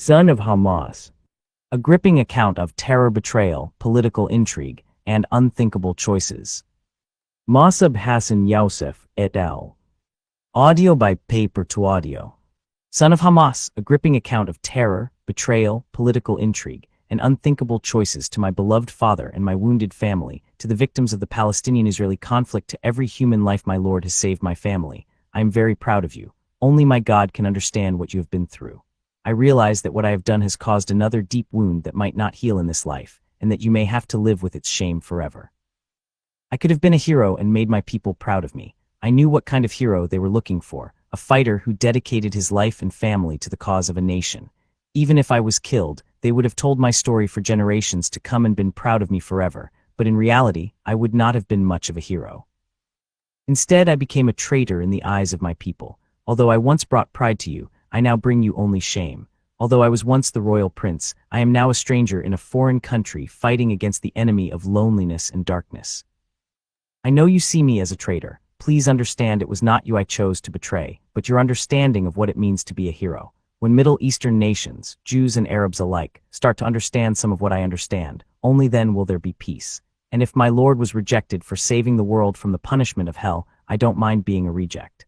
Son of Hamas. A gripping account of terror, betrayal, political intrigue, and unthinkable choices. Mosab Hassan Yousef et al. Audio by Paper to Audio. Son of Hamas, a gripping account of terror, betrayal, political intrigue, and unthinkable choices to my beloved father and my wounded family, to the victims of the Palestinian-Israeli conflict, to every human life my Lord has saved my family. I am very proud of you. Only my God can understand what you have been through. I realize that what I have done has caused another deep wound that might not heal in this life, and that you may have to live with its shame forever. I could have been a hero and made my people proud of me. I knew what kind of hero they were looking for, a fighter who dedicated his life and family to the cause of a nation. Even if I was killed, they would have told my story for generations to come and been proud of me forever, but in reality, I would not have been much of a hero. Instead, I became a traitor in the eyes of my people. Although I once brought pride to you, I now bring you only shame. Although I was once the royal prince, I am now a stranger in a foreign country fighting against the enemy of loneliness and darkness. I know you see me as a traitor. Please understand it was not you I chose to betray, but your understanding of what it means to be a hero. When Middle Eastern nations, Jews and Arabs alike, start to understand some of what I understand, only then will there be peace. And if my Lord was rejected for saving the world from the punishment of hell, I don't mind being a reject.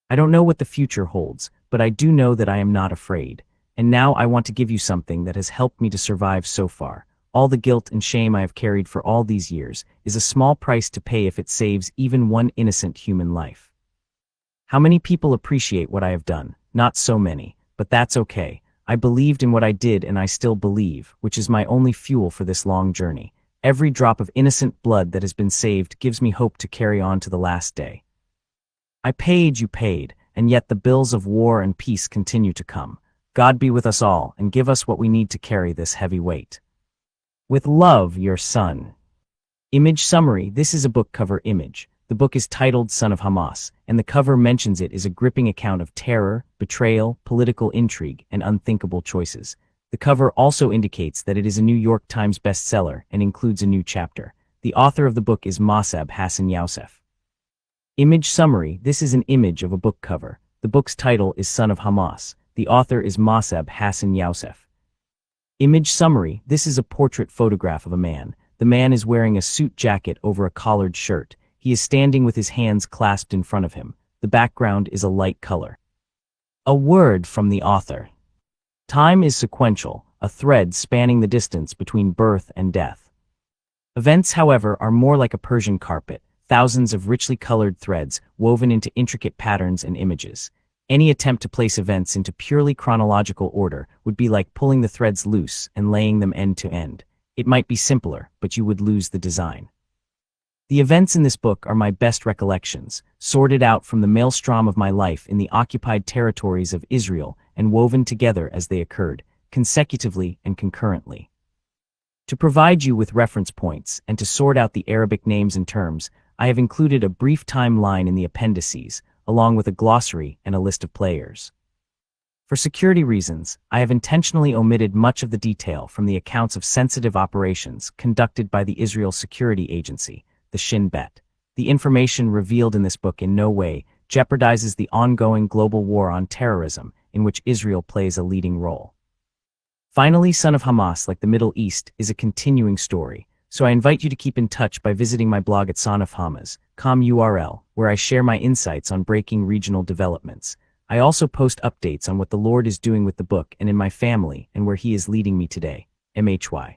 I don't know what the future holds, but I do know that I am not afraid. And now I want to give you something that has helped me to survive so far. All the guilt and shame I have carried for all these years is a small price to pay if it saves even one innocent human life. How many people appreciate what I have done? Not so many, but that's okay. I believed in what I did and I still believe, which is my only fuel for this long journey. Every drop of innocent blood that has been saved gives me hope to carry on to the last day. I paid, you paid, and yet the bills of war and peace continue to come. God be with us all and give us what we need to carry this heavy weight. With love, your son. Image summary. This is a book cover image. The book is titled Son of Hamas, and the cover mentions it is a gripping account of terror, betrayal, political intrigue, and unthinkable choices. The cover also indicates that it is a New York Times bestseller and includes a new chapter. The author of the book is Mosab Hassan Yousef. Image summary. This is an image of a book cover. The book's title is Son of Hamas. The author is Mosab Hassan Yousef. Image summary. This is a portrait photograph of a man. The man is wearing a suit jacket over a collared shirt. He is standing with his hands clasped in front of him. The background is a light color. A word from the author. Time is sequential, a thread spanning the distance between birth and death. Events, however, are more like a Persian carpet. Thousands of richly colored threads woven into intricate patterns and images. Any attempt to place events into purely chronological order would be like pulling the threads loose and laying them end to end. It might be simpler, but you would lose the design. The events in this book are my best recollections, sorted out from the maelstrom of my life in the occupied territories of Israel and woven together as they occurred, consecutively and concurrently. To provide you with reference points and to sort out the Arabic names and terms, I have included a brief timeline in the appendices, along with a glossary and a list of players. For security reasons, I have intentionally omitted much of the detail from the accounts of sensitive operations conducted by the Israel Security Agency, the Shin Bet. The information revealed in this book in no way jeopardizes the ongoing global war on terrorism, in which Israel plays a leading role. Finally, Son of Hamas, like the Middle East, is a continuing story. So I invite you to keep in touch by visiting my blog at sonofhamas.com URL, where I share my insights on breaking regional developments. I also post updates on what the Lord is doing with the book and in my family and where he is leading me today. MHY.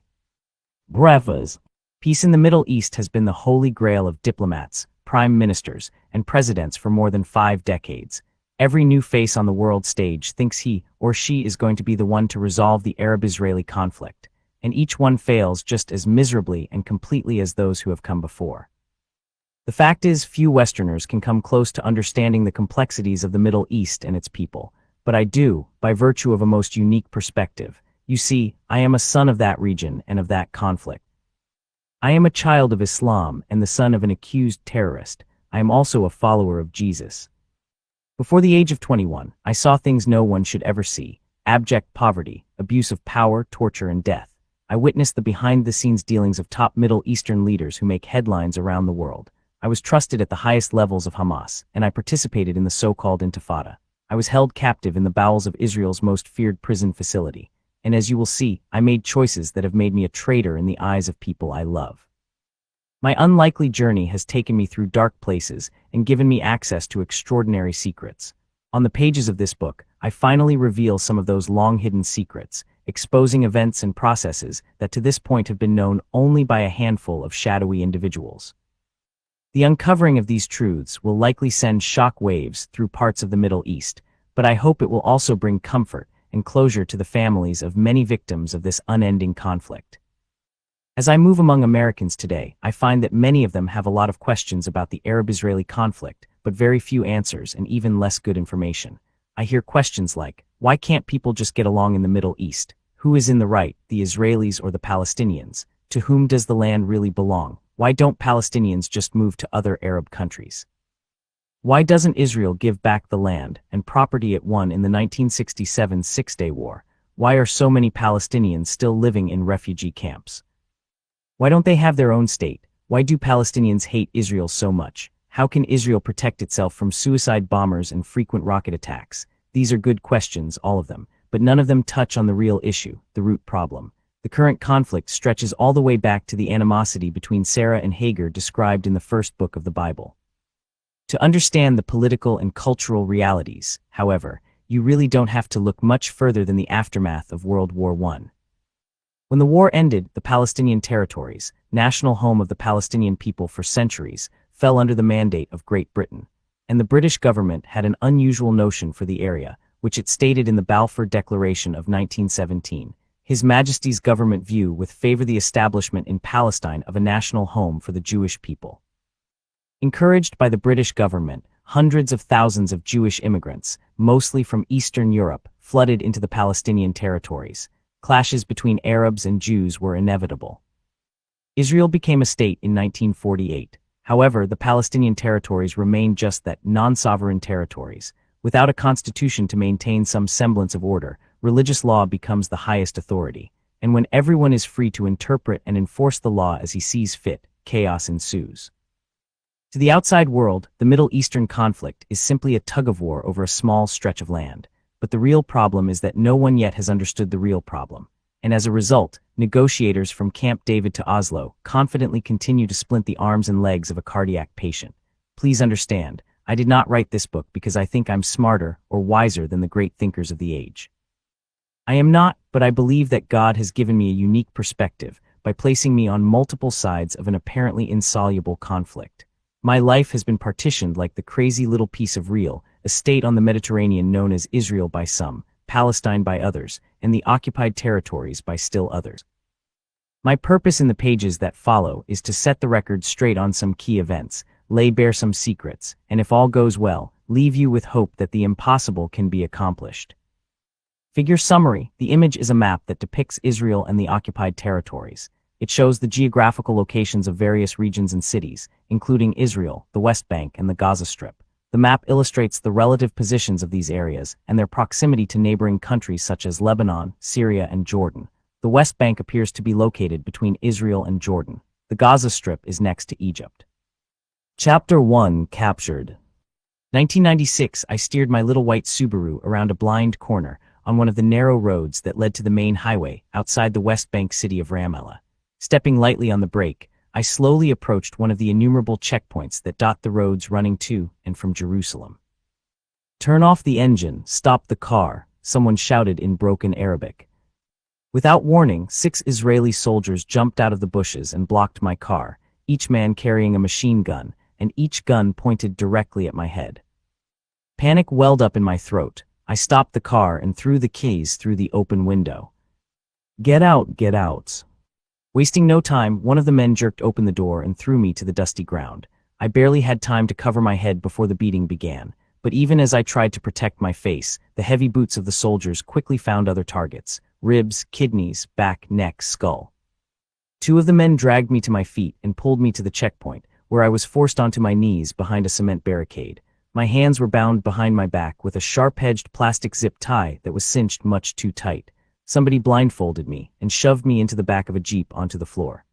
Brevas. Peace in the Middle East has been the holy grail of diplomats, prime ministers, and presidents for more than 5 decades. Every new face on the world stage thinks he or she is going to be the one to resolve the Arab-Israeli conflict, and each one fails just as miserably and completely as those who have come before. The fact is, few Westerners can come close to understanding the complexities of the Middle East and its people, but I do, by virtue of a most unique perspective. You see, I am a son of that region and of that conflict. I am a child of Islam and the son of an accused terrorist. I am also a follower of Jesus. Before the age of 21, I saw things no one should ever see: abject poverty, abuse of power, torture, and death. I witnessed the behind-the-scenes dealings of top Middle Eastern leaders who make headlines around the world. I was trusted at the highest levels of Hamas, and I participated in the so-called Intifada. I was held captive in the bowels of Israel's most feared prison facility, and as you will see, I made choices that have made me a traitor in the eyes of people I love. My unlikely journey has taken me through dark places and given me access to extraordinary secrets. On the pages of this book, I finally reveal some of those long-hidden secrets, exposing events and processes that to this point have been known only by a handful of shadowy individuals. The uncovering of these truths will likely send shock waves through parts of the Middle East, but I hope it will also bring comfort and closure to the families of many victims of this unending conflict. As I move among Americans today, I find that many of them have a lot of questions about the Arab-Israeli conflict, but very few answers and even less good information. I hear questions like, why can't people just get along in the Middle East? Who is in the right, the Israelis or the Palestinians? To whom does the land really belong? Why don't Palestinians just move to other Arab countries? Why doesn't Israel give back the land and property it won in the 1967 Six-Day War? Why are so many Palestinians still living in refugee camps? Why don't they have their own state? Why do Palestinians hate Israel so much? How can Israel protect itself from suicide bombers and frequent rocket attacks? These are good questions, all of them, but none of them touch on the real issue, the root problem. The current conflict stretches all the way back to the animosity between Sarah and Hagar described in the first book of the Bible. To understand the political and cultural realities, however, you really don't have to look much further than the aftermath of World War I. When the war ended, the Palestinian territories, national home of the Palestinian people for centuries, fell under the mandate of Great Britain, and the British government had an unusual notion for the area, which it stated in the Balfour Declaration of 1917. His Majesty's government view would favor the establishment in Palestine of a national home for the Jewish people. Encouraged by the British government, hundreds of thousands of Jewish immigrants, mostly from Eastern Europe, flooded into the Palestinian territories. Clashes between Arabs and Jews were inevitable. Israel became a state in 1948. However, the Palestinian territories remained just that, non-sovereign territories. Without a constitution to maintain some semblance of order, religious law becomes the highest authority, and when everyone is free to interpret and enforce the law as he sees fit, chaos ensues. To the outside world, the Middle Eastern conflict is simply a tug-of-war over a small stretch of land, but the real problem is that no one yet has understood the real problem, and as a result, negotiators from Camp David to Oslo confidently continue to splint the arms and legs of a cardiac patient. Please understand, I did not write this book because I think I'm smarter or wiser than the great thinkers of the age. I am not, but I believe that God has given me a unique perspective by placing me on multiple sides of an apparently insoluble conflict. My life has been partitioned like the crazy little piece of real estate on the Mediterranean known as Israel by some, Palestine by others, and the occupied territories by still others. My purpose in the pages that follow is to set the record straight on some key events, lay bare some secrets, and if all goes well, leave you with hope that the impossible can be accomplished. Figure summary: the image is a map that depicts Israel and the occupied territories. It shows the geographical locations of various regions and cities, including Israel, the West Bank, and the Gaza Strip. The map illustrates the relative positions of these areas and their proximity to neighboring countries such as Lebanon, Syria, and Jordan. The West Bank appears to be located between Israel and Jordan. The Gaza Strip is next to Egypt. Chapter 1: Captured. 1996, I steered my little white Subaru around a blind corner on one of the narrow roads that led to the main highway outside the West Bank city of Ramallah. Stepping lightly on the brake, I slowly approached one of the innumerable checkpoints that dot the roads running to and from Jerusalem. "Turn off the engine, stop the car," someone shouted in broken Arabic. Without warning, 6 Israeli soldiers jumped out of the bushes and blocked my car, each man carrying a machine gun, and each gun pointed directly at my head. Panic welled up in my throat. I stopped the car and threw the keys through the open window. "Get out, get out." Wasting no time, one of the men jerked open the door and threw me to the dusty ground. I barely had time to cover my head before the beating began, but even as I tried to protect my face, the heavy boots of the soldiers quickly found other targets: ribs, kidneys, back, neck, skull. 2 of the men dragged me to my feet and pulled me to the checkpoint, where I was forced onto my knees behind a cement barricade. My hands were bound behind my back with a sharp-edged plastic zip tie that was cinched much too tight. Somebody blindfolded me and shoved me into the back of a Jeep onto the floor.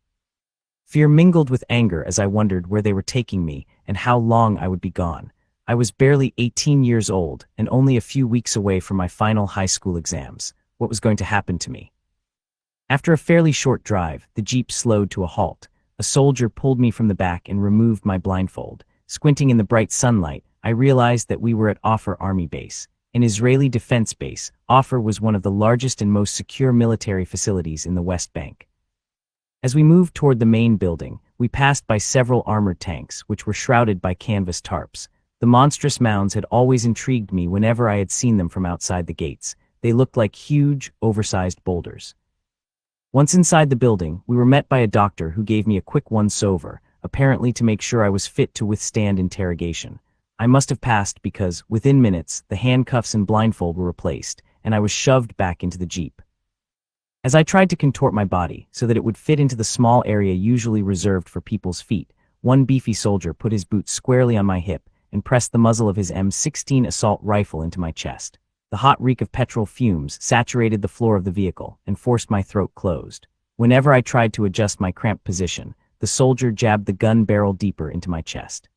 Fear mingled with anger as I wondered where they were taking me and how long I would be gone. I was barely 18 years old and only a few weeks away from my final high school exams. What was going to happen to me? After a fairly short drive, the Jeep slowed to a halt. A soldier pulled me from the back and removed my blindfold. Squinting in the bright sunlight, I realized that we were at Offer Army Base, an Israeli defense base. Offer was one of the largest and most secure military facilities in the West Bank. As we moved toward the main building, we passed by several armored tanks, which were shrouded by canvas tarps. The monstrous mounds had always intrigued me whenever I had seen them from outside the gates. They looked like huge, oversized boulders. Once inside the building, we were met by a doctor who gave me a quick once-over, apparently to make sure I was fit to withstand interrogation. I must have passed because, within minutes, the handcuffs and blindfold were replaced, and I was shoved back into the Jeep. As I tried to contort my body so that it would fit into the small area usually reserved for people's feet, one beefy soldier put his boot squarely on my hip and pressed the muzzle of his M16 assault rifle into my chest. The hot reek of petrol fumes saturated the floor of the vehicle and forced my throat closed. Whenever I tried to adjust my cramped position, the soldier jabbed the gun barrel deeper into my chest.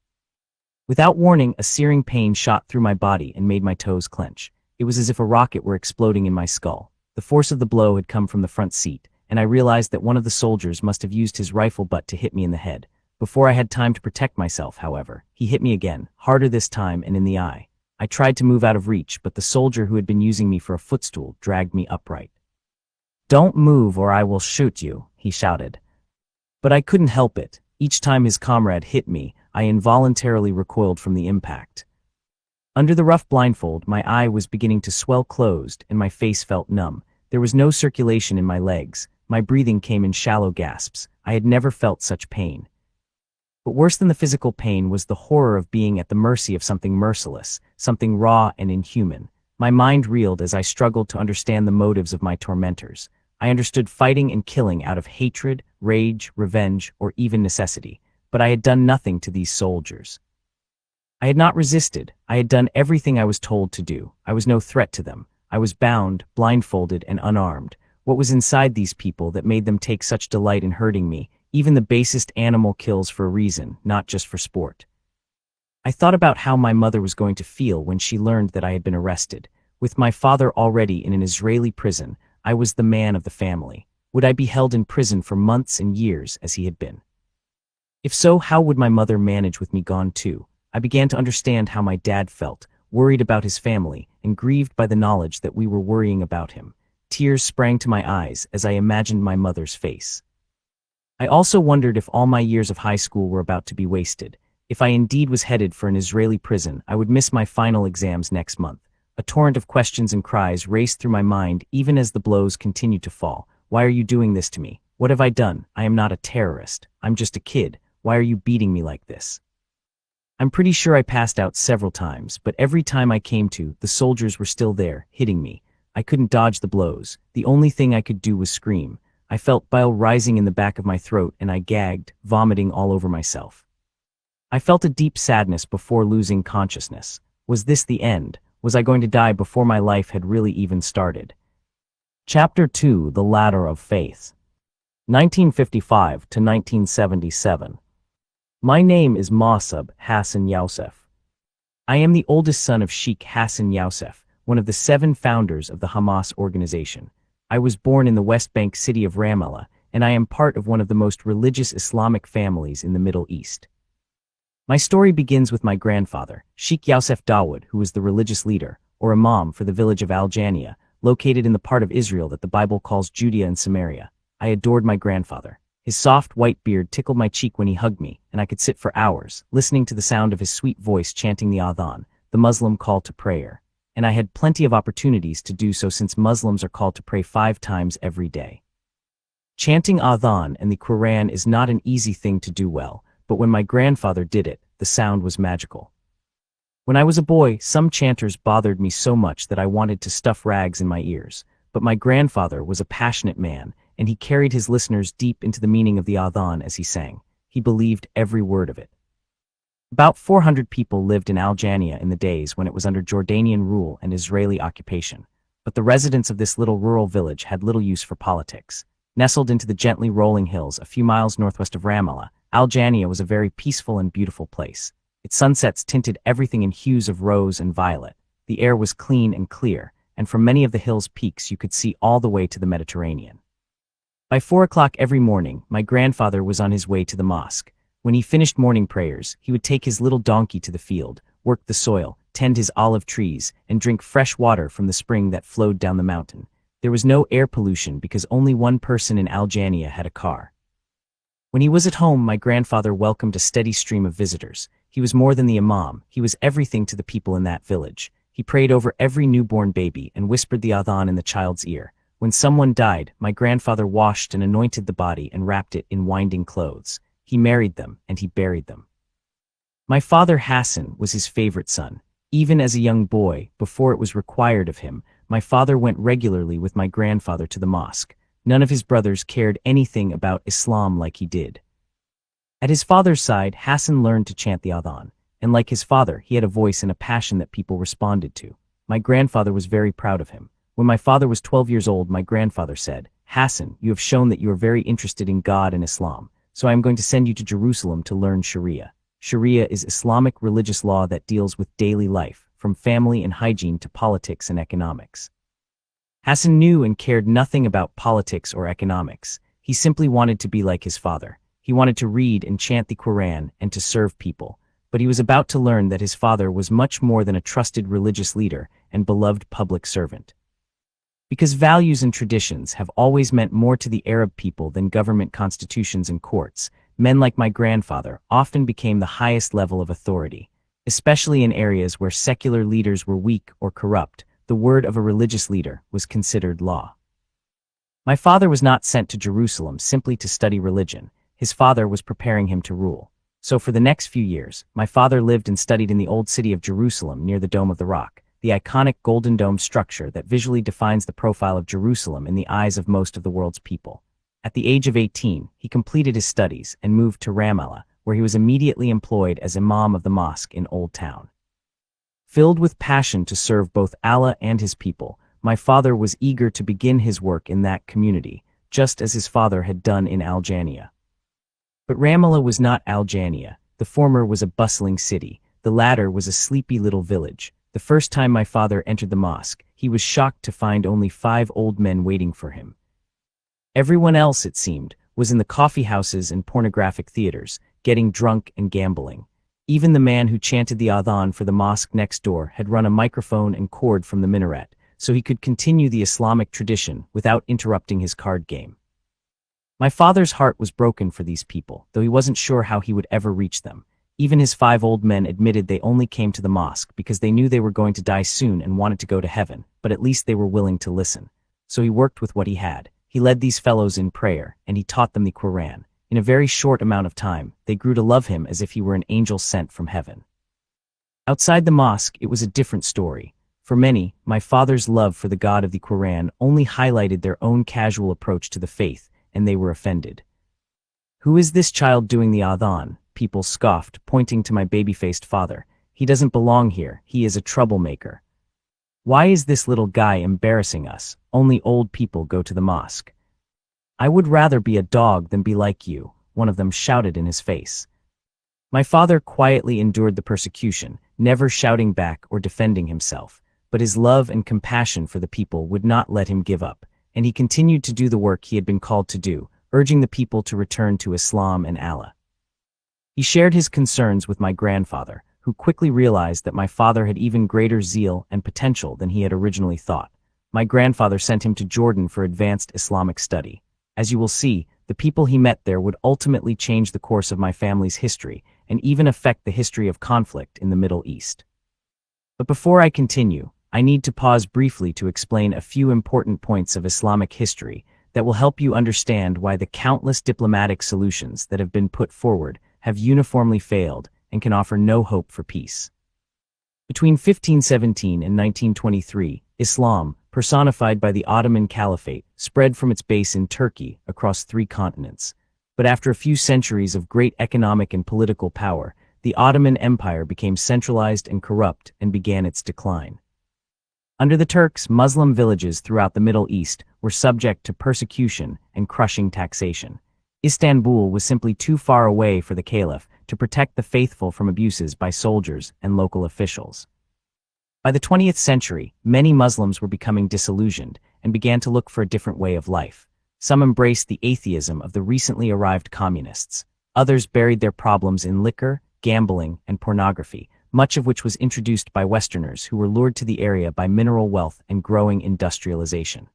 Without warning, a searing pain shot through my body and made my toes clench. It was as if a rocket were exploding in my skull. The force of the blow had come from the front seat, and I realized that one of the soldiers must have used his rifle butt to hit me in the head. Before I had time to protect myself, however, he hit me again, harder this time and in the eye. I tried to move out of reach, but the soldier who had been using me for a footstool dragged me upright. "Don't move or I will shoot you," he shouted. But I couldn't help it. Each time his comrade hit me, I involuntarily recoiled from the impact. Under the rough blindfold, my eye was beginning to swell closed and my face felt numb. There was no circulation in my legs. My breathing came in shallow gasps. I had never felt such pain. But worse than the physical pain was the horror of being at the mercy of something merciless, something raw and inhuman. My mind reeled as I struggled to understand the motives of my tormentors. I understood fighting and killing out of hatred, rage, revenge, or even necessity. But I had done nothing to these soldiers. I had not resisted. I had done everything I was told to do. I was no threat to them. I was bound, blindfolded, and unarmed. What was inside these people that made them take such delight in hurting me? Even the basest animal kills for a reason, not just for sport. I thought about how my mother was going to feel when she learned that I had been arrested. With my father already in an Israeli prison, I was the man of the family. Would I be held in prison for months and years as he had been? If so, how would my mother manage with me gone too? I began to understand how my dad felt, worried about his family, and grieved by the knowledge that we were worrying about him. Tears sprang to my eyes as I imagined my mother's face. I also wondered if all my years of high school were about to be wasted. If I indeed was headed for an Israeli prison, I would miss my final exams next month. A torrent of questions and cries raced through my mind even as the blows continued to fall. Why are you doing this to me? What have I done? I am not a terrorist. I'm just a kid. Why are you beating me like this? I'm pretty sure I passed out several times, but every time I came to, the soldiers were still there, hitting me. I couldn't dodge the blows. The only thing I could do was scream. I felt bile rising in the back of my throat and I gagged, vomiting all over myself. I felt a deep sadness before losing consciousness. Was this the end? Was I going to die before my life had really even started? Chapter 2: The Ladder of Faith. 1955 to 1977. My name is Mosab Hassan Yousef. I am the oldest son of Sheikh Hassan Yousef, one of the 7 founders of the Hamas organization. I was born in the West Bank city of Ramallah, and I am part of one of the most religious Islamic families in the Middle East. My story begins with my grandfather, Sheikh Yousef Dawood, who was the religious leader, or imam, for the village of Al-Jania, located in the part of Israel that the Bible calls Judea and Samaria. I adored my grandfather. His soft white beard tickled my cheek when he hugged me, and I could sit for hours, listening to the sound of his sweet voice chanting the Adhan, the Muslim call to prayer. And I had plenty of opportunities to do so since Muslims are called to pray 5 times every day. Chanting Adhan and the Quran is not an easy thing to do well, but when my grandfather did it, the sound was magical. When I was a boy, some chanters bothered me so much that I wanted to stuff rags in my ears, but my grandfather was a passionate man, and he carried his listeners deep into the meaning of the Adhan as he sang. He believed every word of it. About 400 people lived in Al-Jania in the days when it was under Jordanian rule and Israeli occupation, but the residents of this little rural village had little use for politics. Nestled into the gently rolling hills a few miles northwest of Ramallah, Al-Jania was a very peaceful and beautiful place. Its sunsets tinted everything in hues of rose and violet. The air was clean and clear, and from many of the hill's peaks you could see all the way to the Mediterranean. By 4 o'clock every morning, my grandfather was on his way to the mosque. When he finished morning prayers, he would take his little donkey to the field, work the soil, tend his olive trees, and drink fresh water from the spring that flowed down the mountain. There was no air pollution because only one person in Aljania had a car. When he was at home, my grandfather welcomed a steady stream of visitors. He was more than the imam, he was everything to the people in that village. He prayed over every newborn baby and whispered the adhan in the child's ear. When someone died, my grandfather washed and anointed the body and wrapped it in winding clothes. He married them and he buried them. My father Hassan was his favorite son. Even as a young boy, before it was required of him, my father went regularly with my grandfather to the mosque. None of his brothers cared anything about Islam like he did. At his father's side, Hassan learned to chant the adhan, and like his father, he had a voice and a passion that people responded to. My grandfather was very proud of him. When my father was 12 years old, my grandfather said, "Hassan, you have shown that you are very interested in God and Islam, so I am going to send you to Jerusalem to learn Sharia." Sharia is Islamic religious law that deals with daily life, from family and hygiene to politics and economics. Hassan knew and cared nothing about politics or economics. He simply wanted to be like his father. He wanted to read and chant the Quran and to serve people. But he was about to learn that his father was much more than a trusted religious leader and beloved public servant. Because values and traditions have always meant more to the Arab people than government constitutions and courts, men like my grandfather often became the highest level of authority. Especially in areas where secular leaders were weak or corrupt, the word of a religious leader was considered law. My father was not sent to Jerusalem simply to study religion. His father was preparing him to rule. So for the next few years, my father lived and studied in the old city of Jerusalem near the Dome of the Rock, the iconic golden dome structure that visually defines the profile of Jerusalem in the eyes of most of the world's people. At the age of 18, he completed his studies and moved to Ramallah, where he was immediately employed as imam of the mosque in Old Town. Filled with passion to serve both Allah and his people, my father was eager to begin his work in that community, just as his father had done in Aljania. But Ramallah was not Aljania. The former was a bustling city, the latter was a sleepy little village. The first time my father entered the mosque, he was shocked to find only 5 old men waiting for him. Everyone else, it seemed, was in the coffee houses and pornographic theaters, getting drunk and gambling. Even the man who chanted the adhan for the mosque next door had run a microphone and cord from the minaret, so he could continue the Islamic tradition without interrupting his card game. My father's heart was broken for these people, though he wasn't sure how he would ever reach them. Even his 5 old men admitted they only came to the mosque because they knew they were going to die soon and wanted to go to heaven, but at least they were willing to listen. So he worked with what he had. He led these fellows in prayer, and he taught them the Quran. In a very short amount of time, they grew to love him as if he were an angel sent from heaven. Outside the mosque, it was a different story. For many, my father's love for the God of the Quran only highlighted their own casual approach to the faith, and they were offended. "Who is this child doing the adhan?" people scoffed, pointing to my baby-faced father. "He doesn't belong here, he is a troublemaker. Why is this little guy embarrassing us? Only old people go to the mosque." "I would rather be a dog than be like you," one of them shouted in his face. My father quietly endured the persecution, never shouting back or defending himself, but his love and compassion for the people would not let him give up, and he continued to do the work he had been called to do, urging the people to return to Islam and Allah. He shared his concerns with my grandfather, who quickly realized that my father had even greater zeal and potential than he had originally thought. My grandfather sent him to Jordan for advanced Islamic study. As you will see, the people he met there would ultimately change the course of my family's history and even affect the history of conflict in the Middle East. But before I continue, I need to pause briefly to explain a few important points of Islamic history that will help you understand why the countless diplomatic solutions that have been put forward have uniformly failed and can offer no hope for peace. Between 1517 and 1923, Islam, personified by the Ottoman Caliphate, spread from its base in Turkey across 3 continents. But after a few centuries of great economic and political power, the Ottoman Empire became centralized and corrupt and began its decline. Under the Turks, Muslim villages throughout the Middle East were subject to persecution and crushing taxation. Istanbul was simply too far away for the Caliph to protect the faithful from abuses by soldiers and local officials. By the 20th century, many Muslims were becoming disillusioned and began to look for a different way of life. Some embraced the atheism of the recently arrived communists. Others buried their problems in liquor, gambling, and pornography, much of which was introduced by Westerners who were lured to the area by mineral wealth and growing industrialization.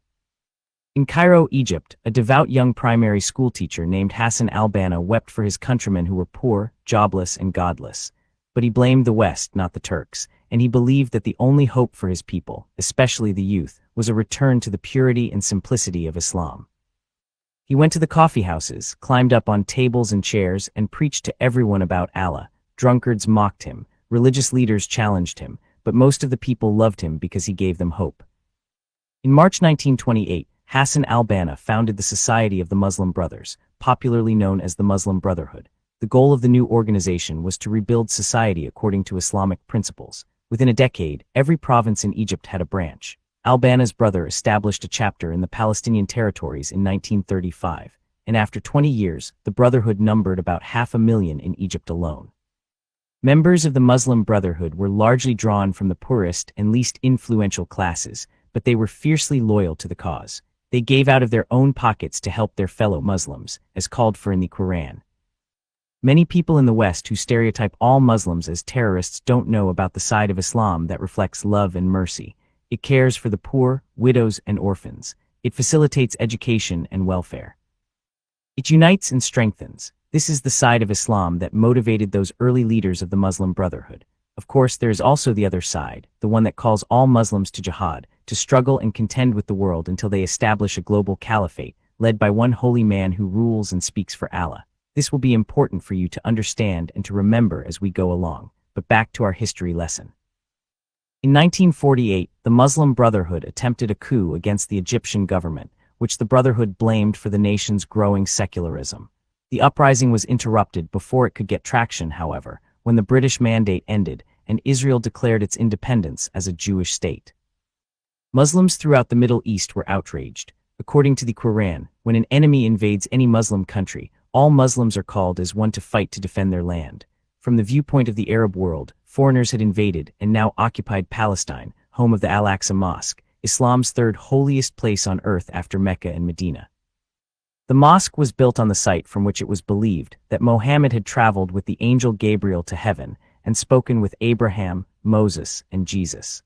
In Cairo, Egypt, a devout young primary school teacher named Hassan al-Banna wept for his countrymen who were poor, jobless, and godless. But he blamed the West, not the Turks, and he believed that the only hope for his people, especially the youth, was a return to the purity and simplicity of Islam. He went to the coffee houses, climbed up on tables and chairs, and preached to everyone about Allah. Drunkards mocked him, religious leaders challenged him, but most of the people loved him because he gave them hope. In March 1928, Hassan al-Banna founded the Society of the Muslim Brothers, popularly known as the Muslim Brotherhood. The goal of the new organization was to rebuild society according to Islamic principles. Within a decade, every province in Egypt had a branch. Al-Banna's brother established a chapter in the Palestinian territories in 1935, and after 20 years, the Brotherhood numbered about 500,000 in Egypt alone. Members of the Muslim Brotherhood were largely drawn from the poorest and least influential classes, but they were fiercely loyal to the cause. They gave out of their own pockets to help their fellow Muslims, as called for in the Quran. Many people in the West who stereotype all Muslims as terrorists don't know about the side of Islam that reflects love and mercy. It cares for the poor, widows, and orphans. It facilitates education and welfare. It unites and strengthens. This is the side of Islam that motivated those early leaders of the Muslim Brotherhood. Of course, there is also the other side, the one that calls all Muslims to jihad, to struggle and contend with the world until they establish a global caliphate, led by one holy man who rules and speaks for Allah. This will be important for you to understand and to remember as we go along, but back to our history lesson. In 1948, the Muslim Brotherhood attempted a coup against the Egyptian government, which the Brotherhood blamed for the nation's growing secularism. The uprising was interrupted before it could get traction, however, when the British mandate ended and Israel declared its independence as a Jewish state. Muslims throughout the Middle East were outraged. According to the Quran, when an enemy invades any Muslim country, all Muslims are called as one to fight to defend their land. From the viewpoint of the Arab world, foreigners had invaded and now occupied Palestine, home of the Al-Aqsa Mosque, Islam's third holiest place on earth after Mecca and Medina. The mosque was built on the site from which it was believed that Mohammed had traveled with the angel Gabriel to heaven and spoken with Abraham, Moses, and Jesus.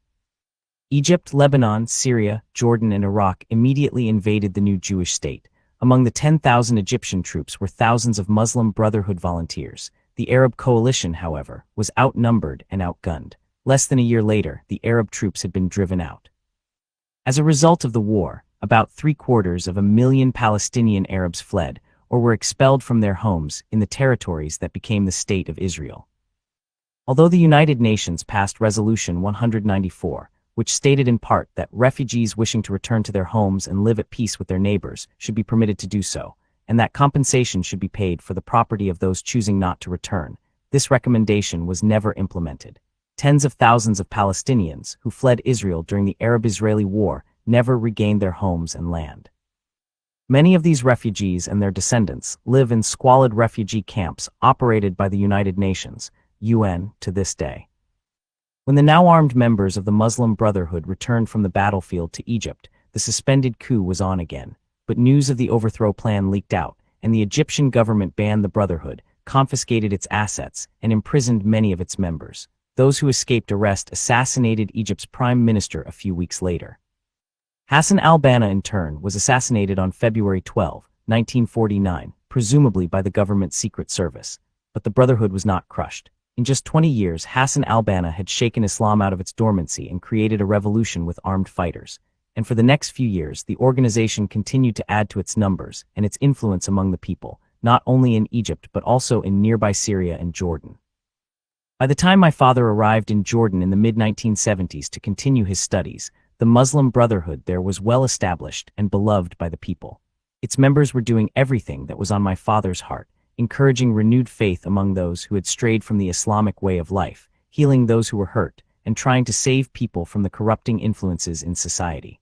Egypt, Lebanon, Syria, Jordan, and Iraq immediately invaded the new Jewish state. Among the 10,000 Egyptian troops were thousands of Muslim Brotherhood volunteers. The Arab coalition, however, was outnumbered and outgunned. Less than a year later, the Arab troops had been driven out. As a result of the war, about 750,000 Palestinian Arabs fled or were expelled from their homes in the territories that became the State of Israel. Although the United Nations passed Resolution 194, which stated in part that refugees wishing to return to their homes and live at peace with their neighbors should be permitted to do so, and that compensation should be paid for the property of those choosing not to return, this recommendation was never implemented. Tens of thousands of Palestinians who fled Israel during the Arab-Israeli War never regained their homes and land. Many of these refugees and their descendants live in squalid refugee camps operated by the United Nations, UN, to this day. When the now armed members of the Muslim Brotherhood returned from the battlefield to Egypt, the suspended coup was on again, but news of the overthrow plan leaked out, and the Egyptian government banned the Brotherhood, confiscated its assets, and imprisoned many of its members. Those who escaped arrest assassinated Egypt's prime minister a few weeks later. Hassan al-Banna, in turn, was assassinated on February 12, 1949, presumably by the government secret service. But the Brotherhood was not crushed. In just 20 years, Hassan al-Banna had shaken Islam out of its dormancy and created a revolution with armed fighters. And for the next few years, the organization continued to add to its numbers and its influence among the people, not only in Egypt but also in nearby Syria and Jordan. By the time my father arrived in Jordan in the mid-1970s to continue his studies, the Muslim Brotherhood there was well established and beloved by the people. Its members were doing everything that was on my father's heart, encouraging renewed faith among those who had strayed from the Islamic way of life, healing those who were hurt, and trying to save people from the corrupting influences in society.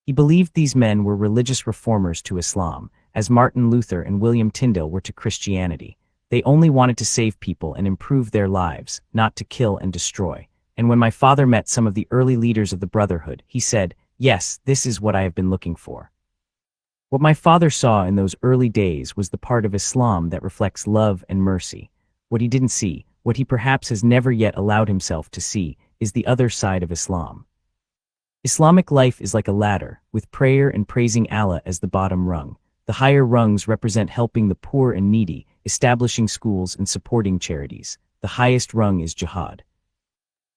He believed these men were religious reformers to Islam, as Martin Luther and William Tyndale were to Christianity. They only wanted to save people and improve their lives, not to kill and destroy. And when my father met some of the early leaders of the Brotherhood, he said, "Yes, this is what I have been looking for." What my father saw in those early days was the part of Islam that reflects love and mercy. What he didn't see, what he perhaps has never yet allowed himself to see, is the other side of Islam. Islamic life is like a ladder, with prayer and praising Allah as the bottom rung. The higher rungs represent helping the poor and needy, establishing schools and supporting charities. The highest rung is jihad.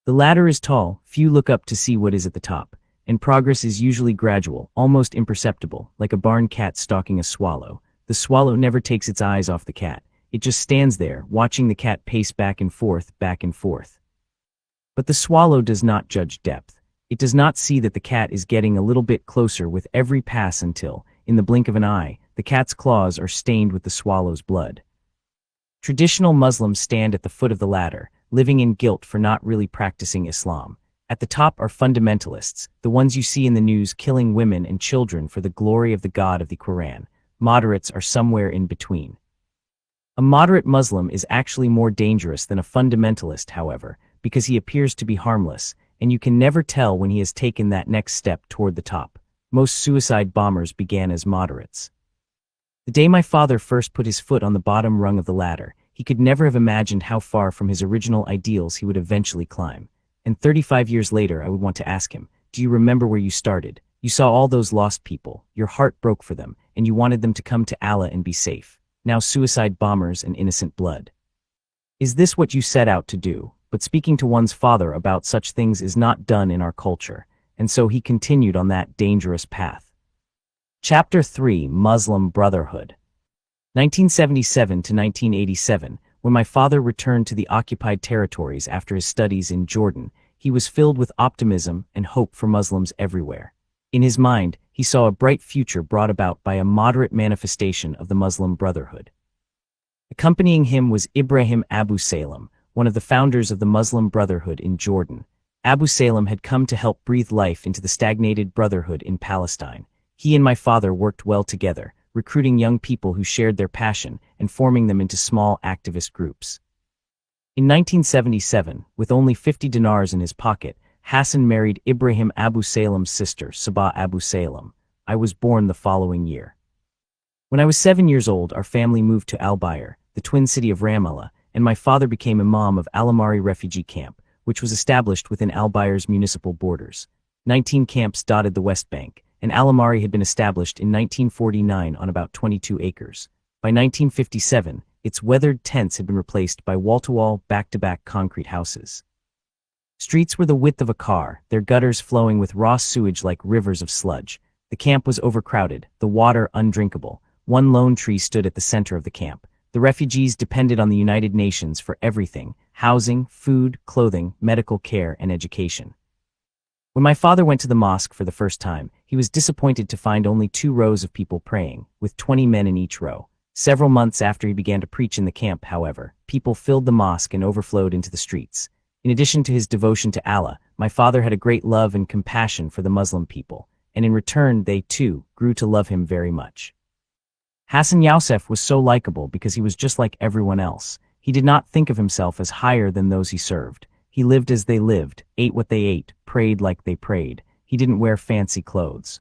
The ladder is tall, few look up to see what is at the top, and progress is usually gradual, almost imperceptible, like a barn cat stalking a swallow. The swallow never takes its eyes off the cat. It just stands there, watching the cat pace back and forth, back and forth. But the swallow does not judge depth. It does not see that the cat is getting a little bit closer with every pass until, in the blink of an eye, the cat's claws are stained with the swallow's blood. Traditional Muslims stand at the foot of the ladder, living in guilt for not really practicing Islam. At the top are fundamentalists, the ones you see in the news killing women and children for the glory of the God of the Quran. Moderates are somewhere in between. A moderate Muslim is actually more dangerous than a fundamentalist, however, because he appears to be harmless, and you can never tell when he has taken that next step toward the top. Most suicide bombers began as moderates. The day my father first put his foot on the bottom rung of the ladder, he could never have imagined how far from his original ideals he would eventually climb. And 35 years later, I would want to ask him, "Do you remember where you started? You saw all those lost people, your heart broke for them, and you wanted them to come to Allah and be safe. Now suicide bombers and innocent blood. Is this what you set out to do?" But speaking to one's father about such things is not done in our culture, and so he continued on that dangerous path. Chapter 3: Muslim Brotherhood. 1977 to 1987, when my father returned to the occupied territories after his studies in Jordan, he was filled with optimism and hope for Muslims everywhere. In his mind, he saw a bright future brought about by a moderate manifestation of the Muslim Brotherhood. Accompanying him was Ibrahim Abu Salem, one of the founders of the Muslim Brotherhood in Jordan. Abu Salem had come to help breathe life into the stagnated Brotherhood in Palestine. He and my father worked well together, recruiting young people who shared their passion and forming them into small activist groups. In 1977, with only 50 dinars in his pocket, Hassan married Ibrahim Abu Salem's sister, Sabah Abu Salem. I was born the following year. When I was 7 years old, our family moved to Al-Bayr, the twin city of Ramallah, and my father became imam of Al-Amari refugee camp, which was established within Al-Bayr's municipal borders. 19 camps dotted the West Bank, and Al-Amari had been established in 1949 on about 22 acres. By 1957, its weathered tents had been replaced by wall-to-wall, back-to-back concrete houses. Streets were the width of a car, their gutters flowing with raw sewage like rivers of sludge. The camp was overcrowded, the water undrinkable. One lone tree stood at the center of the camp. The refugees depended on the United Nations for everything: housing, food, clothing, medical care, and education. When my father went to the mosque for the first time, he was disappointed to find only 2 rows of people praying, with 20 men in each row. Several months after he began to preach in the camp, however, people filled the mosque and overflowed into the streets. In addition to his devotion to Allah, my father had a great love and compassion for the Muslim people, and in return they, too, grew to love him very much. Hassan Yousef was so likable because he was just like everyone else. He did not think of himself as higher than those he served. He lived as they lived, ate what they ate, prayed like they prayed. He didn't wear fancy clothes.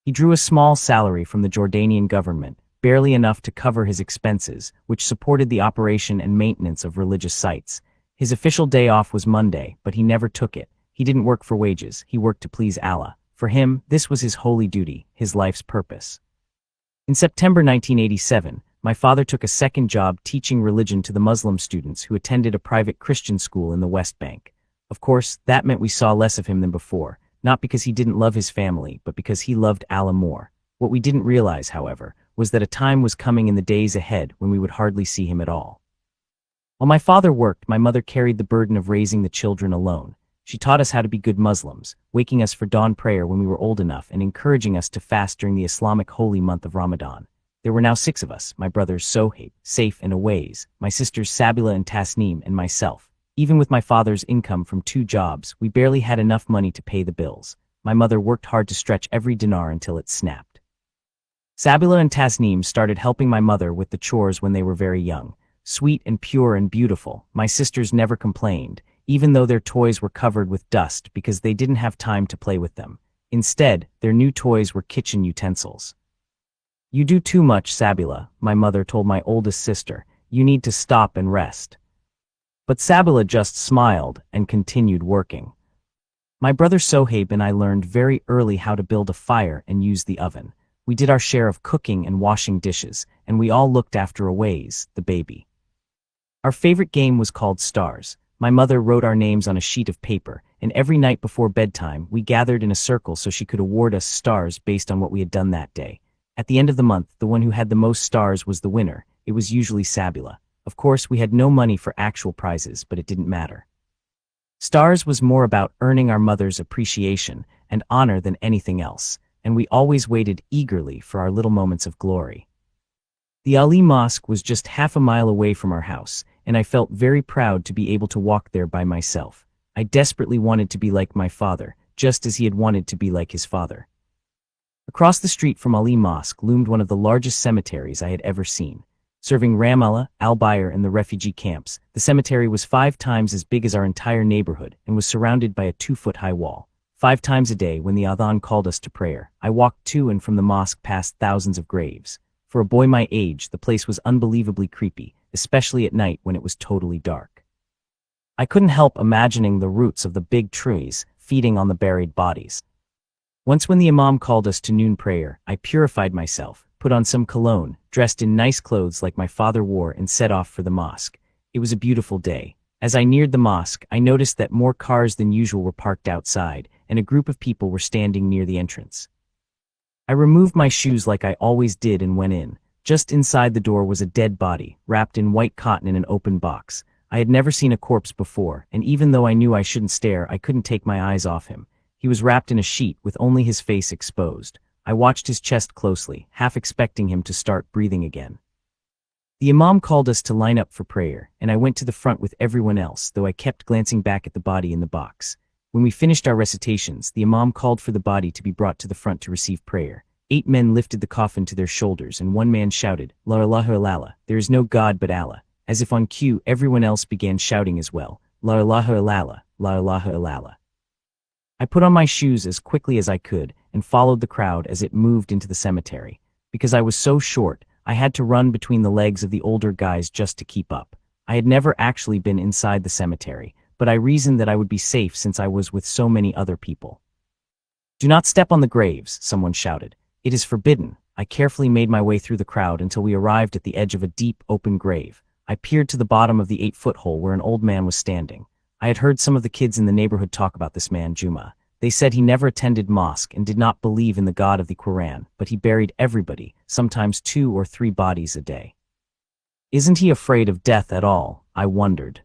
He drew a small salary from the Jordanian government, barely enough to cover his expenses, which supported the operation and maintenance of religious sites. His official day off was Monday, but he never took it. He didn't work for wages, he worked to please Allah. For him, this was his holy duty, his life's purpose. In September 1987, my father took a second job teaching religion to the Muslim students who attended a private Christian school in the West Bank. Of course, that meant we saw less of him than before, not because he didn't love his family, but because he loved Allah more. What we didn't realize, however, was that a time was coming in the days ahead when we would hardly see him at all. While my father worked, my mother carried the burden of raising the children alone. She taught us how to be good Muslims, waking us for dawn prayer when we were old enough and encouraging us to fast during the Islamic holy month of Ramadan. There were now 6 of us, my brothers Sohaib, Saif and Awais, my sisters Sabila and Tasneem, and myself. Even with my father's income from 2 jobs, we barely had enough money to pay the bills. My mother worked hard to stretch every dinar until it snapped. Sabila and Tasneem started helping my mother with the chores when they were very young. sweet and pure and beautiful. My sisters never complained, even though their toys were covered with dust because they didn't have time to play with them. Instead, their new toys were kitchen utensils. "You do too much, Sabila," my mother told my oldest sister. "You need to stop and rest." But Sabila just smiled and continued working. My brother Sohaib and I learned very early how to build a fire and use the oven. We did our share of cooking and washing dishes, and we all looked after Awais, the baby. Our favorite game was called Stars. My mother wrote our names on a sheet of paper, and every night before bedtime, we gathered in a circle so she could award us stars based on what we had done that day. At the end of the month, the one who had the most stars was the winner. It was usually Sabila. Of course, we had no money for actual prizes, but it didn't matter. Stars was more about earning our mother's appreciation and honor than anything else, and we always waited eagerly for our little moments of glory. The Ali Mosque was just half a mile away from our house, and I felt very proud to be able to walk there by myself. I desperately wanted to be like my father, just as he had wanted to be like his father. Across the street from Ali Mosque loomed one of the largest cemeteries I had ever seen. Serving Ramallah, Al-Bayr, and the refugee camps, the cemetery was 5 times as big as our entire neighborhood and was surrounded by a 2-foot-high wall. 5 times a day, when the adhan called us to prayer, I walked to and from the mosque past thousands of graves. For a boy my age, the place was unbelievably creepy, especially at night when it was totally dark. I couldn't help imagining the roots of the big trees feeding on the buried bodies. Once when the imam called us to noon prayer, I purified myself, put on some cologne, dressed in nice clothes like my father wore, and set off for the mosque. It was a beautiful day. As I neared the mosque, I noticed that more cars than usual were parked outside, and a group of people were standing near the entrance. I removed my shoes like I always did and went in. Just inside the door was a dead body, wrapped in white cotton in an open box. I had never seen a corpse before, and even though I knew I shouldn't stare, I couldn't take my eyes off him. He was wrapped in a sheet with only his face exposed. I watched his chest closely, half expecting him to start breathing again. The imam called us to line up for prayer, and I went to the front with everyone else, though I kept glancing back at the body in the box. When we finished our recitations, the imam called for the body to be brought to the front to receive prayer. 8 men lifted the coffin to their shoulders, and one man shouted, "La ilaha illallah, there is no God but Allah." As if on cue, everyone else began shouting as well, "La ilaha illallah, la ilaha illallah." I put on my shoes as quickly as I could and followed the crowd as it moved into the cemetery. Because I was so short, I had to run between the legs of the older guys just to keep up. I had never actually been inside the cemetery, but I reasoned that I would be safe since I was with so many other people. "Do not step on the graves," someone shouted. "It is forbidden." I carefully made my way through the crowd until we arrived at the edge of a deep, open grave. I peered to the bottom of the 8-foot hole where an old man was standing. I had heard some of the kids in the neighborhood talk about this man, Juma. They said he never attended mosque and did not believe in the God of the Quran, but he buried everybody, sometimes 2 or 3 bodies a day. "Isn't he afraid of death at all?" I wondered.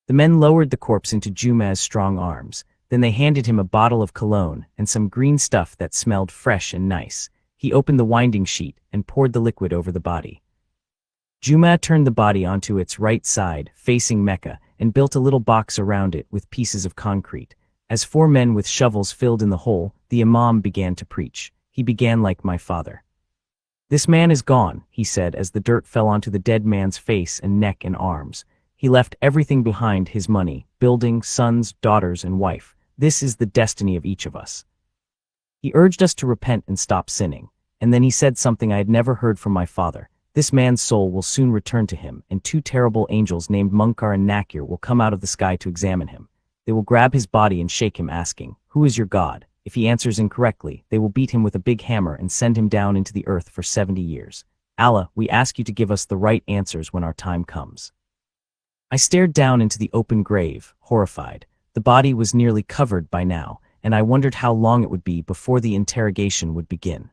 The men lowered the corpse into Juma's strong arms. Then they handed him a bottle of cologne and some green stuff that smelled fresh and nice. He opened the winding sheet and poured the liquid over the body. Juma turned the body onto its right side, facing Mecca, and built a little box around it with pieces of concrete. As 4 men with shovels filled in the hole, the imam began to preach. He began like my father. "This man is gone," he said as the dirt fell onto the dead man's face and neck and arms. "He left everything behind: his money, building, sons, daughters, and wife. This is the destiny of each of us." He urged us to repent and stop sinning. And then he said something I had never heard from my father. "This man's soul will soon return to him, and 2 terrible angels named Munkar and Nakir will come out of the sky to examine him. They will grab his body and shake him, asking, 'Who is your God?' If he answers incorrectly, they will beat him with a big hammer and send him down into the earth for 70 years. Allah, we ask you to give us the right answers when our time comes." I stared down into the open grave, horrified. The body was nearly covered by now, and I wondered how long it would be before the interrogation would begin.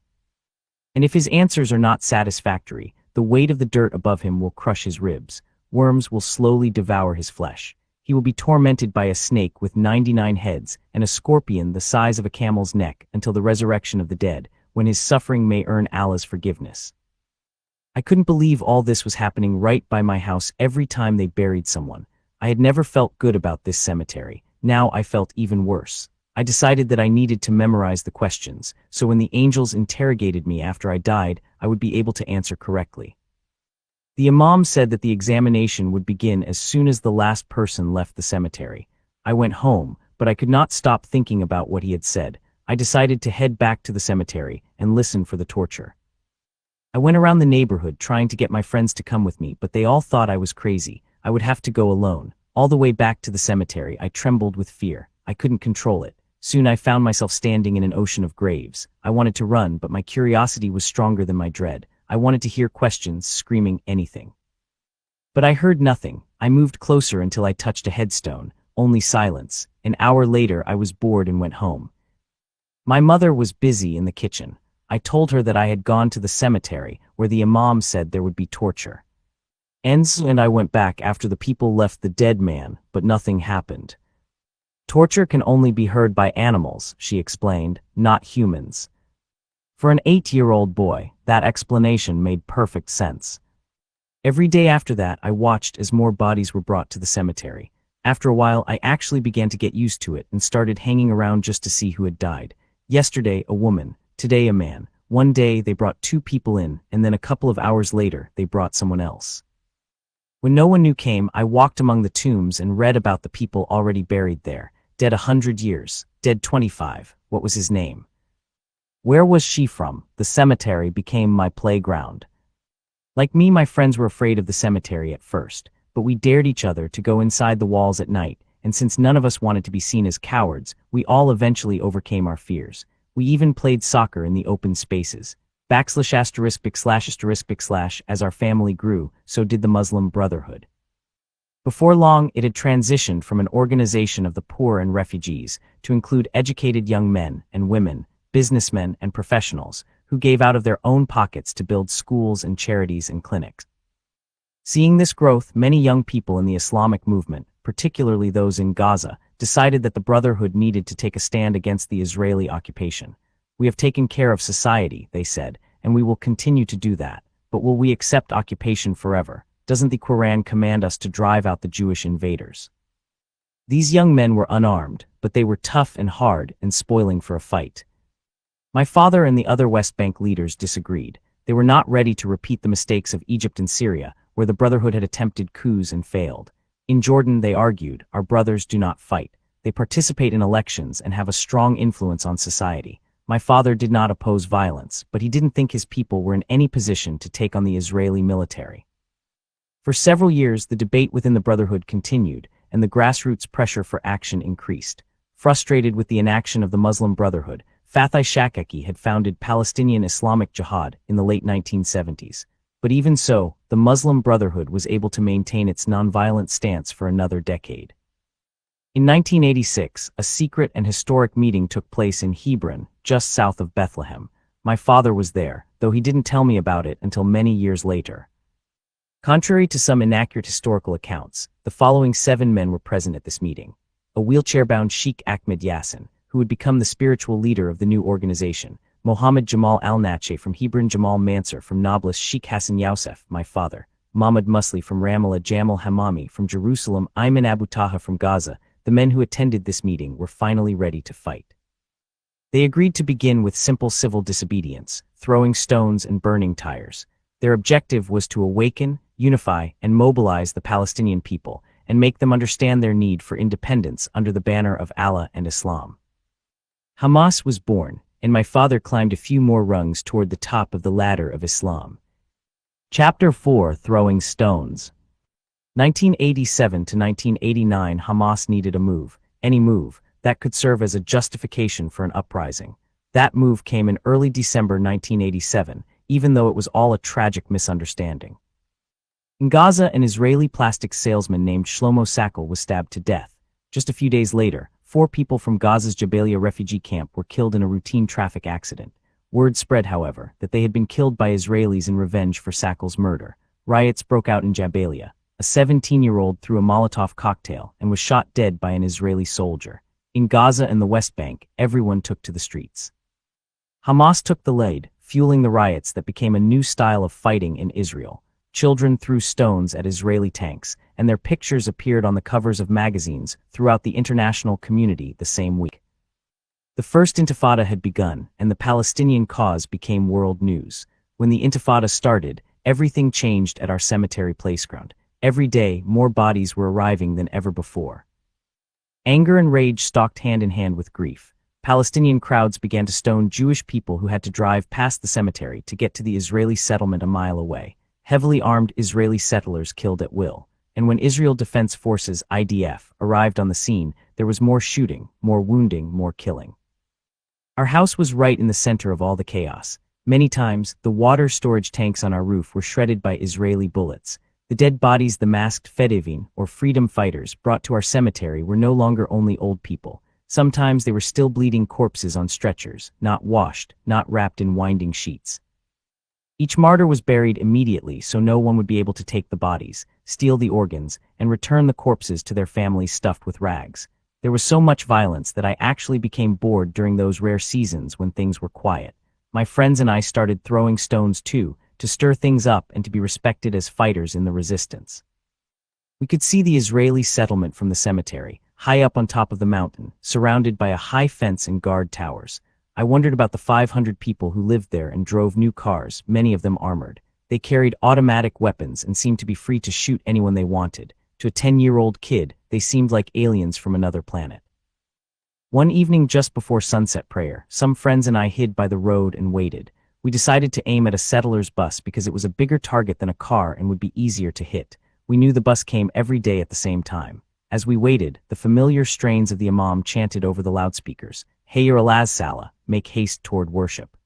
And if his answers are not satisfactory, the weight of the dirt above him will crush his ribs. Worms will slowly devour his flesh. He will be tormented by a snake with 99 heads and a scorpion the size of a camel's neck until the resurrection of the dead, when his suffering may earn Allah's forgiveness. I couldn't believe all this was happening right by my house every time they buried someone. I had never felt good about this cemetery. Now I felt even worse. I decided that I needed to memorize the questions, so when the angels interrogated me after I died, I would be able to answer correctly. The imam said that the examination would begin as soon as the last person left the cemetery. I went home, but I could not stop thinking about what he had said. I decided to head back to the cemetery and listen for the torture. I went around the neighborhood trying to get my friends to come with me, but they all thought I was crazy. I would have to go alone. All the way back to the cemetery, I trembled with fear. I couldn't control it. Soon I found myself standing in an ocean of graves. I wanted to run, but my curiosity was stronger than my dread. I wanted to hear questions, screaming anything. But I heard nothing. I moved closer until I touched a headstone. Only silence. An hour later, I was bored and went home. My mother was busy in the kitchen. I told her that I had gone to the cemetery, where the imam said there would be torture. Enz and I went back after the people left the dead man, but nothing happened. Torture can only be heard by animals, she explained, not humans. For an 8-year-old boy, that explanation made perfect sense. Every day after that, I watched as more bodies were brought to the cemetery. After a while, I actually began to get used to it and started hanging around just to see who had died. Yesterday, a woman. Today, a man. One day, they brought 2 people in, and then a couple of hours later, they brought someone else. When no one new came, I walked among the tombs and read about the people already buried there. Dead 100 years, dead 25. What was his name? Where was she from? The cemetery became my playground. Like me, my friends were afraid of the cemetery at first, but we dared each other to go inside the walls at night, and since none of us wanted to be seen as cowards, we all eventually overcame our fears. We even played soccer in the open spaces. ******, as our family grew, so did the Muslim Brotherhood. Before long, it had transitioned from an organization of the poor and refugees to include educated young men and women, businessmen and professionals, who gave out of their own pockets to build schools and charities and clinics. Seeing this growth, many young people in the Islamic movement, particularly those in Gaza, decided that the Brotherhood needed to take a stand against the Israeli occupation. We have taken care of society, they said, and we will continue to do that. But will we accept occupation forever? Doesn't the Quran command us to drive out the Jewish invaders? These young men were unarmed, but they were tough and hard and spoiling for a fight. My father and the other West Bank leaders disagreed. They were not ready to repeat the mistakes of Egypt and Syria, where the Brotherhood had attempted coups and failed. In Jordan, they argued, our brothers do not fight. They participate in elections and have a strong influence on society. My father did not oppose violence, but he didn't think his people were in any position to take on the Israeli military. For several years, the debate within the Brotherhood continued, and the grassroots pressure for action increased. Frustrated with the inaction of the Muslim Brotherhood, Fathi Shaqaqi had founded Palestinian Islamic Jihad in the late 1970s. But even so, the Muslim Brotherhood was able to maintain its nonviolent stance for another decade. In 1986, a secret and historic meeting took place in Hebron, just south of Bethlehem. My father was there, though he didn't tell me about it until many years later. Contrary to some inaccurate historical accounts, the following 7 men were present at this meeting. A wheelchair-bound Sheikh Ahmed Yassin, who would become the spiritual leader of the new organization, Mohammed Jamal al-Nache from Hebron, Jamal Mansur from Nablus, Sheikh Hassan Yousef, my father, Mahmoud Musli from Ramallah, Jamal Hamami from Jerusalem, Ayman Abu Taha from Gaza. The men who attended this meeting were finally ready to fight. They agreed to begin with simple civil disobedience, throwing stones and burning tires. Their objective was to awaken, unify, and mobilize the Palestinian people, and make them understand their need for independence under the banner of Allah and Islam. Hamas was born, and my father climbed a few more rungs toward the top of the ladder of Islam. Chapter 4: Throwing Stones. 1987 to 1989, Hamas needed a move, any move, that could serve as a justification for an uprising. That move came in early December 1987, even though it was all a tragic misunderstanding. In Gaza, an Israeli plastics salesman named Shlomo Sakel was stabbed to death. Just a few days later, 4 people from Gaza's Jabalia refugee camp were killed in a routine traffic accident. Word spread, however, that they had been killed by Israelis in revenge for Sakel's murder. Riots broke out in Jabalia. A 17-year-old threw a Molotov cocktail and was shot dead by an Israeli soldier. In Gaza and the West Bank, everyone took to the streets. Hamas took the lead, fueling the riots that became a new style of fighting in Israel. Children threw stones at Israeli tanks, and their pictures appeared on the covers of magazines throughout the international community the same week. The First Intifada had begun, and the Palestinian cause became world news. When the Intifada started, everything changed at our cemetery placeground. Every day, more bodies were arriving than ever before. Anger and rage stalked hand in hand with grief. Palestinian crowds began to stone Jewish people who had to drive past the cemetery to get to the Israeli settlement a mile away. Heavily armed Israeli settlers killed at will. And when Israel Defense Forces (IDF) arrived on the scene, there was more shooting, more wounding, more killing. Our house was right in the center of all the chaos. Many times, the water storage tanks on our roof were shredded by Israeli bullets. The dead bodies the masked Fedayeen, or freedom fighters, brought to our cemetery were no longer only old people. Sometimes they were still bleeding corpses on stretchers, not washed, not wrapped in winding sheets. Each martyr was buried immediately so no one would be able to take the bodies, steal the organs, and return the corpses to their families stuffed with rags. There was so much violence that I actually became bored during those rare seasons when things were quiet. My friends and I started throwing stones too, to stir things up and to be respected as fighters in the resistance. We could see the Israeli settlement from the cemetery, high up on top of the mountain, surrounded by a high fence and guard towers. I wondered about the 500 people who lived there and drove new cars, many of them armored. They carried automatic weapons and seemed to be free to shoot anyone they wanted. To a 10-year-old kid, they seemed like aliens from another planet. One evening just before sunset prayer, some friends and I hid by the road and waited. We decided to aim at a settler's bus because it was a bigger target than a car and would be easier to hit. We knew the bus came every day at the same time. As we waited, the familiar strains of the imam chanted over the loudspeakers, "Hayr alaz Salah, make haste toward worship."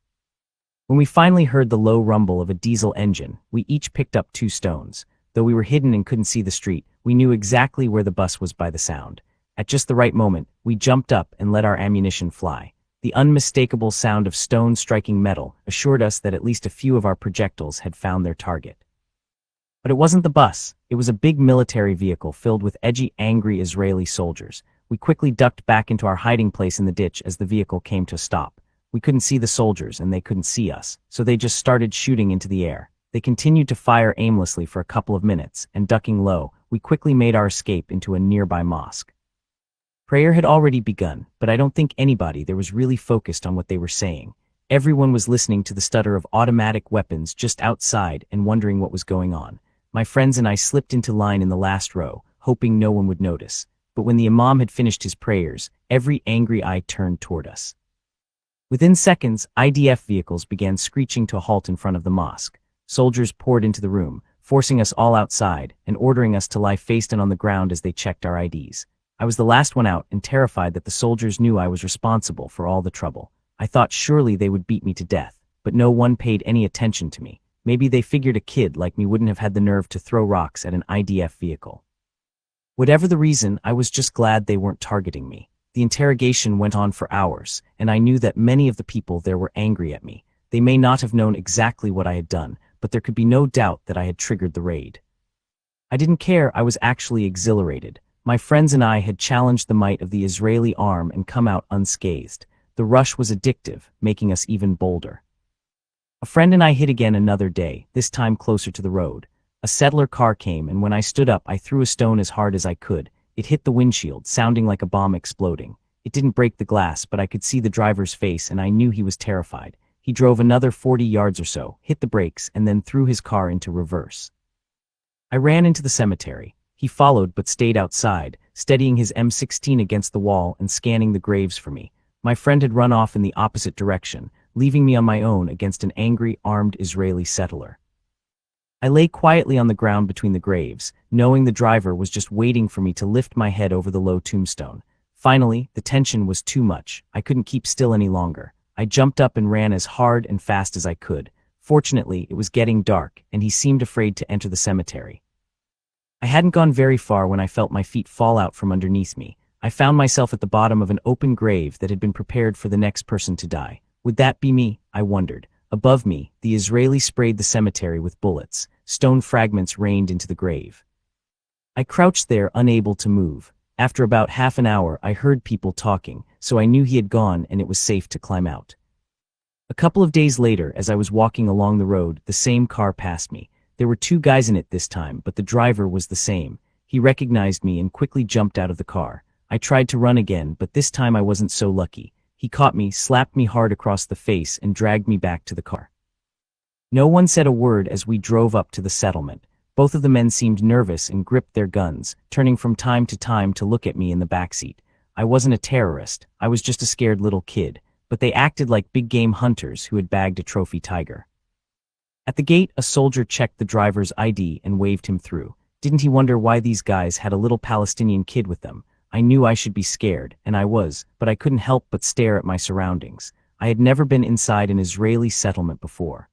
When we finally heard the low rumble of a diesel engine, we each picked up 2 stones. Though we were hidden and couldn't see the street, we knew exactly where the bus was by the sound. At just the right moment, we jumped up and let our ammunition fly. The unmistakable sound of stone striking metal assured us that at least a few of our projectiles had found their target. But it wasn't the bus. It was a big military vehicle filled with edgy, angry Israeli soldiers. We quickly ducked back into our hiding place in the ditch as the vehicle came to a stop. We couldn't see the soldiers and they couldn't see us, so they just started shooting into the air. They continued to fire aimlessly for a couple of minutes, and ducking low, we quickly made our escape into a nearby mosque. Prayer had already begun, but I don't think anybody there was really focused on what they were saying. Everyone was listening to the stutter of automatic weapons just outside and wondering what was going on. My friends and I slipped into line in the last row, hoping no one would notice. But when the imam had finished his prayers, every angry eye turned toward us. Within seconds, IDF vehicles began screeching to a halt in front of the mosque. Soldiers poured into the room, forcing us all outside and ordering us to lie face down on the ground as they checked our IDs. I was the last one out and terrified that the soldiers knew I was responsible for all the trouble. I thought surely they would beat me to death, but no one paid any attention to me. Maybe they figured a kid like me wouldn't have had the nerve to throw rocks at an IDF vehicle. Whatever the reason, I was just glad they weren't targeting me. The interrogation went on for hours, and I knew that many of the people there were angry at me. They may not have known exactly what I had done, but there could be no doubt that I had triggered the raid. I didn't care, I was actually exhilarated. My friends and I had challenged the might of the Israeli arm and come out unscathed. The rush was addictive, making us even bolder. A friend and I hid again another day, this time closer to the road. A settler car came, and when I stood up, I threw a stone as hard as I could. It hit the windshield, sounding like a bomb exploding. It didn't break the glass, but I could see the driver's face, and I knew he was terrified. He drove another 40 yards or so, hit the brakes, and then threw his car into reverse. I ran into the cemetery. He followed but stayed outside, steadying his M16 against the wall and scanning the graves for me. My friend had run off in the opposite direction, leaving me on my own against an angry, armed Israeli settler. I lay quietly on the ground between the graves, knowing the driver was just waiting for me to lift my head over the low tombstone. Finally, the tension was too much. I couldn't keep still any longer. I jumped up and ran as hard and fast as I could. Fortunately, it was getting dark, and he seemed afraid to enter the cemetery. I hadn't gone very far when I felt my feet fall out from underneath me. I found myself at the bottom of an open grave that had been prepared for the next person to die. Would that be me? I wondered. Above me, the Israeli sprayed the cemetery with bullets. Stone fragments rained into the grave. I crouched there, unable to move. After about half an hour, I heard people talking, so I knew he had gone and it was safe to climb out. A couple of days later, as I was walking along the road, the same car passed me. There were 2 guys in it this time, but the driver was the same. He recognized me and quickly jumped out of the car. I tried to run again, but this time I wasn't so lucky. He caught me, slapped me hard across the face, and dragged me back to the car. No one said a word as we drove up to the settlement. Both of the men seemed nervous and gripped their guns, turning from time to time to look at me in the backseat. I wasn't a terrorist, I was just a scared little kid, but they acted like big game hunters who had bagged a trophy tiger. At the gate, a soldier checked the driver's ID and waved him through. Didn't he wonder why these guys had a little Palestinian kid with them? I knew I should be scared, and I was, but I couldn't help but stare at my surroundings. I had never been inside an Israeli settlement before.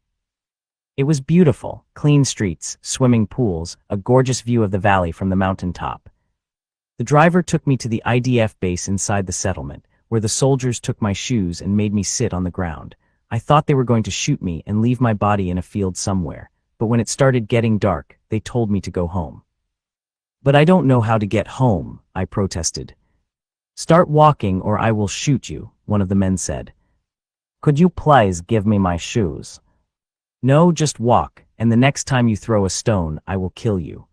It was beautiful, clean streets, swimming pools, a gorgeous view of the valley from the mountaintop. The driver took me to the IDF base inside the settlement, where the soldiers took my shoes and made me sit on the ground. I thought they were going to shoot me and leave my body in a field somewhere, but when it started getting dark, they told me to go home. But I don't know how to get home, I protested. Start walking or I will shoot you, one of the men said. Could you please give me my shoes? No, just walk, and the next time you throw a stone, I will kill you.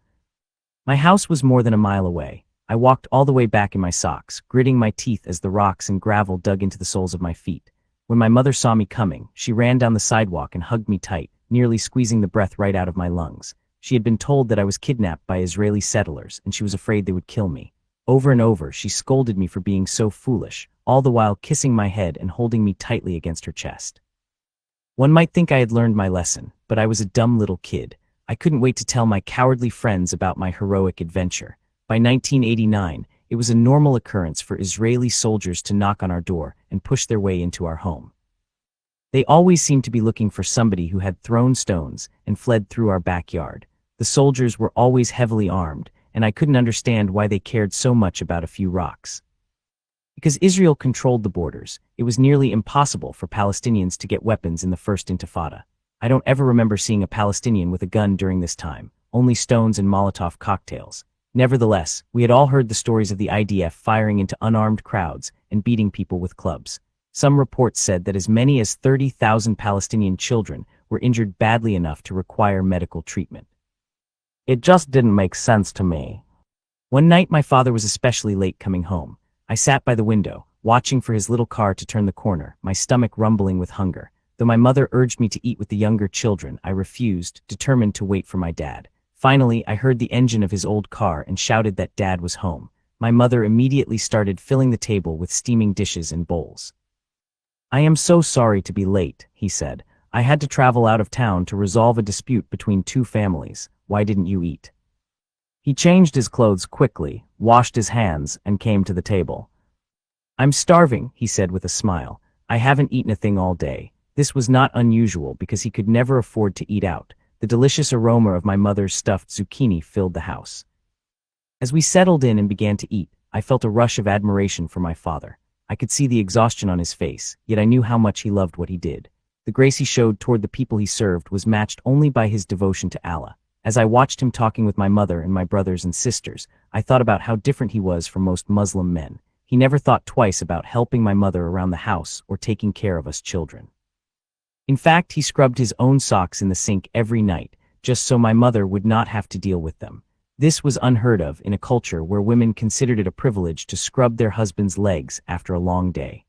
My house was more than a mile away. I walked all the way back in my socks, gritting my teeth as the rocks and gravel dug into the soles of my feet. When my mother saw me coming, she ran down the sidewalk and hugged me tight, nearly squeezing the breath right out of my lungs. She had been told that I was kidnapped by Israeli settlers, and she was afraid they would kill me. Over and over, she scolded me for being so foolish, all the while kissing my head and holding me tightly against her chest. One might think I had learned my lesson, but I was a dumb little kid. I couldn't wait to tell my cowardly friends about my heroic adventure. By 1989, it was a normal occurrence for Israeli soldiers to knock on our door and push their way into our home. They always seemed to be looking for somebody who had thrown stones and fled through our backyard. The soldiers were always heavily armed, and I couldn't understand why they cared so much about a few rocks. Because Israel controlled the borders, it was nearly impossible for Palestinians to get weapons in the First Intifada. I don't ever remember seeing a Palestinian with a gun during this time, only stones and Molotov cocktails. Nevertheless, we had all heard the stories of the IDF firing into unarmed crowds and beating people with clubs. Some reports said that as many as 30,000 Palestinian children were injured badly enough to require medical treatment. It just didn't make sense to me. One night my father was especially late coming home. I sat by the window, watching for his little car to turn the corner, my stomach rumbling with hunger. Though my mother urged me to eat with the younger children, I refused, determined to wait for my dad. Finally, I heard the engine of his old car and shouted that Dad was home. My mother immediately started filling the table with steaming dishes and bowls. I am so sorry to be late, he said. I had to travel out of town to resolve a dispute between two families. Why didn't you eat? He changed his clothes quickly, washed his hands, and came to the table. I'm starving, he said with a smile. I haven't eaten a thing all day. This was not unusual because he could never afford to eat out. The delicious aroma of my mother's stuffed zucchini filled the house. As we settled in and began to eat, I felt a rush of admiration for my father. I could see the exhaustion on his face, yet I knew how much he loved what he did. The grace he showed toward the people he served was matched only by his devotion to Allah. As I watched him talking with my mother and my brothers and sisters, I thought about how different he was from most Muslim men. He never thought twice about helping my mother around the house or taking care of us children. In fact, he scrubbed his own socks in the sink every night, just so my mother would not have to deal with them. This was unheard of in a culture where women considered it a privilege to scrub their husbands' legs after a long day.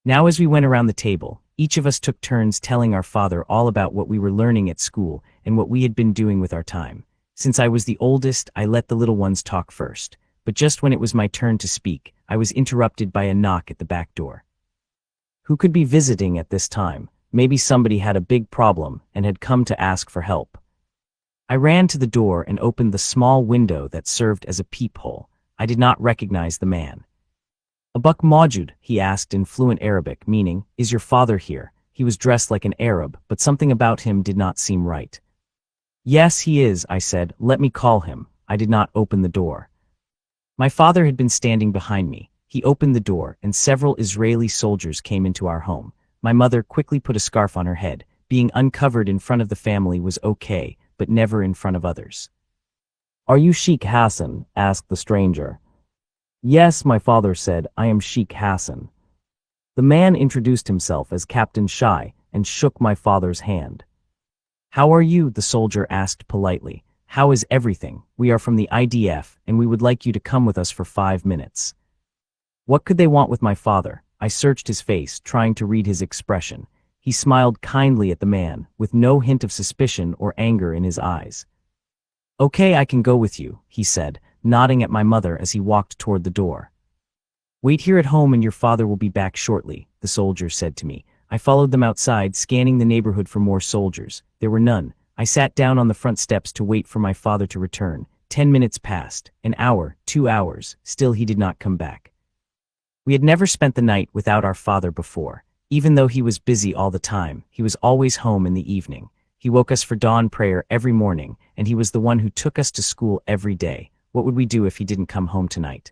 Now as we went around the table, each of us took turns telling our father all about what we were learning at school and what we had been doing with our time. Since I was the oldest, I let the little ones talk first, but just when it was my turn to speak, I was interrupted by a knock at the back door. Who could be visiting at this time? Maybe somebody had a big problem and had come to ask for help. I ran to the door and opened the small window that served as a peephole. I did not recognize the man. Abuk Mawjud, he asked in fluent Arabic, meaning, is your father here? He was dressed like an Arab, but something about him did not seem right. Yes, he is, I said. Let me call him. I did not open the door. My father had been standing behind me. He opened the door, and several Israeli soldiers came into our home. My mother quickly put a scarf on her head. Being uncovered in front of the family was okay, but never in front of others. Are you Sheikh Hassan? Asked the stranger. Yes, my father said, I am Sheikh Hassan. The man introduced himself as Captain Shai and shook my father's hand. How are you? The soldier asked politely. How is everything? We are from the IDF, and we would like you to come with us for 5 minutes. What could they want with my father? I searched his face, trying to read his expression. He smiled kindly at the man, with no hint of suspicion or anger in his eyes. "Okay, I can go with you," he said, nodding at my mother as he walked toward the door. "Wait here at home and your father will be back shortly," the soldier said to me. I followed them outside, scanning the neighborhood for more soldiers. There were none. I sat down on the front steps to wait for my father to return. 10 minutes passed, an hour, 2 hours, still he did not come back. We had never spent the night without our father before. Even though he was busy all the time, he was always home in the evening. He woke us for dawn prayer every morning, and he was the one who took us to school every day. What would we do if he didn't come home tonight?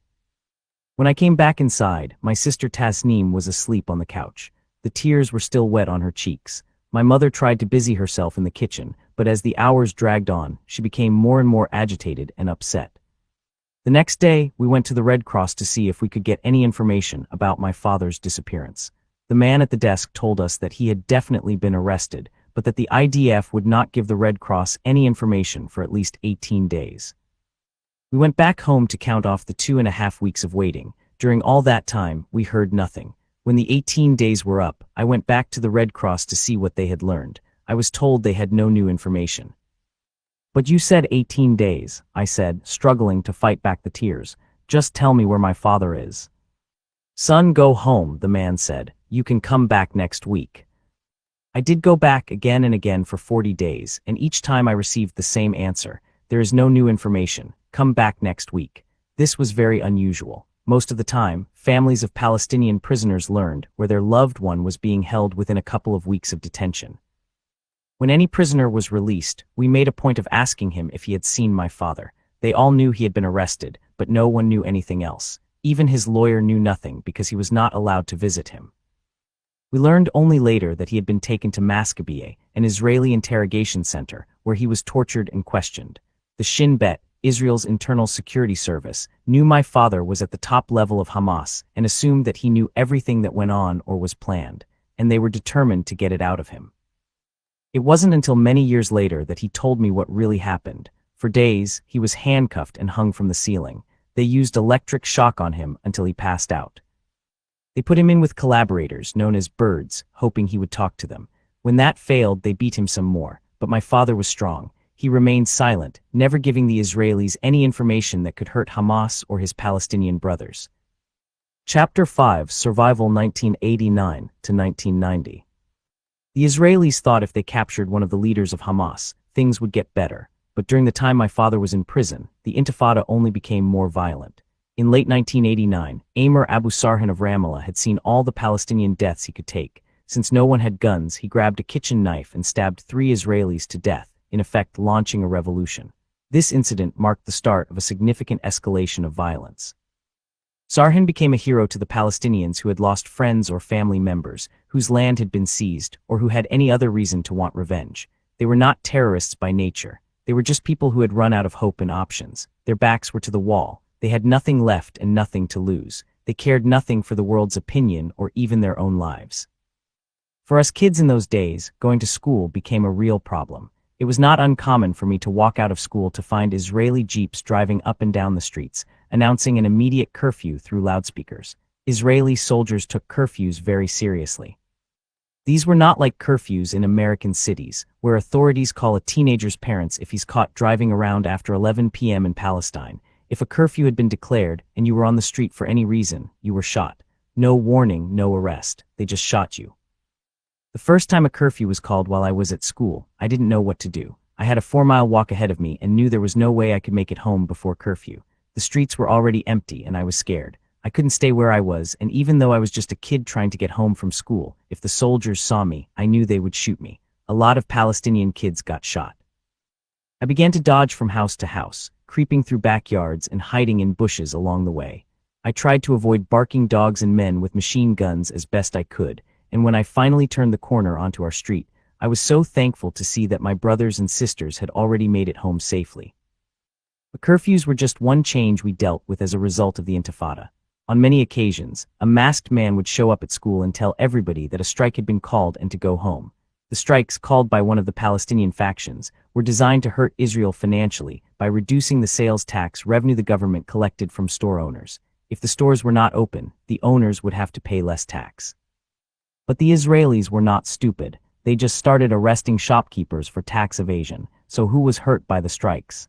When I came back inside, my sister Tasneem was asleep on the couch. The tears were still wet on her cheeks. My mother tried to busy herself in the kitchen, but as the hours dragged on, she became more and more agitated and upset. The next day, we went to the Red Cross to see if we could get any information about my father's disappearance. The man at the desk told us that he had definitely been arrested, but that the IDF would not give the Red Cross any information for at least 18 days. We went back home to count off the 2.5 weeks of waiting. During all that time, we heard nothing. When the 18 days were up, I went back to the Red Cross to see what they had learned. I was told they had no new information. "But you said 18 days, I said, struggling to fight back the tears. "Just tell me where my father is." "Son, go home," the man said. "You can come back next week." I did go back again and again for 40 days, and each time I received the same answer. "There is no new information. Come back next week." This was very unusual. Most of the time, families of Palestinian prisoners learned where their loved one was being held within a couple of weeks of detention. When any prisoner was released, we made a point of asking him if he had seen my father. They all knew he had been arrested, but no one knew anything else. Even his lawyer knew nothing because he was not allowed to visit him. We learned only later that he had been taken to Mosab, an Israeli interrogation center, where he was tortured and questioned. The Shin Bet, Israel's internal security service, knew my father was at the top level of Hamas and assumed that he knew everything that went on or was planned, and they were determined to get it out of him. It wasn't until many years later that he told me what really happened. For days, he was handcuffed and hung from the ceiling. They used electric shock on him until he passed out. They put him in with collaborators, known as birds, hoping he would talk to them. When that failed, they beat him some more, but my father was strong. He remained silent, never giving the Israelis any information that could hurt Hamas or his Palestinian brothers. Chapter 5: Survival 1989 to 1990. The Israelis thought if they captured one of the leaders of Hamas, things would get better. But during the time my father was in prison, the Intifada only became more violent. In late 1989, Amr Abu Sarhan of Ramallah had seen all the Palestinian deaths he could take. Since no one had guns, he grabbed a kitchen knife and stabbed 3 Israelis to death, in effect launching a revolution. This incident marked the start of a significant escalation of violence. Sarhan became a hero to the Palestinians who had lost friends or family members, whose land had been seized, or who had any other reason to want revenge. They were not terrorists by nature. They were just people who had run out of hope and options. Their backs were to the wall. They had nothing left and nothing to lose. They cared nothing for the world's opinion or even their own lives. For us kids in those days, going to school became a real problem. It was not uncommon for me to walk out of school to find Israeli jeeps driving up and down the streets, announcing an immediate curfew through loudspeakers. Israeli soldiers took curfews very seriously. These were not like curfews in American cities, where authorities call a teenager's parents if he's caught driving around after 11 p.m. in Palestine. If a curfew had been declared and you were on the street for any reason, you were shot. No warning, no arrest. They just shot you. The first time a curfew was called while I was at school, I didn't know what to do. I had a 4-mile walk ahead of me and knew there was no way I could make it home before curfew. The streets were already empty and I was scared. I couldn't stay where I was, and even though I was just a kid trying to get home from school, if the soldiers saw me, I knew they would shoot me. A lot of Palestinian kids got shot. I began to dodge from house to house, creeping through backyards and hiding in bushes along the way. I tried to avoid barking dogs and men with machine guns as best I could, and when I finally turned the corner onto our street, I was so thankful to see that my brothers and sisters had already made it home safely. The curfews were just one change we dealt with as a result of the Intifada. On many occasions, a masked man would show up at school and tell everybody that a strike had been called and to go home. The strikes, called by one of the Palestinian factions, were designed to hurt Israel financially by reducing the sales tax revenue the government collected from store owners. If the stores were not open, the owners would have to pay less tax. But the Israelis were not stupid. They just started arresting shopkeepers for tax evasion, so who was hurt by the strikes?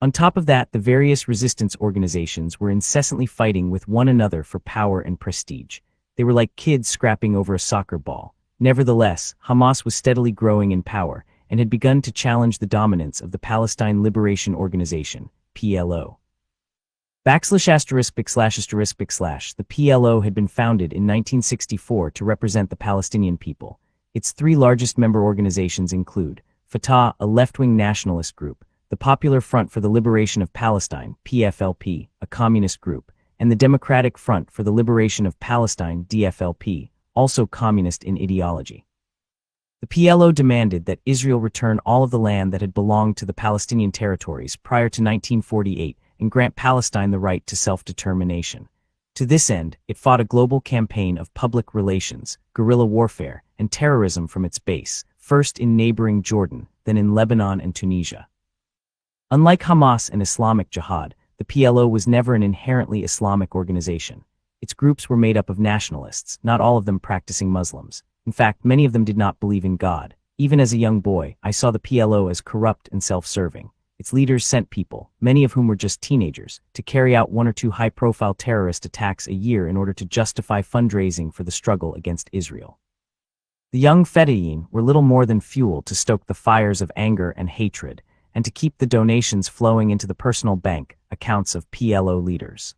On top of that, the various resistance organizations were incessantly fighting with one another for power and prestige. They were like kids scrapping over a soccer ball. Nevertheless, Hamas was steadily growing in power and had begun to challenge the dominance of the Palestine Liberation Organization, PLO. The PLO had been founded in 1964 to represent the Palestinian people. Its three largest member organizations include Fatah, a left-wing nationalist group, the Popular Front for the Liberation of Palestine, PFLP, a communist group, and the Democratic Front for the Liberation of Palestine, DFLP, also communist in ideology. The PLO demanded that Israel return all of the land that had belonged to the Palestinian territories prior to 1948 and grant Palestine the right to self-determination. To this end, it fought a global campaign of public relations, guerrilla warfare, and terrorism from its base, first in neighboring Jordan, then in Lebanon and Tunisia. Unlike Hamas and Islamic Jihad, the PLO was never an inherently Islamic organization. Its groups were made up of nationalists, not all of them practicing Muslims. In fact, many of them did not believe in God. Even as a young boy, I saw the PLO as corrupt and self-serving. Its leaders sent people, many of whom were just teenagers, to carry out one or two high-profile terrorist attacks a year in order to justify fundraising for the struggle against Israel. The young Fedayeen were little more than fuel to stoke the fires of anger and hatred, and to keep the donations flowing into the personal bank accounts of PLO leaders.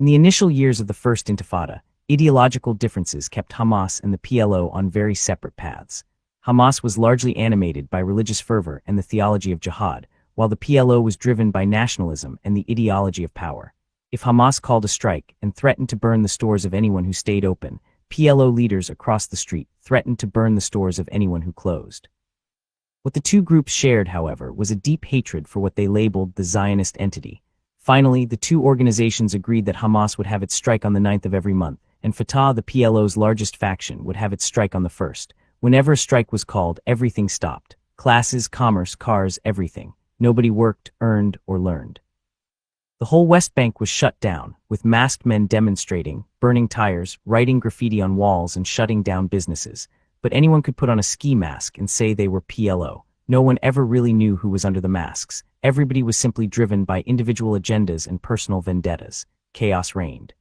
In the initial years of the First Intifada, ideological differences kept Hamas and the PLO on very separate paths. Hamas was largely animated by religious fervor and the theology of jihad, while the PLO was driven by nationalism and the ideology of power. If Hamas called a strike and threatened to burn the stores of anyone who stayed open, PLO leaders across the street threatened to burn the stores of anyone who closed. What the two groups shared, however, was a deep hatred for what they labeled the Zionist entity. Finally, the two organizations agreed that Hamas would have its strike on the 9th of every month, and Fatah, the PLO's largest faction, would have its strike on the 1st. Whenever a strike was called, everything stopped. Classes, commerce, cars, everything. Nobody worked, earned, or learned. The whole West Bank was shut down, with masked men demonstrating, burning tires, writing graffiti on walls, and shutting down businesses. But anyone could put on a ski mask and say they were PLO. No one ever really knew who was under the masks. Everybody was simply driven by individual agendas and personal vendettas. Chaos reigned.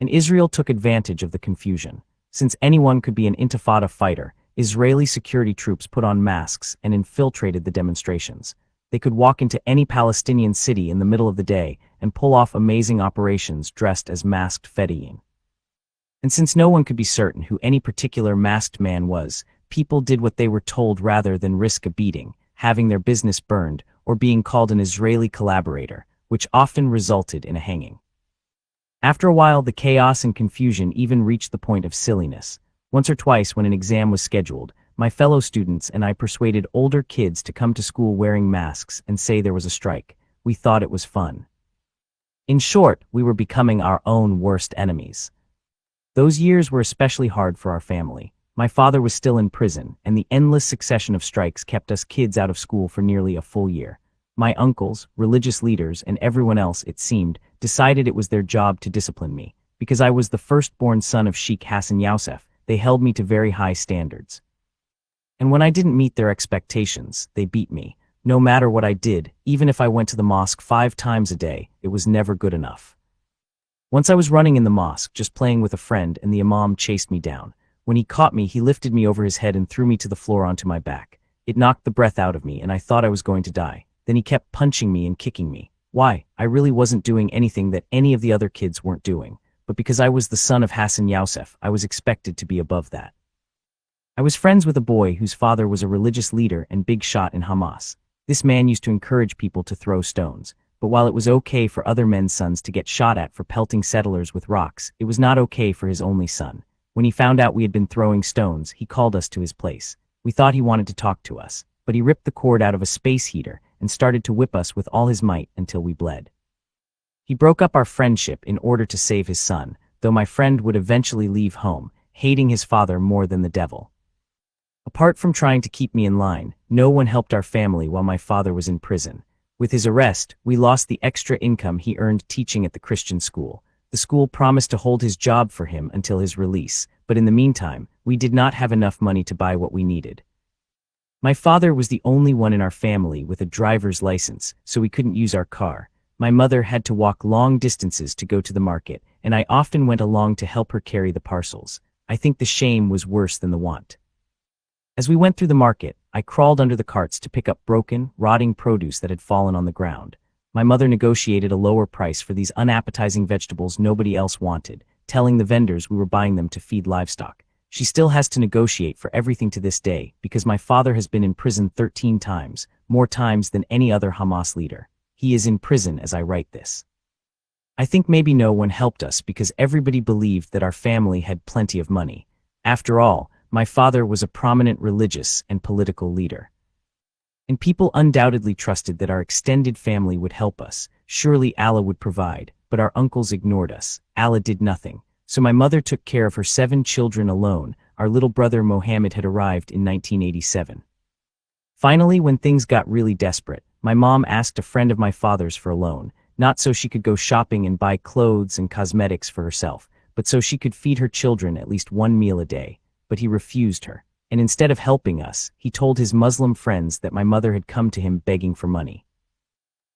And Israel took advantage of the confusion. Since anyone could be an intifada fighter, Israeli security troops put on masks and infiltrated the demonstrations. They could walk into any Palestinian city in the middle of the day and pull off amazing operations dressed as masked Fedayeen. And since no one could be certain who any particular masked man was, people did what they were told rather than risk a beating, having their business burned, or being called an Israeli collaborator, which often resulted in a hanging. After a while, the chaos and confusion even reached the point of silliness. Once or twice when an exam was scheduled, my fellow students and I persuaded older kids to come to school wearing masks and say there was a strike. We thought it was fun. In short, we were becoming our own worst enemies. Those years were especially hard for our family. My father was still in prison, and the endless succession of strikes kept us kids out of school for nearly a full year. My uncles, religious leaders, and everyone else, it seemed, decided it was their job to discipline me. Because I was the firstborn son of Sheikh Hassan Yousef, they held me to very high standards. And when I didn't meet their expectations, they beat me. No matter what I did, even if I went to the mosque 5 times a day, it was never good enough. Once I was running in the mosque, just playing with a friend, and the imam chased me down. When he caught me, he lifted me over his head and threw me to the floor onto my back. It knocked the breath out of me, and I thought I was going to die. Then he kept punching me and kicking me. Why? I really wasn't doing anything that any of the other kids weren't doing. But because I was the son of Hassan Yousef, I was expected to be above that. I was friends with a boy whose father was a religious leader and big shot in Hamas. This man used to encourage people to throw stones. But while it was okay for other men's sons to get shot at for pelting settlers with rocks, it was not okay for his only son. When he found out we had been throwing stones, he called us to his place. We thought he wanted to talk to us, but he ripped the cord out of a space heater and started to whip us with all his might until we bled. He broke up our friendship in order to save his son, though my friend would eventually leave home, hating his father more than the devil. Apart from trying to keep me in line, no one helped our family while my father was in prison. With his arrest, we lost the extra income he earned teaching at the Christian school. The school promised to hold his job for him until his release, but in the meantime, we did not have enough money to buy what we needed. My father was the only one in our family with a driver's license, so we couldn't use our car. My mother had to walk long distances to go to the market, and I often went along to help her carry the parcels. I think the shame was worse than the want. As we went through the market, I crawled under the carts to pick up broken, rotting produce that had fallen on the ground. My mother negotiated a lower price for these unappetizing vegetables nobody else wanted, telling the vendors we were buying them to feed livestock. She still has to negotiate for everything to this day because my father has been in prison 13 times, more times than any other Hamas leader. He is in prison as I write this. I think maybe no one helped us because everybody believed that our family had plenty of money. After all, my father was a prominent religious and political leader. And people undoubtedly trusted that our extended family would help us. Surely Allah would provide, but our uncles ignored us. Allah did nothing. So my mother took care of her 7 children alone. Our little brother Mohammed had arrived in 1987. Finally, when things got really desperate, my mom asked a friend of my father's for a loan, not so she could go shopping and buy clothes and cosmetics for herself, but so she could feed her children at least 1 meal a day. But he refused her, and instead of helping us, he told his Muslim friends that my mother had come to him begging for money.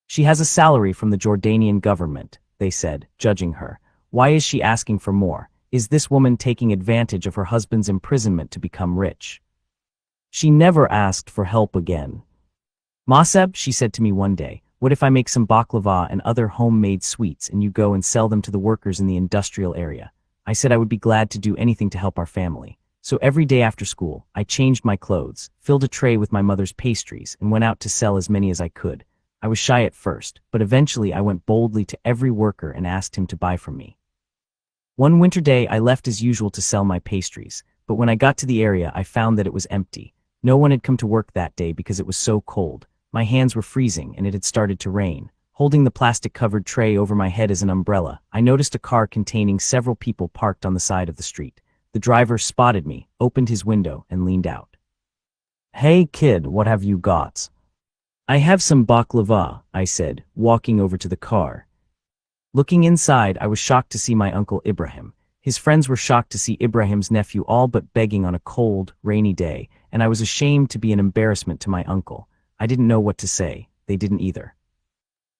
She has a salary from the Jordanian government, they said, judging her. Why is she asking for more? Is this woman taking advantage of her husband's imprisonment to become rich? She never asked for help again. Mosab, she said to me one day, what if I make some baklava and other homemade sweets and you go and sell them to the workers in the industrial area? I said I would be glad to do anything to help our family. So every day after school, I changed my clothes, filled a tray with my mother's pastries, and went out to sell as many as I could. I was shy at first, but eventually I went boldly to every worker and asked him to buy from me. One winter day I left as usual to sell my pastries, but when I got to the area I found that it was empty. No one had come to work that day because it was so cold. My hands were freezing and it had started to rain. Holding the plastic-covered tray over my head as an umbrella, I noticed a car containing several people parked on the side of the street. The driver spotted me, opened his window, and leaned out. "Hey kid, what have you got?" "I have some baklava," I said, walking over to the car. Looking inside, I was shocked to see my uncle Ibrahim. His friends were shocked to see Ibrahim's nephew all but begging on a cold, rainy day, and I was ashamed to be an embarrassment to my uncle. I didn't know what to say. They didn't either.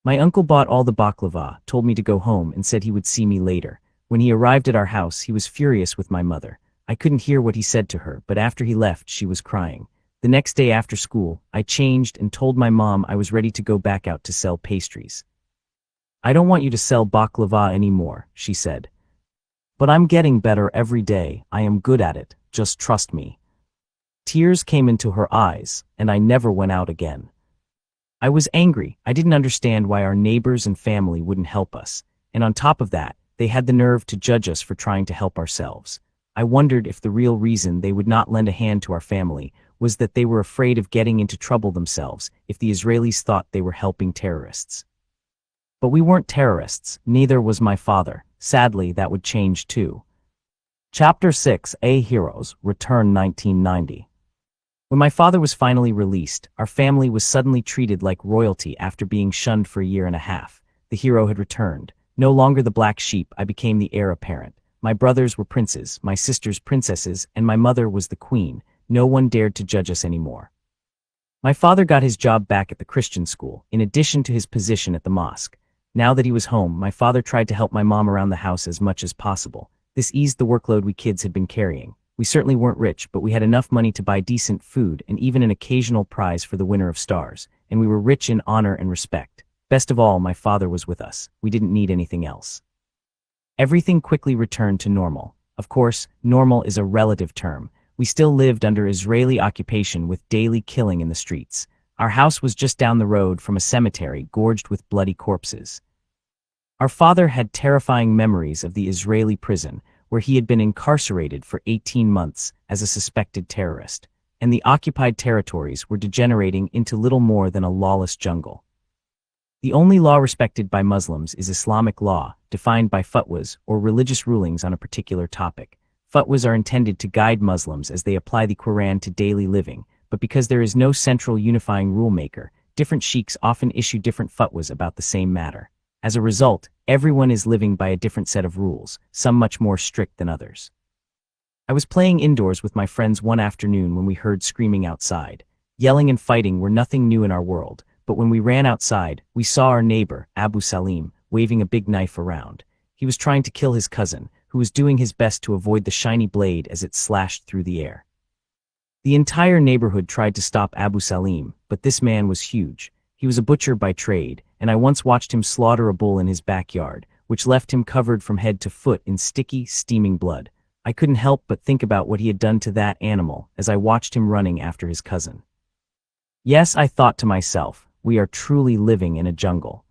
My uncle bought all the baklava, told me to go home, and said he would see me later. When he arrived at our house, he was furious with my mother. I couldn't hear what he said to her, but after he left, she was crying. The next day after school, I changed and told my mom I was ready to go back out to sell pastries. "I don't want you to sell baklava anymore," she said. "But I'm getting better every day. I am good at it. Just trust me." Tears came into her eyes, and I never went out again. I was angry. I didn't understand why our neighbors and family wouldn't help us. And on top of that, they had the nerve to judge us for trying to help ourselves. I wondered if the real reason they would not lend a hand to our family was that they were afraid of getting into trouble themselves if the Israelis thought they were helping terrorists. But we weren't terrorists, neither was my father. Sadly, that would change too. Chapter 6, A Heroes, Return 1990. When my father was finally released, our family was suddenly treated like royalty after being shunned for a year and a half. The hero had returned. No longer the black sheep, I became the heir apparent. My brothers were princes, my sisters princesses, and my mother was the queen. No one dared to judge us anymore. My father got his job back at the Christian school, in addition to his position at the mosque. Now that he was home, my father tried to help my mom around the house as much as possible. This eased the workload we kids had been carrying. We certainly weren't rich, but we had enough money to buy decent food and even an occasional prize for the winner of stars, and we were rich in honor and respect. Best of all, my father was with us. We didn't need anything else. Everything quickly returned to normal. Of course, normal is a relative term. We still lived under Israeli occupation with daily killing in the streets. Our house was just down the road from a cemetery gorged with bloody corpses. Our father had terrifying memories of the Israeli prison, where he had been incarcerated for 18 months as a suspected terrorist, and the occupied territories were degenerating into little more than a lawless jungle. The only law respected by Muslims is Islamic law, defined by fatwas, or religious rulings on a particular topic. Fatwas are intended to guide Muslims as they apply the Quran to daily living, but because there is no central unifying rulemaker, different sheikhs often issue different fatwas about the same matter. As a result, Everyone is living by a different set of rules, some much more strict than others. I was playing indoors with my friends one afternoon when we heard screaming outside. Yelling and fighting were nothing new in our world, but when we ran outside, we saw our neighbor, Abu Salim, waving a big knife around. He was trying to kill his cousin, who was doing his best to avoid the shiny blade as it slashed through the air. The entire neighborhood tried to stop Abu Salim, but this man was huge. He was a butcher by trade, and I once watched him slaughter a bull in his backyard, which left him covered from head to foot in sticky, steaming blood. I couldn't help but think about what he had done to that animal as I watched him running after his cousin. Yes, I thought to myself, we are truly living in a jungle.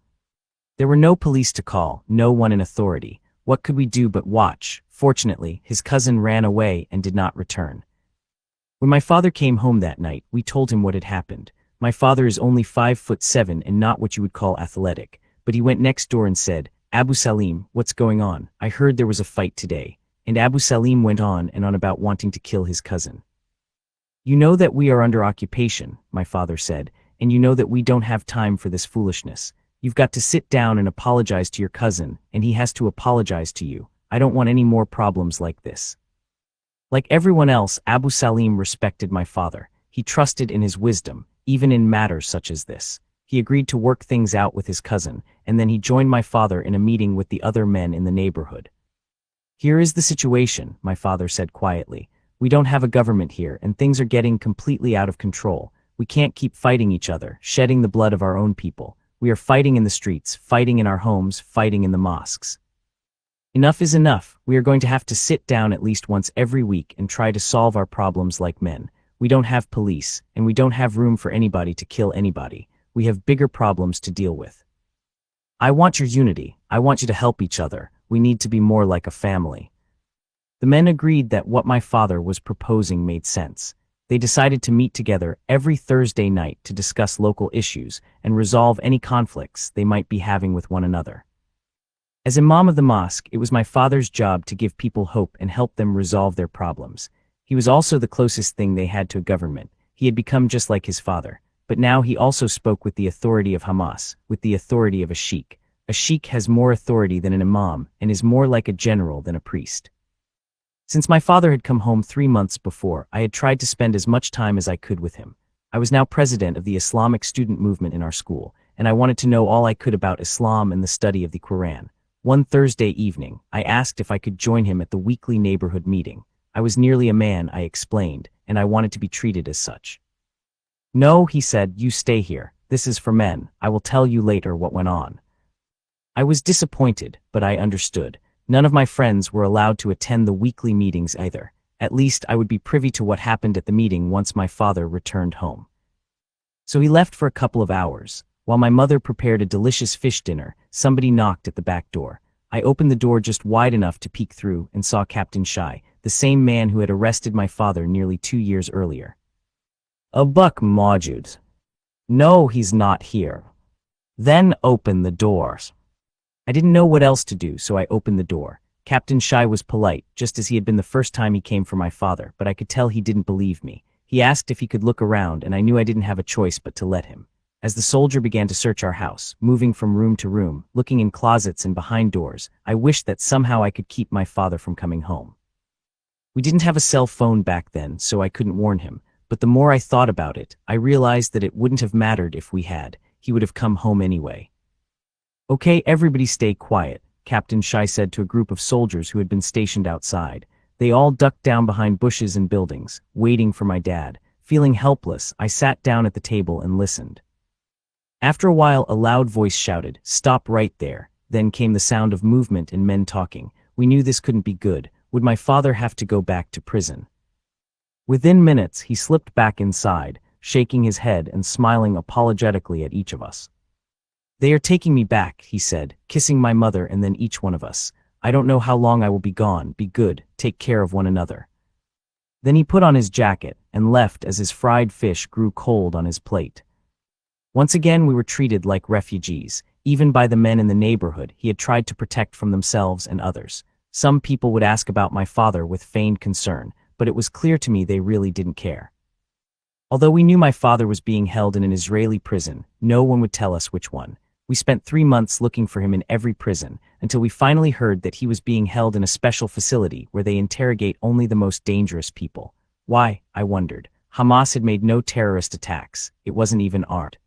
There were no police to call, no one in authority. What could we do but watch? Fortunately, his cousin ran away and did not return. When my father came home that night, we told him what had happened. My father is only 5'7" and not what you would call athletic, but he went next door and said, "Abu Salim, what's going on? I heard there was a fight today." And Abu Salim went on and on about wanting to kill his cousin. "You know that we are under occupation," my father said, "and you know that we don't have time for this foolishness. You've got to sit down and apologize to your cousin, and he has to apologize to you. I don't want any more problems like this." Like everyone else, Abu Salim respected my father. He trusted in his wisdom, even in matters such as this. He agreed to work things out with his cousin, and then he joined my father in a meeting with the other men in the neighborhood. "Here is the situation," my father said quietly. "We don't have a government here, and things are getting completely out of control. We can't keep fighting each other, shedding the blood of our own people. We are fighting in the streets, fighting in our homes, fighting in the mosques. Enough is enough. We are going to have to sit down at least once every week and try to solve our problems like men. We don't have police, and we don't have room for anybody to kill anybody. We have bigger problems to deal with. I want your unity. I want you to help each other. We need to be more like a family." The men agreed that what my father was proposing made sense. They decided to meet together every Thursday night to discuss local issues and resolve any conflicts they might be having with one another. As imam of the mosque, it was my father's job to give people hope and help them resolve their problems. He was also the closest thing they had to a government. He had become just like his father, but now he also spoke with the authority of Hamas, with the authority of a sheikh. A sheikh has more authority than an imam and is more like a general than a priest. Since my father had come home 3 months before, I had tried to spend as much time as I could with him. I was now president of the Islamic student movement in our school, and I wanted to know all I could about Islam and the study of the Quran. One Thursday evening, I asked if I could join him at the weekly neighborhood meeting. I was nearly a man, I explained, and I wanted to be treated as such. "No," he said, "you stay here. This is for men. I will tell you later what went on." I was disappointed, but I understood. None of my friends were allowed to attend the weekly meetings either. At least I would be privy to what happened at the meeting once my father returned home. So he left for a couple of hours. While my mother prepared a delicious fish dinner, somebody knocked at the back door. I opened the door just wide enough to peek through and saw Captain Shai, the same man who had arrested my father nearly 2 years earlier. "Abuk Mawjud." "No, he's not here." "Then open the doors." I didn't know what else to do, so I opened the door. Captain Shai was polite, just as he had been the first time he came for my father, but I could tell he didn't believe me. He asked if he could look around, and I knew I didn't have a choice but to let him. As the soldier began to search our house, moving from room to room, looking in closets and behind doors, I wished that somehow I could keep my father from coming home. We didn't have a cell phone back then, so I couldn't warn him, but the more I thought about it, I realized that it wouldn't have mattered if we had. He would have come home anyway. "Okay, everybody stay quiet," Captain Shai said to a group of soldiers who had been stationed outside. They all ducked down behind bushes and buildings, waiting for my dad. Feeling helpless, I sat down at the table and listened. After a while, a loud voice shouted, "Stop right there." Then came the sound of movement and men talking. We knew this couldn't be good. Would my father have to go back to prison? Within minutes, he slipped back inside, shaking his head and smiling apologetically at each of us. "They are taking me back," he said, kissing my mother and then each one of us. "I don't know how long I will be gone. Be good, take care of one another." Then he put on his jacket and left as his fried fish grew cold on his plate. Once again we were treated like refugees, even by the men in the neighborhood he had tried to protect from themselves and others. Some people would ask about my father with feigned concern, but it was clear to me they really didn't care. Although we knew my father was being held in an Israeli prison, no one would tell us which one. We spent 3 months looking for him in every prison, until we finally heard that he was being held in a special facility where they interrogate only the most dangerous people. Why, I wondered. Hamas had made no terrorist attacks. It wasn't even art.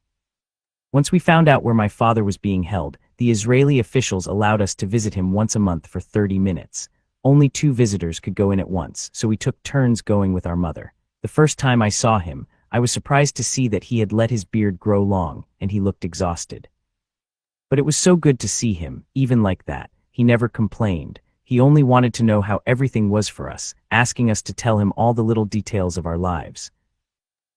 Once we found out where my father was being held, the Israeli officials allowed us to visit him once a month for 30 minutes. Only 2 visitors could go in at once, so we took turns going with our mother. The first time I saw him, I was surprised to see that he had let his beard grow long, and he looked exhausted. But it was so good to see him, even like that. He never complained. He only wanted to know how everything was for us, asking us to tell him all the little details of our lives.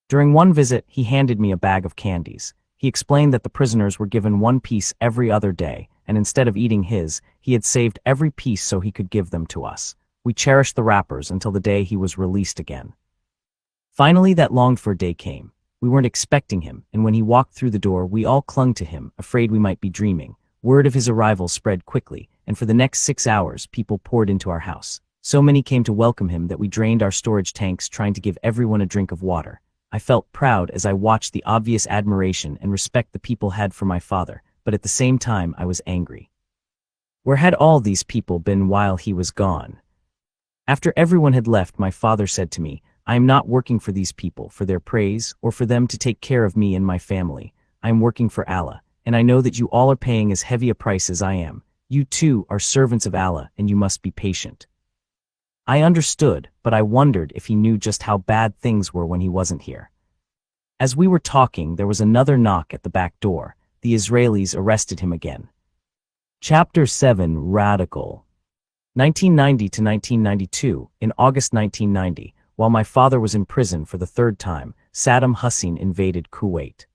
During one visit, he handed me a bag of candies. He explained that the prisoners were given 1 piece every other day, and instead of eating his, he had saved every piece so he could give them to us. We cherished the wrappers until the day he was released again. Finally, that longed-for day came. We weren't expecting him, and when he walked through the door, we all clung to him, afraid we might be dreaming. Word of his arrival spread quickly, and for the next 6 hours, people poured into our house. So many came to welcome him that we drained our storage tanks trying to give everyone a drink of water. I felt proud as I watched the obvious admiration and respect the people had for my father, but at the same time I was angry. Where had all these people been while he was gone? After everyone had left, my father said to me, "I am not working for these people, for their praise, or for them to take care of me and my family. I am working for Allah, and I know that you all are paying as heavy a price as I am. You too are servants of Allah, and you must be patient." I understood, but I wondered if he knew just how bad things were when he wasn't here. As we were talking, there was another knock at the back door. The Israelis arrested him again. Chapter 7: Radical. 1990 to 1992. In August 1990, while my father was in prison for the 3rd time, Saddam Hussein invaded Kuwait.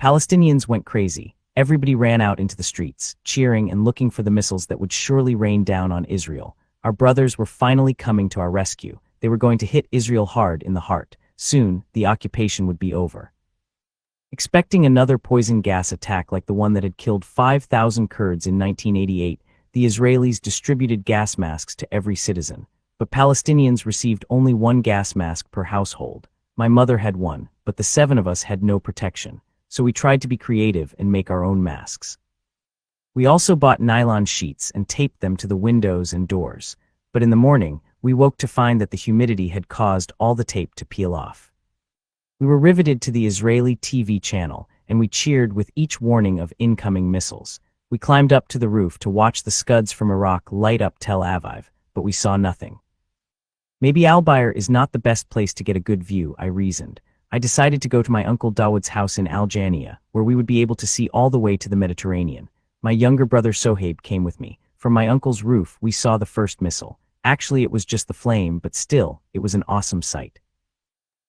Palestinians went crazy. Everybody ran out into the streets, cheering and looking for the missiles that would surely rain down on Israel. Our brothers were finally coming to our rescue. They were going to hit Israel hard in the heart. Soon, the occupation would be over. Expecting another poison gas attack like the one that had killed 5,000 Kurds in 1988, the Israelis distributed gas masks to every citizen. But Palestinians received only 1 gas mask per household. My mother had one, but the 7 of us had no protection. So we tried to be creative and make our own masks. We also bought nylon sheets and taped them to the windows and doors. But in the morning, we woke to find that the humidity had caused all the tape to peel off. We were riveted to the Israeli TV channel, and we cheered with each warning of incoming missiles. We climbed up to the roof to watch the Scuds from Iraq light up Tel Aviv, but we saw nothing. Maybe Al-Bayr is not the best place to get a good view, I reasoned. I decided to go to my Uncle Dawood's house in Al-Jania, where we would be able to see all the way to the Mediterranean. My younger brother Sohaib came with me. From my uncle's roof, we saw the first missile. Actually, it was just the flame, but still, it was an awesome sight.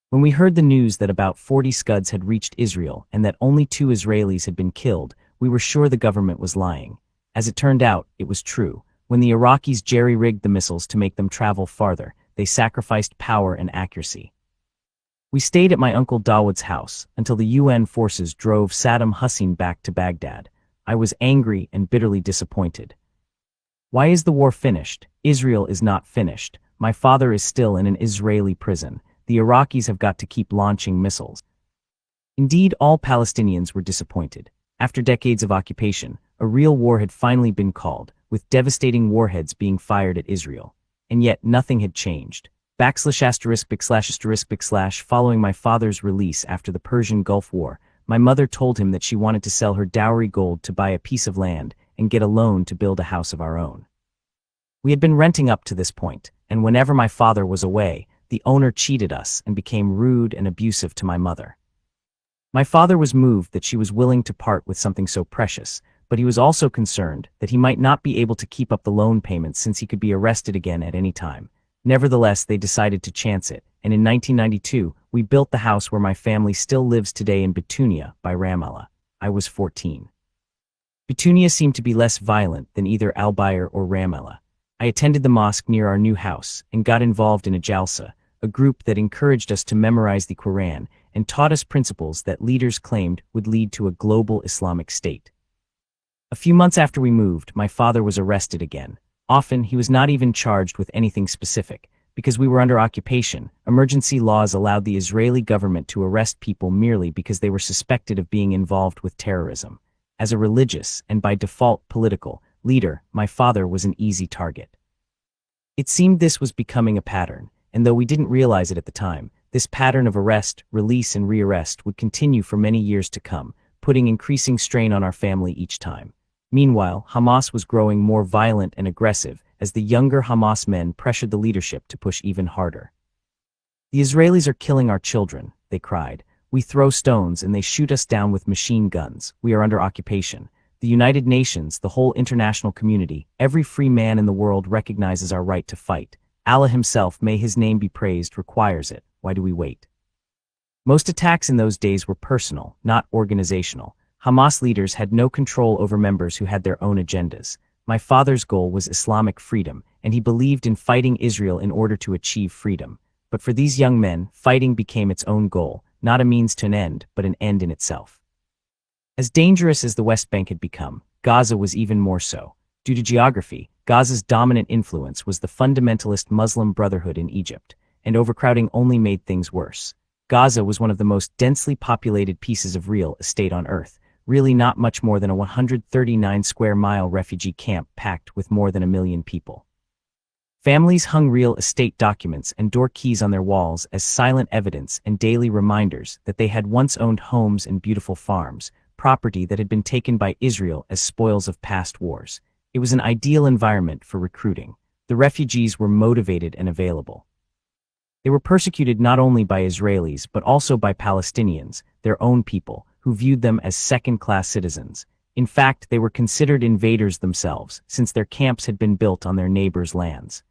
When we heard the news that about 40 Scuds had reached Israel and that only 2 Israelis had been killed, we were sure the government was lying. As it turned out, it was true. When the Iraqis jerry-rigged the missiles to make them travel farther, they sacrificed power and accuracy. We stayed at my Uncle Dawood's house until the UN forces drove Saddam Hussein back to Baghdad. I was angry and bitterly disappointed. Why is the war finished? Israel is not finished. My father is still in an Israeli prison. The Iraqis have got to keep launching missiles. Indeed, all Palestinians were disappointed. After decades of occupation, a real war had finally been called, with devastating warheads being fired at Israel. And yet, nothing had changed. ******. Following my father's release after the Persian Gulf War, my mother told him that she wanted to sell her dowry gold to buy a piece of land and get a loan to build a house of our own. We had been renting up to this point, and whenever my father was away, the owner cheated us and became rude and abusive to my mother. My father was moved that she was willing to part with something so precious, but he was also concerned that he might not be able to keep up the loan payments since he could be arrested again at any time. Nevertheless, they decided to chance it, and in 1992, we built the house where my family still lives today in Betunia by Ramallah. I was 14. Betunia seemed to be less violent than either Al-Bayr or Ramallah. I attended the mosque near our new house and got involved in a jalsa, a group that encouraged us to memorize the Quran and taught us principles that leaders claimed would lead to a global Islamic state. A few months after we moved, my father was arrested again. Often, he was not even charged with anything specific. Because we were under occupation, emergency laws allowed the Israeli government to arrest people merely because they were suspected of being involved with terrorism. As a religious, and by default political, leader, my father was an easy target. It seemed this was becoming a pattern, and though we didn't realize it at the time, this pattern of arrest, release and rearrest would continue for many years to come, putting increasing strain on our family each time. Meanwhile, Hamas was growing more violent and aggressive as the younger Hamas men pressured the leadership to push even harder. "The Israelis are killing our children," they cried. "We throw stones and they shoot us down with machine guns. We are under occupation. The United Nations, the whole international community, every free man in the world recognizes our right to fight. Allah himself, may his name be praised, requires it. Why do we wait?" Most attacks in those days were personal, not organizational. Hamas leaders had no control over members who had their own agendas. My father's goal was Islamic freedom, and he believed in fighting Israel in order to achieve freedom. But for these young men, fighting became its own goal, not a means to an end, but an end in itself. As dangerous as the West Bank had become, Gaza was even more so. Due to geography, Gaza's dominant influence was the fundamentalist Muslim Brotherhood in Egypt, and overcrowding only made things worse. Gaza was one of the most densely populated pieces of real estate on Earth, really not much more than a 139-square-mile refugee camp packed with more than 1 million people. Families hung real estate documents and door keys on their walls as silent evidence and daily reminders that they had once owned homes and beautiful farms, property that had been taken by Israel as spoils of past wars. It was an ideal environment for recruiting. The refugees were motivated and available. They were persecuted not only by Israelis but also by Palestinians, their own people, who viewed them as second-class citizens. In fact, they were considered invaders themselves, since their camps had been built on their neighbors' lands.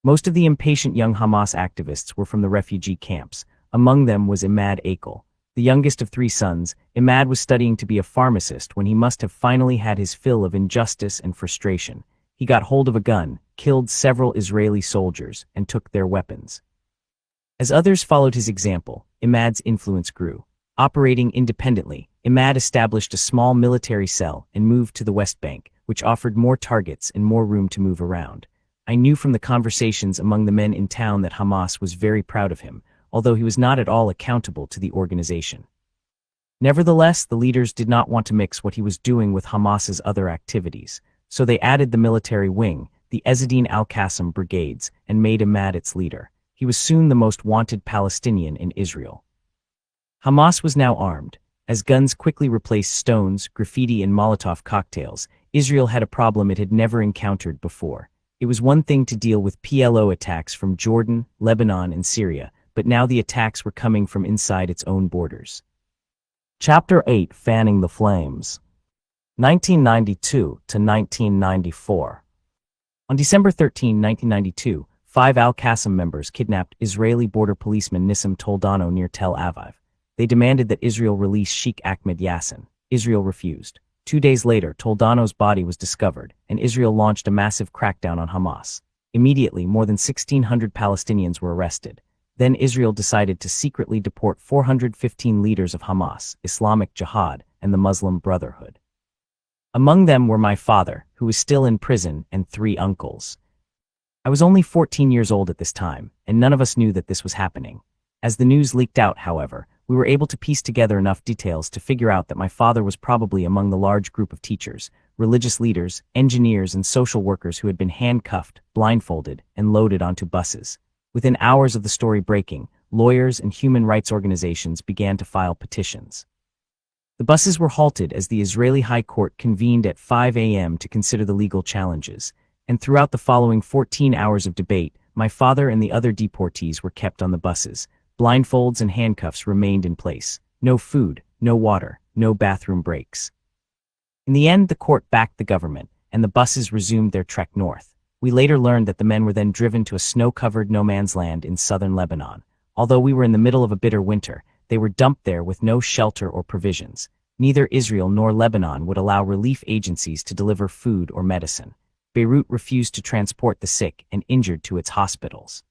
Most of the impatient young Hamas activists were from the refugee camps. Among them was Imad Akel. The youngest of 3 sons, Imad was studying to be a pharmacist when he must have finally had his fill of injustice and frustration. He got hold of a gun, killed several Israeli soldiers, and took their weapons. As others followed his example, Imad's influence grew. Operating independently, Imad established a small military cell and moved to the West Bank, which offered more targets and more room to move around. I knew from the conversations among the men in town that Hamas was very proud of him, although he was not at all accountable to the organization. Nevertheless, the leaders did not want to mix what he was doing with Hamas's other activities, so they added the military wing, the Ezzedine al-Qassam brigades, and made Imad its leader. He was soon the most wanted Palestinian in Israel. Hamas was now armed. As guns quickly replaced stones, graffiti, and Molotov cocktails, Israel had a problem it had never encountered before. It was one thing to deal with PLO attacks from Jordan, Lebanon, and Syria, but now the attacks were coming from inside its own borders. Chapter 8: Fanning the Flames. 1992 to 1994. On December 13, 1992, 5 al-Qassam members kidnapped Israeli border policeman Nissim Toldano near Tel Aviv. They demanded that Israel release Sheikh Ahmed Yassin. Israel refused. 2 days later, Toldano's body was discovered, and Israel launched a massive crackdown on Hamas. Immediately, more than 1,600 Palestinians were arrested. Then Israel decided to secretly deport 415 leaders of Hamas, Islamic Jihad, and the Muslim Brotherhood. Among them were my father, who was still in prison, and 3 uncles. I was only 14 years old at this time, and none of us knew that this was happening. As the news leaked out, however, we were able to piece together enough details to figure out that my father was probably among the large group of teachers, religious leaders, engineers, and social workers who had been handcuffed, blindfolded, and loaded onto buses. Within hours of the story breaking, lawyers and human rights organizations began to file petitions. The buses were halted as the Israeli High Court convened at 5 a.m. to consider the legal challenges, and throughout the following 14 hours of debate, my father and the other deportees were kept on the buses. Blindfolds and handcuffs remained in place. No food, no water, no bathroom breaks. In the end, the court backed the government, and the buses resumed their trek north. We later learned that the men were then driven to a snow-covered no-man's land in southern Lebanon. Although we were in the middle of a bitter winter, they were dumped there with no shelter or provisions. Neither Israel nor Lebanon would allow relief agencies to deliver food or medicine. Beirut refused to transport the sick and injured to its hospitals.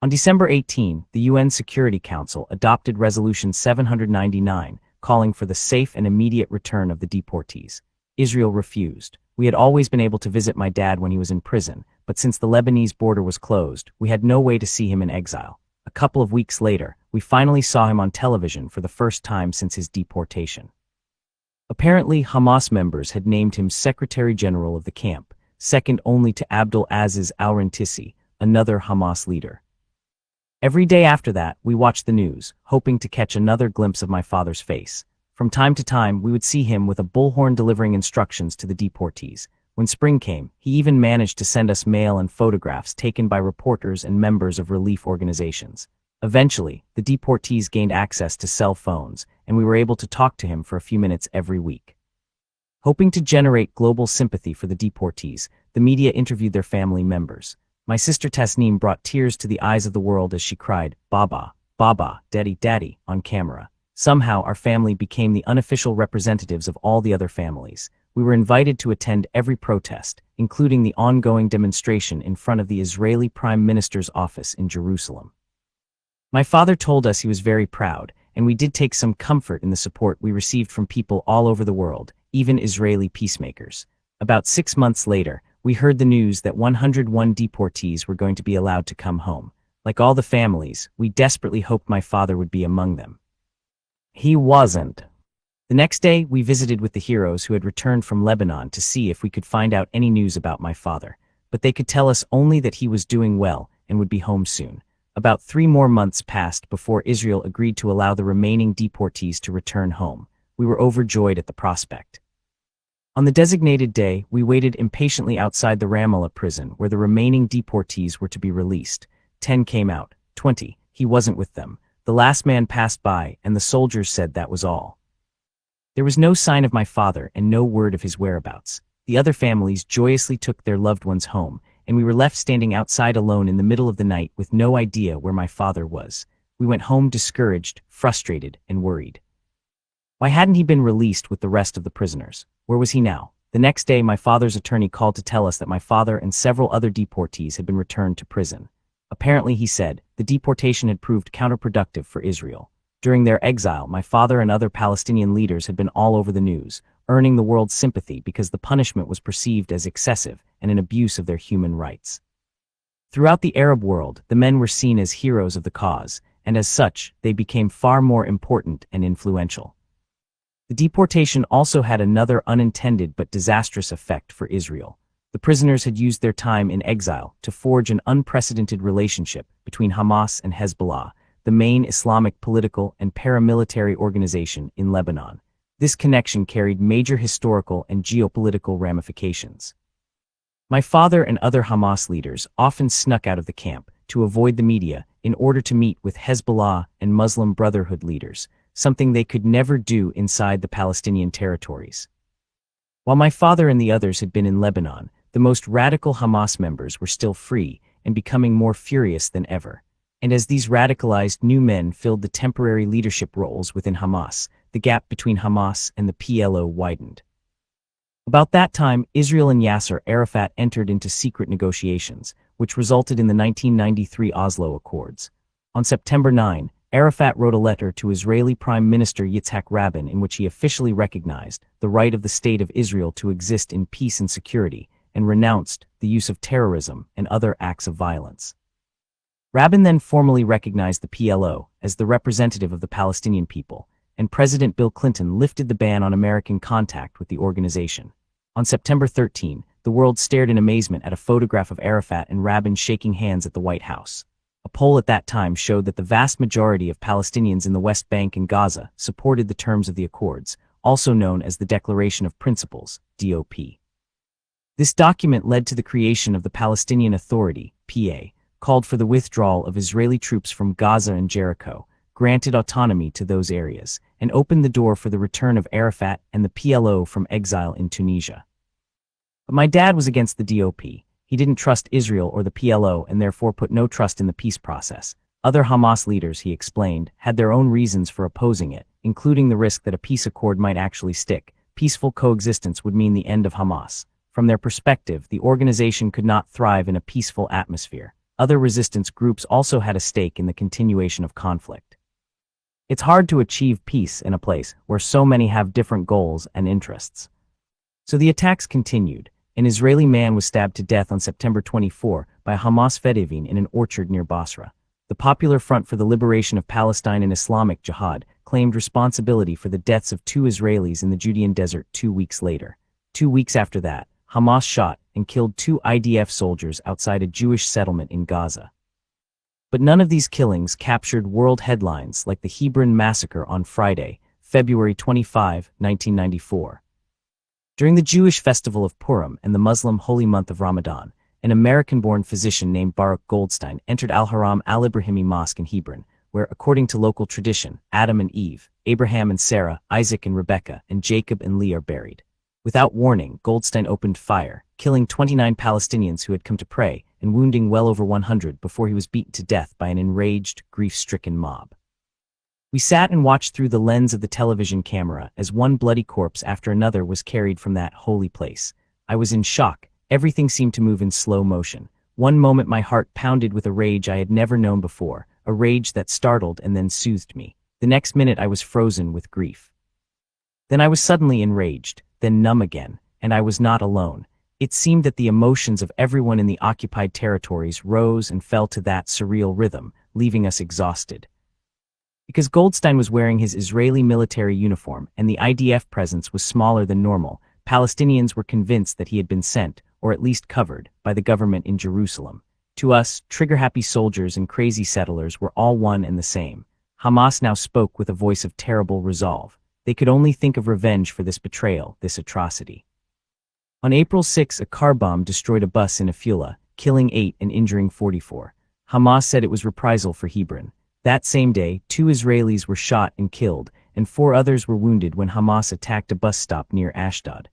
On December 18, the UN Security Council adopted Resolution 799, calling for the safe and immediate return of the deportees. Israel refused. We had always been able to visit my dad when he was in prison, but since the Lebanese border was closed, we had no way to see him in exile. A couple of weeks later, we finally saw him on television for the first time since his deportation. Apparently, Hamas members had named him Secretary General of the camp, second only to Abdul Aziz al-Rantisi, another Hamas leader. Every day after that, we watched the news, hoping to catch another glimpse of my father's face. From time to time, we would see him with a bullhorn delivering instructions to the deportees. When spring came, he even managed to send us mail and photographs taken by reporters and members of relief organizations. Eventually, the deportees gained access to cell phones, and we were able to talk to him for a few minutes every week. Hoping to generate global sympathy for the deportees, the media interviewed their family members. My sister Tasneem brought tears to the eyes of the world as she cried, "Baba, Baba, Daddy, Daddy," on camera. Somehow, our family became the unofficial representatives of all the other families. We were invited to attend every protest, including the ongoing demonstration in front of the Israeli Prime Minister's office in Jerusalem. My father told us he was very proud, and we did take some comfort in the support we received from people all over the world, even Israeli peacemakers. About 6 months later, we heard the news that 101 deportees were going to be allowed to come home. Like all the families, we desperately hoped my father would be among them. He wasn't. The next day, we visited with the heroes who had returned from Lebanon to see if we could find out any news about my father, but they could tell us only that he was doing well and would be home soon. About 3 more months passed before Israel agreed to allow the remaining deportees to return home. We were overjoyed at the prospect. On the designated day, we waited impatiently outside the Ramallah prison where the remaining deportees were to be released. 10 came out, 20, he wasn't with them. The last man passed by, and the soldiers said that was all. There was no sign of my father and no word of his whereabouts. The other families joyously took their loved ones home, and we were left standing outside alone in the middle of the night with no idea where my father was. We went home discouraged, frustrated, and worried. Why hadn't he been released with the rest of the prisoners? Where was he now? The next day, my father's attorney called to tell us that my father and several other deportees had been returned to prison. Apparently, he said, the deportation had proved counterproductive for Israel. During their exile, my father and other Palestinian leaders had been all over the news, earning the world's sympathy because the punishment was perceived as excessive and an abuse of their human rights. Throughout the Arab world, the men were seen as heroes of the cause, and as such, they became far more important and influential. The deportation also had another unintended but disastrous effect for Israel. The prisoners had used their time in exile to forge an unprecedented relationship between Hamas and Hezbollah, the main Islamic political and paramilitary organization in Lebanon. This connection carried major historical and geopolitical ramifications. My father and other Hamas leaders often snuck out of the camp to avoid the media in order to meet with Hezbollah and Muslim Brotherhood leaders, something they could never do inside the Palestinian territories. While my father and the others had been in Lebanon, the most radical Hamas members were still free and becoming more furious than ever. And as these radicalized new men filled the temporary leadership roles within Hamas, the gap between Hamas and the PLO widened. About that time, Israel and Yasser Arafat entered into secret negotiations, which resulted in the 1993 Oslo Accords. On September 9, Arafat wrote a letter to Israeli Prime Minister Yitzhak Rabin in which he officially recognized the right of the State of Israel to exist in peace and security, and renounced the use of terrorism and other acts of violence. Rabin then formally recognized the PLO as the representative of the Palestinian people, and President Bill Clinton lifted the ban on American contact with the organization. On September 13, the world stared in amazement at a photograph of Arafat and Rabin shaking hands at the White House. A poll at that time showed that the vast majority of Palestinians in the West Bank and Gaza supported the terms of the Accords, also known as the Declaration of Principles, DOP. This document led to the creation of the Palestinian Authority, PA, called for the withdrawal of Israeli troops from Gaza and Jericho, granted autonomy to those areas, and opened the door for the return of Arafat and the PLO from exile in Tunisia. But my dad was against the DOP. He didn't trust Israel or the PLO and therefore put no trust in the peace process. Other Hamas leaders, he explained, had their own reasons for opposing it, including the risk that a peace accord might actually stick. Peaceful coexistence would mean the end of Hamas. From their perspective, the organization could not thrive in a peaceful atmosphere. Other resistance groups also had a stake in the continuation of conflict. It's hard to achieve peace in a place where so many have different goals and interests. So the attacks continued. An Israeli man was stabbed to death on September 24 by a Hamas Fedayeen in an orchard near Basra. the Popular Front for the Liberation of Palestine and Islamic Jihad, claimed responsibility for the deaths of 2 Israelis in the Judean desert 2 weeks later. 2 weeks after that, Hamas shot and killed 2 IDF soldiers outside a Jewish settlement in Gaza. But none of these killings captured world headlines like the Hebron massacre on Friday, February 25, 1994. During the Jewish festival of Purim and the Muslim holy month of Ramadan, an American-born physician named Baruch Goldstein entered Al-Haram Al-Ibrahimi Mosque in Hebron, where, according to local tradition, Adam and Eve, Abraham and Sarah, Isaac and Rebekah, and Jacob and Leah are buried. Without warning, Goldstein opened fire, killing 29 Palestinians who had come to pray and wounding well over 100 before he was beaten to death by an enraged, grief-stricken mob. We sat and watched through the lens of the television camera as one bloody corpse after another was carried from that holy place. I was in shock. Everything seemed to move in slow motion. One moment my heart pounded with a rage I had never known before, a rage that startled and then soothed me. The next minute I was frozen with grief. Then I was suddenly enraged, then numb again, and I was not alone. It seemed that the emotions of everyone in the occupied territories rose and fell to that surreal rhythm, leaving us exhausted. Because Goldstein was wearing his Israeli military uniform and the IDF presence was smaller than normal, Palestinians were convinced that he had been sent, or at least covered, by the government in Jerusalem. To us, trigger-happy soldiers and crazy settlers were all one and the same. Hamas now spoke with a voice of terrible resolve. They could only think of revenge for this betrayal, this atrocity. On April 6, a car bomb destroyed a bus in Afula, killing 8 and injuring 44. Hamas said it was reprisal for Hebron. That same day, 2 Israelis were shot and killed, and 4 others were wounded when Hamas attacked a bus stop near Ashdod.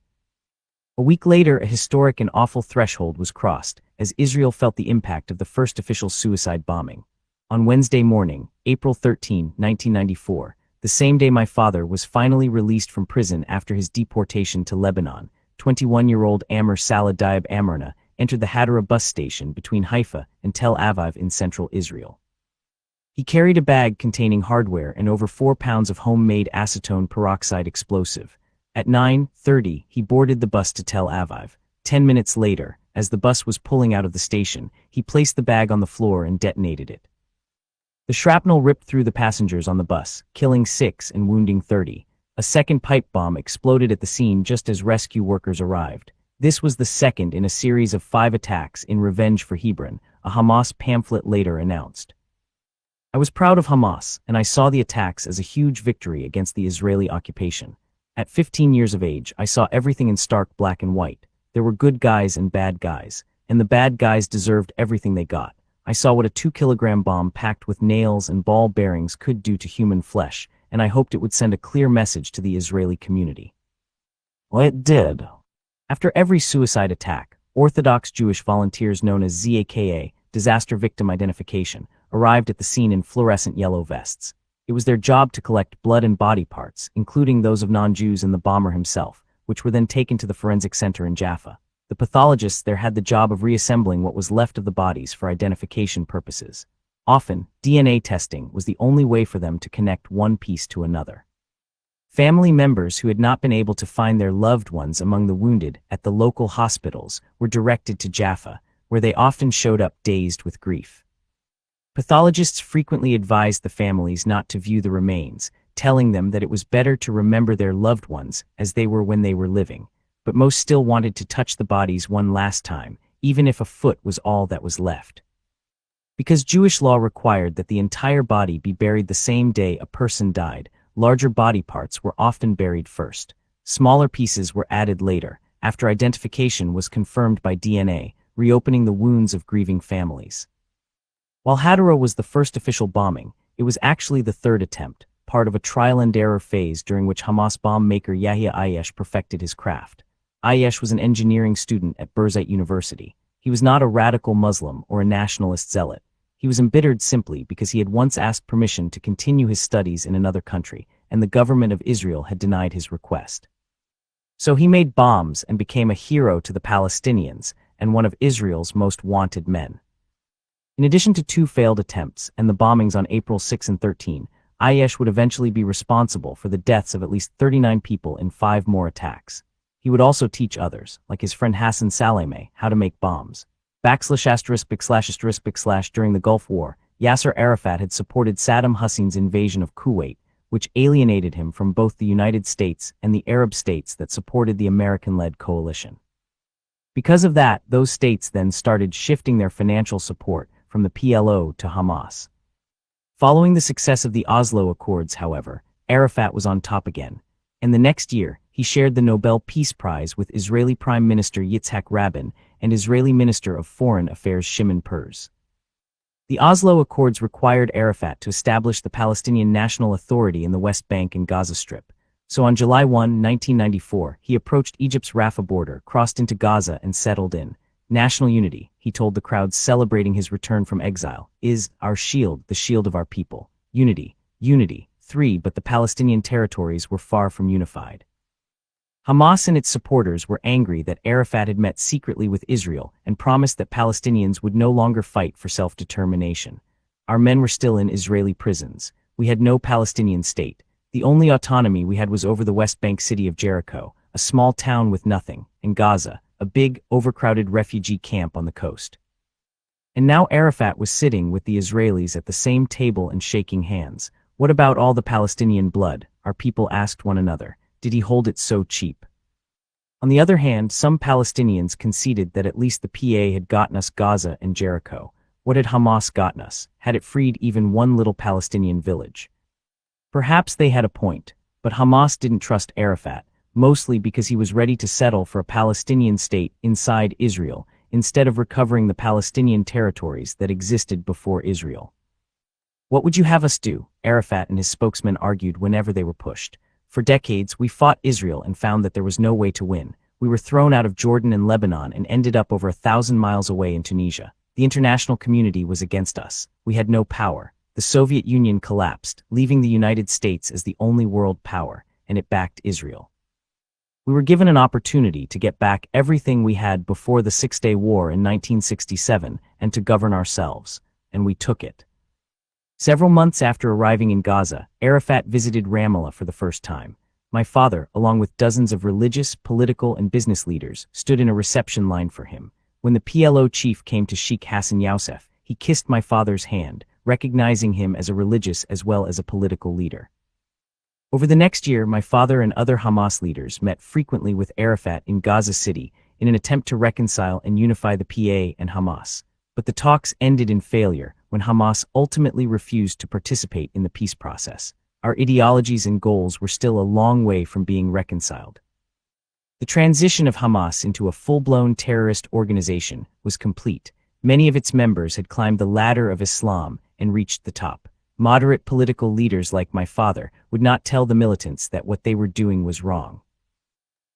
A week later, a historic and awful threshold was crossed, as Israel felt the impact of the first official suicide bombing. On Wednesday morning, April 13, 1994, the same day my father was finally released from prison after his deportation to Lebanon, 21-year-old Amr Salah Diab Amrna entered the Hadara bus station between Haifa and Tel Aviv in central Israel. He carried a bag containing hardware and over 4 pounds of homemade acetone peroxide explosive. At 9:30, he boarded the bus to Tel Aviv. 10 minutes later, as the bus was pulling out of the station, he placed the bag on the floor and detonated it. The shrapnel ripped through the passengers on the bus, killing 6 and wounding 30. A second pipe bomb exploded at the scene just as rescue workers arrived. This was the second in a series of 5 attacks in revenge for Hebron, a Hamas pamphlet later announced. I was proud of Hamas, and I saw the attacks as a huge victory against the Israeli occupation. At 15 years of age, I saw everything in stark black and white. There were good guys and bad guys, and the bad guys deserved everything they got. I saw what a 2-kilogram bomb packed with nails and ball bearings could do to human flesh, and I hoped it would send a clear message to the Israeli community. Well, it did. After every suicide attack, Orthodox Jewish volunteers known as ZAKA, Disaster Victim Identification, arrived at the scene in fluorescent yellow vests. It was their job to collect blood and body parts, including those of non-Jews and the bomber himself, which were then taken to the forensic center in Jaffa. The pathologists there had the job of reassembling what was left of the bodies for identification purposes. Often, DNA testing was the only way for them to connect one piece to another. Family members who had not been able to find their loved ones among the wounded at the local hospitals were directed to Jaffa, where they often showed up dazed with grief. Pathologists frequently advised the families not to view the remains, telling them that it was better to remember their loved ones as they were when they were living, but most still wanted to touch the bodies one last time, even if a foot was all that was left. Because Jewish law required that the entire body be buried the same day a person died, larger body parts were often buried first. Smaller pieces were added later, after identification was confirmed by DNA, reopening the wounds of grieving families. While Hadara was the first official bombing, it was actually the third attempt, part of a trial-and-error phase during which Hamas bomb maker Yahya Ayesh perfected his craft. Ayesh was an engineering student at Birzeit University. He was not a radical Muslim or a nationalist zealot. He was embittered simply because he had once asked permission to continue his studies in another country, and the government of Israel had denied his request. So he made bombs and became a hero to the Palestinians and one of Israel's most wanted men. In addition to 2 failed attempts and the bombings on April 6 and 13, Ayesh would eventually be responsible for the deaths of at least 39 people in 5 more attacks. He would also teach others, like his friend Hassan Salameh, how to make bombs. /*// during the Gulf War, Yasser Arafat had supported Saddam Hussein's invasion of Kuwait, which alienated him from both the United States and the Arab states that supported the American-led coalition. Because of that, those states then started shifting their financial support from the PLO to Hamas. Following the success of the Oslo Accords, however, Arafat was on top again, and the next year, he shared the Nobel Peace Prize with Israeli Prime Minister Yitzhak Rabin and Israeli Minister of Foreign Affairs Shimon Peres. The Oslo Accords required Arafat to establish the Palestinian National Authority in the West Bank and Gaza Strip. So on July 1, 1994, he approached Egypt's Rafah border, crossed into Gaza, and settled in. National unity, he told the crowds celebrating his return from exile, is our shield, the shield of our people. Unity, unity. 3. But the Palestinian territories were far from unified. Hamas and its supporters were angry that Arafat had met secretly with Israel and promised that Palestinians would no longer fight for self-determination. Our men were still in Israeli prisons. We had no Palestinian state. The only autonomy we had was over the West Bank city of Jericho, a small town with nothing, and Gaza, a big, overcrowded refugee camp on the coast. And now Arafat was sitting with the Israelis at the same table and shaking hands. What about all the Palestinian blood? Our people asked one another. Did he hold it so cheap? On the other hand, some Palestinians conceded that at least the PA had gotten us Gaza and Jericho. What had Hamas gotten us? Had it freed even one little Palestinian village? Perhaps they had a point, but Hamas didn't trust Arafat, mostly because he was ready to settle for a Palestinian state inside Israel, instead of recovering the Palestinian territories that existed before Israel. What would you have us do? Arafat and his spokesman argued whenever they were pushed. For decades, we fought Israel and found that there was no way to win. We were thrown out of Jordan and Lebanon and ended up over 1,000 miles away in Tunisia. The international community was against us. We had no power. The Soviet Union collapsed, leaving the United States as the only world power, and it backed Israel. We were given an opportunity to get back everything we had before the Six-Day War in 1967 and to govern ourselves, and we took it. Several months after arriving in Gaza, Arafat visited Ramallah for the first time. My father, along with dozens of religious, political, and business leaders, stood in a reception line for him. When the PLO chief came to Sheikh Hassan Yousef, he kissed my father's hand, recognizing him as a religious as well as a political leader. Over the next year, my father and other Hamas leaders met frequently with Arafat in Gaza City in an attempt to reconcile and unify the PA and Hamas. But the talks ended in failure when Hamas ultimately refused to participate in the peace process. Our ideologies and goals were still a long way from being reconciled. The transition of Hamas into a full-blown terrorist organization was complete. Many of its members had climbed the ladder of Islam and reached the top. Moderate political leaders like my father would not tell the militants that what they were doing was wrong.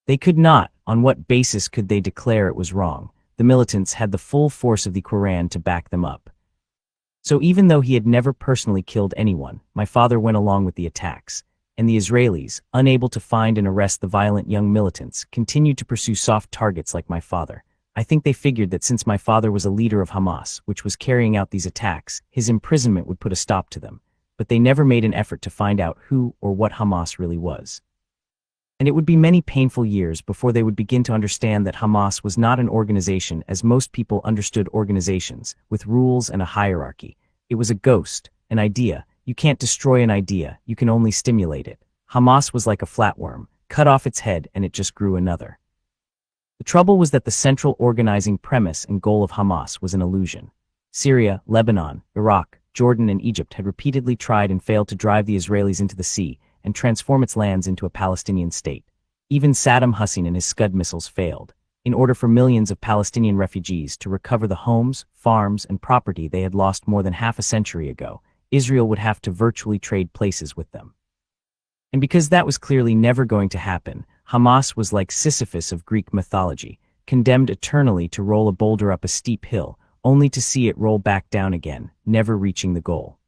They could not. On what basis could they declare it was wrong? The militants had the full force of the Quran to back them up. So even though he had never personally killed anyone, my father went along with the attacks, and the Israelis, unable to find and arrest the violent young militants, continued to pursue soft targets like my father. I think they figured that since my father was a leader of Hamas, which was carrying out these attacks, his imprisonment would put a stop to them. But they never made an effort to find out who or what Hamas really was. And it would be many painful years before they would begin to understand that Hamas was not an organization as most people understood organizations, with rules and a hierarchy. It was a ghost, an idea. You can't destroy an idea, you can only stimulate it. Hamas was like a flatworm, cut off its head and it just grew another. The trouble was that the central organizing premise and goal of Hamas was an illusion. Syria, Lebanon, Iraq, Jordan and Egypt had repeatedly tried and failed to drive the Israelis into the sea and transform its lands into a Palestinian state. Even Saddam Hussein and his Scud missiles failed. In order for millions of Palestinian refugees to recover the homes, farms, and property they had lost more than half a century ago, Israel would have to virtually trade places with them. And because that was clearly never going to happen, Hamas was like Sisyphus of Greek mythology, condemned eternally to roll a boulder up a steep hill, only to see it roll back down again, never reaching the goal.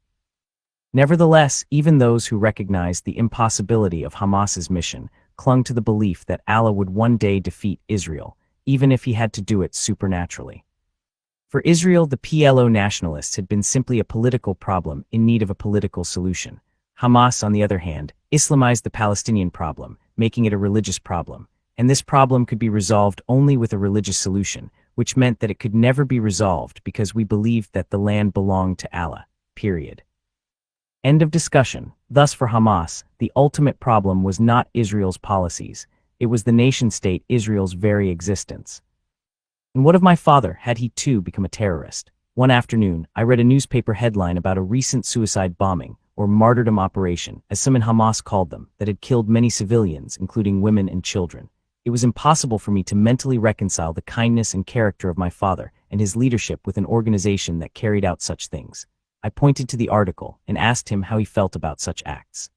Nevertheless, even those who recognized the impossibility of Hamas's mission clung to the belief that Allah would one day defeat Israel, even if he had to do it supernaturally. For Israel, the PLO nationalists had been simply a political problem in need of a political solution. Hamas, on the other hand, Islamized the Palestinian problem, making it a religious problem, and this problem could be resolved only with a religious solution, which meant that it could never be resolved because we believed that the land belonged to Allah. period. End of discussion. Thus for Hamas, the ultimate problem was not Israel's policies, it was the nation-state Israel's very existence. And what of my father, had he too become a terrorist? One afternoon, I read a newspaper headline about a recent suicide bombing, or martyrdom operation, as some in Hamas called them, that had killed many civilians, including women and children. It was impossible for me to mentally reconcile the kindness and character of my father and his leadership with an organization that carried out such things. I pointed to the article and asked him how he felt about such acts.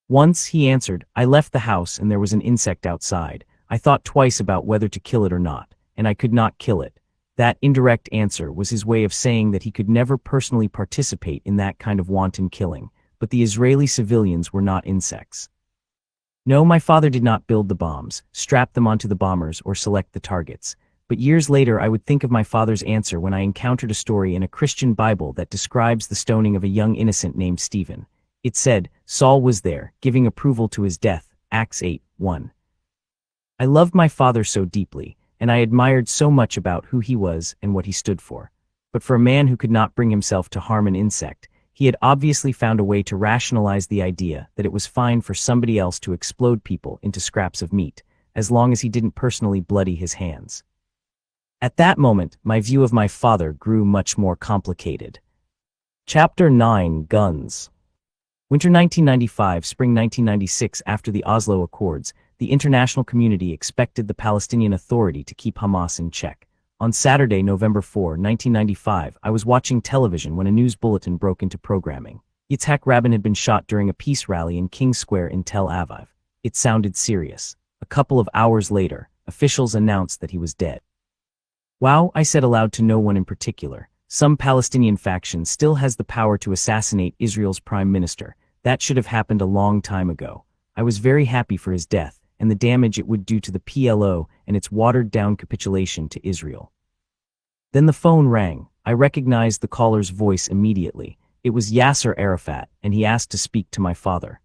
Once, he answered, I left the house and there was an insect outside. I thought twice about whether to kill it or not, and I could not kill it. That indirect answer was his way of saying that he could never personally participate in that kind of wanton killing, but the Israeli civilians were not insects. No, my father did not build the bombs, strap them onto the bombers, or select the targets. But years later I would think of my father's answer when I encountered a story in a Christian Bible that describes the stoning of a young innocent named Stephen. It said, Saul was there, giving approval to his death, Acts 8:1. I loved my father so deeply, and I admired so much about who he was and what he stood for. But for a man who could not bring himself to harm an insect, he had obviously found a way to rationalize the idea that it was fine for somebody else to explode people into scraps of meat, as long as he didn't personally bloody his hands. At that moment, my view of my father grew much more complicated. Chapter 9: Guns. Winter 1995, spring 1996. After the Oslo Accords, the international community expected the Palestinian Authority to keep Hamas in check. On Saturday, November 4, 1995, I was watching television when a news bulletin broke into programming. Yitzhak Rabin had been shot during a peace rally in King Square in Tel Aviv. It sounded serious. A couple of hours later, officials announced that he was dead. Wow, I said aloud to no one in particular. Some Palestinian faction still has the power to assassinate Israel's prime minister. That should have happened a long time ago. I was very happy for his death and the damage it would do to the PLO and its watered-down capitulation to Israel. Then the phone rang. I recognized the caller's voice immediately. It was Yasser Arafat, and he asked to speak to my father.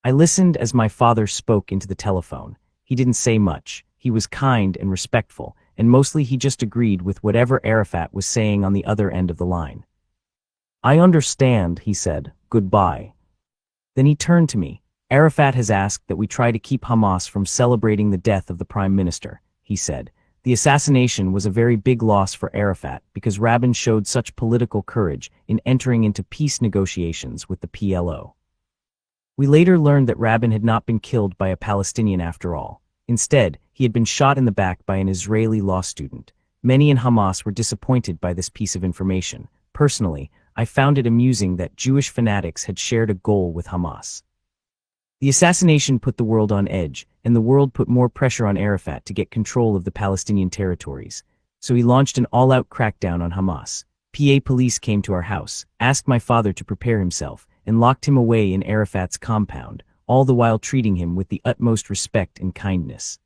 I listened as my father spoke into the telephone. He didn't say much. He was kind and respectful, and mostly he just agreed with whatever Arafat was saying on the other end of the line. I understand, he said. Goodbye. Then he turned to me. Arafat has asked that we try to keep Hamas from celebrating the death of the prime minister, he said. The assassination was a very big loss for Arafat because Rabin showed such political courage in entering into peace negotiations with the PLO. We later learned that Rabin had not been killed by a Palestinian after all. Instead, he had been shot in the back by an Israeli law student. Many in Hamas were disappointed by this piece of information. Personally, I found it amusing that Jewish fanatics had shared a goal with Hamas. The assassination put the world on edge, and the world put more pressure on Arafat to get control of the Palestinian territories. So he launched an all-out crackdown on Hamas. PA police came to our house, asked my father to prepare himself, and locked him away in Arafat's compound, all the while treating him with the utmost respect and kindness.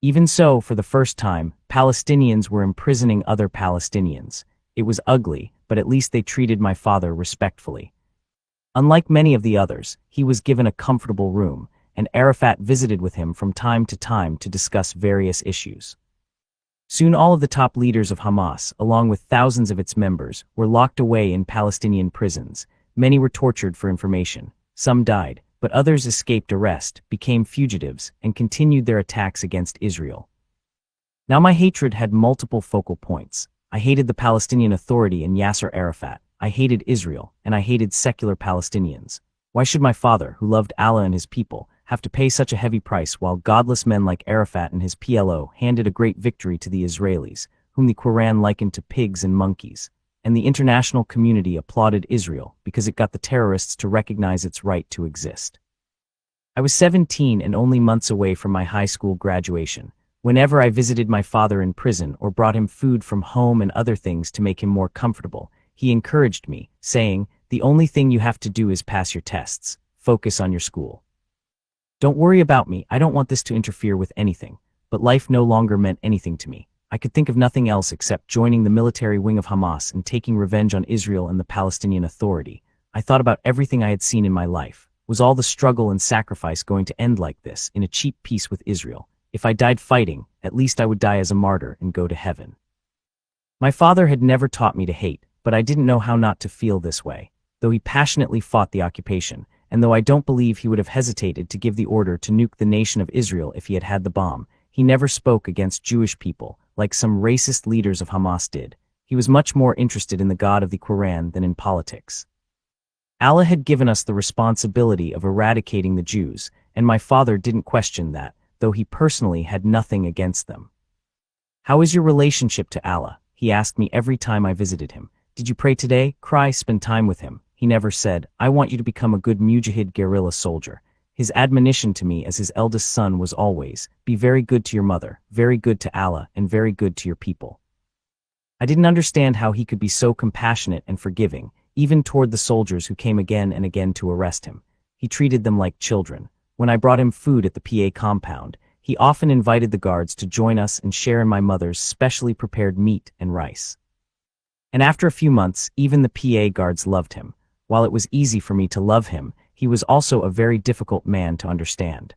Even so, for the first time, Palestinians were imprisoning other Palestinians. It was ugly, but at least they treated my father respectfully. Unlike many of the others, he was given a comfortable room, and Arafat visited with him from time to discuss various issues. Soon all of the top leaders of Hamas, along with thousands of its members, were locked away in Palestinian prisons. Many were tortured for information. Some died, but others escaped arrest, became fugitives, and continued their attacks against Israel. Now my hatred had multiple focal points. I hated the Palestinian Authority and Yasser Arafat. I hated Israel, and I hated secular Palestinians. Why should my father, who loved Allah and his people, have to pay such a heavy price while godless men like Arafat and his PLO handed a great victory to the Israelis, whom the Quran likened to pigs and monkeys, and the international community applauded Israel because it got the terrorists to recognize its right to exist? I was 17 and only months away from my high school graduation. Whenever I visited my father in prison or brought him food from home and other things to make him more comfortable, he encouraged me, saying, "The only thing you have to do is pass your tests. Focus on your school. Don't worry about me, I don't want this to interfere with anything." But life no longer meant anything to me. I could think of nothing else except joining the military wing of Hamas and taking revenge on Israel and the Palestinian Authority. I thought about everything I had seen in my life. Was all the struggle and sacrifice going to end like this, in a cheap peace with Israel? If I died fighting, at least I would die as a martyr and go to heaven. My father had never taught me to hate, but I didn't know how not to feel this way. Though he passionately fought the occupation, and though I don't believe he would have hesitated to give the order to nuke the nation of Israel if he had had the bomb, he never spoke against Jewish people, like some racist leaders of Hamas did. He was much more interested in the God of the Quran than in politics. Allah had given us the responsibility of eradicating the Jews, and my father didn't question that, though he personally had nothing against them. "How is your relationship to Allah?" he asked me every time I visited him. "Did you pray today? Cry, spend time with him." He never said, "I want you to become a good mujahid guerrilla soldier." His admonition to me as his eldest son was always, "Be very good to your mother, very good to Allah, and very good to your people." I didn't understand how he could be so compassionate and forgiving, even toward the soldiers who came again and again to arrest him. He treated them like children. When I brought him food at the PA compound, he often invited the guards to join us and share in my mother's specially prepared meat and rice. And after a few months, even the PA guards loved him. While it was easy for me to love him, he was also a very difficult man to understand.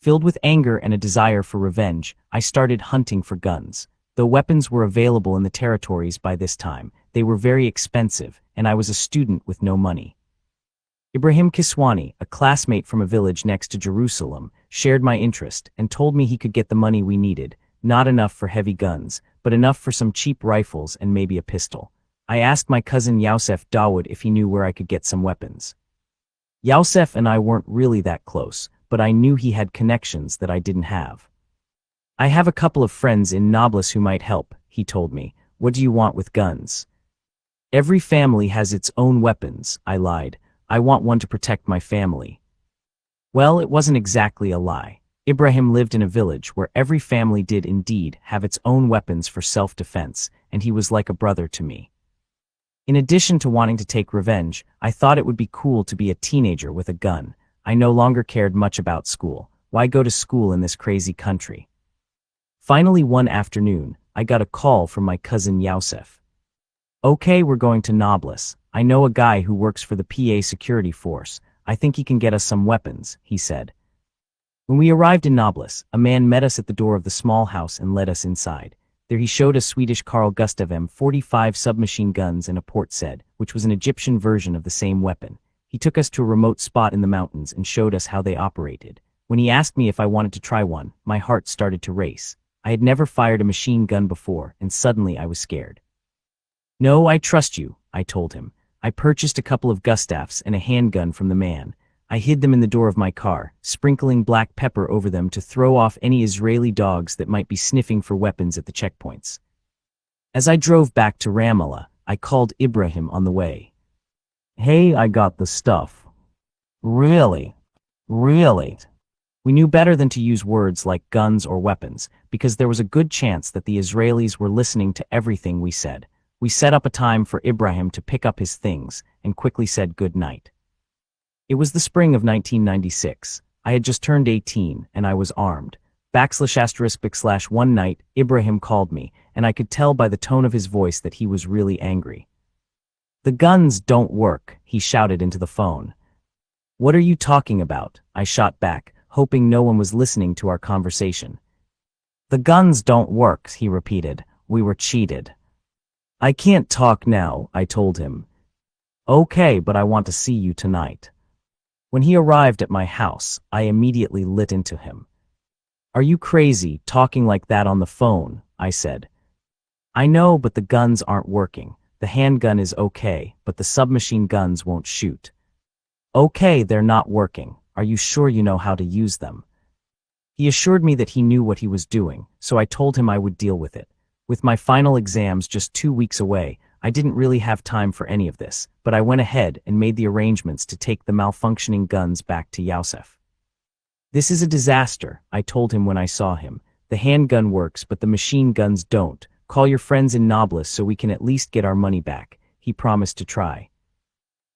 Filled with anger and a desire for revenge, I started hunting for guns. Though weapons were available in the territories by this time, they were very expensive, and I was a student with no money. Ibrahim Kiswani, a classmate from a village next to Jerusalem, shared my interest and told me he could get the money we needed, not enough for heavy guns, but enough for some cheap rifles and maybe a pistol. I asked my cousin Yousef Dawood if he knew where I could get some weapons. Yousef and I weren't really that close, but I knew he had connections that I didn't have. "I have a couple of friends in Nablus who might help," he told me. "What do you want with guns?" "Every family has its own weapons," I lied. "I want one to protect my family." Well, it wasn't exactly a lie. Ibrahim lived in a village where every family did indeed have its own weapons for self-defense, and he was like a brother to me. In addition to wanting to take revenge, I thought it would be cool to be a teenager with a gun. I no longer cared much about school. Why go to school in this crazy country? Finally, one afternoon, I got a call from my cousin Yousef. "Okay, we're going to Nablus. I know a guy who works for the PA security force. I think he can get us some weapons," he said. When we arrived in Nablus, a man met us at the door of the small house and led us inside. There he showed us Swedish Carl Gustaf M45 submachine guns and a port said, which was an Egyptian version of the same weapon. He took us to a remote spot in the mountains and showed us how they operated. When he asked me if I wanted to try one, my heart started to race. I had never fired a machine gun before, and suddenly I was scared. "No, I trust you," I told him. I purchased a couple of Gustafs and a handgun from the man. I hid them in the door of my car, sprinkling black pepper over them to throw off any Israeli dogs that might be sniffing for weapons at the checkpoints. As I drove back to Ramallah, I called Ibrahim on the way. "Hey, I got the stuff." "Really? Really?" We knew better than to use words like guns or weapons, because there was a good chance that the Israelis were listening to everything we said. We set up a time for Ibrahim to pick up his things, and quickly said good night. It was the spring of 1996. I had just turned 18, and I was armed. One night, Ibrahim called me, and I could tell by the tone of his voice that he was really angry. "The guns don't work," he shouted into the phone. "What are you talking about?" I shot back, hoping no one was listening to our conversation. "The guns don't work," he repeated. "We were cheated." "I can't talk now," I told him. "Okay, but I want to see you tonight." When he arrived at my house, I immediately lit into him. "Are you crazy, talking like that on the phone?" I said. "I know, but the guns aren't working. The handgun is okay, but the submachine guns won't shoot." "Okay, they're not working. Are you sure you know how to use them?" He assured me that he knew what he was doing, so I told him I would deal with it. With my final exams just 2 weeks away, I didn't really have time for any of this, but I went ahead and made the arrangements to take the malfunctioning guns back to Yousef. "This is a disaster," I told him when I saw him. "The handgun works, but the machine guns don't. Call your friends in Nablus so we can at least get our money back." He promised to try.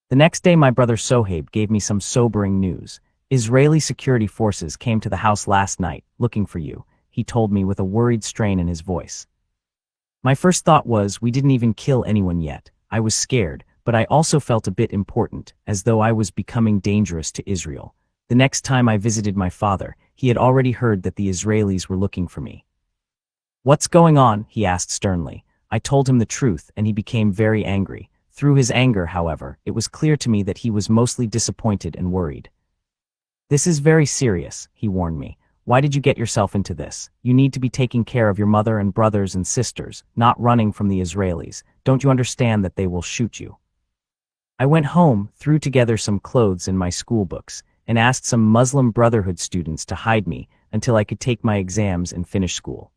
The next day my brother Sohaib gave me some sobering news. "Israeli security forces came to the house last night, looking for you," he told me with a worried strain in his voice. My first thought was, we didn't even kill anyone yet. I was scared, but I also felt a bit important, as though I was becoming dangerous to Israel. The next time I visited my father, he had already heard that the Israelis were looking for me. "What's going on?" he asked sternly. I told him the truth, and he became very angry. Through his anger, however, it was clear to me that he was mostly disappointed and worried. "This is very serious," he warned me. "Why did you get yourself into this? You need to be taking care of your mother and brothers and sisters, not running from the Israelis. Don't you understand that they will shoot you?" I went home, threw together some clothes and my school books, and asked some Muslim Brotherhood students to hide me until I could take my exams and finish school.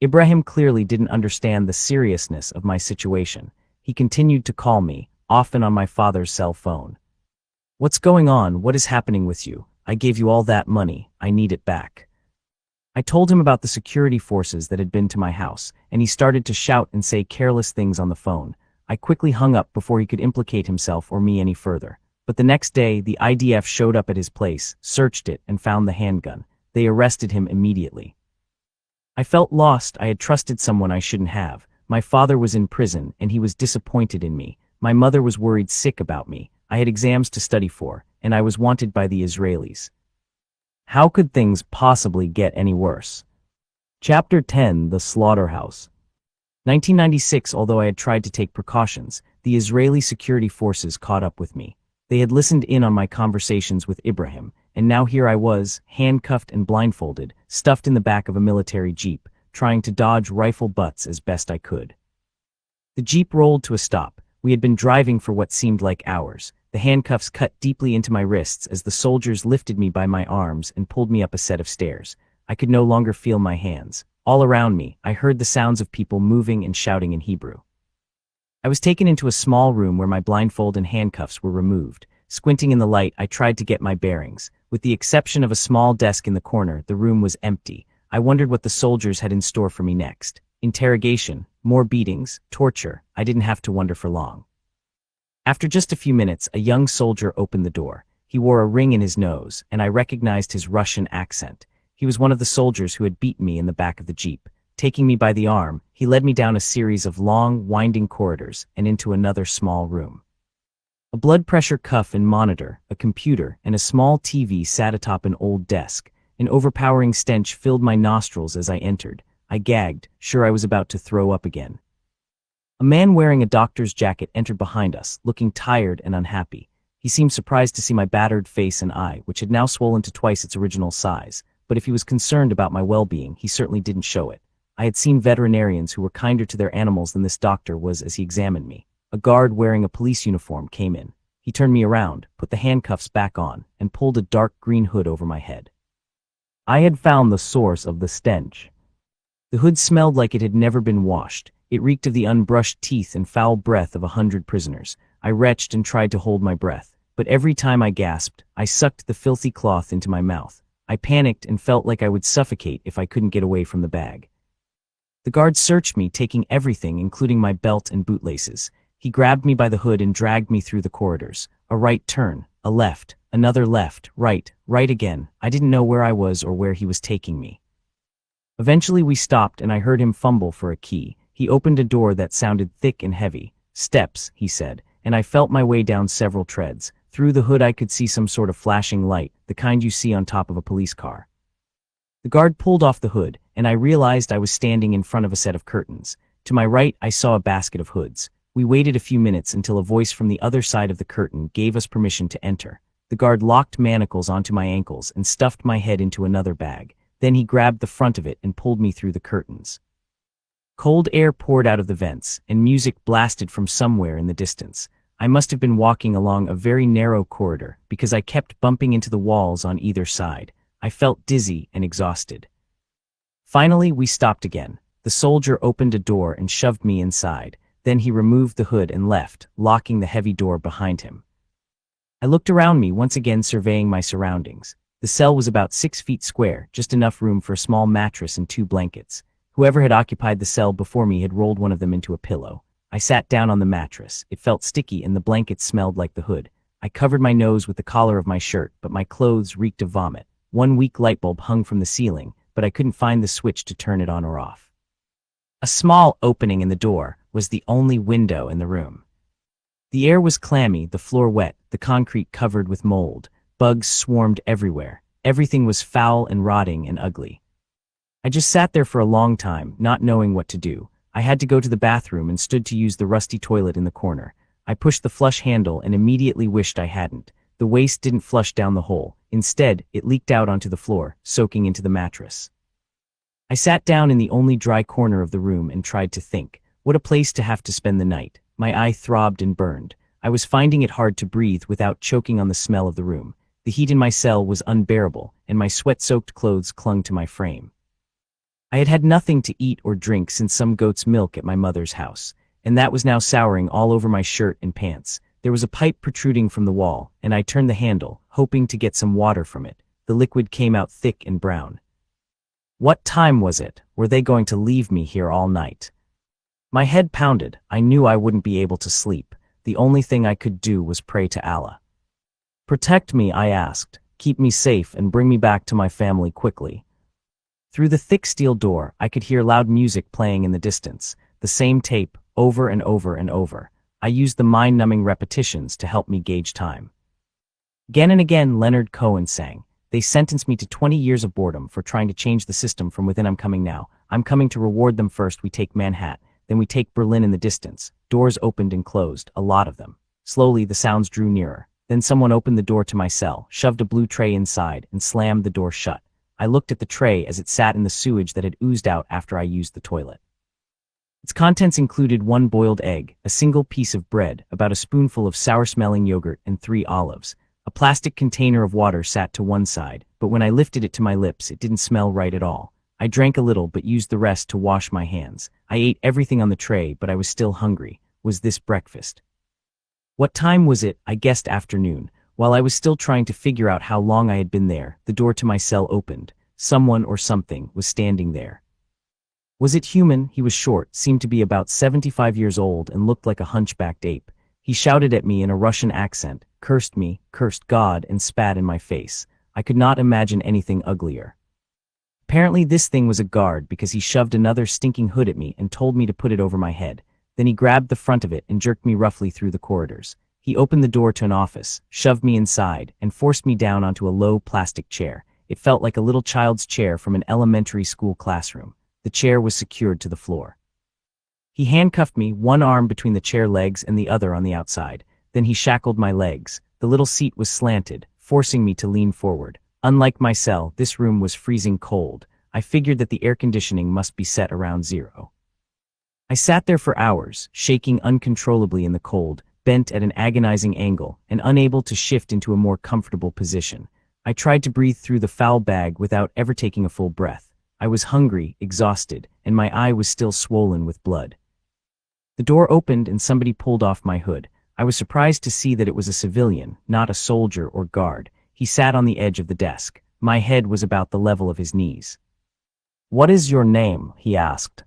Ibrahim clearly didn't understand the seriousness of my situation. He continued to call me, often on my father's cell phone. "What's going on? What is happening with you? I gave you all that money. I need it back." I told him about the security forces that had been to my house, and he started to shout and say careless things on the phone. I quickly hung up before he could implicate himself or me any further. But the next day, the IDF showed up at his place, searched it, and found the handgun. They arrested him immediately. I felt lost. I had trusted someone I shouldn't have. My father was in prison, and he was disappointed in me. My mother was worried sick about me. I had exams to study for, and I was wanted by the Israelis. How could things possibly get any worse? Chapter 10: The Slaughterhouse. 1996. Although I had tried to take precautions, the Israeli security forces caught up with me. They had listened in on my conversations with Ibrahim, and now here I was, handcuffed and blindfolded, stuffed in the back of a military jeep, trying to dodge rifle butts as best I could. The jeep rolled to a stop. We had been driving for what seemed like hours. The handcuffs cut deeply into my wrists as the soldiers lifted me by my arms and pulled me up a set of stairs. I could no longer feel my hands. All around me, I heard the sounds of people moving and shouting in Hebrew. I was taken into a small room where my blindfold and handcuffs were removed. Squinting in the light, I tried to get my bearings. With the exception of a small desk in the corner, the room was empty. I wondered what the soldiers had in store for me next. Interrogation, more beatings, torture. I didn't have to wonder for long. After just a few minutes, a young soldier opened the door. He wore a ring in his nose, and I recognized his Russian accent. He was one of the soldiers who had beaten me in the back of the jeep. Taking me by the arm, he led me down a series of long, winding corridors and into another small room. A blood pressure cuff and monitor, a computer, and a small TV sat atop an old desk. An overpowering stench filled my nostrils as I entered. I gagged, sure I was about to throw up again. A man wearing a doctor's jacket entered behind us, looking tired and unhappy. He seemed surprised to see my battered face and eye, which had now swollen to twice its original size. But if he was concerned about my well-being, he certainly didn't show it. I had seen veterinarians who were kinder to their animals than this doctor was as he examined me. A guard wearing a police uniform came in. He turned me around, put the handcuffs back on, and pulled a dark green hood over my head. I had found the source of the stench. The hood smelled like it had never been washed. It reeked of the unbrushed teeth and foul breath of 100 prisoners. I retched and tried to hold my breath, but every time I gasped, I sucked the filthy cloth into my mouth. I panicked and felt like I would suffocate if I couldn't get away from the bag. The guard searched me, taking everything, including my belt and bootlaces. He grabbed me by the hood and dragged me through the corridors. A right turn, a left, another left, right again. I didn't know where I was or where he was taking me. Eventually we stopped and I heard him fumble for a key. He opened a door that sounded thick and heavy. "Steps," he said, and I felt my way down several treads. Through the hood I could see some sort of flashing light, the kind you see on top of a police car. The guard pulled off the hood, and I realized I was standing in front of a set of curtains. To my right I saw a basket of hoods. We waited a few minutes until a voice from the other side of the curtain gave us permission to enter. The guard locked manacles onto my ankles and stuffed my head into another bag. Then he grabbed the front of it and pulled me through the curtains. Cold air poured out of the vents, and music blasted from somewhere in the distance. I must have been walking along a very narrow corridor, because I kept bumping into the walls on either side. I felt dizzy and exhausted. Finally, we stopped again. The soldier opened a door and shoved me inside. Then he removed the hood and left, locking the heavy door behind him. I looked around me, once again surveying my surroundings. The cell was about 6 feet square, just enough room for a small mattress and 2 blankets. Whoever had occupied the cell before me had rolled one of them into a pillow. I sat down on the mattress. It felt sticky and the blankets smelled like the hood. I covered my nose with the collar of my shirt, but my clothes reeked of vomit. One weak light bulb hung from the ceiling, but I couldn't find the switch to turn it on or off. A small opening in the door was the only window in the room. The air was clammy, the floor wet, the concrete covered with mold. Bugs swarmed everywhere. Everything was foul and rotting and ugly. I just sat there for a long time, not knowing what to do. I had to go to the bathroom and stood to use the rusty toilet in the corner. I pushed the flush handle and immediately wished I hadn't. The waste didn't flush down the hole. Instead, it leaked out onto the floor, soaking into the mattress. I sat down in the only dry corner of the room and tried to think. What a place to have to spend the night. My eye throbbed and burned. I was finding it hard to breathe without choking on the smell of the room. The heat in my cell was unbearable, and my sweat-soaked clothes clung to my frame. I had had nothing to eat or drink since some goat's milk at my mother's house, and that was now souring all over my shirt and pants. There was a pipe protruding from the wall, and I turned the handle, hoping to get some water from it. The liquid came out thick and brown. What time was it? Were they going to leave me here all night? My head pounded. I knew I wouldn't be able to sleep. The only thing I could do was pray to Allah. Protect me, I asked. Keep me safe and bring me back to my family quickly. Through the thick steel door, I could hear loud music playing in the distance, the same tape, over and over and over. I used the mind-numbing repetitions to help me gauge time. Again and again, Leonard Cohen sang. They sentenced me to 20 years of boredom for trying to change the system from within. I'm coming now. I'm coming to reward them. First we take Manhattan, then we take Berlin in the distance. Doors opened and closed, a lot of them. Slowly the sounds drew nearer. Then someone opened the door to my cell, shoved a blue tray inside, and slammed the door shut. I looked at the tray as it sat in the sewage that had oozed out after I used the toilet. Its contents included 1 boiled egg, a single piece of bread, about a spoonful of sour-smelling yogurt, and 3 olives. A plastic container of water sat to one side, but when I lifted it to my lips, it didn't smell right at all. I drank a little but used the rest to wash my hands. I ate everything on the tray, but I was still hungry. Was this breakfast? What time was it? I guessed afternoon. While I was still trying to figure out how long I had been there, the door to my cell opened. Someone or something was standing there. Was it human? He was short, seemed to be about 75 years old, and looked like a hunchbacked ape. He shouted at me in a Russian accent, cursed me, cursed God, and spat in my face. I could not imagine anything uglier. Apparently this thing was a guard because he shoved another stinking hood at me and told me to put it over my head. Then he grabbed the front of it and jerked me roughly through the corridors. He opened the door to an office, shoved me inside, and forced me down onto a low plastic chair. It felt like a little child's chair from an elementary school classroom. The chair was secured to the floor. He handcuffed me, one arm between the chair legs and the other on the outside. Then he shackled my legs. The little seat was slanted, forcing me to lean forward. Unlike my cell, this room was freezing cold. I figured that the air conditioning must be set around 0. I sat there for hours, shaking uncontrollably in the cold, bent at an agonizing angle, and unable to shift into a more comfortable position. I tried to breathe through the foul bag without ever taking a full breath. I was hungry, exhausted, and my eye was still swollen with blood. The door opened and somebody pulled off my hood. I was surprised to see that it was a civilian, not a soldier or guard. He sat on the edge of the desk. My head was about the level of his knees. "What is your name?" he asked.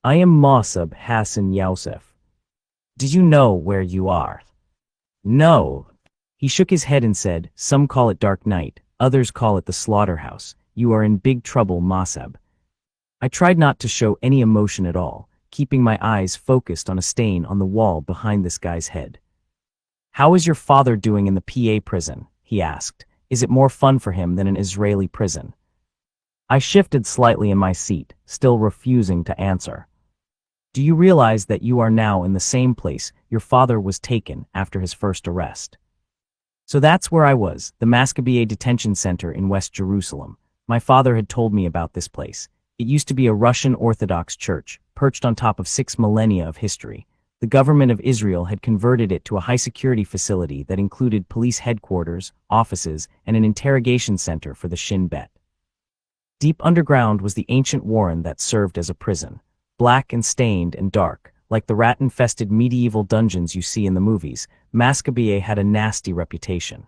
"I am Mosab Hassan Yousef." "Did you know where you are?" "No." He shook his head and said, "Some call it Dark Night, others call it the slaughterhouse. You are in big trouble, Mosab." I tried not to show any emotion at all, keeping my eyes focused on a stain on the wall behind this guy's head. "How is your father doing in the PA prison?" he asked. "Is it more fun for him than an Israeli prison?" I shifted slightly in my seat, still refusing to answer. "Do you realize that you are now in the same place your father was taken after his first arrest?" So that's where I was, the Mosab detention center in West Jerusalem. My father had told me about this place. It used to be a Russian Orthodox church, perched on top of 6 millennia of history. The government of Israel had converted it to a high-security facility that included police headquarters, offices, and an interrogation center for the Shin Bet. Deep underground was the ancient warren that served as a prison. Black and stained and dark, like the rat-infested medieval dungeons you see in the movies, Mosab had a nasty reputation.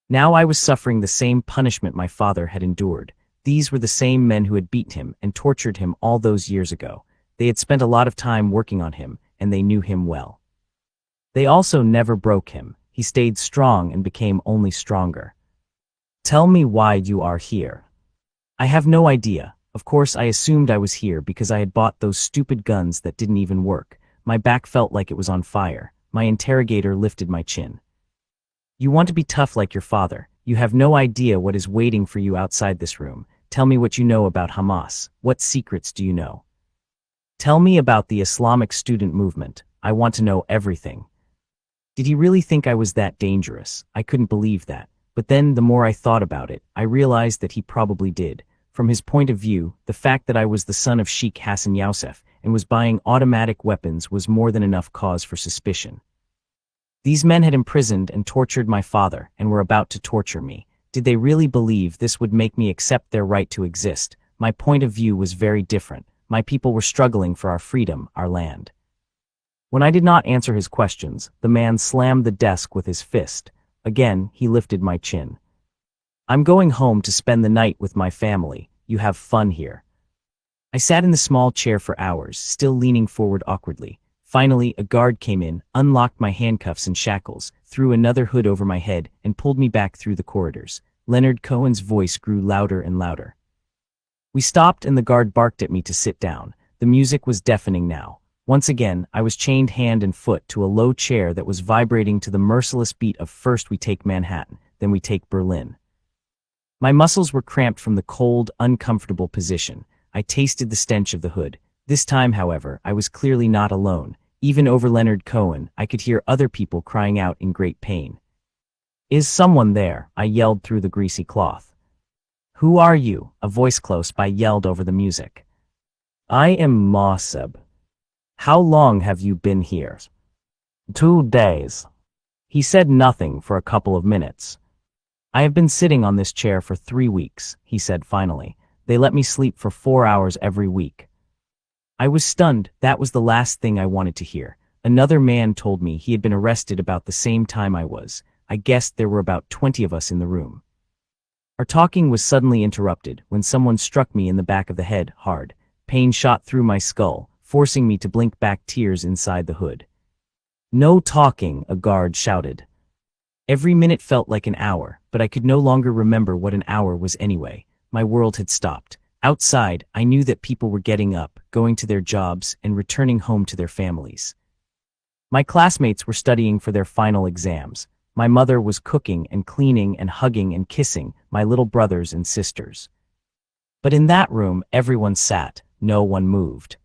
Now I was suffering the same punishment my father had endured. These were the same men who had beaten him and tortured him all those years ago. They had spent a lot of time working on him, and they knew him well. They also never broke him. He stayed strong and became only stronger. "Tell me why you are here." "I have no idea. Of course I assumed I was here because I had bought those stupid guns that didn't even work. My back felt like it was on fire. My interrogator lifted my chin. "You want to be tough like your father. You have no idea what is waiting for you outside this room. Tell me what you know about Hamas. What secrets do you know?" Tell me about the Islamic student movement. I want to know everything. Did he really think I was that dangerous? I couldn't believe that. But then, the more I thought about it, I realized that he probably did. From his point of view, the fact that I was the son of Sheikh Hassan Yousef and was buying automatic weapons was more than enough cause for suspicion. These men had imprisoned and tortured my father and were about to torture me. Did they really believe this would make me accept their right to exist? My point of view was very different. My people were struggling for our freedom, our land. When I did not answer his questions, the man slammed the desk with his fist. Again, he lifted my chin. I'm going home to spend the night with my family. You have fun here. I sat in the small chair for hours, still leaning forward awkwardly. Finally, a guard came in, unlocked my handcuffs and shackles, threw another hood over my head, and pulled me back through the corridors. Leonard Cohen's voice grew louder and louder. We stopped and the guard barked at me to sit down. The music was deafening now. Once again, I was chained hand and foot to a low chair that was vibrating to the merciless beat of "First we take Manhattan, then we take Berlin." My muscles were cramped from the cold, uncomfortable position. I tasted the stench of the hood. This time, however, I was clearly not alone. Even over Leonard Cohen, I could hear other people crying out in great pain. "Is someone there?" I yelled through the greasy cloth. "Who are you?" a voice close by yelled over the music. "I am Mosab." "How long have you been here?" "2 days." He said nothing for a couple of minutes. "I have been sitting on this chair for 3 weeks, he said finally. "They let me sleep for 4 hours every week." I was stunned. That was the last thing I wanted to hear. Another man told me he had been arrested about the same time I was. I guessed there were about 20 of us in the room. Our talking was suddenly interrupted when someone struck me in the back of the head hard. Pain shot through my skull, forcing me to blink back tears inside the hood. "No talking," a guard shouted. Every minute felt like an hour, but I could no longer remember what an hour was anyway. My world had stopped. Outside, I knew that people were getting up, going to their jobs, and returning home to their families. My classmates were studying for their final exams. My mother was cooking and cleaning and hugging and kissing my little brothers and sisters. But in that room, everyone sat. No one moved.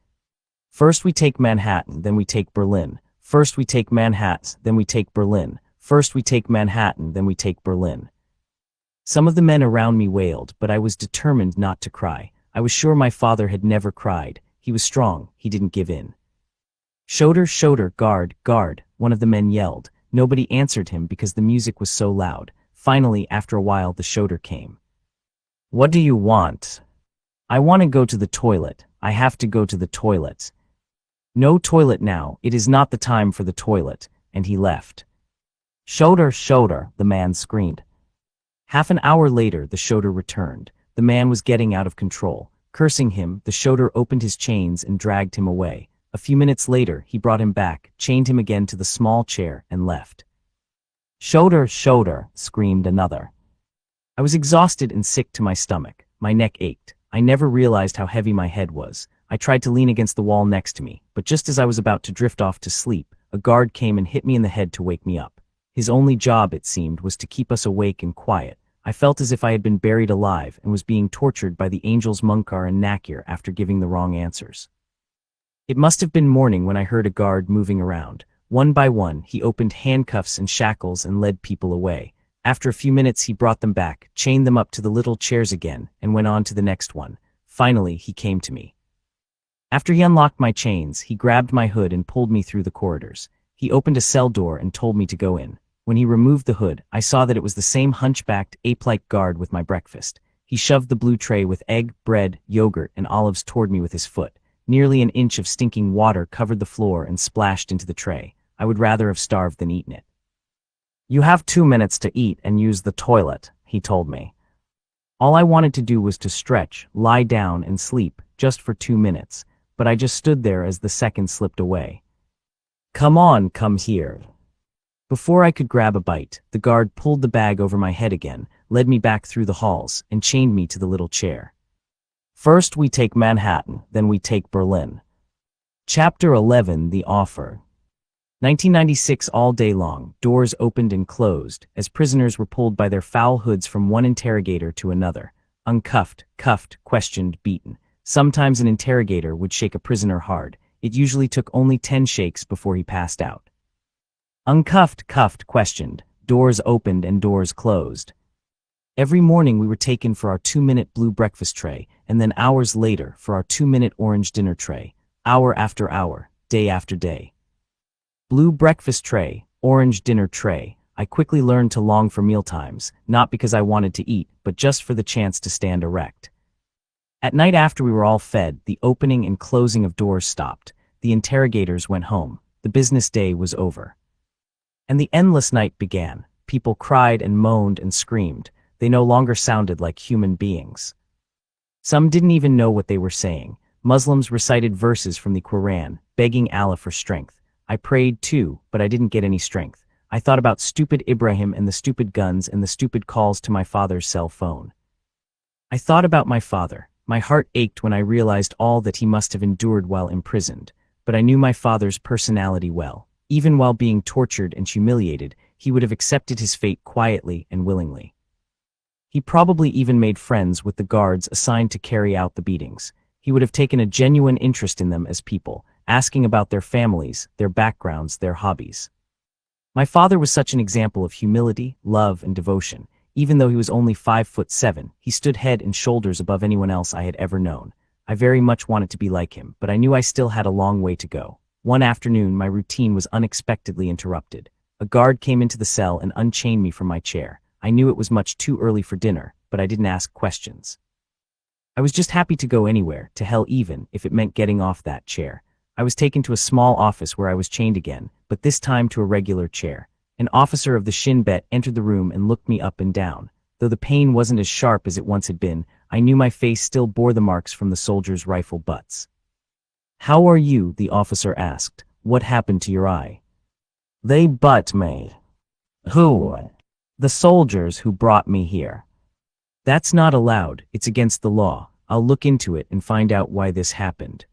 "First we take Manhattan, then we take Berlin. First we take Manhattan, then we take Berlin. First we take Manhattan, then we take Berlin." Some of the men around me wailed, but I was determined not to cry. I was sure my father had never cried. He was strong. He didn't give in. "Shoulder, shoulder, guard, guard," one of the men yelled. Nobody answered him because the music was so loud. Finally, after a while, the shoulder came. "What do you want?" "I want to go to the toilet. I have to go to the toilet." "No toilet now. It is not the time for the toilet." And he left. "Shoulder, shoulder," the man screamed. Half an hour later, the shoulder returned. The man was getting out of control. Cursing him, the shoulder opened his chains and dragged him away. A few minutes later, he brought him back, chained him again to the small chair, and left. "Shoulder, shoulder," screamed another. I was exhausted and sick to my stomach. My neck ached. I never realized how heavy my head was. I tried to lean against the wall next to me, but just as I was about to drift off to sleep, a guard came and hit me in the head to wake me up. His only job, it seemed, was to keep us awake and quiet. I felt as if I had been buried alive and was being tortured by the angels Munkar and Nakir after giving the wrong answers. It must have been morning when I heard a guard moving around. One by one, he opened handcuffs and shackles and led people away. After a few minutes, he brought them back, chained them up to the little chairs again, and went on to the next one. Finally, he came to me. After he unlocked my chains, he grabbed my hood and pulled me through the corridors. He opened a cell door and told me to go in. When he removed the hood, I saw that it was the same hunchbacked, ape-like guard with my breakfast. He shoved the blue tray with egg, bread, yogurt, and olives toward me with his foot. Nearly an inch of stinking water covered the floor and splashed into the tray. I would rather have starved than eaten it. "You have 2 minutes to eat and use the toilet," he told me. All I wanted to do was to stretch, lie down, and sleep, just for 2 minutes, but I just stood there as the seconds slipped away. "Come on, come here." Before I could grab a bite, the guard pulled the bag over my head again, led me back through the halls, and chained me to the little chair. "First we take Manhattan, then we take Berlin." Chapter 11, The Offer. 1996. All day long, doors opened and closed, as prisoners were pulled by their foul hoods from one interrogator to another. Uncuffed, cuffed, questioned, beaten. Sometimes an interrogator would shake a prisoner hard. It usually took only 10 shakes before he passed out. Uncuffed, cuffed, questioned. Doors opened and doors closed. Every morning we were taken for our 2-minute blue breakfast tray, and then hours later for our 2-minute orange dinner tray, hour after hour, day after day. Blue breakfast tray, orange dinner tray. I quickly learned to long for mealtimes, not because I wanted to eat, but just for the chance to stand erect. At night after we were all fed, the opening and closing of doors stopped. The interrogators went home. The business day was over. And the endless night began. People cried and moaned and screamed. They no longer sounded like human beings. Some didn't even know what they were saying. Muslims recited verses from the Quran, begging Allah for strength. I prayed too, but I didn't get any strength. I thought about stupid Ibrahim and the stupid guns and the stupid calls to my father's cell phone. I thought about my father. My heart ached when I realized all that he must have endured while imprisoned. But I knew my father's personality well. Even while being tortured and humiliated, he would have accepted his fate quietly and willingly. He probably even made friends with the guards assigned to carry out the beatings. He would have taken a genuine interest in them as people, asking about their families, their backgrounds, their hobbies. My father was such an example of humility, love, and devotion. Even though he was only 5'7", he stood head and shoulders above anyone else I had ever known. I very much wanted to be like him, but I knew I still had a long way to go. One afternoon, my routine was unexpectedly interrupted. A guard came into the cell and unchained me from my chair. I knew it was much too early for dinner, but I didn't ask questions. I was just happy to go anywhere, to hell even, if it meant getting off that chair. I was taken to a small office where I was chained again, but this time to a regular chair. An officer of the Shin Bet entered the room and looked me up and down. Though the pain wasn't as sharp as it once had been, I knew my face still bore the marks from the soldiers' rifle butts. "How are you?" the officer asked. "What happened to your eye?" "They butt me." "Who?" "The soldiers who brought me here." "That's not allowed. It's against the law. I'll look into it and find out why this happened."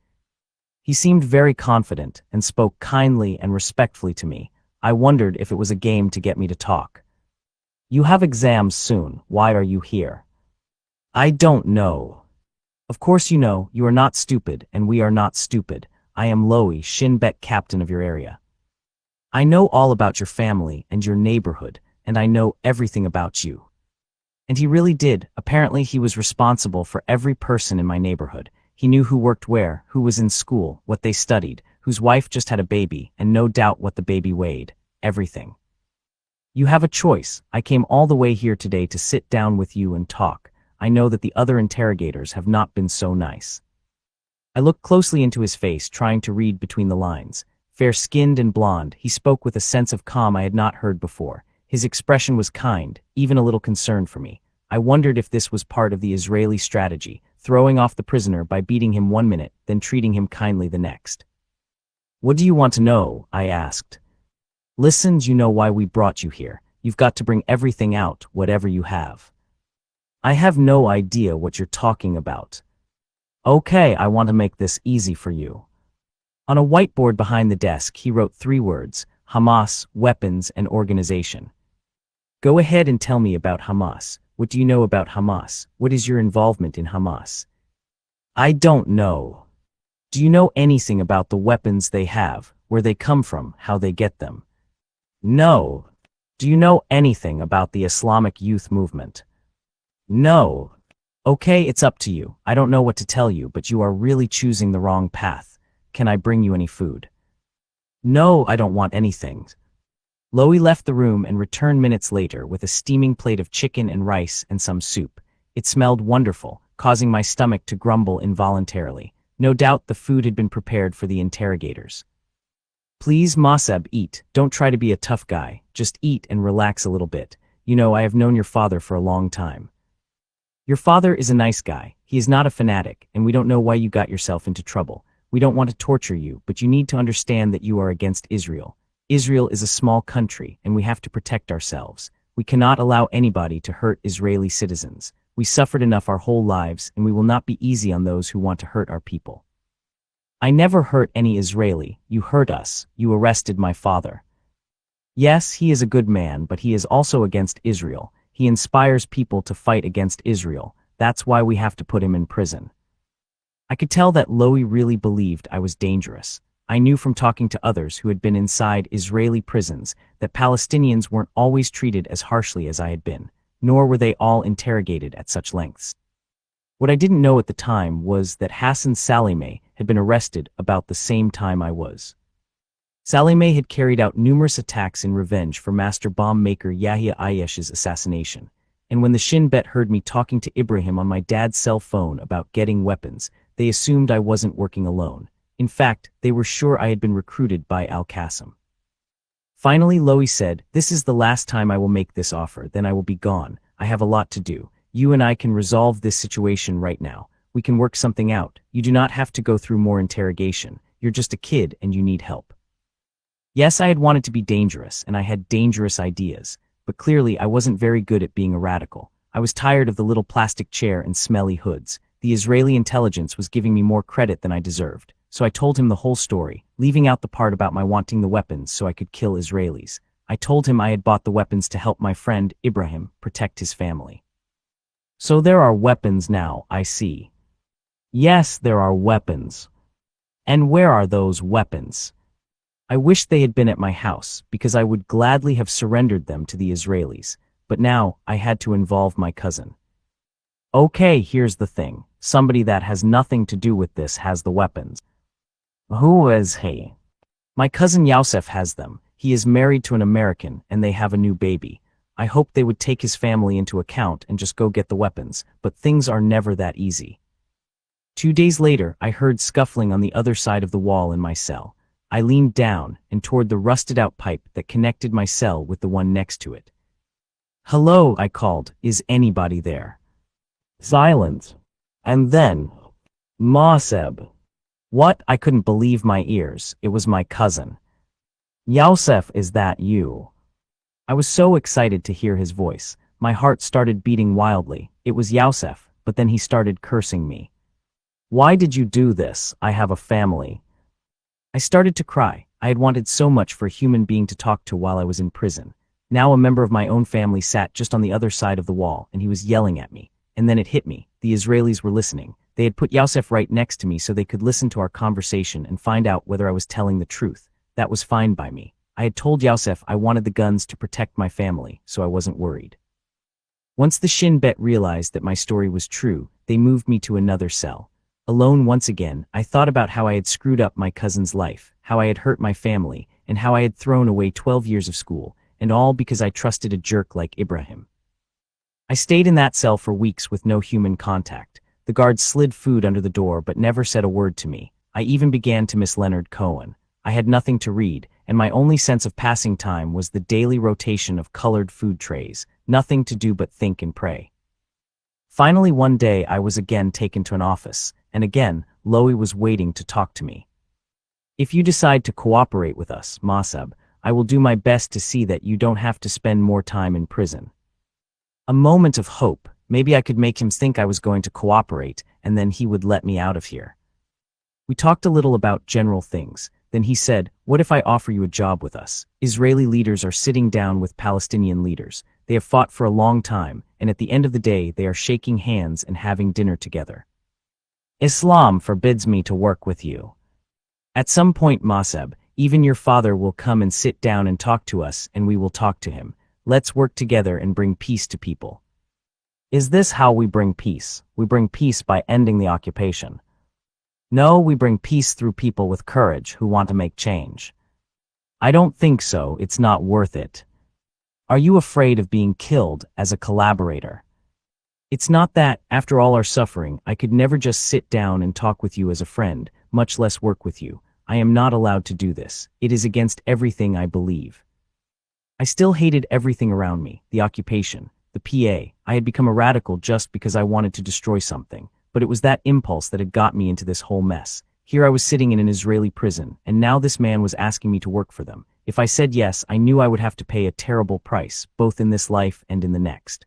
He seemed very confident and spoke kindly and respectfully to me. I wondered if it was a game to get me to talk. "You have exams soon. Why are you here?" "I don't know." "Of course you know. You are not stupid, and we are not stupid. I am Lowy, Shin Bet captain of your area. I know all about your family and your neighborhood, and I know everything about you." And he really did. Apparently he was responsible for every person in my neighborhood. He knew who worked where, who was in school, what they studied, whose wife just had a baby, and no doubt what the baby weighed. Everything. "You have a choice. I came all the way here today to sit down with you and talk. I know that the other interrogators have not been so nice." I looked closely into his face, trying to read between the lines. Fair-skinned and blonde, he spoke with a sense of calm I had not heard before. His expression was kind, even a little concerned for me. I wondered if this was part of the Israeli strategy, throwing off the prisoner by beating him 1 minute, then treating him kindly the next. "What do you want to know?" I asked. "Listen, you know why we brought you here. You've got to bring everything out, whatever you have." "I have no idea what you're talking about." "Okay, I want to make this easy for you." On a whiteboard behind the desk, he wrote 3 words: Hamas, weapons, and organization. "Go ahead and tell me about Hamas. What do you know about Hamas? What is your involvement in Hamas?" "I don't know." "Do you know anything about the weapons they have, where they come from, how they get them?" "No." "Do you know anything about the Islamic youth movement?" "No." "Okay, it's up to you. I don't know what to tell you, but you are really choosing the wrong path. Can I bring you any food?" "No, I don't want anything." Lowy left the room and returned minutes later with a steaming plate of chicken and rice and some soup. It smelled wonderful, causing my stomach to grumble involuntarily. No doubt the food had been prepared for the interrogators. "Please, Mosab, eat. Don't try to be a tough guy. Just eat and relax a little bit. You know, I have known your father for a long time. Your father is a nice guy. He is not a fanatic, and we don't know why you got yourself into trouble. We don't want to torture you, but you need to understand that you are against Israel. Israel is a small country, and we have to protect ourselves. We cannot allow anybody to hurt Israeli citizens. We suffered enough our whole lives, and we will not be easy on those who want to hurt our people." "I never hurt any Israeli. You hurt us. You arrested my father." "Yes, he is a good man, but he is also against Israel. He inspires people to fight against Israel. That's why we have to put him in prison." I could tell that Lowy really believed I was dangerous. I knew from talking to others who had been inside Israeli prisons that Palestinians weren't always treated as harshly as I had been, nor were they all interrogated at such lengths. What I didn't know at the time was that Hassan Salimeh had been arrested about the same time I was. Salimeh had carried out numerous attacks in revenge for master bomb maker Yahya Ayesh's assassination, and when the Shin Bet heard me talking to Ibrahim on my dad's cell phone about getting weapons, they assumed I wasn't working alone. In fact, they were sure I had been recruited by Al-Qassam. Finally, Lowy said, "This is the last time I will make this offer, then I will be gone. I have a lot to do. You and I can resolve this situation right now. We can work something out. You do not have to go through more interrogation. You're just a kid and you need help." Yes, I had wanted to be dangerous, and I had dangerous ideas, but clearly I wasn't very good at being a radical. I was tired of the little plastic chair and smelly hoods. The Israeli intelligence was giving me more credit than I deserved, so I told him the whole story, leaving out the part about my wanting the weapons so I could kill Israelis. I told him I had bought the weapons to help my friend Ibrahim protect his family. "So there are weapons now, I see." "Yes, there are weapons." "And where are those weapons?" I wished they had been at my house, because I would gladly have surrendered them to the Israelis, but now I had to involve my cousin. "Okay, here's the thing. Somebody that has nothing to do with this has the weapons." "Who is he?" "My cousin Yousef has them. He is married to an American, and they have a new baby. I hoped they would take his family into account and just go get the weapons, but things are never that easy." 2 days later, I heard scuffling on the other side of the wall in my cell. I leaned down and toward the rusted-out pipe that connected my cell with the one next to it. "Hello," I called. "Is anybody there?" Silence. And then, "Mosab." What? I couldn't believe my ears. It was my cousin. "Yousef, is that you?" I was so excited to hear his voice. My heart started beating wildly. It was Yousef, but then he started cursing me. "Why did you do this? I have a family." I started to cry. I had wanted so much for a human being to talk to while I was in prison. Now a member of my own family sat just on the other side of the wall, and he was yelling at me. And then it hit me. The Israelis were listening. They had put Yousef right next to me so they could listen to our conversation and find out whether I was telling the truth. That was fine by me. I had told Yousef I wanted the guns to protect my family, so I wasn't worried. Once the Shin Bet realized that my story was true, they moved me to another cell. Alone once again, I thought about how I had screwed up my cousin's life, how I had hurt my family, and how I had thrown away 12 years of school, and all because I trusted a jerk like Ibrahim. I stayed in that cell for weeks with no human contact. The guards slid food under the door but never said a word to me. I even began to miss Leonard Cohen. I had nothing to read, and my only sense of passing time was the daily rotation of colored food trays, nothing to do but think and pray. Finally one day I was again taken to an office, and again, Lowy was waiting to talk to me. "If you decide to cooperate with us, Mosab, I will do my best to see that you don't have to spend more time in prison." A moment of hope. Maybe I could make him think I was going to cooperate, and then he would let me out of here. We talked a little about general things. Then he said, "What if I offer you a job with us? Israeli leaders are sitting down with Palestinian leaders. They have fought for a long time, and at the end of the day they are shaking hands and having dinner together. Islam forbids me to work with you. At some point, Mosab, even your father will come and sit down and talk to us, and we will talk to him. Let's work together and bring peace to people." "Is this how we bring peace? We bring peace by ending the occupation." "No, we bring peace through people with courage who want to make change." "I don't think so. It's not worth it." "Are you afraid of being killed as a collaborator?" "It's not that. After all our suffering, I could never just sit down and talk with you as a friend, much less work with you. I am not allowed to do this. It is against everything I believe." I still hated everything around me, the occupation, the PA. I had become a radical just because I wanted to destroy something, but it was that impulse that had got me into this whole mess. Here I was sitting in an Israeli prison, and now this man was asking me to work for them. If I said yes, I knew I would have to pay a terrible price, both in this life and in the next.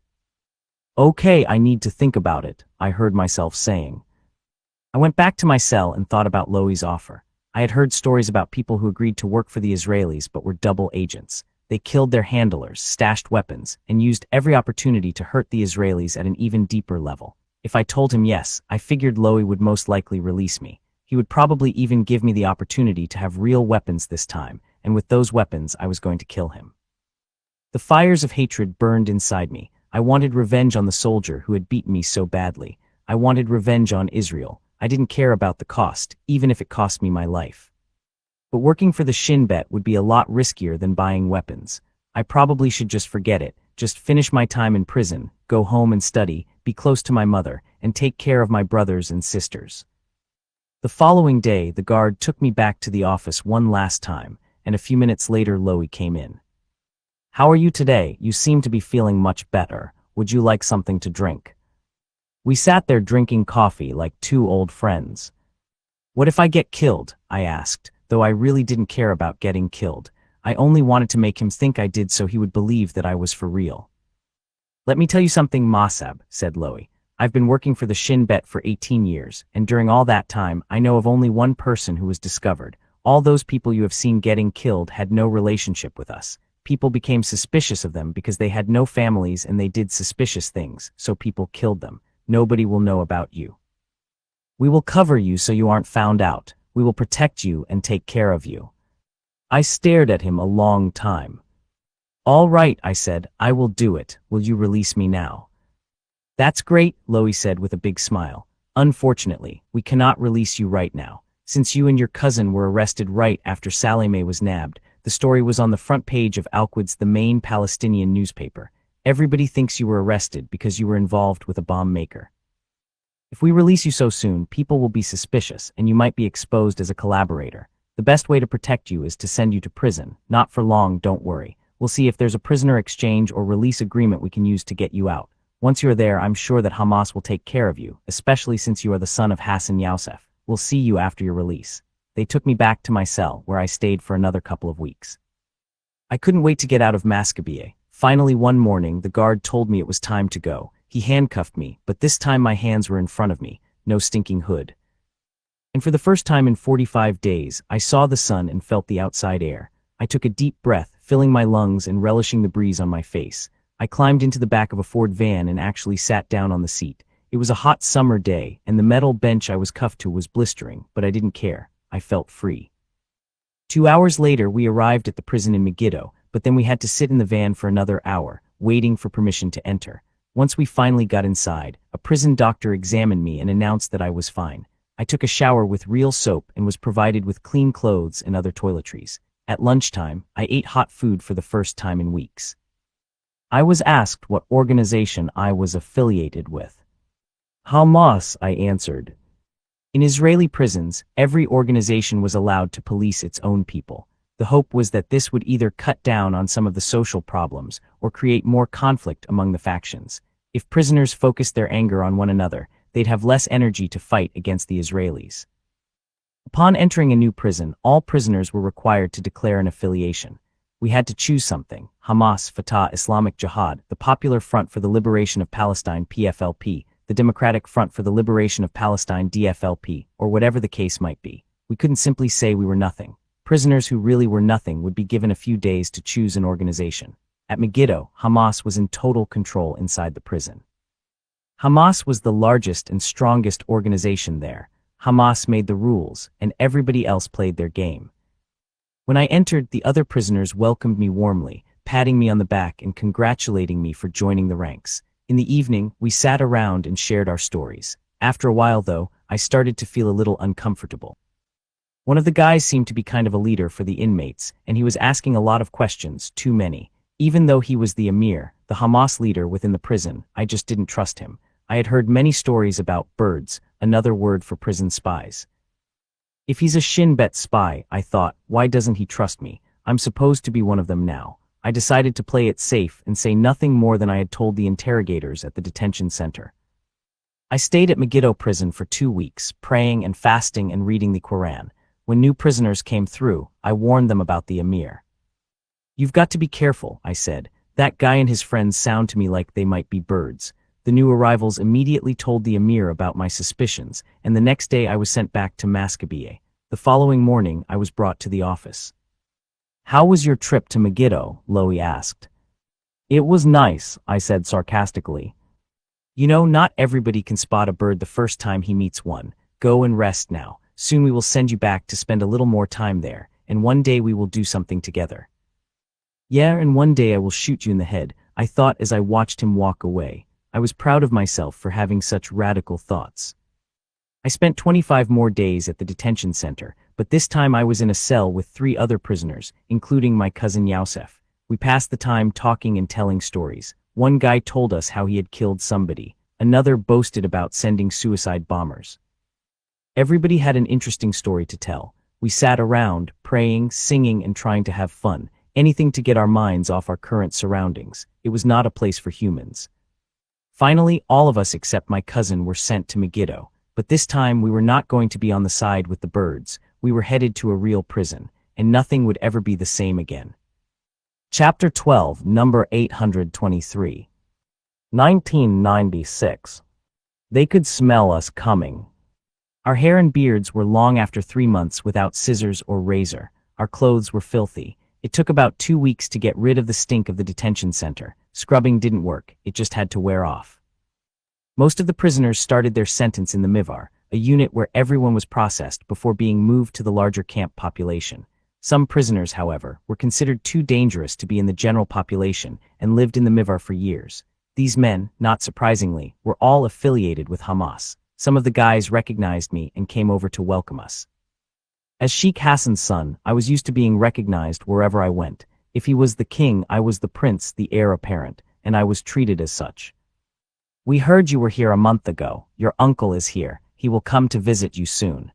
"Okay, I need to think about it," I heard myself saying. I went back to my cell and thought about Lowy's offer. I had heard stories about people who agreed to work for the Israelis but were double agents. They killed their handlers, stashed weapons, and used every opportunity to hurt the Israelis at an even deeper level. If I told him yes, I figured Lowy would most likely release me. He would probably even give me the opportunity to have real weapons this time, and with those weapons I was going to kill him. The fires of hatred burned inside me. I wanted revenge on the soldier who had beaten me so badly. I wanted revenge on Israel. I didn't care about the cost, even if it cost me my life. But working for the Shin Bet would be a lot riskier than buying weapons. I probably should just forget it, just finish my time in prison, go home and study, be close to my mother, and take care of my brothers and sisters. The following day, the guard took me back to the office one last time, and a few minutes later Lowy came in. "How are you today? You seem to be feeling much better. Would you like something to drink?" We sat there drinking coffee like two old friends. "What if I get killed?" I asked, though I really didn't care about getting killed. I only wanted to make him think I did so he would believe that I was for real. "Let me tell you something, Mosab," said Lowy. "I've been working for the Shin Bet for 18 years, and during all that time, I know of only one person who was discovered. All those people you have seen getting killed had no relationship with us. People became suspicious of them because they had no families and they did suspicious things, so people killed them. Nobody will know about you. We will cover you so you aren't found out. We will protect you and take care of you." I stared at him a long time. "All right," I said, "I will do it. Will you release me now?" "That's great," Lowy said with a big smile. "Unfortunately, we cannot release you right now. Since you and your cousin were arrested right after Salameh was nabbed, the story was on the front page of Al-Quds, the main Palestinian newspaper. Everybody thinks you were arrested because you were involved with a bomb maker. If we release you so soon, people will be suspicious and you might be exposed as a collaborator. The best way to protect you is to send you to prison. Not for long, don't worry. We'll see if there's a prisoner exchange or release agreement we can use to get you out. Once you're there, I'm sure that Hamas will take care of you, especially since you are the son of Hassan Yousef. We'll see you after your release." They took me back to my cell, where I stayed for another couple of weeks. I couldn't wait to get out of Mascabieh. Finally, one morning, the guard told me it was time to go. He handcuffed me, but this time my hands were in front of me, no stinking hood. And for the first time in 45 days, I saw the sun and felt the outside air. I took a deep breath, filling my lungs and relishing the breeze on my face. I climbed into the back of a Ford van and actually sat down on the seat. It was a hot summer day, and the metal bench I was cuffed to was blistering, but I didn't care. I felt free. 2 hours later, we arrived at the prison in Megiddo, but then we had to sit in the van for another hour, waiting for permission to enter. Once we finally got inside, a prison doctor examined me and announced that I was fine. I took a shower with real soap and was provided with clean clothes and other toiletries. At lunchtime, I ate hot food for the first time in weeks. I was asked what organization I was affiliated with. "Hamas," I answered. In Israeli prisons, every organization was allowed to police its own people. The hope was that this would either cut down on some of the social problems or create more conflict among the factions. If prisoners focused their anger on one another, they'd have less energy to fight against the Israelis. Upon entering a new prison, all prisoners were required to declare an affiliation. We had to choose something: Hamas, Fatah, Islamic Jihad, the Popular Front for the Liberation of Palestine (PFLP), the Democratic Front for the Liberation of Palestine (DFLP), or whatever the case might be. We couldn't simply say we were nothing. Prisoners who really were nothing would be given a few days to choose an organization. At Megiddo, Hamas was in total control inside the prison. Hamas was the largest and strongest organization there. Hamas made the rules, and everybody else played their game. When I entered, the other prisoners welcomed me warmly, patting me on the back and congratulating me for joining the ranks. In the evening, we sat around and shared our stories. After a while, though, I started to feel a little uncomfortable. One of the guys seemed to be kind of a leader for the inmates, and he was asking a lot of questions, too many. Even though he was the emir, the Hamas leader within the prison, I just didn't trust him. I had heard many stories about birds, another word for prison spies. If he's a Shin Bet spy, I thought, why doesn't he trust me? I'm supposed to be one of them now. I decided to play it safe and say nothing more than I had told the interrogators at the detention center. I stayed at Megiddo prison for 2 weeks, praying and fasting and reading the Quran. When new prisoners came through, I warned them about the emir. "You've got to be careful," I said. "That guy and his friends sound to me like they might be birds." The new arrivals immediately told the emir about my suspicions, and the next day I was sent back to Mascabieh. The following morning, I was brought to the office. "How was your trip to Megiddo?" Lowy asked. "It was nice," I said sarcastically. You know, not everybody can spot a bird the first time he meets one. Go and rest now. Soon we will send you back to spend a little more time there, and one day we will do something together. Yeah, and one day I will shoot you in the head, I thought as I watched him walk away. I was proud of myself for having such radical thoughts. I spent 25 more days at the detention center, but this time I was in a cell with 3 other prisoners, including my cousin Yousef. We passed the time talking and telling stories. One guy told us how he had killed somebody. Another boasted about sending suicide bombers. Everybody had an interesting story to tell. We sat around, praying, singing, and trying to have fun. Anything to get our minds off our current surroundings. It was not a place for humans. Finally, all of us except my cousin were sent to Megiddo. But this time we were not going to be on the side with the birds. We were headed to a real prison, and nothing would ever be the same again. Chapter 12, number 823. 1996. They could smell us coming. Our hair and beards were long after 3 months without scissors or razor. Our clothes were filthy. It took about 2 weeks to get rid of the stink of the detention center. Scrubbing didn't work, it just had to wear off. Most of the prisoners started their sentence in the Mivar, a unit where everyone was processed before being moved to the larger camp population. Some prisoners, however, were considered too dangerous to be in the general population and lived in the Mivar for years. These men, not surprisingly, were all affiliated with Hamas. Some of the guys recognized me and came over to welcome us. As Sheikh Hassan's son, I was used to being recognized wherever I went. If he was the king, I was the prince, the heir apparent, and I was treated as such. We heard you were here a month ago. Your uncle is here. He will come to visit you soon.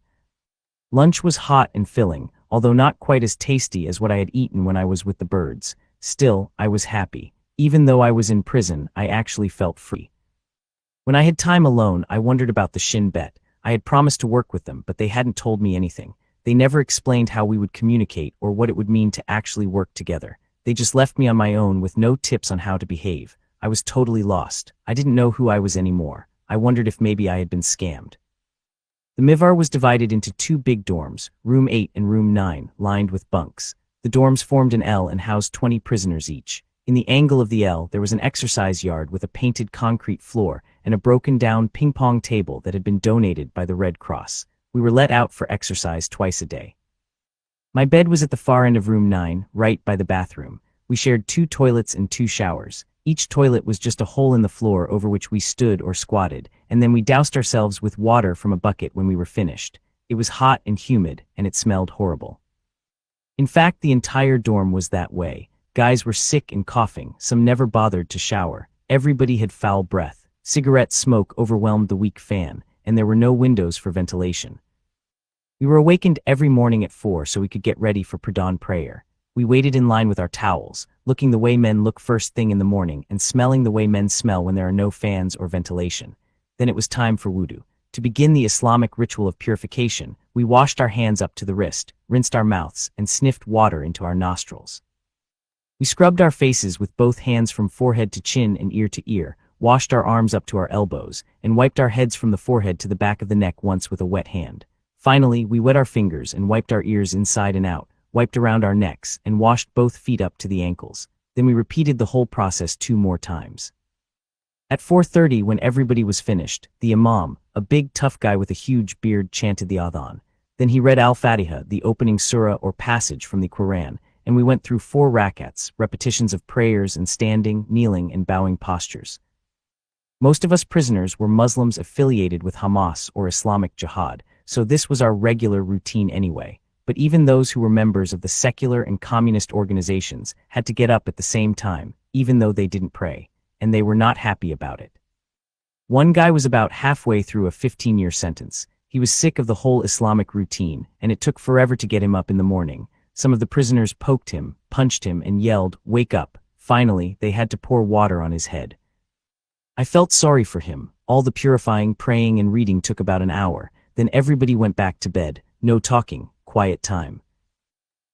Lunch was hot and filling, although not quite as tasty as what I had eaten when I was with the birds. Still, I was happy. Even though I was in prison, I actually felt free. When I had time alone, I wondered about the Shin Bet. I had promised to work with them, but they hadn't told me anything. They never explained how we would communicate or what it would mean to actually work together. They just left me on my own with no tips on how to behave. I was totally lost. I didn't know who I was anymore. I wondered if maybe I had been scammed. The Mivar was divided into 2 big dorms, room 8 and room 9, lined with bunks. The dorms formed an L and housed 20 prisoners each. In the angle of the L, there was an exercise yard with a painted concrete floor and a broken-down ping-pong table that had been donated by the Red Cross. We were let out for exercise twice a day. My bed was at the far end of room 9, right by the bathroom. We shared 2 toilets and 2 showers. Each toilet was just a hole in the floor over which we stood or squatted, and then we doused ourselves with water from a bucket when we were finished. It was hot and humid, and it smelled horrible. In fact, the entire dorm was that way. Guys were sick and coughing, some never bothered to shower. Everybody had foul breath. Cigarette smoke overwhelmed the weak fan, and there were no windows for ventilation. We were awakened every morning at 4 so we could get ready for pre-dawn prayer. We waited in line with our towels, looking the way men look first thing in the morning and smelling the way men smell when there are no fans or ventilation. Then it was time for wudu. To begin the Islamic ritual of purification, we washed our hands up to the wrist, rinsed our mouths, and sniffed water into our nostrils. We scrubbed our faces with both hands from forehead to chin and ear to ear, washed our arms up to our elbows, and wiped our heads from the forehead to the back of the neck once with a wet hand. Finally, we wet our fingers and wiped our ears inside and out, wiped around our necks, and washed both feet up to the ankles. Then we repeated the whole process 2 more times. At 4:30, when everybody was finished, the imam, a big tough guy with a huge beard, chanted the adhan. Then he read Al-Fatiha, the opening surah or passage from the Quran, and we went through 4 rakats, repetitions of prayers and standing, kneeling, and bowing postures. Most of us prisoners were Muslims affiliated with Hamas or Islamic Jihad, so this was our regular routine anyway. But even those who were members of the secular and communist organizations had to get up at the same time, even though they didn't pray, and they were not happy about it. One guy was about halfway through a 15-year sentence. He was sick of the whole Islamic routine, and it took forever to get him up in the morning. Some of the prisoners poked him, punched him, and yelled, "Wake up!" Finally, they had to pour water on his head. I felt sorry for him. All the purifying, praying, and reading took about an hour. Then everybody went back to bed. No talking, quiet time.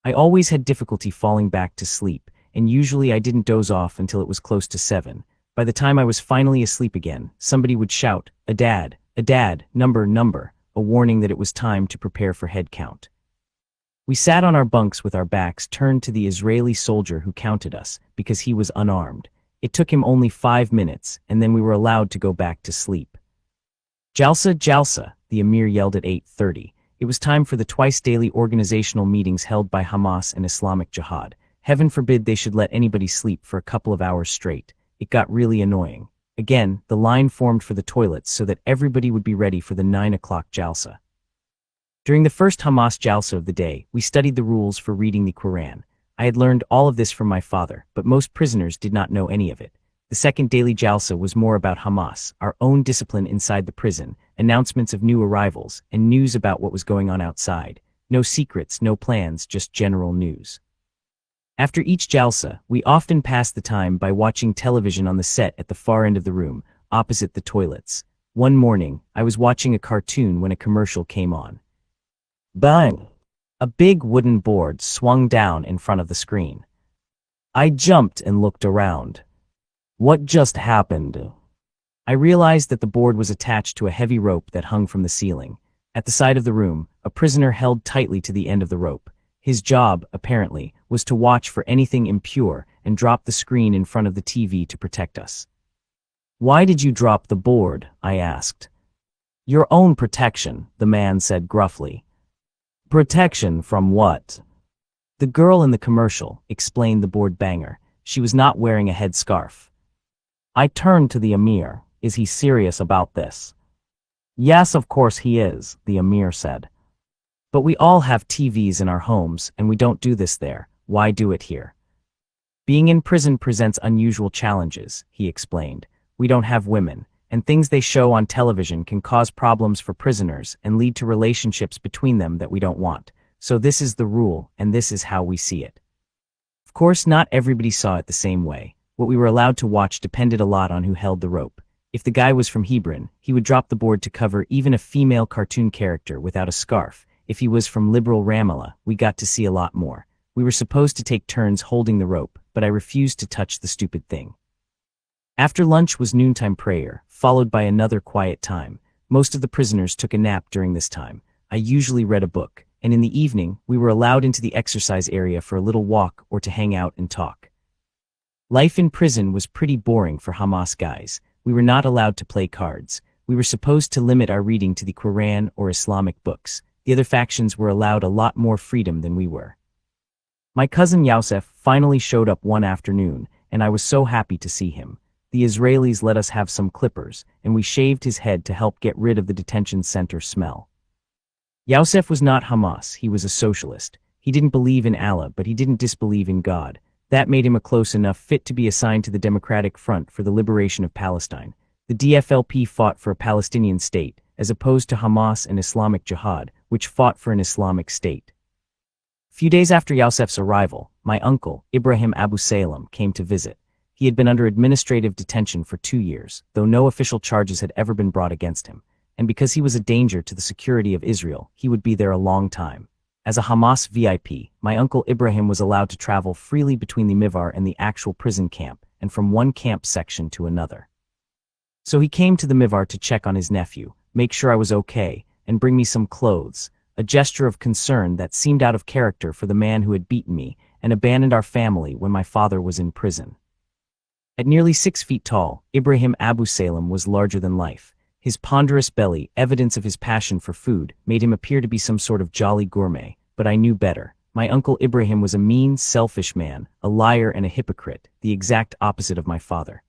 I always had difficulty falling back to sleep, and usually I didn't doze off until it was close to 7. By the time I was finally asleep again, somebody would shout, a dad, number, a warning that it was time to prepare for head count. We sat on our bunks with our backs turned to the Israeli soldier who counted us, because he was unarmed. It took him only 5 minutes, and then we were allowed to go back to sleep. Jalsa, Jalsa, the emir yelled at 8:30. It was time for the twice-daily organizational meetings held by Hamas and Islamic Jihad. Heaven forbid they should let anybody sleep for a couple of hours straight. It got really annoying. Again, the line formed for the toilets so that everybody would be ready for the 9 o'clock Jalsa. During the first Hamas Jalsa of the day, we studied the rules for reading the Quran. I had learned all of this from my father, but most prisoners did not know any of it. The second daily Jalsa was more about Hamas, our own discipline inside the prison, announcements of new arrivals, and news about what was going on outside. No secrets, no plans, just general news. After each Jalsa, we often passed the time by watching television on the set at the far end of the room, opposite the toilets. One morning, I was watching a cartoon when a commercial came on. Bang! A big wooden board swung down in front of the screen. I jumped and looked around. What just happened? I realized that the board was attached to a heavy rope that hung from the ceiling. At the side of the room, a prisoner held tightly to the end of the rope. His job, apparently, was to watch for anything impure and drop the screen in front of the TV to protect us. Why did you drop the board? I asked. Your own protection, the man said gruffly. Protection from what? The girl in the commercial, explained the board banger. She was not wearing a headscarf. I turned to the emir. Is he serious about this? Yes, of course he is, the emir said. But we all have TVs in our homes, and we don't do this there. Why do it here? Being in prison presents unusual challenges, he explained. We don't have women, and things they show on television can cause problems for prisoners and lead to relationships between them that we don't want. So this is the rule, and this is how we see it. Of course, not everybody saw it the same way. What we were allowed to watch depended a lot on who held the rope. If the guy was from Hebron, he would drop the board to cover even a female cartoon character without a scarf. If he was from liberal Ramallah, we got to see a lot more. We were supposed to take turns holding the rope, but I refused to touch the stupid thing. After lunch was noontime prayer, followed by another quiet time. Most of the prisoners took a nap during this time. I usually read a book, and in the evening, we were allowed into the exercise area for a little walk or to hang out and talk. Life in prison was pretty boring for Hamas guys. We were not allowed to play cards. We were supposed to limit our reading to the Quran or Islamic books. The other factions were allowed a lot more freedom than we were. My cousin Yousef finally showed up one afternoon, and I was so happy to see him. The Israelis let us have some clippers, and we shaved his head to help get rid of the detention center smell. Yousef was not Hamas, he was a socialist. He didn't believe in Allah, but he didn't disbelieve in God. That made him a close enough fit to be assigned to the Democratic Front for the Liberation of Palestine. The DFLP fought for a Palestinian state, as opposed to Hamas and Islamic Jihad, which fought for an Islamic state. A few days after Yousef's arrival, my uncle, Ibrahim Abu Salem, came to visit. He had been under administrative detention for 2 years, though no official charges had ever been brought against him. And because he was a danger to the security of Israel, he would be there a long time. As a Hamas VIP, my uncle Ibrahim was allowed to travel freely between the Mivar and the actual prison camp, and from one camp section to another. So he came to the Mivar to check on his nephew, make sure I was okay, and bring me some clothes, a gesture of concern that seemed out of character for the man who had beaten me and abandoned our family when my father was in prison. At nearly 6 feet tall, Ibrahim Abu Salem was larger than life. His ponderous belly, evidence of his passion for food, made him appear to be some sort of jolly gourmet, but I knew better. My uncle Ibrahim was a mean, selfish man, a liar and a hypocrite, the exact opposite of my father.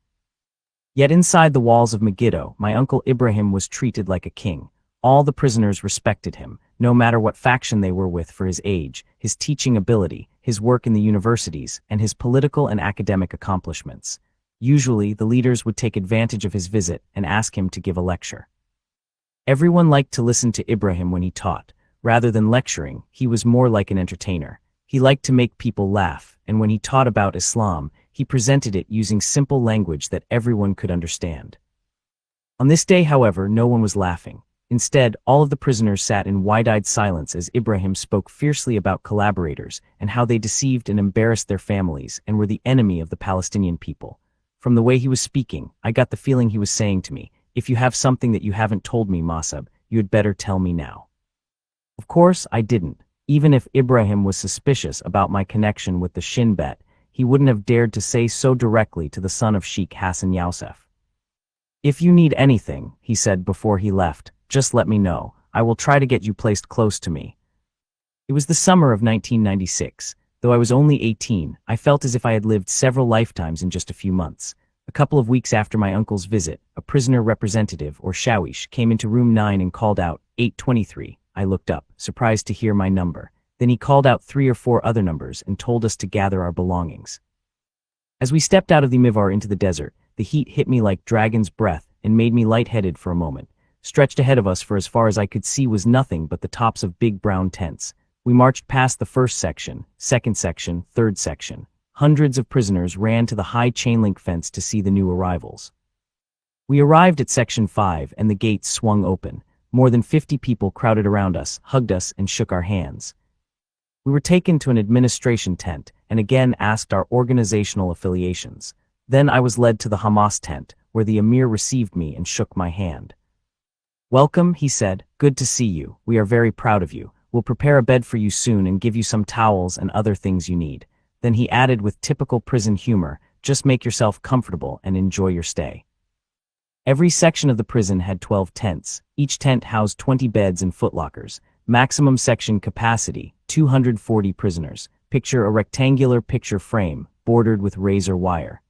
Yet inside the walls of Megiddo, my uncle Ibrahim was treated like a king. All the prisoners respected him, no matter what faction they were with, for his age, his teaching ability, his work in the universities, and his political and academic accomplishments. Usually, the leaders would take advantage of his visit and ask him to give a lecture. Everyone liked to listen to Ibrahim when he taught. Rather than lecturing, he was more like an entertainer. He liked to make people laugh, and when he taught about Islam, he presented it using simple language that everyone could understand. On this day, however, no one was laughing. Instead, all of the prisoners sat in wide-eyed silence as Ibrahim spoke fiercely about collaborators and how they deceived and embarrassed their families and were the enemy of the Palestinian people. From the way he was speaking, I got the feeling he was saying to me, "If you have something that you haven't told me, Mosab, you had better tell me now." Of course, I didn't. Even if Ibrahim was suspicious about my connection with the Shin Bet, he wouldn't have dared to say so directly to the son of Sheikh Hassan Yousef. "If you need anything," he said before he left, "just let me know. I will try to get you placed close to me." It was the summer of 1996. Though I was only 18, I felt as if I had lived several lifetimes in just a few months. A couple of weeks after my uncle's visit, a prisoner representative, or shawish, came into room 9 and called out, 823. I looked up, surprised to hear my number. Then he called out 3 or 4 other numbers and told us to gather our belongings. As we stepped out of the mivar into the desert, the heat hit me like dragon's breath and made me lightheaded for a moment. Stretched ahead of us for as far as I could see was nothing but the tops of big brown tents. We marched past the first section, second section, third section. Hundreds of prisoners ran to the high chain-link fence to see the new arrivals. We arrived at section 5 and the gates swung open. More than 50 people crowded around us, hugged us, and shook our hands. We were taken to an administration tent and again asked our organizational affiliations. Then I was led to the Hamas tent, where the emir received me and shook my hand. "Welcome," he said. "Good to see you. We are very proud of you. We'll prepare a bed for you soon and give you some towels and other things you need." Then he added with typical prison humor, "Just make yourself comfortable and enjoy your stay." Every section of the prison had 12 tents. Each tent housed 20 beds and footlockers. Maximum section capacity, 240 prisoners. Picture a rectangular picture frame, bordered with razor wire.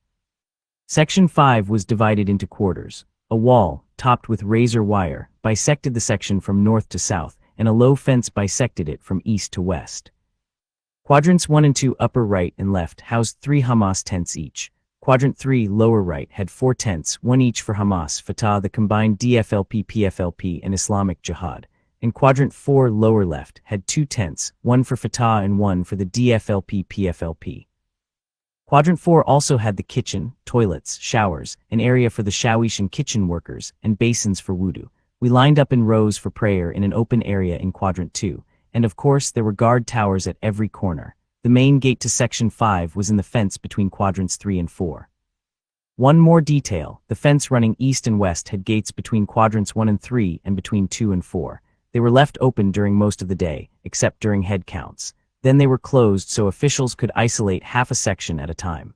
Section 5 was divided into quarters. A wall, topped with razor wire, bisected the section from north to south, and a low fence bisected it from east to west. Quadrants 1 and 2 upper right and left housed 3 Hamas tents each. Quadrant 3 lower right had 4 tents, 1 each for Hamas, Fatah, the combined DFLP, PFLP, and Islamic Jihad. And Quadrant 4 lower left had 2 tents, 1 for Fatah and 1 for the DFLP, PFLP. Quadrant 4 also had the kitchen, toilets, showers, an area for the shawish and kitchen workers, and basins for wudu. We lined up in rows for prayer in an open area in Quadrant 2, and of course there were guard towers at every corner. The main gate to Section 5 was in the fence between Quadrants 3 and 4. One more detail, the fence running east and west had gates between Quadrants 1 and 3 and between 2 and 4. They were left open during most of the day, except during head counts. Then they were closed so officials could isolate half a section at a time.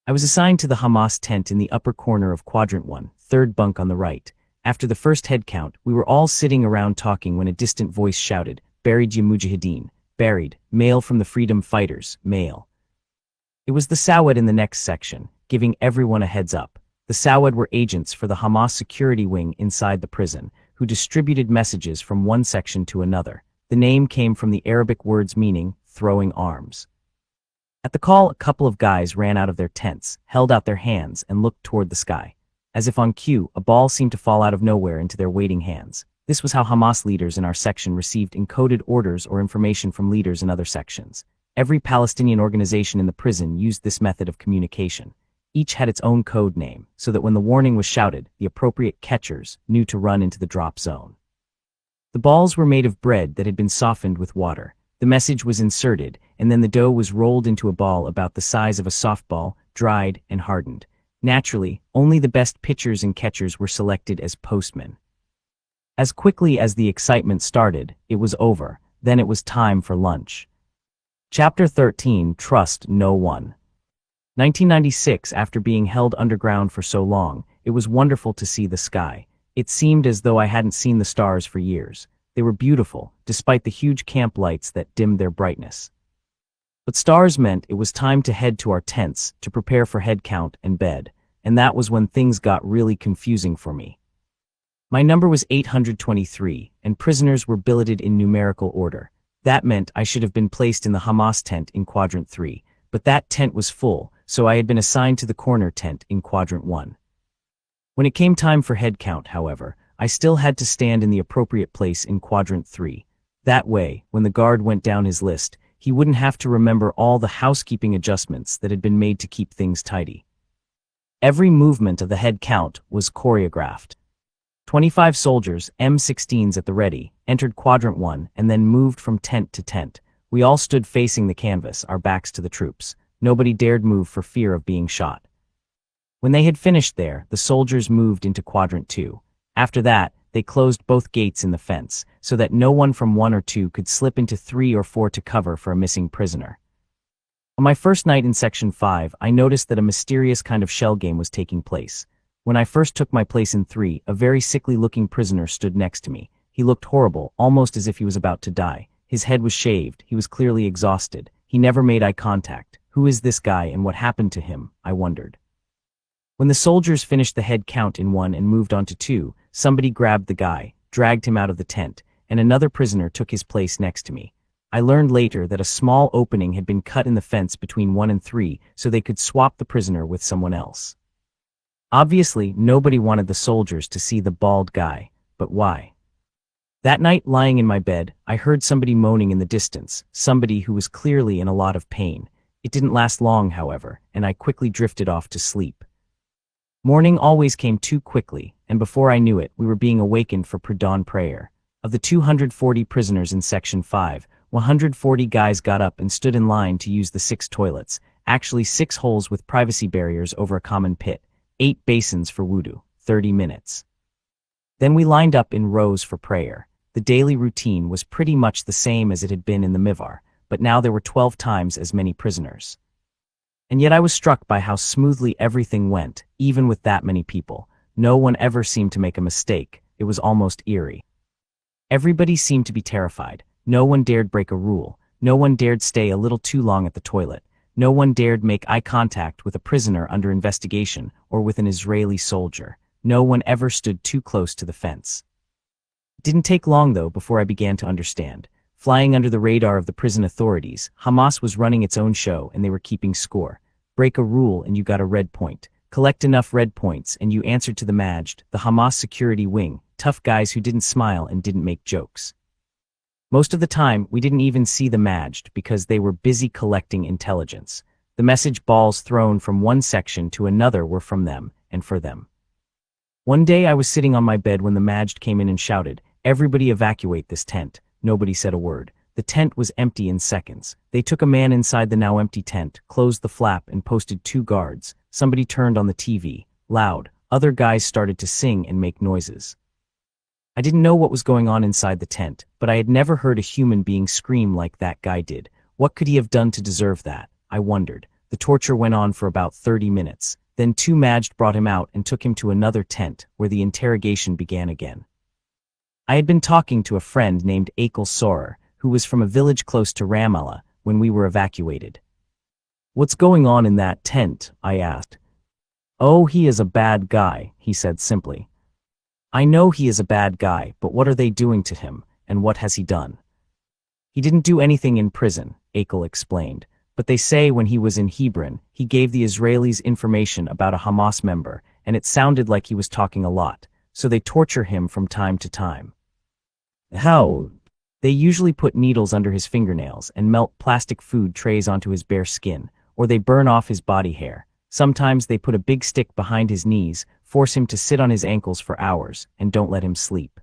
I was assigned to the Hamas tent in the upper corner of Quadrant 1, third bunk on the right. After the first head count, we were all sitting around talking when a distant voice shouted, "Buried ya Mujahideen, buried, male from the freedom fighters, male." It was the Sawed in the next section, giving everyone a heads up. The Sawed were agents for the Hamas security wing inside the prison, who distributed messages from one section to another. The name came from the Arabic words meaning throwing arms. At the call, a couple of guys ran out of their tents, held out their hands, and looked toward the sky. As if on cue, a ball seemed to fall out of nowhere into their waiting hands. This was how Hamas leaders in our section received encoded orders or information from leaders in other sections. Every Palestinian organization in the prison used this method of communication. Each had its own code name, so that when the warning was shouted, the appropriate catchers knew to run into the drop zone. The balls were made of bread that had been softened with water. The message was inserted, and then the dough was rolled into a ball about the size of a softball, dried and hardened. Naturally, only the best pitchers and catchers were selected as postmen. As quickly as the excitement started, it was over. Then it was time for lunch. Chapter 13, Trust No One. 1996. After being held underground for so long, it was wonderful to see the sky. It seemed as though I hadn't seen the stars for years. They were beautiful, despite the huge camp lights that dimmed their brightness. But stars meant it was time to head to our tents to prepare for head count and bed, and that was when things got really confusing for me. My number was 823, and prisoners were billeted in numerical order. That meant I should have been placed in the Hamas tent in Quadrant 3, but that tent was full, so I had been assigned to the corner tent in Quadrant 1. When it came time for head count, however, I still had to stand in the appropriate place in Quadrant 3. That way, when the guard went down his list, he wouldn't have to remember all the housekeeping adjustments that had been made to keep things tidy. Every movement of the head count was choreographed. 25 soldiers, M16s at the ready, entered Quadrant 1 and then moved from tent to tent. We all stood facing the canvas, our backs to the troops. Nobody dared move for fear of being shot. When they had finished there, the soldiers moved into Quadrant 2. After that, they closed both gates in the fence, so that no one from 1 or 2 could slip into 3 or 4 to cover for a missing prisoner. On my first night in Section 5, I noticed that a mysterious kind of shell game was taking place. When I first took my place in 3, a very sickly-looking prisoner stood next to me. He looked horrible, almost as if he was about to die. His head was shaved, he was clearly exhausted. He never made eye contact. Who is this guy and what happened to him? I wondered. When the soldiers finished the head count in 1 and moved on to 2, somebody grabbed the guy, dragged him out of the tent, and another prisoner took his place next to me. I learned later that a small opening had been cut in the fence between 1 and 3 so they could swap the prisoner with someone else. Obviously, nobody wanted the soldiers to see the bald guy, but why? That night, lying in my bed, I heard somebody moaning in the distance, somebody who was clearly in a lot of pain. It didn't last long, however, and I quickly drifted off to sleep. Morning always came too quickly, and before I knew it, we were being awakened for pre-dawn prayer. Of the 240 prisoners in Section 5, 140 guys got up and stood in line to use the 6 toilets, actually 6 holes with privacy barriers over a common pit, 8 basins for wudu, 30 minutes. Then we lined up in rows for prayer. The daily routine was pretty much the same as it had been in the Mivar, but now there were 12 times as many prisoners. And yet I was struck by how smoothly everything went, even with that many people. No one ever seemed to make a mistake. It was almost eerie. Everybody seemed to be terrified. No one dared break a rule. No one dared stay a little too long at the toilet. No one dared make eye contact with a prisoner under investigation or with an Israeli soldier. No one ever stood too close to the fence. It didn't take long, though, before I began to understand. Flying under the radar of the prison authorities, Hamas was running its own show and they were keeping score. Break a rule and you got a red point. Collect enough red points and you answered to the Majd, the Hamas security wing, tough guys who didn't smile and didn't make jokes. Most of the time, we didn't even see the Majd because they were busy collecting intelligence. The message balls thrown from one section to another were from them and for them. One day I was sitting on my bed when the Majd came in and shouted, "Everybody evacuate this tent." Nobody said a word. The tent was empty in seconds. They took a man inside the now empty tent, closed the flap and posted 2 guards. Somebody turned on the TV. Loud. Other guys started to sing and make noises. I didn't know what was going on inside the tent, but I had never heard a human being scream like that guy did. What could he have done to deserve that? I wondered. The torture went on for about 30 minutes. Then 2 Majd brought him out and took him to another tent, where the interrogation began again. I had been talking to a friend named Akel Sorer, who was from a village close to Ramallah, when we were evacuated. "What's going on in that tent?" I asked. "Oh, he is a bad guy," he said simply. "I know he is a bad guy, but what are they doing to him, and what has he done?" "He didn't do anything in prison," Akel explained, "but they say when he was in Hebron, he gave the Israelis information about a Hamas member, and it sounded like he was talking a lot, so they torture him from time to time." "How?" "They usually put needles under his fingernails and melt plastic food trays onto his bare skin, or they burn off his body hair. Sometimes they put a big stick behind his knees, force him to sit on his ankles for hours, and don't let him sleep."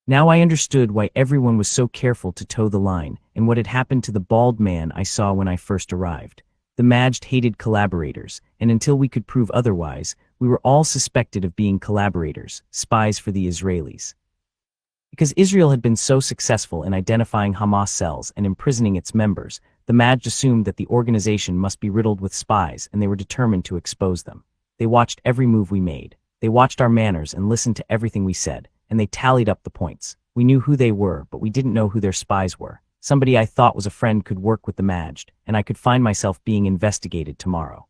Now I understood why everyone was so careful to toe the line, and what had happened to the bald man I saw when I first arrived. The Majd hated collaborators, and until we could prove otherwise, we were all suspected of being collaborators, spies for the Israelis. Because Israel had been so successful in identifying Hamas cells and imprisoning its members, the Majd assumed that the organization must be riddled with spies and they were determined to expose them. They watched every move we made. They watched our manners and listened to everything we said, and they tallied up the points. We knew who they were, but we didn't know who their spies were. Somebody I thought was a friend could work with the Majd, and I could find myself being investigated tomorrow.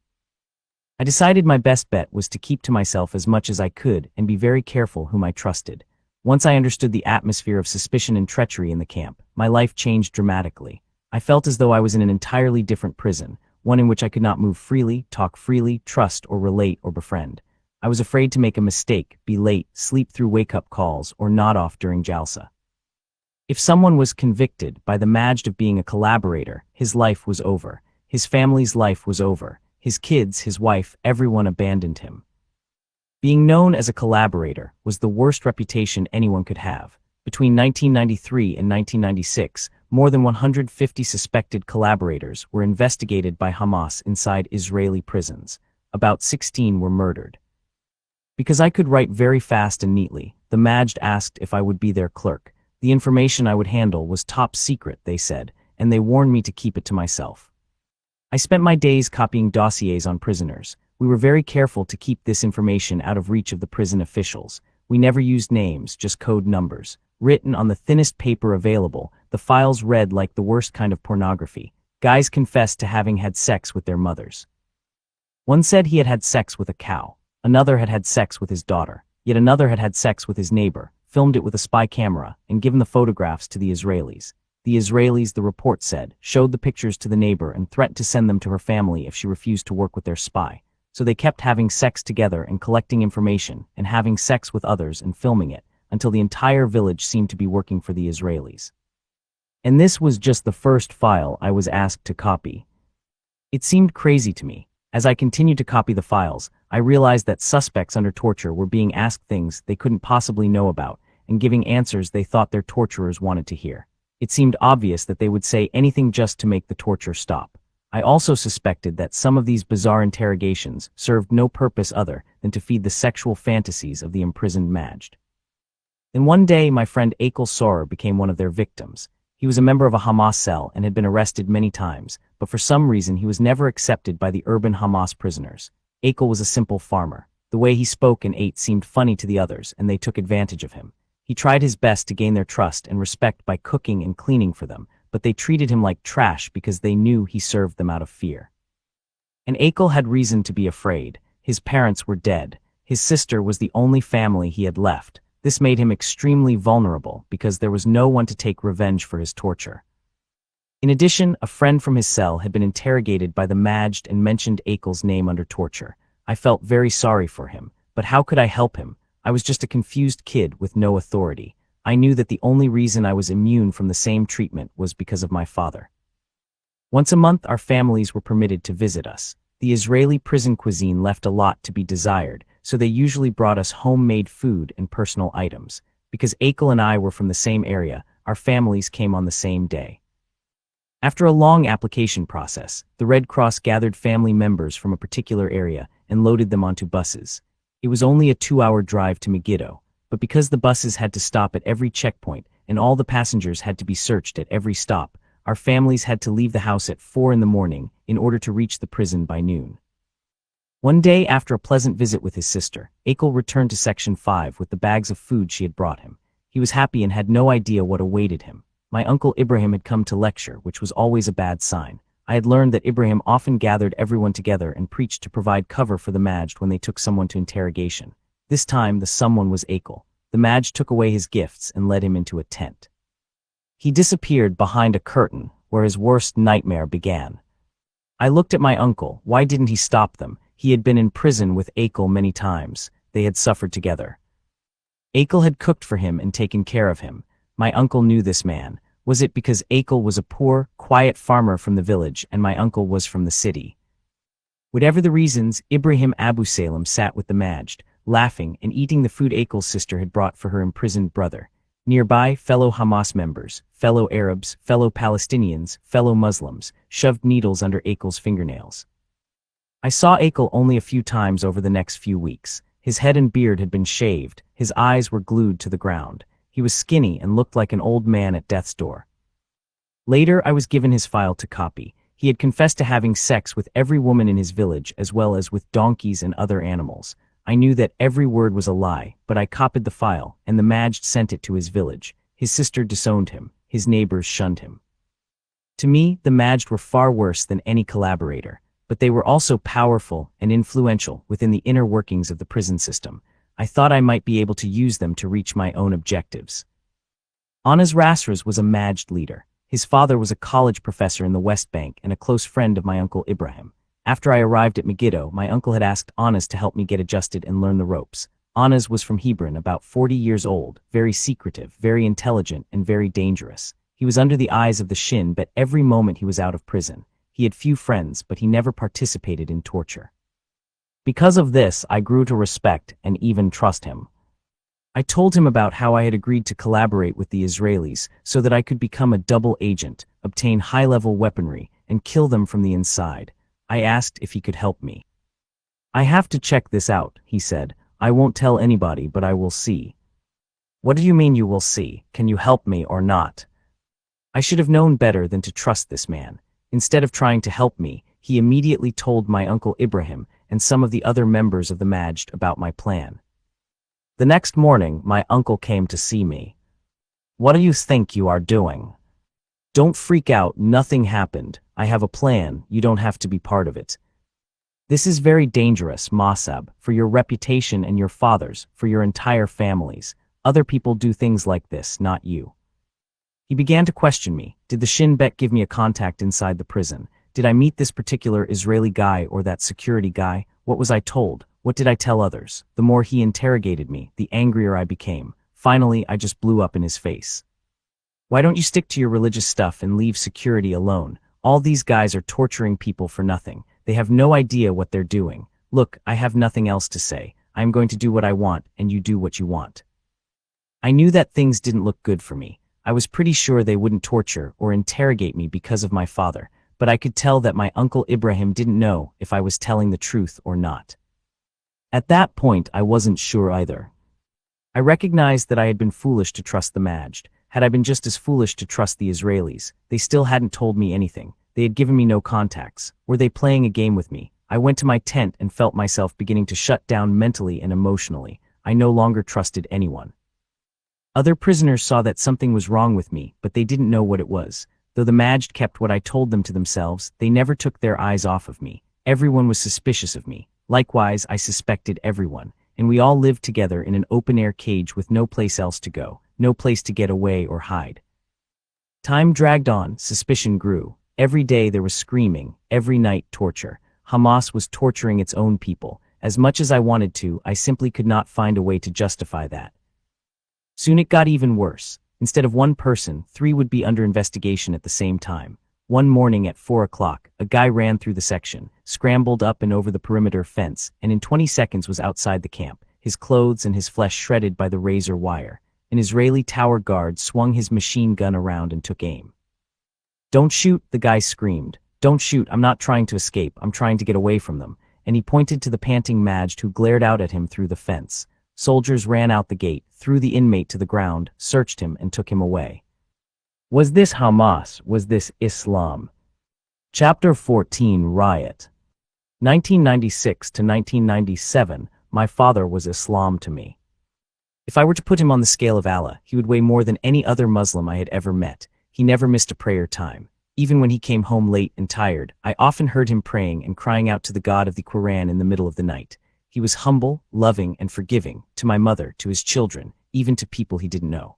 I decided my best bet was to keep to myself as much as I could and be very careful whom I trusted. Once I understood the atmosphere of suspicion and treachery in the camp, my life changed dramatically. I felt as though I was in an entirely different prison, one in which I could not move freely, talk freely, trust or relate or befriend. I was afraid to make a mistake, be late, sleep through wake-up calls, or nod off during Jalsa. If someone was convicted by the Majd of being a collaborator, his life was over. His family's life was over. His kids, his wife, everyone abandoned him. Being known as a collaborator was the worst reputation anyone could have. Between 1993 and 1996, more than 150 suspected collaborators were investigated by Hamas inside Israeli prisons. About 16 were murdered. Because I could write very fast and neatly, the Majd asked if I would be their clerk. The information I would handle was top secret, they said, and they warned me to keep it to myself. I spent my days copying dossiers on prisoners. We were very careful to keep this information out of reach of the prison officials. We never used names, just code numbers. Written on the thinnest paper available, the files read like the worst kind of pornography. Guys confessed to having had sex with their mothers. One said he had had sex with a cow. Another had had sex with his daughter. Yet another had had sex with his neighbor, filmed it with a spy camera, and given the photographs to the Israelis. The Israelis, the report said, showed the pictures to the neighbor and threatened to send them to her family if she refused to work with their spy. So they kept having sex together and collecting information, and having sex with others and filming it, until the entire village seemed to be working for the Israelis. And this was just the first file I was asked to copy. It seemed crazy to me. As I continued to copy the files, I realized that suspects under torture were being asked things they couldn't possibly know about, and giving answers they thought their torturers wanted to hear. It seemed obvious that they would say anything just to make the torture stop. I also suspected that some of these bizarre interrogations served no purpose other than to feed the sexual fantasies of the imprisoned Majd. Then one day my friend Akel Sorer became one of their victims. He was a member of a Hamas cell and had been arrested many times, but for some reason he was never accepted by the urban Hamas prisoners. Akel was a simple farmer. The way he spoke and ate seemed funny to the others, and they took advantage of him. He tried his best to gain their trust and respect by cooking and cleaning for them, but they treated him like trash because they knew he served them out of fear. And Akel had reason to be afraid. His parents were dead. His sister was the only family he had left. This made him extremely vulnerable because there was no one to take revenge for his torture. In addition, a friend from his cell had been interrogated by the Majd and mentioned Akel's name under torture. I felt very sorry for him, but how could I help him? I was just a confused kid with no authority. I knew that the only reason I was immune from the same treatment was because of my father. Once a month, our families were permitted to visit us. The Israeli prison cuisine left a lot to be desired, so they usually brought us homemade food and personal items. Because Akel and I were from the same area, our families came on the same day. After a long application process, the Red Cross gathered family members from a particular area and loaded them onto buses. It was only a 2-hour drive to Megiddo, but because the buses had to stop at every checkpoint and all the passengers had to be searched at every stop, our families had to leave the house at 4 in the morning in order to reach the prison by noon. One day, after a pleasant visit with his sister, Akel returned to Section 5 with the bags of food she had brought him. He was happy and had no idea what awaited him. My uncle Ibrahim had come to lecture, which was always a bad sign. I had learned that Ibrahim often gathered everyone together and preached to provide cover for the Majd when they took someone to interrogation. This time, the someone was Akel. The Majd took away his gifts and led him into a tent. He disappeared behind a curtain, where his worst nightmare began. I looked at my uncle. Why didn't he stop them? He had been in prison with Akel many times. They had suffered together. Akel had cooked for him and taken care of him. My uncle knew this man. Was it because Akel was a poor, quiet farmer from the village and my uncle was from the city? Whatever the reasons, Ibrahim Abu Salem sat with the Majd, laughing and eating the food Akel's sister had brought for her imprisoned brother. Nearby, fellow Hamas members, fellow Arabs, fellow Palestinians, fellow Muslims, shoved needles under Akel's fingernails. I saw Akel only a few times over the next few weeks. His head and beard had been shaved, his eyes were glued to the ground. He was skinny and looked like an old man at death's door. Later, I was given his file to copy. He had confessed to having sex with every woman in his village as well as with donkeys and other animals. I knew that every word was a lie, but I copied the file, and the Majd sent it to his village. His sister disowned him. His neighbors shunned him. To me, the Majd were far worse than any collaborator, but they were also powerful and influential within the inner workings of the prison system. I thought I might be able to use them to reach my own objectives. Anas Rasras was a Majd leader. His father was a college professor in the West Bank and a close friend of my uncle Ibrahim. After I arrived at Megiddo, my uncle had asked Anas to help me get adjusted and learn the ropes. Anas was from Hebron, about 40 years old, very secretive, very intelligent, and very dangerous. He was under the eyes of the Shin, but every moment he was out of prison. He had few friends, but he never participated in torture. Because of this, I grew to respect and even trust him. I told him about how I had agreed to collaborate with the Israelis so that I could become a double agent, obtain high-level weaponry, and kill them from the inside. I asked if he could help me. "I have to check this out," he said. "I won't tell anybody, but I will see." "What do you mean you will see? Can you help me or not?" I should have known better than to trust this man. Instead of trying to help me, he immediately told my uncle Ibrahim and some of the other members of the Majd about my plan. The next morning, my uncle came to see me. "What do you think you are doing?" "Don't freak out, nothing happened. I have a plan, you don't have to be part of it." "This is very dangerous, Mosab, for your reputation and your father's, for your entire families. Other people do things like this, not you." He began to question me. Did the Shin Bet give me a contact inside the prison? Did I meet this particular Israeli guy or that security guy? What was I told? What did I tell others? The more he interrogated me, the angrier I became. Finally, I just blew up in his face. "Why don't you stick to your religious stuff and leave security alone? All these guys are torturing people for nothing. They have no idea what they're doing. Look, I have nothing else to say. I am going to do what I want, and you do what you want." I knew that things didn't look good for me. I was pretty sure they wouldn't torture or interrogate me because of my father, but I could tell that my uncle Ibrahim didn't know if I was telling the truth or not. At that point, I wasn't sure either. I recognized that I had been foolish to trust the Majd. Had I been just as foolish to trust the Israelis, they still hadn't told me anything. They had given me no contacts. Were they playing a game with me? I went to my tent and felt myself beginning to shut down mentally and emotionally. I no longer trusted anyone. Other prisoners saw that something was wrong with me, but they didn't know what it was. Though the Majd kept what I told them to themselves, they never took their eyes off of me. Everyone was suspicious of me. Likewise, I suspected everyone, and we all lived together in an open-air cage with no place else to go, no place to get away or hide. Time dragged on, suspicion grew. Every day there was screaming, every night torture. Hamas was torturing its own people. As much as I wanted to, I simply could not find a way to justify that. Soon it got even worse. Instead of one person, 3 would be under investigation at the same time. One morning at 4 o'clock, a guy ran through the section, scrambled up and over the perimeter fence, and in 20 seconds was outside the camp, his clothes and his flesh shredded by the razor wire. An Israeli tower guard swung his machine gun around and took aim. "Don't shoot," the guy screamed. "Don't shoot, I'm not trying to escape, I'm trying to get away from them," and he pointed to the panting Majd who glared out at him through the fence. Soldiers ran out the gate, threw the inmate to the ground, searched him, and took him away. Was this Hamas? Was this Islam? Chapter 14 Riot 1996 to 1997, my father was Islam to me. If I were to put him on the scale of Allah, he would weigh more than any other Muslim I had ever met. He never missed a prayer time. Even when he came home late and tired, I often heard him praying and crying out to the God of the Quran in the middle of the night. He was humble, loving, and forgiving, to my mother, to his children, even to people he didn't know.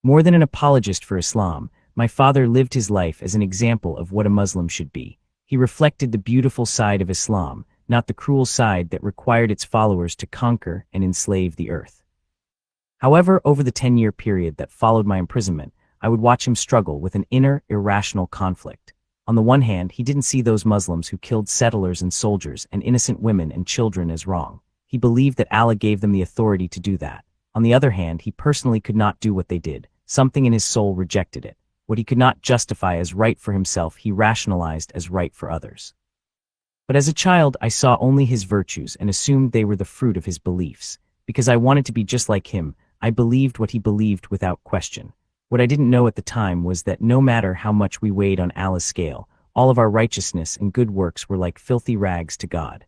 More than an apologist for Islam, my father lived his life as an example of what a Muslim should be. He reflected the beautiful side of Islam, not the cruel side that required its followers to conquer and enslave the earth. However, over the 10-year period that followed my imprisonment, I would watch him struggle with an inner, irrational conflict. On the one hand, he didn't see those Muslims who killed settlers and soldiers and innocent women and children as wrong. He believed that Allah gave them the authority to do that. On the other hand, he personally could not do what they did. Something in his soul rejected it. What he could not justify as right for himself, he rationalized as right for others. But as a child, I saw only his virtues and assumed they were the fruit of his beliefs. Because I wanted to be just like him, I believed what he believed without question. What I didn't know at the time was that no matter how much we weighed on Allah's scale, all of our righteousness and good works were like filthy rags to God.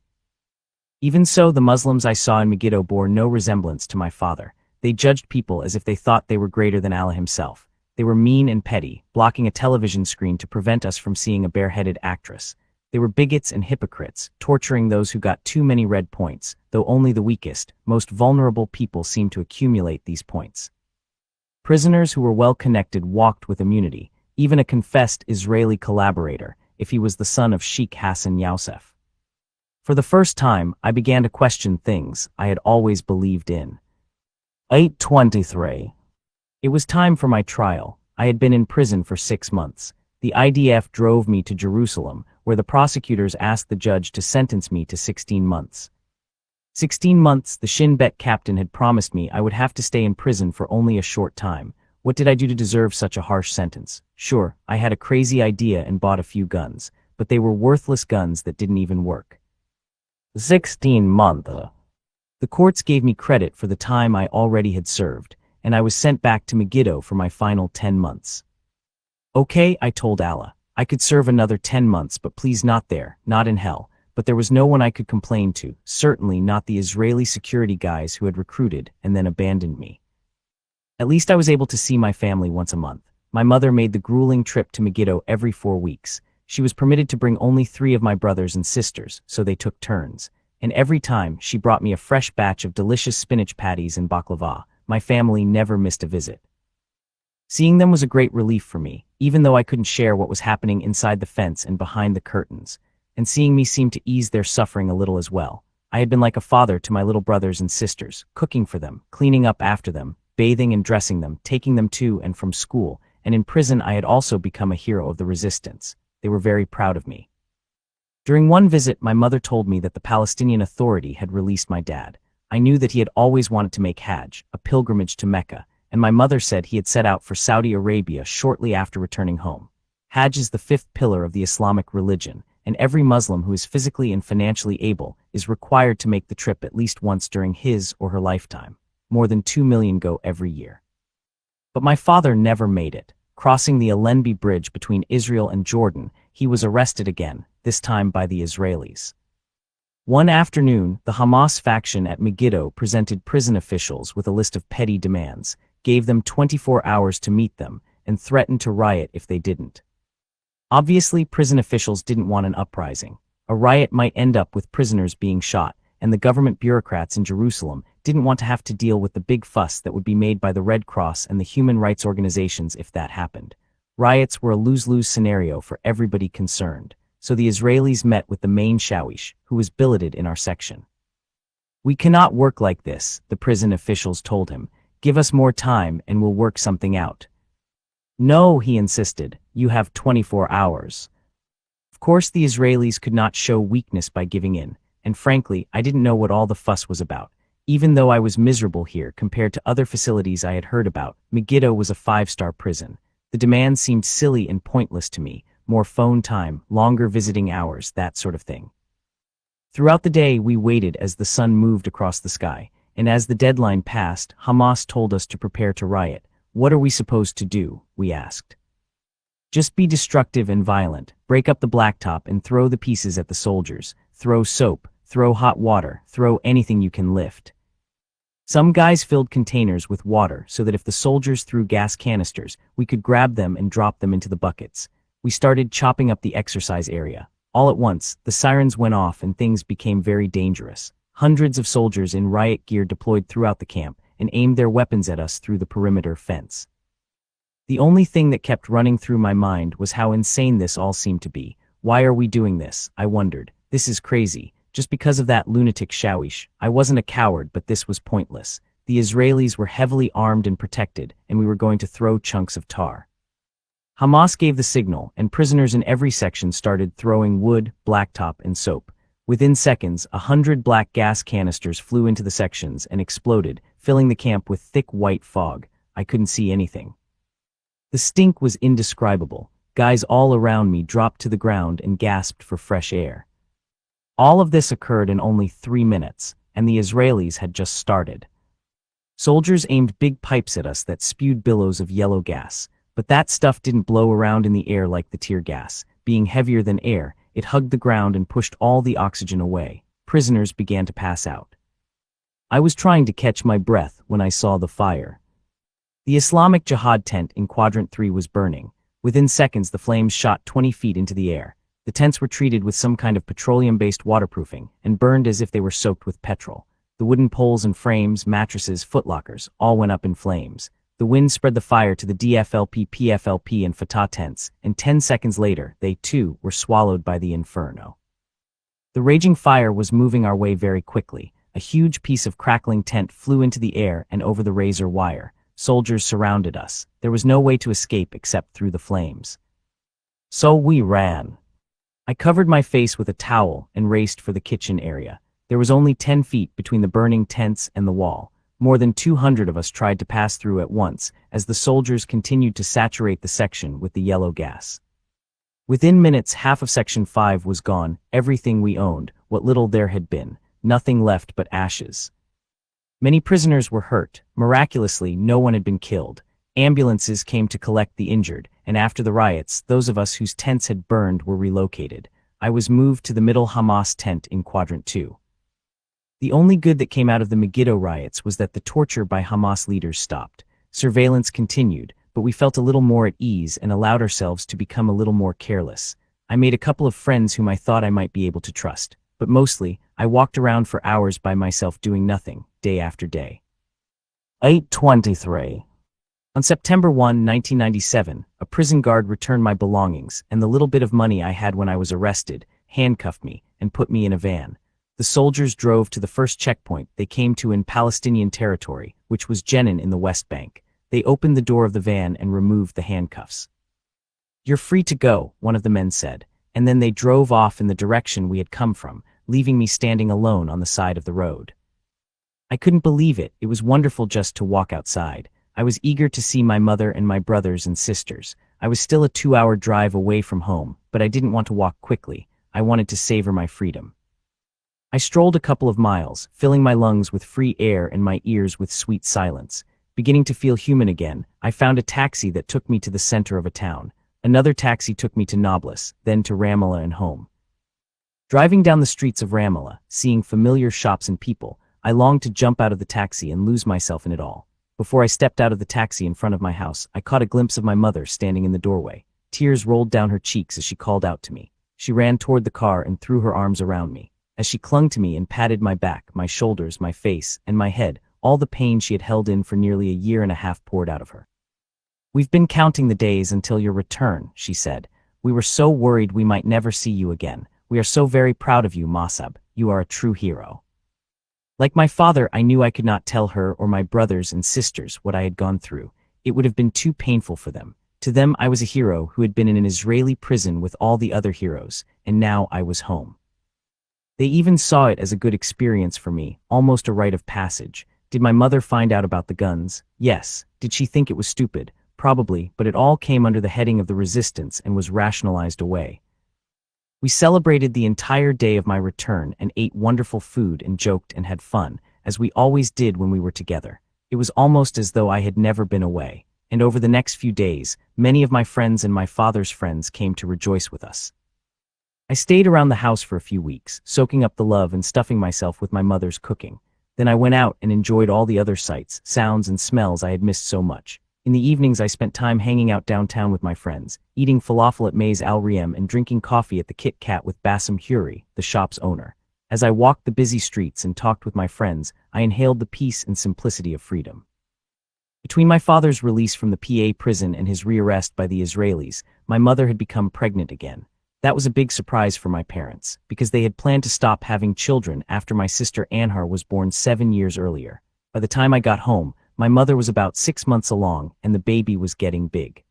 Even so, the Muslims I saw in Megiddo bore no resemblance to my father. They judged people as if they thought they were greater than Allah himself. They were mean and petty, blocking a television screen to prevent us from seeing a bareheaded actress. They were bigots and hypocrites, torturing those who got too many red points, though only the weakest, most vulnerable people seemed to accumulate these points. Prisoners who were well-connected walked with immunity, even a confessed Israeli collaborator, if he was the son of Sheikh Hassan Yousef. For the first time, I began to question things I had always believed in. 8:23. It was time for my trial. I had been in prison for 6 months. The IDF drove me to Jerusalem, where the prosecutors asked the judge to sentence me to 16 months. 16 months, the Shin Bet captain had promised me I would have to stay in prison for only a short time. What did I do to deserve such a harsh sentence? Sure, I had a crazy idea and bought a few guns, but they were worthless guns that didn't even work. 16 months. The courts gave me credit for the time I already had served, and I was sent back to Megiddo for my final 10 months. Okay, I told Allah. I could serve another 10 months, but please not there, not in hell. But there was no one I could complain to, certainly not the Israeli security guys who had recruited and then abandoned me. At least I was able to see my family once a month. My mother made the grueling trip to Megiddo every 4 weeks. She was permitted to bring only 3 of my brothers and sisters, so they took turns. And every time, she brought me a fresh batch of delicious spinach patties and baklava. My family never missed a visit. Seeing them was a great relief for me, even though I couldn't share what was happening inside the fence and behind the curtains. And seeing me seemed to ease their suffering a little as well. I had been like a father to my little brothers and sisters, cooking for them, cleaning up after them, bathing and dressing them, taking them to and from school, and in prison I had also become a hero of the resistance. They were very proud of me. During one visit, my mother told me that the Palestinian Authority had released my dad. I knew that he had always wanted to make Hajj, a pilgrimage to Mecca, and my mother said he had set out for Saudi Arabia shortly after returning home. Hajj is the 5th pillar of the Islamic religion, and every Muslim who is physically and financially able is required to make the trip at least once during his or her lifetime. More than 2 million go every year. But my father never made it. Crossing the Allenby Bridge between Israel and Jordan, he was arrested again, this time by the Israelis. One afternoon, the Hamas faction at Megiddo presented prison officials with a list of petty demands, gave them 24 hours to meet them, and threatened to riot if they didn't. Obviously, prison officials didn't want an uprising. A riot might end up with prisoners being shot, and the government bureaucrats in Jerusalem didn't want to have to deal with the big fuss that would be made by the Red Cross and the human rights organizations if that happened. Riots were a lose-lose scenario for everybody concerned, so the Israelis met with the main shawish, who was billeted in our section. "We cannot work like this," the prison officials told him. "Give us more time and we'll work something out." "No," he insisted, "you have 24 hours. Of course, the Israelis could not show weakness by giving in, and frankly, I didn't know what all the fuss was about. Even though I was miserable here compared to other facilities I had heard about, Megiddo was a 5-star prison. The demands seemed silly and pointless to me: more phone time, longer visiting hours, that sort of thing. Throughout the day, we waited as the sun moved across the sky, and as the deadline passed, Hamas told us to prepare to riot. "What are we supposed to do?" we asked. "Just be destructive and violent, break up the blacktop and throw the pieces at the soldiers, throw soap, throw hot water, throw anything you can lift." Some guys filled containers with water so that if the soldiers threw gas canisters, we could grab them and drop them into the buckets. We started chopping up the exercise area. All at once, the sirens went off and things became very dangerous. Hundreds of soldiers in riot gear deployed throughout the camp and aimed their weapons at us through the perimeter fence. The only thing that kept running through my mind was how insane this all seemed to be. Why are we doing this? I wondered. This is crazy. Just because of that lunatic shawish. I wasn't a coward, but this was pointless. The Israelis were heavily armed and protected, and we were going to throw chunks of tar. Hamas gave the signal, and prisoners in every section started throwing wood, blacktop, and soap. Within seconds, 100 black gas canisters flew into the sections and exploded, filling the camp with thick white fog. I couldn't see anything. The stink was indescribable. Guys all around me dropped to the ground and gasped for fresh air. All of this occurred in only 3 minutes, and the Israelis had just started. Soldiers aimed big pipes at us that spewed billows of yellow gas, but that stuff didn't blow around in the air like the tear gas. Being heavier than air, it hugged the ground and pushed all the oxygen away. Prisoners began to pass out. I was trying to catch my breath when I saw the fire. The Islamic Jihad tent in Quadrant 3 was burning. Within seconds, the flames shot 20 feet into the air. The tents were treated with some kind of petroleum-based waterproofing and burned as if they were soaked with petrol. The wooden poles and frames, mattresses, footlockers, all went up in flames. The wind spread the fire to the DFLP, PFLP, and Fatah tents, and 10 seconds later, they too were swallowed by the inferno. The raging fire was moving our way very quickly. A huge piece of crackling tent flew into the air and over the razor wire. Soldiers surrounded us. There was no way to escape except through the flames. So we ran. I covered my face with a towel and raced for the kitchen area. There was only 10 feet between the burning tents and the wall. More than 200 of us tried to pass through at once as the soldiers continued to saturate the section with the yellow gas. Within minutes, half of Section 5 was gone, everything we owned, what little there had been, nothing left but ashes. Many prisoners were hurt. Miraculously, no one had been killed. Ambulances came to collect the injured, and after the riots, those of us whose tents had burned were relocated. I was moved to the middle Hamas tent in Quadrant 2. The only good that came out of the Megiddo riots was that the torture by Hamas leaders stopped. Surveillance continued, but we felt a little more at ease and allowed ourselves to become a little more careless. I made a couple of friends whom I thought I might be able to trust, but mostly, I walked around for hours by myself doing nothing, day after day. 8:23. On September 1, 1997, a prison guard returned my belongings and the little bit of money I had when I was arrested, handcuffed me, and put me in a van. The soldiers drove to the first checkpoint they came to in Palestinian territory, which was Jenin in the West Bank. They opened the door of the van and removed the handcuffs. "You're free to go," one of the men said, and then they drove off in the direction we had come from, leaving me standing alone on the side of the road. I couldn't believe it. It was wonderful just to walk outside. I was eager to see my mother and my brothers and sisters. I was still a 2-hour drive away from home, but I didn't want to walk quickly. I wanted to savor my freedom. I strolled a couple of miles, filling my lungs with free air and my ears with sweet silence. Beginning to feel human again, I found a taxi that took me to the center of a town. Another taxi took me to Nablus, then to Ramallah and home. Driving down the streets of Ramallah, seeing familiar shops and people, I longed to jump out of the taxi and lose myself in it all. Before I stepped out of the taxi in front of my house, I caught a glimpse of my mother standing in the doorway. Tears rolled down her cheeks as she called out to me. She ran toward the car and threw her arms around me. As she clung to me and patted my back, my shoulders, my face, and my head, all the pain she had held in for nearly a year and a half poured out of her. "We've been counting the days until your return," she said. "We were so worried we might never see you again. We are so very proud of you, Mosab. You are a true hero." Like my father, I knew I could not tell her or my brothers and sisters what I had gone through. It would have been too painful for them. To them, I was a hero who had been in an Israeli prison with all the other heroes, and now I was home. They even saw it as a good experience for me, almost a rite of passage. Did my mother find out about the guns? Yes. Did she think it was stupid? Probably, but it all came under the heading of the resistance and was rationalized away. We celebrated the entire day of my return and ate wonderful food and joked and had fun, as we always did when we were together. It was almost as though I had never been away, and over the next few days, many of my friends and my father's friends came to rejoice with us. I stayed around the house for a few weeks, soaking up the love and stuffing myself with my mother's cooking. Then I went out and enjoyed all the other sights, sounds, and smells I had missed so much. In the evenings I spent time hanging out downtown with my friends, eating falafel at Maze Al Riem and drinking coffee at the Kit Kat with Bassem Huri, the shop's owner. As I walked the busy streets and talked with my friends, I inhaled the peace and simplicity of freedom. Between my father's release from the PA prison and his rearrest by the Israelis, my mother had become pregnant again. That was a big surprise for my parents, because they had planned to stop having children after my sister Anhar was born 7 years earlier. By the time I got home, my mother was about 6 months along, and the baby was getting big.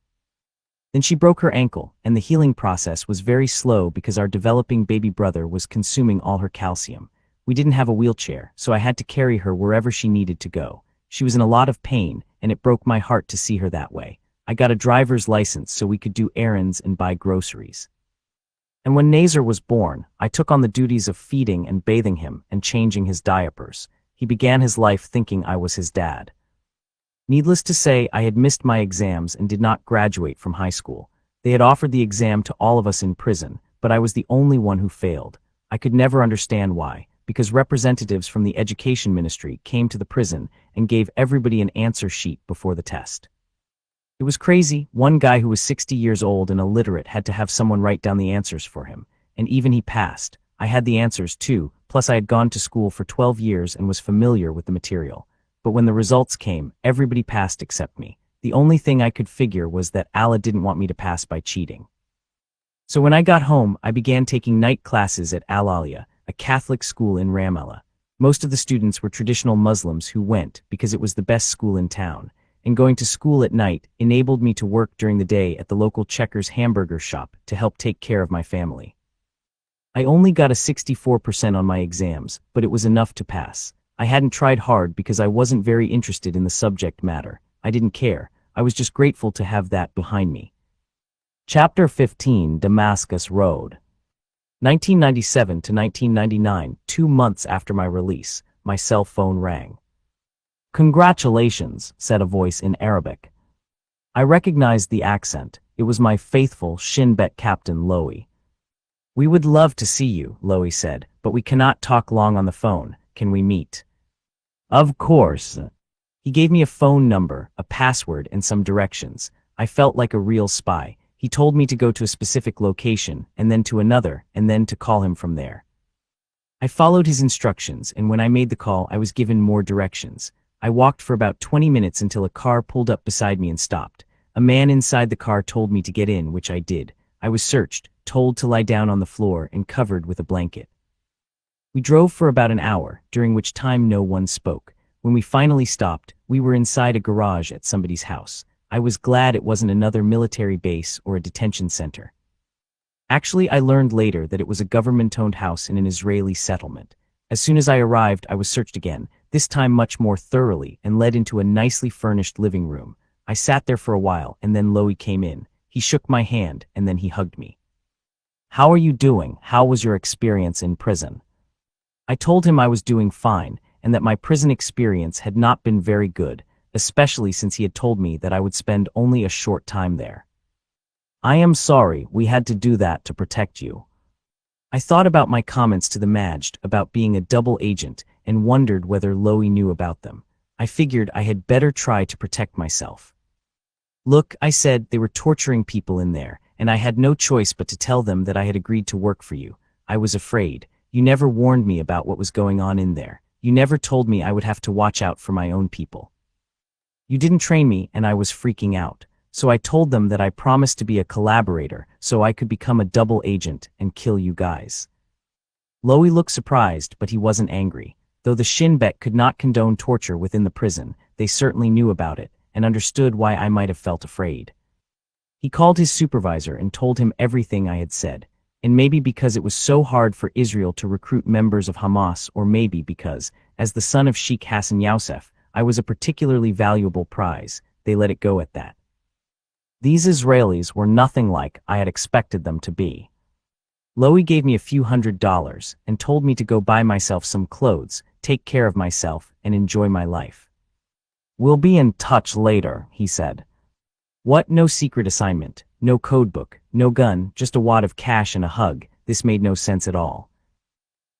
Then she broke her ankle, and the healing process was very slow because our developing baby brother was consuming all her calcium. We didn't have a wheelchair, so I had to carry her wherever she needed to go. She was in a lot of pain, and it broke my heart to see her that way. I got a driver's license so we could do errands and buy groceries. And when Nazar was born, I took on the duties of feeding and bathing him and changing his diapers. He began his life thinking I was his dad. Needless to say, I had missed my exams and did not graduate from high school. They had offered the exam to all of us in prison, but I was the only one who failed. I could never understand why, because representatives from the education ministry came to the prison and gave everybody an answer sheet before the test. It was crazy. One guy who was 60 years old and illiterate had to have someone write down the answers for him, and even he passed. I had the answers too, plus I had gone to school for 12 years and was familiar with the material. But when the results came, everybody passed except me. The only thing I could figure was that Allah didn't want me to pass by cheating. So when I got home, I began taking night classes at Al-Aliyah, a Catholic school in Ramallah. Most of the students were traditional Muslims who went because it was the best school in town, and going to school at night enabled me to work during the day at the local Checkers hamburger shop to help take care of my family. I only got a 64% on my exams, but it was enough to pass. I hadn't tried hard because I wasn't very interested in the subject matter. I didn't care. I was just grateful to have that behind me. Chapter 15, Damascus Road. 1997 to 1999, 2 months after my release, my cell phone rang. "Congratulations," said a voice in Arabic. I recognized the accent. It was my faithful Shin Bet captain Loey. We would love to see you, Loey said, but we cannot talk long on the phone. Can we meet? Of course. He gave me a phone number, a password, and some directions. I felt like a real spy. He told me to go to a specific location, and then to another, and then to call him from there. I followed his instructions, and when I made the call, I was given more directions. I walked for about 20 minutes until a car pulled up beside me and stopped. A man inside the car told me to get in, which I did. I was searched, told to lie down on the floor, and covered with a blanket. We drove for about an hour, during which time no one spoke. When we finally stopped, we were inside a garage at somebody's house. I was glad it wasn't another military base or a detention center. Actually, I learned later that it was a government-owned house in an Israeli settlement. As soon as I arrived, I was searched again, this time much more thoroughly, and led into a nicely furnished living room. I sat there for a while, and then Loey came in. He shook my hand, and then he hugged me. "How are you doing? How was your experience in prison?" I told him I was doing fine, and that my prison experience had not been very good, especially since he had told me that I would spend only a short time there. "I am sorry, we had to do that to protect you." I thought about my comments to the Majd about being a double agent and wondered whether Loey knew about them. I figured I had better try to protect myself. "Look," I said, "they were torturing people in there, and I had no choice but to tell them that I had agreed to work for you. I was afraid. You never warned me about what was going on in there. You never told me I would have to watch out for my own people. You didn't train me, and I was freaking out. So I told them that I promised to be a collaborator so I could become a double agent and kill you guys." Loey looked surprised, but he wasn't angry. Though the Shin Bet could not condone torture within the prison, they certainly knew about it and understood why I might have felt afraid. He called his supervisor and told him everything I had said, and maybe because it was so hard for Israel to recruit members of Hamas, or maybe because, as the son of Sheikh Hassan Yousef, I was a particularly valuable prize, they let it go at that. These Israelis were nothing like I had expected them to be. Loey gave me a few $100s and told me to go buy myself some clothes, take care of myself, and enjoy my life. "We'll be in touch later," he said. What? No secret assignment, no codebook, no gun, just a wad of cash and a hug. This made no sense at all.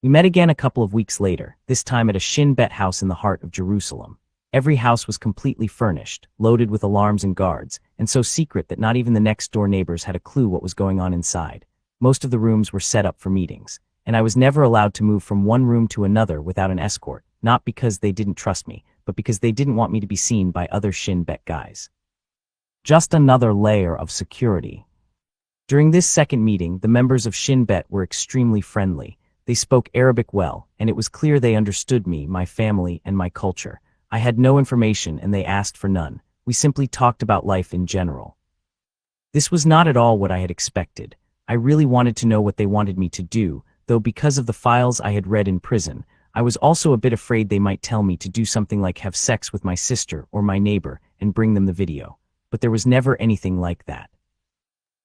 We met again a couple of weeks later, this time at a Shin Bet house in the heart of Jerusalem. Every house was completely furnished, loaded with alarms and guards, and so secret that not even the next-door neighbors had a clue what was going on inside. Most of the rooms were set up for meetings, and I was never allowed to move from one room to another without an escort, not because they didn't trust me, but because they didn't want me to be seen by other Shin Bet guys. Just another layer of security. During this second meeting, the members of Shin Bet were extremely friendly. They spoke Arabic well, and it was clear they understood me, my family, and my culture. I had no information and they asked for none. We simply talked about life in general. This was not at all what I had expected. I really wanted to know what they wanted me to do, though because of the files I had read in prison, I was also a bit afraid they might tell me to do something like have sex with my sister or my neighbor and bring them the video. But there was never anything like that.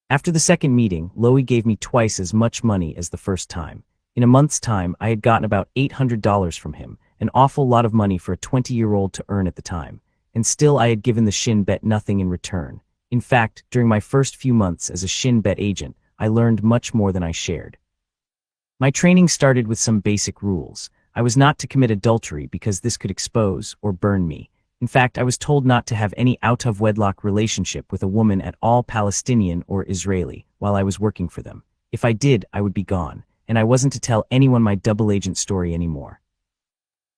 After the second meeting, Loey gave me twice as much money as the first time. In a month's time, I had gotten about $800 from him, an awful lot of money for a 20-year-old to earn at the time, and still I had given the Shin Bet nothing in return. In fact, during my first few months as a Shin Bet agent, I learned much more than I shared. My training started with some basic rules. I was not to commit adultery because this could expose or burn me. In fact, I was told not to have any out-of-wedlock relationship with a woman at all, Palestinian or Israeli, while I was working for them. If I did, I would be gone, and I wasn't to tell anyone my double agent story anymore.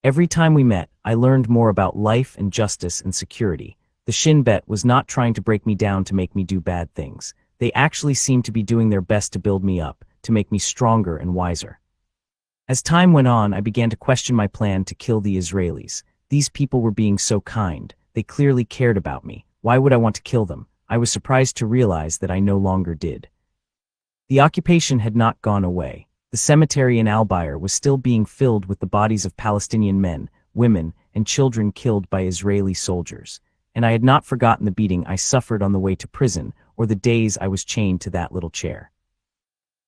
Every time we met, I learned more about life and justice and security. The Shin Bet was not trying to break me down to make me do bad things. They actually seemed to be doing their best to build me up, to make me stronger and wiser. As time went on, I began to question my plan to kill the Israelis. These people were being so kind. They clearly cared about me. Why would I want to kill them? I was surprised to realize that I no longer did. The occupation had not gone away. The cemetery in Al-Bayer was still being filled with the bodies of Palestinian men, women, and children killed by Israeli soldiers. And I had not forgotten the beating I suffered on the way to prison, or the days I was chained to that little chair.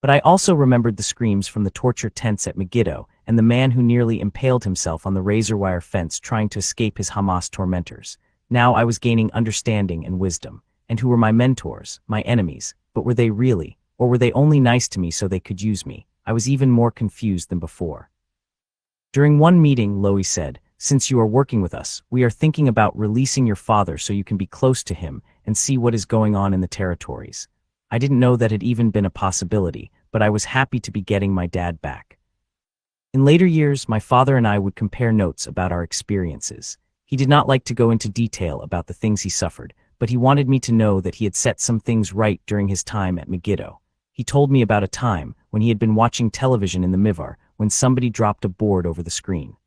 But I also remembered the screams from the torture tents at Megiddo, and the man who nearly impaled himself on the razor-wire fence trying to escape his Hamas tormentors. Now I was gaining understanding and wisdom. and who were my mentors, my enemies, but were they really, or were they only nice to me so they could use me? I was even more confused than before. During one meeting, Loie said, "Since you are working with us, we are thinking about releasing your father so you can be close to him and see what is going on in the territories." I didn't know that had even been a possibility, but I was happy to be getting my dad back. In later years, my father and I would compare notes about our experiences. He did not like to go into detail about the things he suffered, but he wanted me to know that he had set some things right during his time at Megiddo. He told me about a time when he had been watching television in the Mivar when somebody dropped a board over the screen.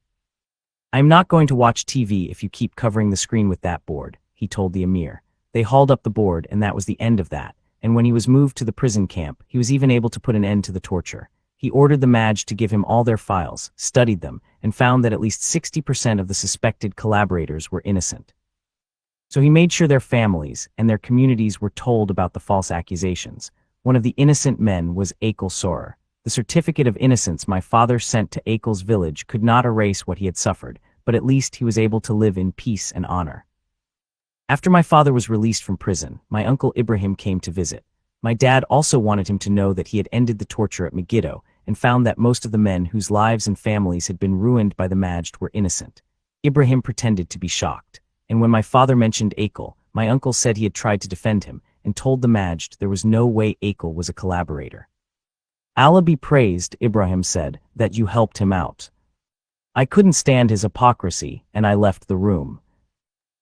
"I am not going to watch TV if you keep covering the screen with that board," he told the emir. They hauled up the board, and that was the end of that. And when he was moved to the prison camp, he was even able to put an end to the torture. He ordered the Maj to give him all their files, studied them, and found that at least 60% of the suspected collaborators were innocent. So he made sure their families and their communities were told about the false accusations. One of the innocent men was Akel Sorer. The certificate of innocence my father sent to Akel's village could not erase what he had suffered, but at least he was able to live in peace and honor. After my father was released from prison, my uncle Ibrahim came to visit. My dad also wanted him to know that he had ended the torture at Megiddo and found that most of the men whose lives and families had been ruined by the Majd were innocent. Ibrahim pretended to be shocked, and when my father mentioned Akel, my uncle said he had tried to defend him and told the Majd there was no way Akel was a collaborator. "Allah be praised," Ibrahim said, "that you helped him out." I couldn't stand his hypocrisy, and I left the room.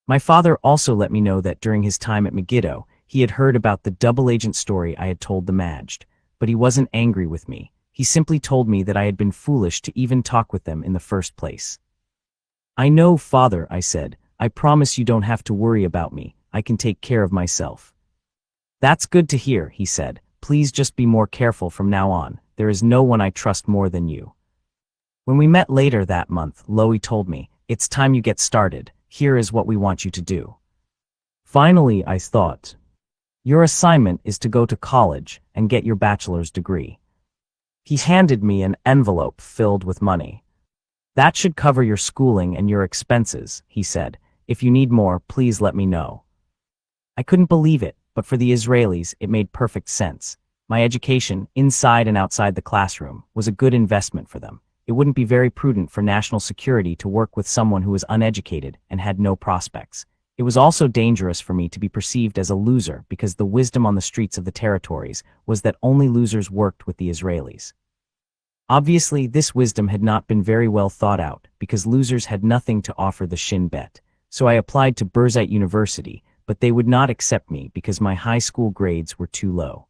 My father also let me know that during his time at Megiddo, he had heard about the double agent story I had told the Majd, but he wasn't angry with me. He simply told me that I had been foolish to even talk with them in the first place. "I know, father," I said. "I promise you don't have to worry about me. I can take care of myself." "That's good to hear," he said. "Please just be more careful from now on. There is no one I trust more than you." When we met later that month, Loie told me, "It's time you get started. Here is what we want you to do." Finally, I thought. "Your assignment is to go to college and get your bachelor's degree." He handed me an envelope filled with money. "That should cover your schooling and your expenses," he said. "If you need more, please let me know." I couldn't believe it, but for the Israelis, it made perfect sense. My education, inside and outside the classroom, was a good investment for them. It wouldn't be very prudent for national security to work with someone who was uneducated and had no prospects. It was also dangerous for me to be perceived as a loser because the wisdom on the streets of the territories was that only losers worked with the Israelis. Obviously, this wisdom had not been very well thought out because losers had nothing to offer the Shin Bet. So I applied to Birzeit University, but they would not accept me because my high school grades were too low.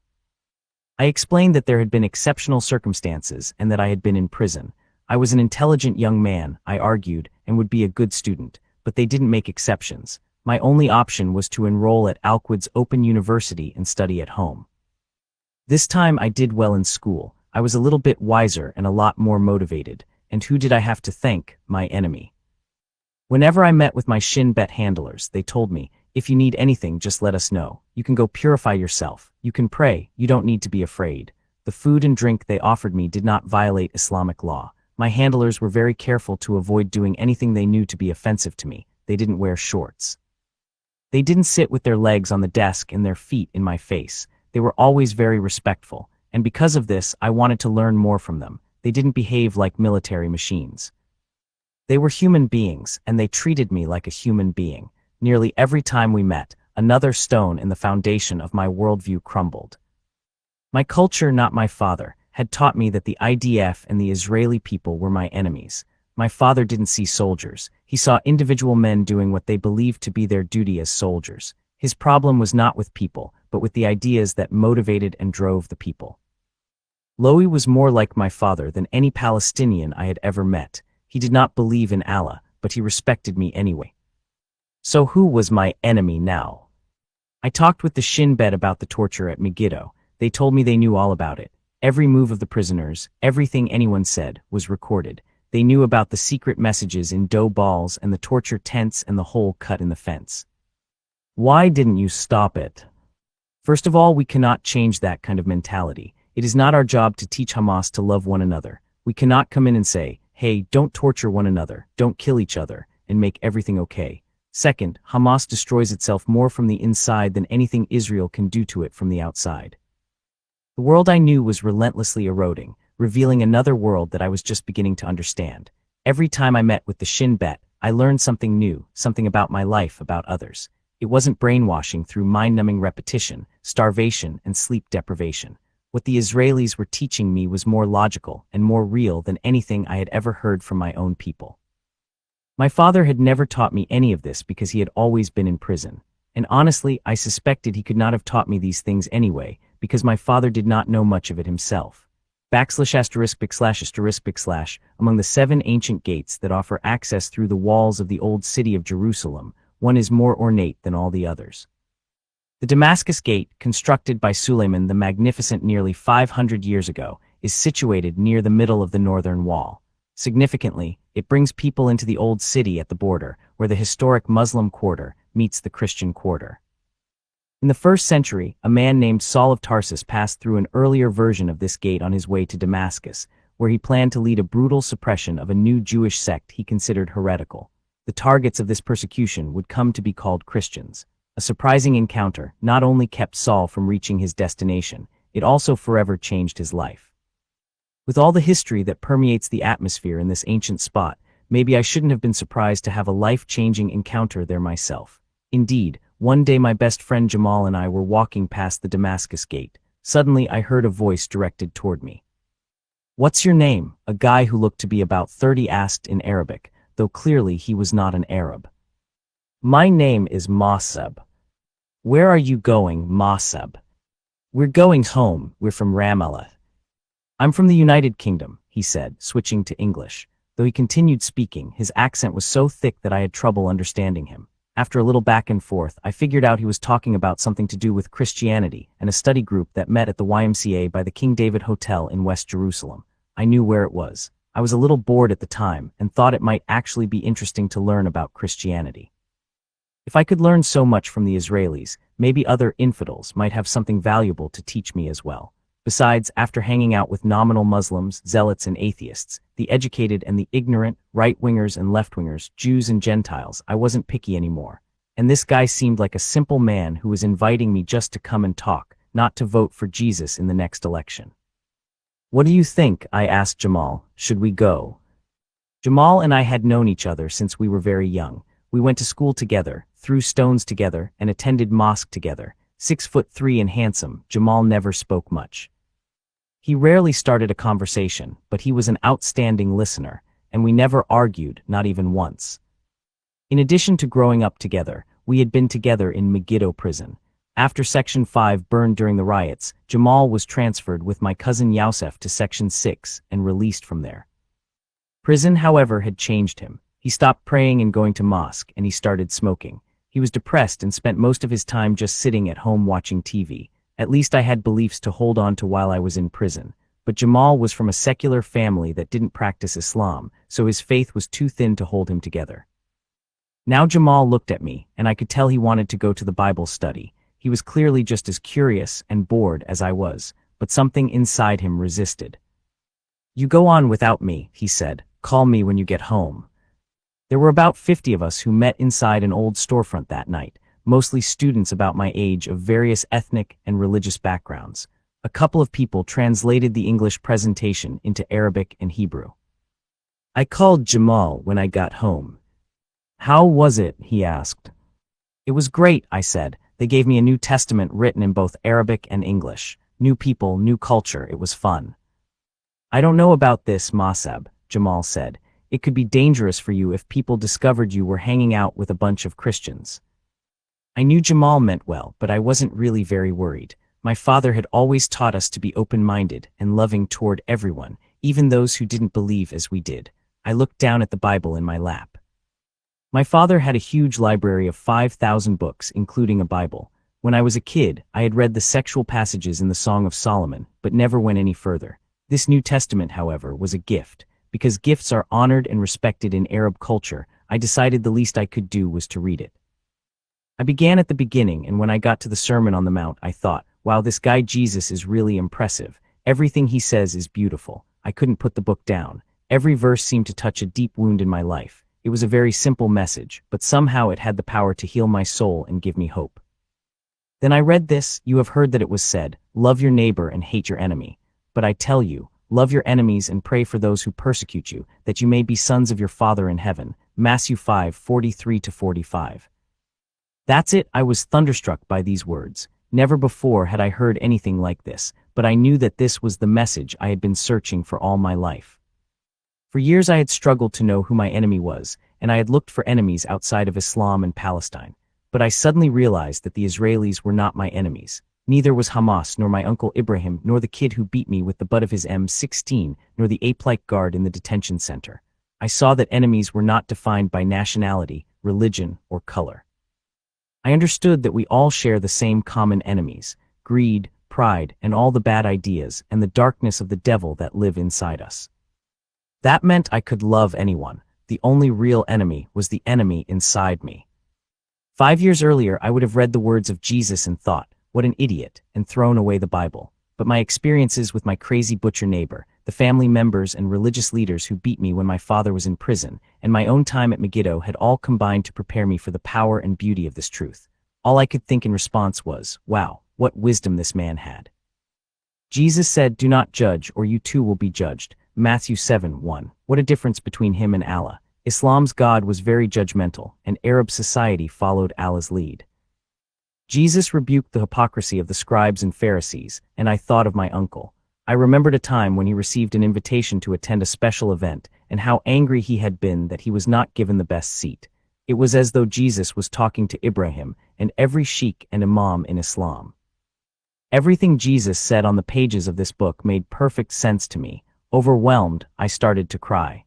I explained that there had been exceptional circumstances and that I had been in prison. I was an intelligent young man, I argued, and would be a good student, but they didn't make exceptions. My only option was to enroll at Al-Quds Open University and study at home. This time I did well in school. I was a little bit wiser and a lot more motivated, and who did I have to thank? My enemy. Whenever I met with my Shin Bet handlers, they told me, "If you need anything, just let us know. You can go purify yourself. You can pray. You don't need to be afraid." The food and drink they offered me did not violate Islamic law. My handlers were very careful to avoid doing anything they knew to be offensive to me. They didn't wear shorts. They didn't sit with their legs on the desk and their feet in my face. They were always very respectful, and because of this, I wanted to learn more from them. They didn't behave like military machines. They were human beings, and they treated me like a human being. Nearly every time we met, another stone in the foundation of my worldview crumbled. My culture, not my father, had taught me that the IDF and the Israeli people were my enemies. My father didn't see soldiers. He saw individual men doing what they believed to be their duty as soldiers. His problem was not with people, but with the ideas that motivated and drove the people. Loie was more like my father than any Palestinian I had ever met. He did not believe in Allah, but he respected me anyway. So who was my enemy now? I talked with the Shin Bet about the torture at Megiddo. They told me they knew all about it. Every move of the prisoners, everything anyone said, was recorded. They knew about the secret messages in dough balls and the torture tents and the hole cut in the fence. Why didn't you stop it? First of all, we cannot change that kind of mentality. It is not our job to teach Hamas to love one another. We cannot come in and say, "Hey, don't torture one another, don't kill each other, and make everything okay." Second, Hamas destroys itself more from the inside than anything Israel can do to it from the outside. The world I knew was relentlessly eroding, revealing another world that I was just beginning to understand. Every time I met with the Shin Bet, I learned something new, something about my life, about others. It wasn't brainwashing through mind-numbing repetition, starvation, and sleep deprivation. What the Israelis were teaching me was more logical and more real than anything I had ever heard from my own people. My father had never taught me any of this because he had always been in prison. And honestly, I suspected he could not have taught me these things anyway, because my father did not know much of it himself. Among the 7 ancient gates that offer access through the walls of the old city of Jerusalem, one is more ornate than all the others. The Damascus Gate, constructed by Suleiman the Magnificent nearly 500 years ago, is situated near the middle of the northern wall. Significantly, it brings people into the old city at the border, where the historic Muslim quarter meets the Christian quarter. In the 1st century, a man named Saul of Tarsus passed through an earlier version of this gate on his way to Damascus, where he planned to lead a brutal suppression of a new Jewish sect he considered heretical. The targets of this persecution would come to be called Christians. A surprising encounter not only kept Saul from reaching his destination, it also forever changed his life. With all the history that permeates the atmosphere in this ancient spot, maybe I shouldn't have been surprised to have a life-changing encounter there myself. Indeed, one day my best friend Jamal and I were walking past the Damascus Gate. Suddenly I heard a voice directed toward me. "What's your name?" a guy who looked to be about 30 asked in Arabic, though clearly he was not an Arab. "My name is Mosab." "Where are you going, Mosab?" "We're going home, we're from Ramallah." "I'm from the United Kingdom," he said, switching to English. Though he continued speaking, his accent was so thick that I had trouble understanding him. After a little back and forth, I figured out he was talking about something to do with Christianity and a study group that met at the YMCA by the King David Hotel in West Jerusalem. I knew where it was. I was a little bored at the time and thought it might actually be interesting to learn about Christianity. If I could learn so much from the Israelis, maybe other infidels might have something valuable to teach me as well. Besides, after hanging out with nominal Muslims, zealots and atheists, the educated and the ignorant, right-wingers and left-wingers, Jews and Gentiles, I wasn't picky anymore. And this guy seemed like a simple man who was inviting me just to come and talk, not to vote for Jesus in the next election. "What do you think?" I asked Jamal. "Should we go?" Jamal and I had known each other since we were very young. We went to school together, threw stones together, and attended mosque together. 6'3" and handsome, Jamal never spoke much. He rarely started a conversation, but he was an outstanding listener, and we never argued, not even once. In addition to growing up together, we had been together in Megiddo prison. After Section 5 burned during the riots, Jamal was transferred with my cousin Yousef to Section 6 and released from there. Prison, however, had changed him. He stopped praying and going to mosque, and he started smoking. He was depressed and spent most of his time just sitting at home watching TV. At least I had beliefs to hold on to while I was in prison. But Jamal was from a secular family that didn't practice Islam, so his faith was too thin to hold him together. Now Jamal looked at me, and I could tell he wanted to go to the Bible study. He was clearly just as curious and bored as I was, but something inside him resisted. "You go on without me," he said. "Call me when you get home." There were about 50 of us who met inside an old storefront that night, mostly students about my age of various ethnic and religious backgrounds. A couple of people translated the English presentation into Arabic and Hebrew. I called Jamal when I got home. "How was it?" he asked. "It was great," I said. "They gave me a New Testament written in both Arabic and English. New people, new culture, it was fun." "I don't know about this, Mosab," Jamal said. "It could be dangerous for you if people discovered you were hanging out with a bunch of Christians." I knew Jamal meant well, but I wasn't really very worried. My father had always taught us to be open-minded and loving toward everyone, even those who didn't believe as we did. I looked down at the Bible in my lap. My father had a huge library of 5,000 books, including a Bible. When I was a kid, I had read the sexual passages in the Song of Solomon, but never went any further. This New Testament, however, was a gift. Because gifts are honored and respected in Arab culture, I decided the least I could do was to read it. I began at the beginning, and when I got to the Sermon on the Mount, I thought, wow, this guy Jesus is really impressive. Everything he says is beautiful. I couldn't put the book down. Every verse seemed to touch a deep wound in my life. It was a very simple message, but somehow it had the power to heal my soul and give me hope. Then I read this: "You have heard that it was said, 'Love your neighbor and hate your enemy.' But I tell you, love your enemies and pray for those who persecute you, that you may be sons of your Father in heaven." Matthew 5:43-45. That's it. I was thunderstruck by these words. Never before had I heard anything like this, but I knew that this was the message I had been searching for all my life. For years I had struggled to know who my enemy was, and I had looked for enemies outside of Islam and Palestine. But I suddenly realized that the Israelis were not my enemies. Neither was Hamas, nor my uncle Ibrahim, nor the kid who beat me with the butt of his M16, nor the ape-like guard in the detention center. I saw that enemies were not defined by nationality, religion, or color. I understood that we all share the same common enemies: greed, pride, and all the bad ideas and the darkness of the devil that live inside us. That meant I could love anyone. The only real enemy was the enemy inside me. 5 years earlier, I would have read the words of Jesus and thought, "What an idiot," and thrown away the Bible. But my experiences with my crazy butcher neighbor, the family members and religious leaders who beat me when my father was in prison, and my own time at Megiddo had all combined to prepare me for the power and beauty of this truth. All I could think in response was, wow, what wisdom this man had. Jesus said, "Do not judge, or you too will be judged." Matthew 7:1. What a difference between him and Allah. Islam's God was very judgmental, and Arab society followed Allah's lead. Jesus rebuked the hypocrisy of the scribes and Pharisees, and I thought of my uncle. I remembered a time when he received an invitation to attend a special event, and how angry he had been that he was not given the best seat. It was as though Jesus was talking to Ibrahim and every sheikh and imam in Islam. Everything Jesus said on the pages of this book made perfect sense to me. Overwhelmed, I started to cry.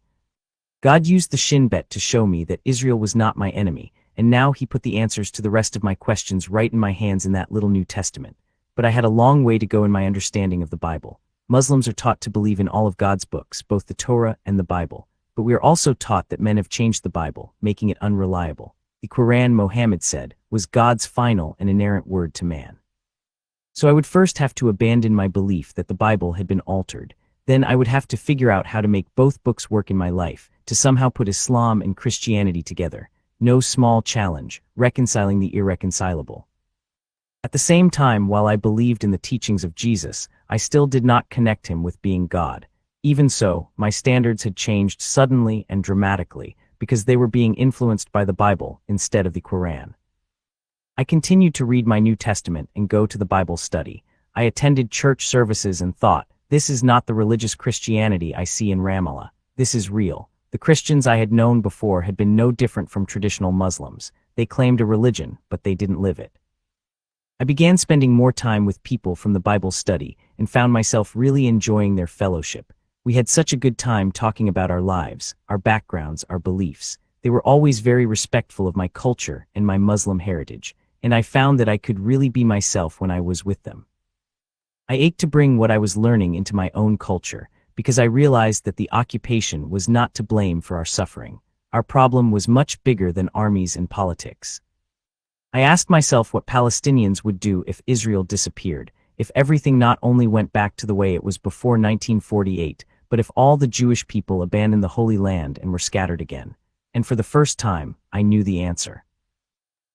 God used the Shin Bet to show me that Israel was not my enemy, and now he put the answers to the rest of my questions right in my hands in that little New Testament. But I had a long way to go in my understanding of the Bible. Muslims are taught to believe in all of God's books, both the Torah and the Bible. But we are also taught that men have changed the Bible, making it unreliable. The Quran, Muhammad said, was God's final and inerrant word to man. So I would first have to abandon my belief that the Bible had been altered. Then I would have to figure out how to make both books work in my life, to somehow put Islam and Christianity together. No small challenge, reconciling the irreconcilable. At the same time, while I believed in the teachings of Jesus, I still did not connect him with being God. Even so, my standards had changed suddenly and dramatically, because they were being influenced by the Bible instead of the Quran. I continued to read my New Testament and go to the Bible study. I attended church services and thought, this is not the religious Christianity I see in Ramallah. This is real. The Christians I had known before had been no different from traditional Muslims. They claimed a religion, but they didn't live it. I began spending more time with people from the Bible study and found myself really enjoying their fellowship. We had such a good time talking about our lives, our backgrounds, our beliefs. They were always very respectful of my culture and my Muslim heritage, and I found that I could really be myself when I was with them. I ached to bring what I was learning into my own culture, because I realized that the occupation was not to blame for our suffering. Our problem was much bigger than armies and politics. I asked myself what Palestinians would do if Israel disappeared, if everything not only went back to the way it was before 1948, but if all the Jewish people abandoned the Holy Land and were scattered again. And for the first time, I knew the answer.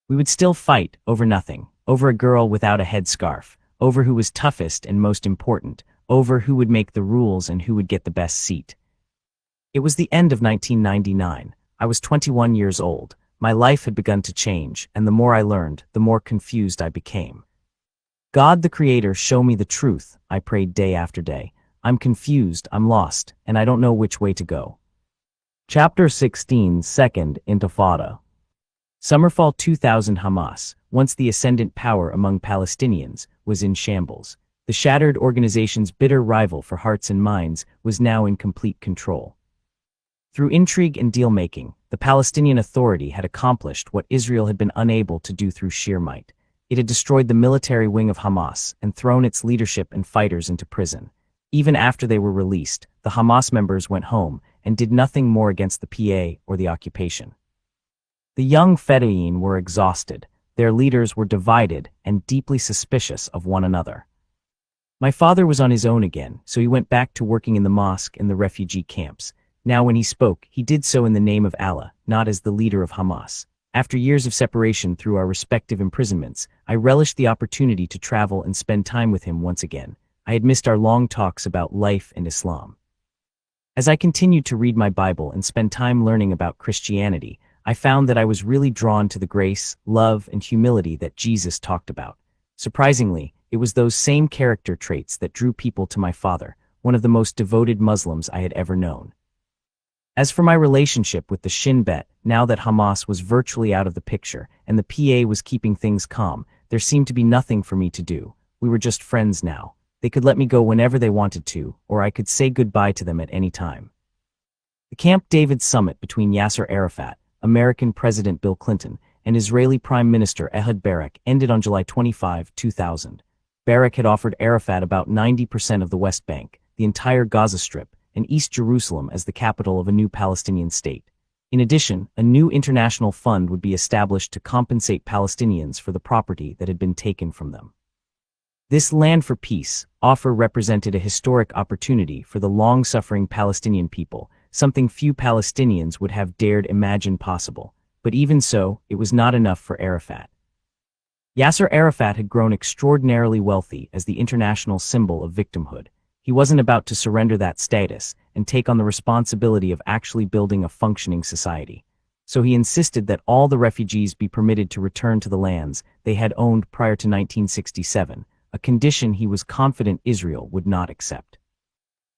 We would still fight over nothing, over a girl without a headscarf, over who was toughest and most important, over who would make the rules and who would get the best seat. It was the end of 1999. I was 21 years old. My life had begun to change, and the more I learned, the more confused I became. God the Creator, show me the truth, I prayed day after day. I'm confused, I'm lost, and I don't know which way to go. Chapter 16, Second Intifada. Summerfall 2000. Hamas, once the ascendant power among Palestinians, was in shambles. The shattered organization's bitter rival for hearts and minds was now in complete control. Through intrigue and deal-making, the Palestinian Authority had accomplished what Israel had been unable to do through sheer might. It had destroyed the military wing of Hamas and thrown its leadership and fighters into prison. Even after they were released, the Hamas members went home and did nothing more against the PA or the occupation. The young Fedayeen were exhausted. Their leaders were divided and deeply suspicious of one another. My father was on his own again, so he went back to working in the mosque and the refugee camps. Now when he spoke, he did so in the name of Allah, not as the leader of Hamas. After years of separation through our respective imprisonments, I relished the opportunity to travel and spend time with him once again. I had missed our long talks about life and Islam. As I continued to read my Bible and spend time learning about Christianity, I found that I was really drawn to the grace, love, and humility that Jesus talked about. Surprisingly, it was those same character traits that drew people to my father, one of the most devoted Muslims I had ever known. As for my relationship with the Shin Bet, now that Hamas was virtually out of the picture and the PA was keeping things calm, there seemed to be nothing for me to do. We were just friends now. They could let me go whenever they wanted to, or I could say goodbye to them at any time. The Camp David summit between Yasser Arafat, American President Bill Clinton, and Israeli Prime Minister Ehud Barak ended on July 25, 2000. Barak had offered Arafat about 90% of the West Bank, the entire Gaza Strip, and East Jerusalem as the capital of a new Palestinian state. In addition, a new international fund would be established to compensate Palestinians for the property that had been taken from them. This land for peace offer represented a historic opportunity for the long-suffering Palestinian people, something few Palestinians would have dared imagine possible. But even so, it was not enough for Arafat. Yasser Arafat had grown extraordinarily wealthy as the international symbol of victimhood. He wasn't about to surrender that status and take on the responsibility of actually building a functioning society. So he insisted that all the refugees be permitted to return to the lands they had owned prior to 1967, a condition he was confident Israel would not accept.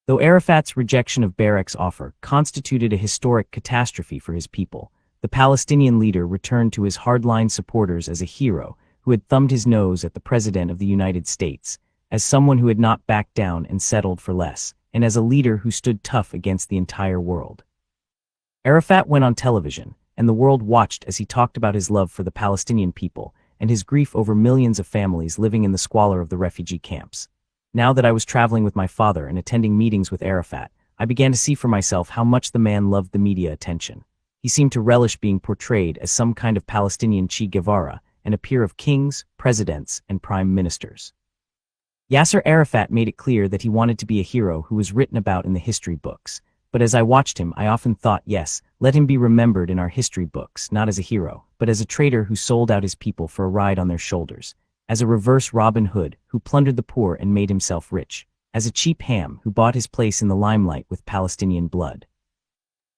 Though Arafat's rejection of Barak's offer constituted a historic catastrophe for his people, the Palestinian leader returned to his hardline supporters as a hero who had thumbed his nose at the President of the United States, as someone who had not backed down and settled for less, and as a leader who stood tough against the entire world. Arafat went on television, and the world watched as he talked about his love for the Palestinian people and his grief over millions of families living in the squalor of the refugee camps. Now that I was traveling with my father and attending meetings with Arafat, I began to see for myself how much the man loved the media attention. He seemed to relish being portrayed as some kind of Palestinian Che Guevara and a peer of kings, presidents, and prime ministers. Yasser Arafat made it clear that he wanted to be a hero who was written about in the history books. But as I watched him, I often thought, yes, let him be remembered in our history books, not as a hero, but as a traitor who sold out his people for a ride on their shoulders, as a reverse Robin Hood who plundered the poor and made himself rich, as a cheap ham who bought his place in the limelight with Palestinian blood.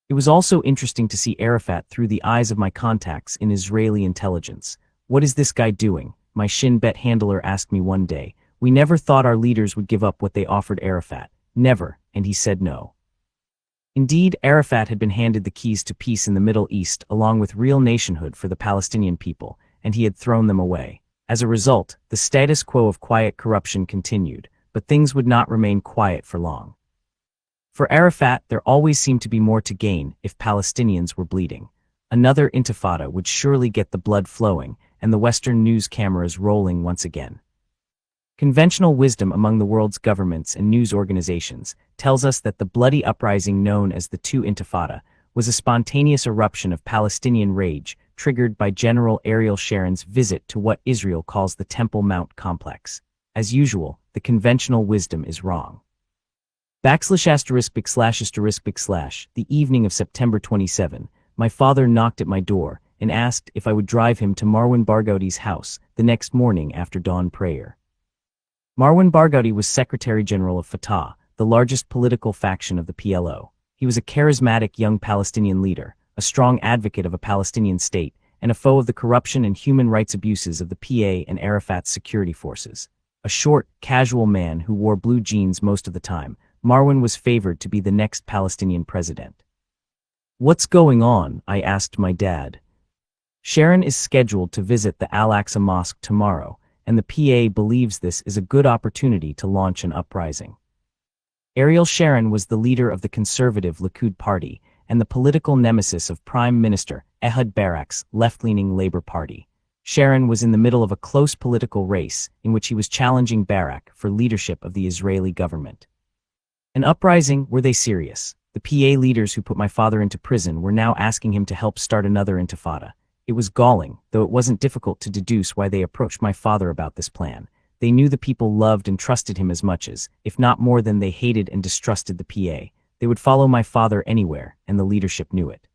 It was also interesting to see Arafat through the eyes of my contacts in Israeli intelligence. "What is this guy doing?" my Shin Bet handler asked me one day. "We never thought our leaders would give up what they offered Arafat. Never," and he said no. Indeed, Arafat had been handed the keys to peace in the Middle East along with real nationhood for the Palestinian people, and he had thrown them away. As a result, the status quo of quiet corruption continued, but things would not remain quiet for long. For Arafat, there always seemed to be more to gain if Palestinians were bleeding. Another intifada would surely get the blood flowing and the Western news cameras rolling once again. Conventional wisdom among the world's governments and news organizations tells us that the bloody uprising known as the Two Intifada was a spontaneous eruption of Palestinian rage triggered by General Ariel Sharon's visit to what Israel calls the Temple Mount complex. As usual, the conventional wisdom is wrong. *******, the evening of September 27, my father knocked at my door and asked if I would drive him to Marwan Barghouti's house the next morning after dawn prayer. Marwan Barghouti was Secretary General of Fatah, the largest political faction of the PLO. He was a charismatic young Palestinian leader, a strong advocate of a Palestinian state, and a foe of the corruption and human rights abuses of the PA and Arafat's security forces. A short, casual man who wore blue jeans most of the time, Marwan was favored to be the next Palestinian president. "What's going on?" I asked my dad. "Sharon is scheduled to visit the Al-Aqsa Mosque tomorrow, and the PA believes this is a good opportunity to launch an uprising." Ariel Sharon was the leader of the conservative Likud party and the political nemesis of Prime Minister Ehud Barak's left-leaning Labour Party. Sharon was in the middle of a close political race in which he was challenging Barak for leadership of the Israeli government. An uprising? Were they serious? The PA leaders who put my father into prison were now asking him to help start another intifada. It was galling, though it wasn't difficult to deduce why they approached my father about this plan. They knew the people loved and trusted him as much as, if not more than they hated and distrusted the PA. They would follow my father anywhere, and the leadership knew it.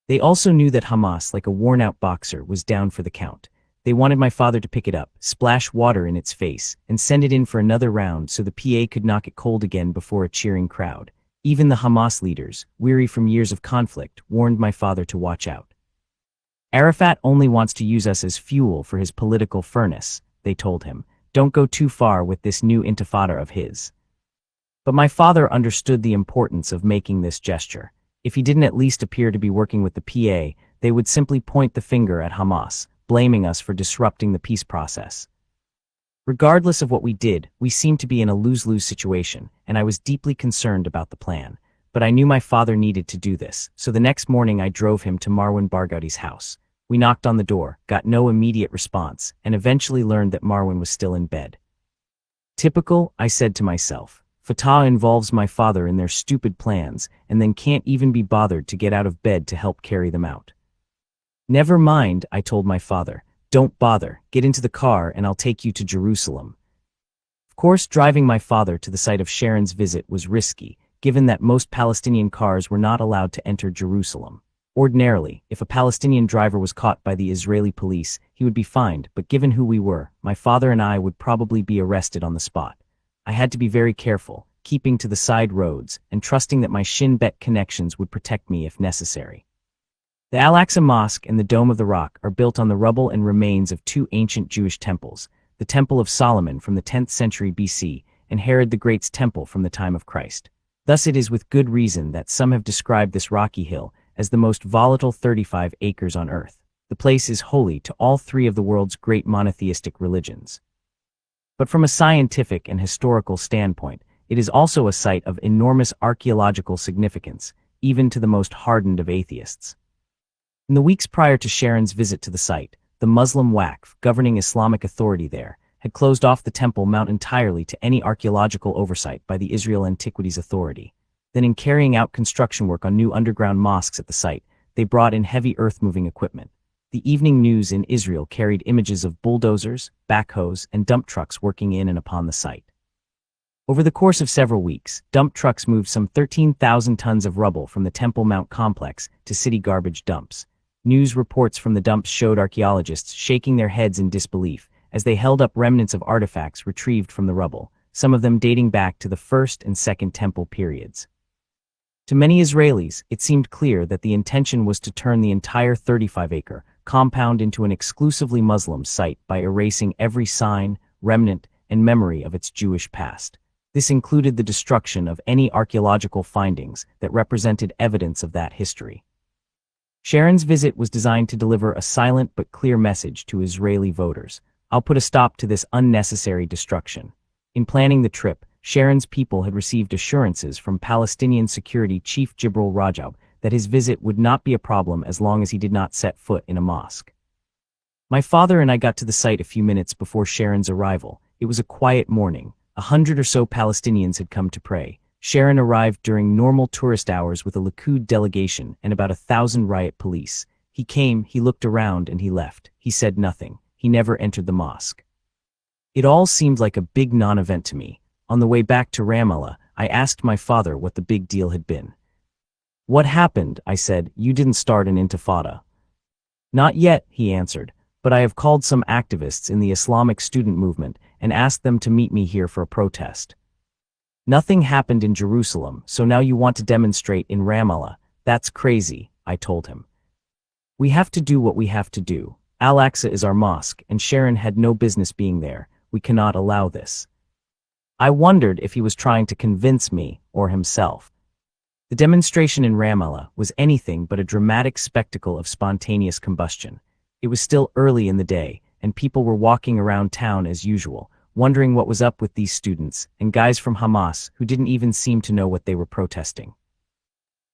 They also knew that Hamas, like a worn-out boxer, was down for the count. They wanted my father to pick it up, splash water in its face, and send it in for another round so the PA could knock it cold again before a cheering crowd. Even the Hamas leaders, weary from years of conflict, warned my father to watch out. Arafat only wants to use us as fuel for his political furnace, they told him. Don't go too far with this new intifada of his. But my father understood the importance of making this gesture. If he didn't at least appear to be working with the PA, they would simply point the finger at Hamas, blaming us for disrupting the peace process. Regardless of what we did, we seemed to be in a lose-lose situation, and I was deeply concerned about the plan. But I knew my father needed to do this, so the next morning I drove him to Marwan Barghouti's house. We knocked on the door, got no immediate response, and eventually learned that Marwan was still in bed. Typical, I said to myself. Fatah involves my father in their stupid plans, and then can't even be bothered to get out of bed to help carry them out. Never mind, I told my father. Don't bother, get into the car and I'll take you to Jerusalem. Of course, driving my father to the site of Sharon's visit was risky, given that most Palestinian cars were not allowed to enter Jerusalem. Ordinarily, if a Palestinian driver was caught by the Israeli police, he would be fined, but given who we were, my father and I would probably be arrested on the spot. I had to be very careful, keeping to the side roads, and trusting that my Shin Bet connections would protect me if necessary. The Al-Aqsa Mosque and the Dome of the Rock are built on the rubble and remains of two ancient Jewish temples, the Temple of Solomon from the 10th century BC, and Herod the Great's temple from the time of Christ. Thus it is with good reason that some have described this rocky hill as the most volatile 35 acres on earth. The place is holy to all three of the world's great monotheistic religions. But from a scientific and historical standpoint, it is also a site of enormous archaeological significance, even to the most hardened of atheists. In the weeks prior to Sharon's visit to the site, the Muslim Waqf, governing Islamic authority there, had closed off the Temple Mount entirely to any archaeological oversight by the Israel Antiquities Authority. Then in carrying out construction work on new underground mosques at the site, they brought in heavy earth-moving equipment. The evening news in Israel carried images of bulldozers, backhoes, and dump trucks working in and upon the site. Over the course of several weeks, dump trucks moved some 13,000 tons of rubble from the Temple Mount complex to city garbage dumps. News reports from the dumps showed archaeologists shaking their heads in disbelief as they held up remnants of artifacts retrieved from the rubble, some of them dating back to the First and Second Temple periods. To many Israelis, it seemed clear that the intention was to turn the entire 35-acre compound into an exclusively Muslim site by erasing every sign, remnant, and memory of its Jewish past. This included the destruction of any archaeological findings that represented evidence of that history. Sharon's visit was designed to deliver a silent but clear message to Israeli voters. I'll put a stop to this unnecessary destruction. In planning the trip, Sharon's people had received assurances from Palestinian Security Chief Jibril Rajab that his visit would not be a problem as long as he did not set foot in a mosque. My father and I got to the site a few minutes before Sharon's arrival. It was a quiet morning. 100 or so Palestinians had come to pray. Sharon arrived during normal tourist hours with a Likud delegation and about 1,000 riot police. He came, he looked around, and he left. He said nothing. He never entered the mosque. It all seemed like a big non-event to me. On the way back to Ramallah, I asked my father what the big deal had been. What happened? I said. You didn't start an intifada. Not yet, he answered, but I have called some activists in the Islamic student movement and asked them to meet me here for a protest. Nothing happened in Jerusalem, so now you want to demonstrate in Ramallah. That's crazy, I told him. We have to do what we have to do. Al-Aqsa is our mosque, and Sharon had no business being there. We cannot allow this. I wondered if he was trying to convince me or himself. The demonstration in Ramallah was anything but a dramatic spectacle of spontaneous combustion. It was still early in the day, and people were walking around town as usual, wondering what was up with these students and guys from Hamas who didn't even seem to know what they were protesting.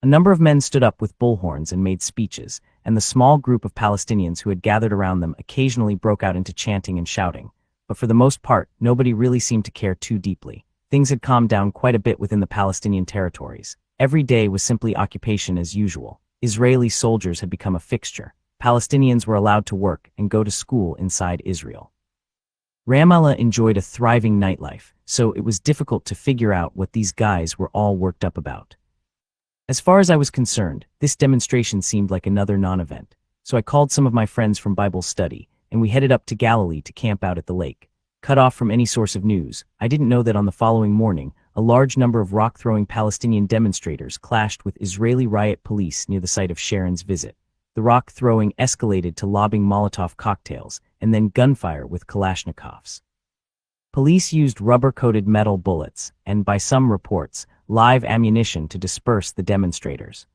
A number of men stood up with bullhorns and made speeches, and the small group of Palestinians who had gathered around them occasionally broke out into chanting and shouting. But for the most part, nobody really seemed to care too deeply. Things had calmed down quite a bit within the Palestinian territories. Every day was simply occupation as usual. Israeli soldiers had become a fixture. Palestinians were allowed to work and go to school inside Israel. Ramallah enjoyed a thriving nightlife, so it was difficult to figure out what these guys were all worked up about. As far as I was concerned, this demonstration seemed like another non-event, so I called some of my friends from Bible study, and we headed up to Galilee to camp out at the lake. Cut off from any source of news, I didn't know that on the following morning, a large number of rock-throwing Palestinian demonstrators clashed with Israeli riot police near the site of Sharon's visit. The rock-throwing escalated to lobbing Molotov cocktails, and then gunfire with Kalashnikovs. Police used rubber-coated metal bullets, and by some reports, live ammunition to disperse the demonstrators.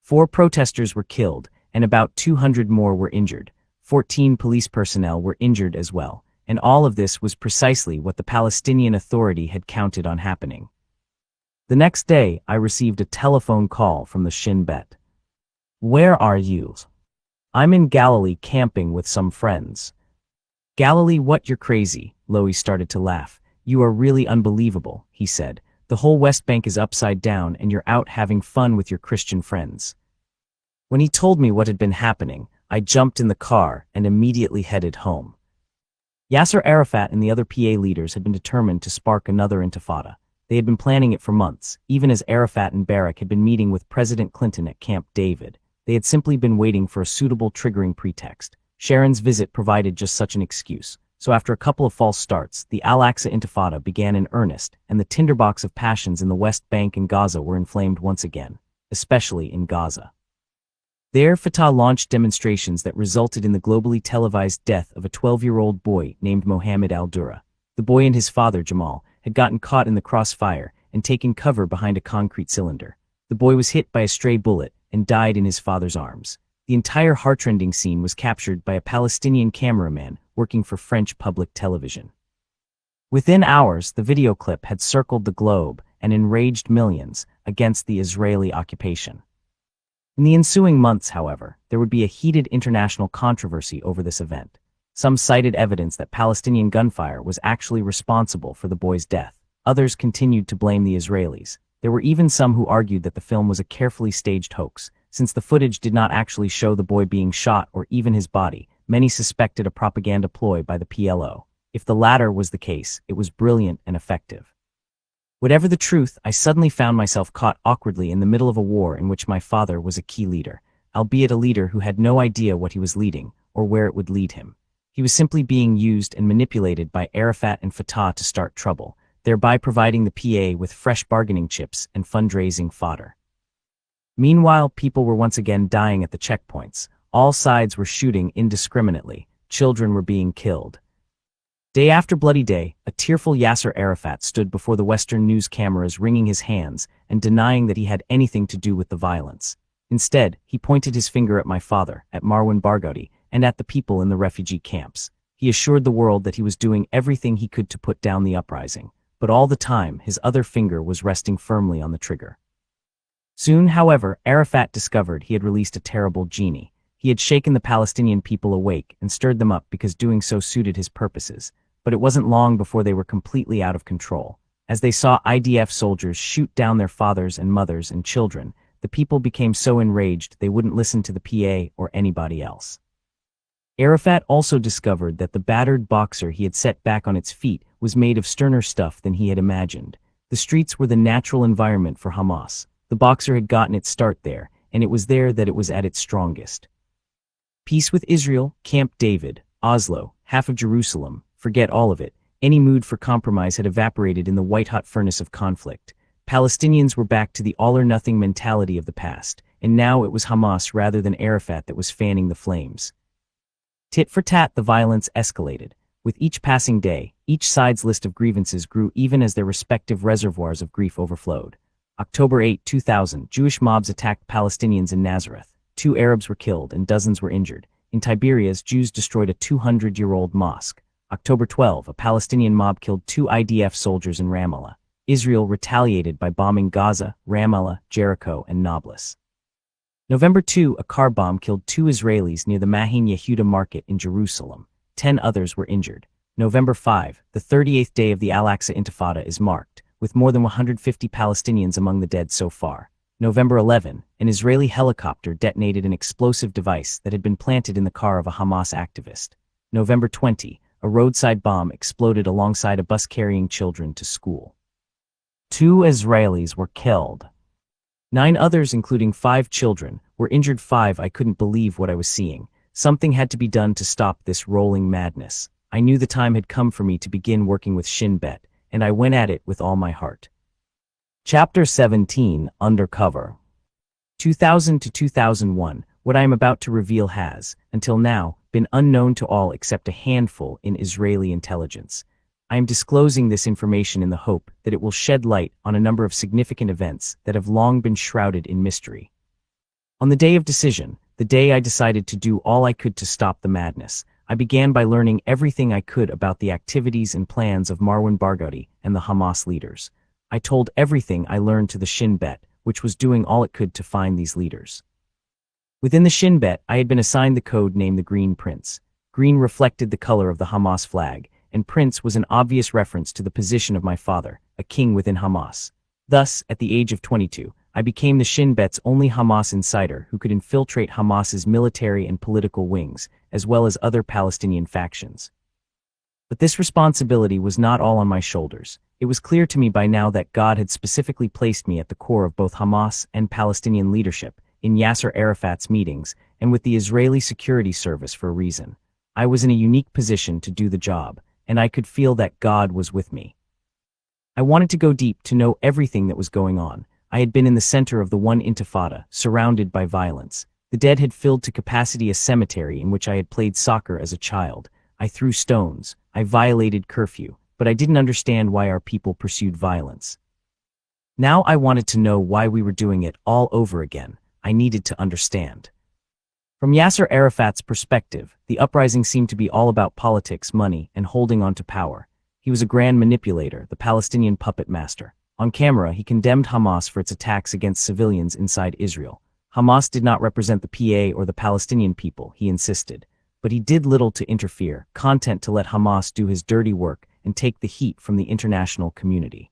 4 protesters were killed, and about 200 more were injured. 14 police personnel were injured as well, and all of this was precisely what the Palestinian Authority had counted on happening. The next day, I received a telephone call from the Shin Bet. "Where are you?" "I'm in Galilee camping with some friends." "Galilee, what, you're crazy?" Lowy started to laugh. "You are really unbelievable," he said. "The whole West Bank is upside down and you're out having fun with your Christian friends." When he told me what had been happening, I jumped in the car and immediately headed home. Yasser Arafat and the other PA leaders had been determined to spark another intifada. They had been planning it for months, even as Arafat and Barak had been meeting with President Clinton at Camp David. They had simply been waiting for a suitable triggering pretext. Sharon's visit provided just such an excuse. So after a couple of false starts, the Al-Aqsa Intifada began in earnest, and the tinderbox of passions in the West Bank and Gaza were inflamed once again, especially in Gaza. There, Fatah launched demonstrations that resulted in the globally televised death of a 12-year-old boy named Mohammed al-Dura. The boy and his father, Jamal, had gotten caught in the crossfire and taken cover behind a concrete cylinder. The boy was hit by a stray bullet and died in his father's arms. The entire heartrending scene was captured by a Palestinian cameraman working for French public television. Within hours, the video clip had circled the globe and enraged millions against the Israeli occupation. In the ensuing months, however, there would be a heated international controversy over this event. Some cited evidence that Palestinian gunfire was actually responsible for the boy's death. Others continued to blame the Israelis. There were even some who argued that the film was a carefully staged hoax. Since the footage did not actually show the boy being shot or even his body, many suspected a propaganda ploy by the PLO. If the latter was the case, it was brilliant and effective. Whatever the truth, I suddenly found myself caught awkwardly in the middle of a war in which my father was a key leader, albeit a leader who had no idea what he was leading or where it would lead him. He was simply being used and manipulated by Arafat and Fatah to start trouble, thereby providing the PA with fresh bargaining chips and fundraising fodder. Meanwhile, people were once again dying at the checkpoints. All sides were shooting indiscriminately. Children were being killed. Day after Bloody Day, a tearful Yasser Arafat stood before the Western news cameras wringing his hands and denying that he had anything to do with the violence. Instead, he pointed his finger at my father, at Marwan Barghouti, and at the people in the refugee camps. He assured the world that he was doing everything he could to put down the uprising, but all the time his other finger was resting firmly on the trigger. Soon, however, Arafat discovered he had released a terrible genie. He had shaken the Palestinian people awake and stirred them up because doing so suited his purposes. But it wasn't long before they were completely out of control. As they saw IDF soldiers shoot down their fathers and mothers and children, the people became so enraged they wouldn't listen to the PA or anybody else. Arafat also discovered that the battered boxer he had set back on its feet was made of sterner stuff than he had imagined. The streets were the natural environment for Hamas. The boxer had gotten its start there, and it was there that it was at its strongest. Peace with Israel, Camp David, Oslo, half of Jerusalem, forget all of it. Any mood for compromise had evaporated in the white-hot furnace of conflict. Palestinians were back to the all-or-nothing mentality of the past, and now it was Hamas rather than Arafat that was fanning the flames. Tit for tat, the violence escalated. With each passing day, each side's list of grievances grew even as their respective reservoirs of grief overflowed. October 8, 2000, Jewish mobs attacked Palestinians in Nazareth. 2 Arabs were killed and dozens were injured. In Tiberias, Jews destroyed a 200-year-old mosque. October 12, a Palestinian mob killed 2 IDF soldiers in Ramallah. Israel retaliated by bombing Gaza, Ramallah, Jericho, and Nablus. November 2, a car bomb killed 2 Israelis near the Mahin Yehuda market in Jerusalem. 10 others were injured. November 5, the 38th day of the Al-Aqsa Intifada is marked, with more than 150 Palestinians among the dead so far. November 11, an Israeli helicopter detonated an explosive device that had been planted in the car of a Hamas activist. November 20, a roadside bomb exploded alongside a bus carrying children to school. 2 Israelis were killed. 9 others, including 5 children, were injured. 5. I couldn't believe what I was seeing. Something had to be done to stop this rolling madness. I knew the time had come for me to begin working with Shin Bet, and I went at it with all my heart. Chapter 17, Undercover. 2000 to 2001, what I am about to reveal has, until now, been unknown to all except a handful in Israeli intelligence. I am disclosing this information in the hope that it will shed light on a number of significant events that have long been shrouded in mystery. On the day of decision, the day I decided to do all I could to stop the madness, I began by learning everything I could about the activities and plans of Marwan Barghouti and the Hamas leaders. I told everything I learned to the Shin Bet, which was doing all it could to find these leaders. Within the Shin Bet, I had been assigned the code named the Green Prince. Green reflected the color of the Hamas flag, and Prince was an obvious reference to the position of my father, a king within Hamas. Thus, at the age of 22, I became the Shin Bet's only Hamas insider who could infiltrate Hamas's military and political wings, as well as other Palestinian factions. But this responsibility was not all on my shoulders. It was clear to me by now that God had specifically placed me at the core of both Hamas and Palestinian leadership, in Yasser Arafat's meetings, and with the Israeli Security Service for a reason. I was in a unique position to do the job, and I could feel that God was with me. I wanted to go deep to know everything that was going on. I had been in the center of the one intifada, surrounded by violence. The dead had filled to capacity a cemetery in which I had played soccer as a child. I threw stones, I violated curfew, but I didn't understand why our people pursued violence. Now I wanted to know why we were doing it all over again. I needed to understand. From Yasser Arafat's perspective, the uprising seemed to be all about politics, money, and holding on to power. He was a grand manipulator, the Palestinian puppet master. On camera, he condemned Hamas for its attacks against civilians inside Israel. Hamas did not represent the PA or the Palestinian people, he insisted. But he did little to interfere, content to let Hamas do his dirty work and take the heat from the international community.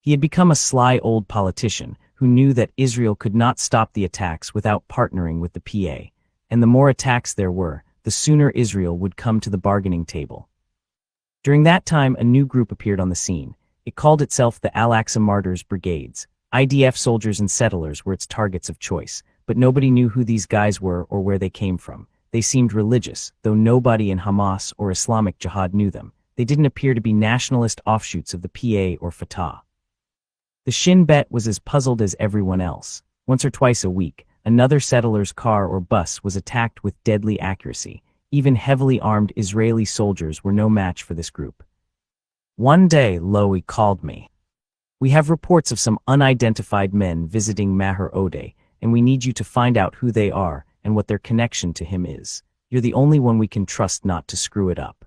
He had become a sly old politician who knew that Israel could not stop the attacks without partnering with the PA, and the more attacks there were, the sooner Israel would come to the bargaining table. During that time, a new group appeared on the scene. It called itself the Al-Aqsa Martyrs Brigades. IDF soldiers and settlers were its targets of choice, but nobody knew who these guys were or where they came from. They seemed religious, though nobody in Hamas or Islamic Jihad knew them. They didn't appear to be nationalist offshoots of the PA or Fatah. The Shin Bet was as puzzled as everyone else. Once or twice a week, another settler's car or bus was attacked with deadly accuracy. Even heavily armed Israeli soldiers were no match for this group. One day, Lowy called me. "We have reports of some unidentified men visiting Maher Odeh, and we need you to find out who they are and what their connection to him is. You're the only one we can trust not to screw it up."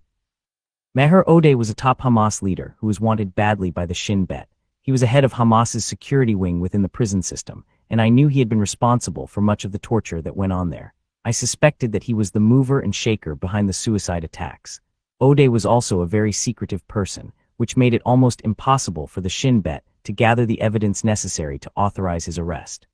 Maher Odeh was a top Hamas leader who was wanted badly by the Shin Bet. He was a head of Hamas's security wing within the prison system, and I knew he had been responsible for much of the torture that went on there. I suspected that he was the mover and shaker behind the suicide attacks. Odeh was also a very secretive person, which made it almost impossible for the Shin Bet to gather the evidence necessary to authorize his arrest.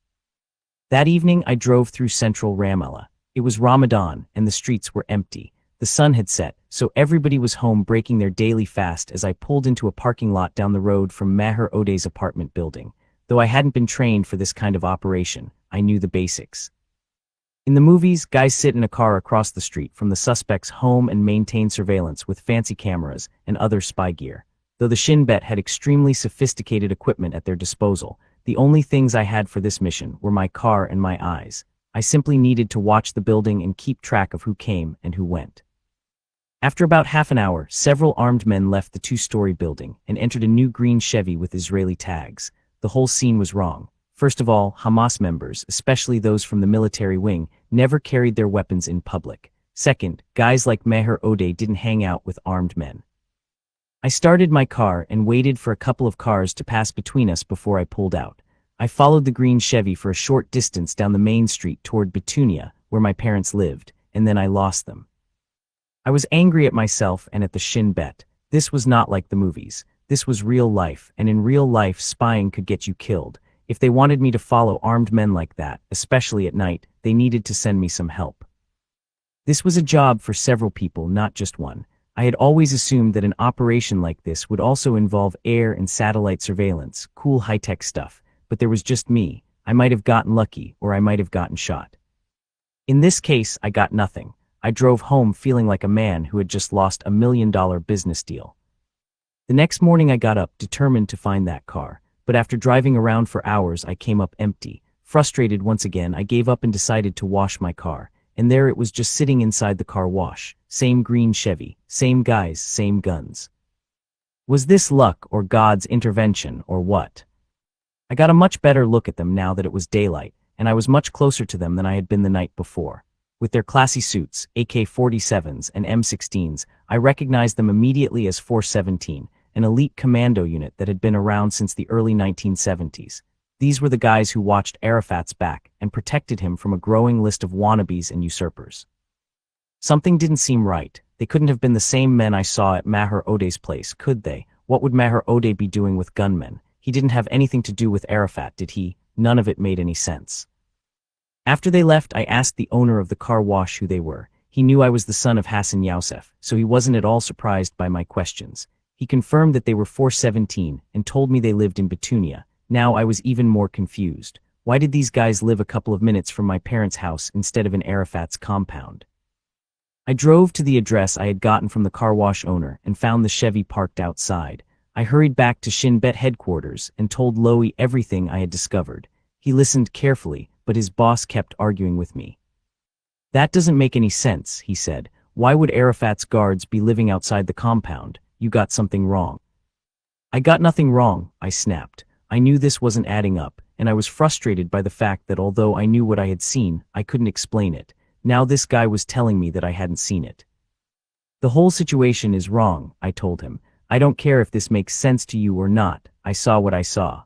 That evening I drove through central Ramallah. It was Ramadan, and the streets were empty. The sun had set, so everybody was home breaking their daily fast as I pulled into a parking lot down the road from Maher Odeh's apartment building. Though I hadn't been trained for this kind of operation, I knew the basics. In the movies, guys sit in a car across the street from the suspect's home and maintain surveillance with fancy cameras and other spy gear. Though the Shin Bet had extremely sophisticated equipment at their disposal, the only things I had for this mission were my car and my eyes. I simply needed to watch the building and keep track of who came and who went. After about half an hour, several armed men left the two-story building and entered a new green Chevy with Israeli tags. The whole scene was wrong. First of all, Hamas members, especially those from the military wing, never carried their weapons in public. Second, guys like Maher Odeh didn't hang out with armed men. I started my car and waited for a couple of cars to pass between us before I pulled out. I followed the green Chevy for a short distance down the main street toward Betunia, where my parents lived, and then I lost them. I was angry at myself and at the Shin Bet. This was not like the movies. This was real life, and in real life spying could get you killed. If they wanted me to follow armed men like that, especially at night, they needed to send me some help. This was a job for several people, not just one. I had always assumed that an operation like this would also involve air and satellite surveillance, cool high-tech stuff, but there was just me. I might have gotten lucky or I might have gotten shot. In this case, I got nothing. I drove home feeling like a man who had just lost $1 million business deal. The next morning I got up determined to find that car, but after driving around for hours I came up empty. Frustrated once again, I gave up and decided to wash my car, and there it was just sitting inside the car wash. Same green Chevy, same guys, same guns. Was this luck or God's intervention or what? I got a much better look at them now that it was daylight, and I was much closer to them than I had been the night before. With their classy suits, AK-47s and M16s, I recognized them immediately as 417, an elite commando unit that had been around since the early 1970s. These were the guys who watched Arafat's back and protected him from a growing list of wannabes and usurpers. Something didn't seem right. They couldn't have been the same men I saw at Maher Odeh's place, could they? What would Maher Odeh be doing with gunmen? He didn't have anything to do with Arafat, did he? None of it made any sense. After they left, I asked the owner of the car wash who they were. He knew I was the son of Hassan Yousef, so he wasn't at all surprised by my questions. He confirmed that they were 417 and told me they lived in Batunia. Now I was even more confused. Why did these guys live a couple of minutes from my parents' house instead of in Arafat's compound? I drove to the address I had gotten from the car wash owner and found the Chevy parked outside. I hurried back to Shin Bet headquarters and told Lowy everything I had discovered. He listened carefully, but his boss kept arguing with me. That doesn't make any sense, he said. Why would Arafat's guards be living outside the compound? You got something wrong. I got nothing wrong, I snapped. I knew this wasn't adding up, and I was frustrated by the fact that although I knew what I had seen, I couldn't explain it. Now this guy was telling me that I hadn't seen it. The whole situation is wrong, I told him. I don't care if this makes sense to you or not. I saw what I saw.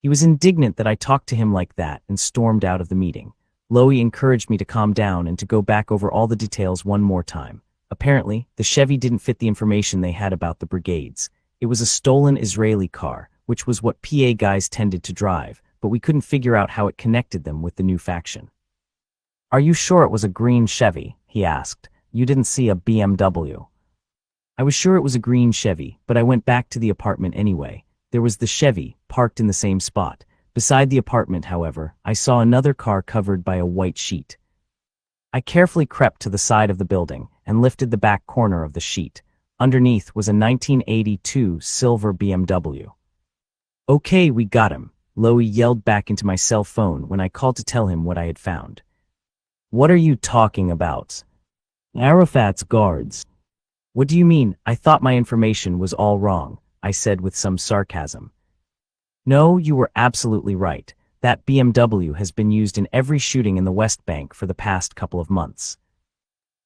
He was indignant that I talked to him like that and stormed out of the meeting. Lowy encouraged me to calm down and to go back over all the details one more time. Apparently, the Chevy didn't fit the information they had about the brigades. It was a stolen Israeli car, which was what PA guys tended to drive, but we couldn't figure out how it connected them with the new faction. Are you sure it was a green Chevy? He asked. You didn't see a BMW. I was sure it was a green Chevy, but I went back to the apartment anyway. There was the Chevy, parked in the same spot. Beside the apartment, however, I saw another car covered by a white sheet. I carefully crept to the side of the building and lifted the back corner of the sheet. Underneath was a 1982 silver BMW. Okay, we got him, Lowy yelled back into my cell phone when I called to tell him what I had found. What are you talking about? Arafat's guards. What do you mean? I thought my information was all wrong, I said with some sarcasm. No, you were absolutely right. That BMW has been used in every shooting in the West Bank for the past couple of months.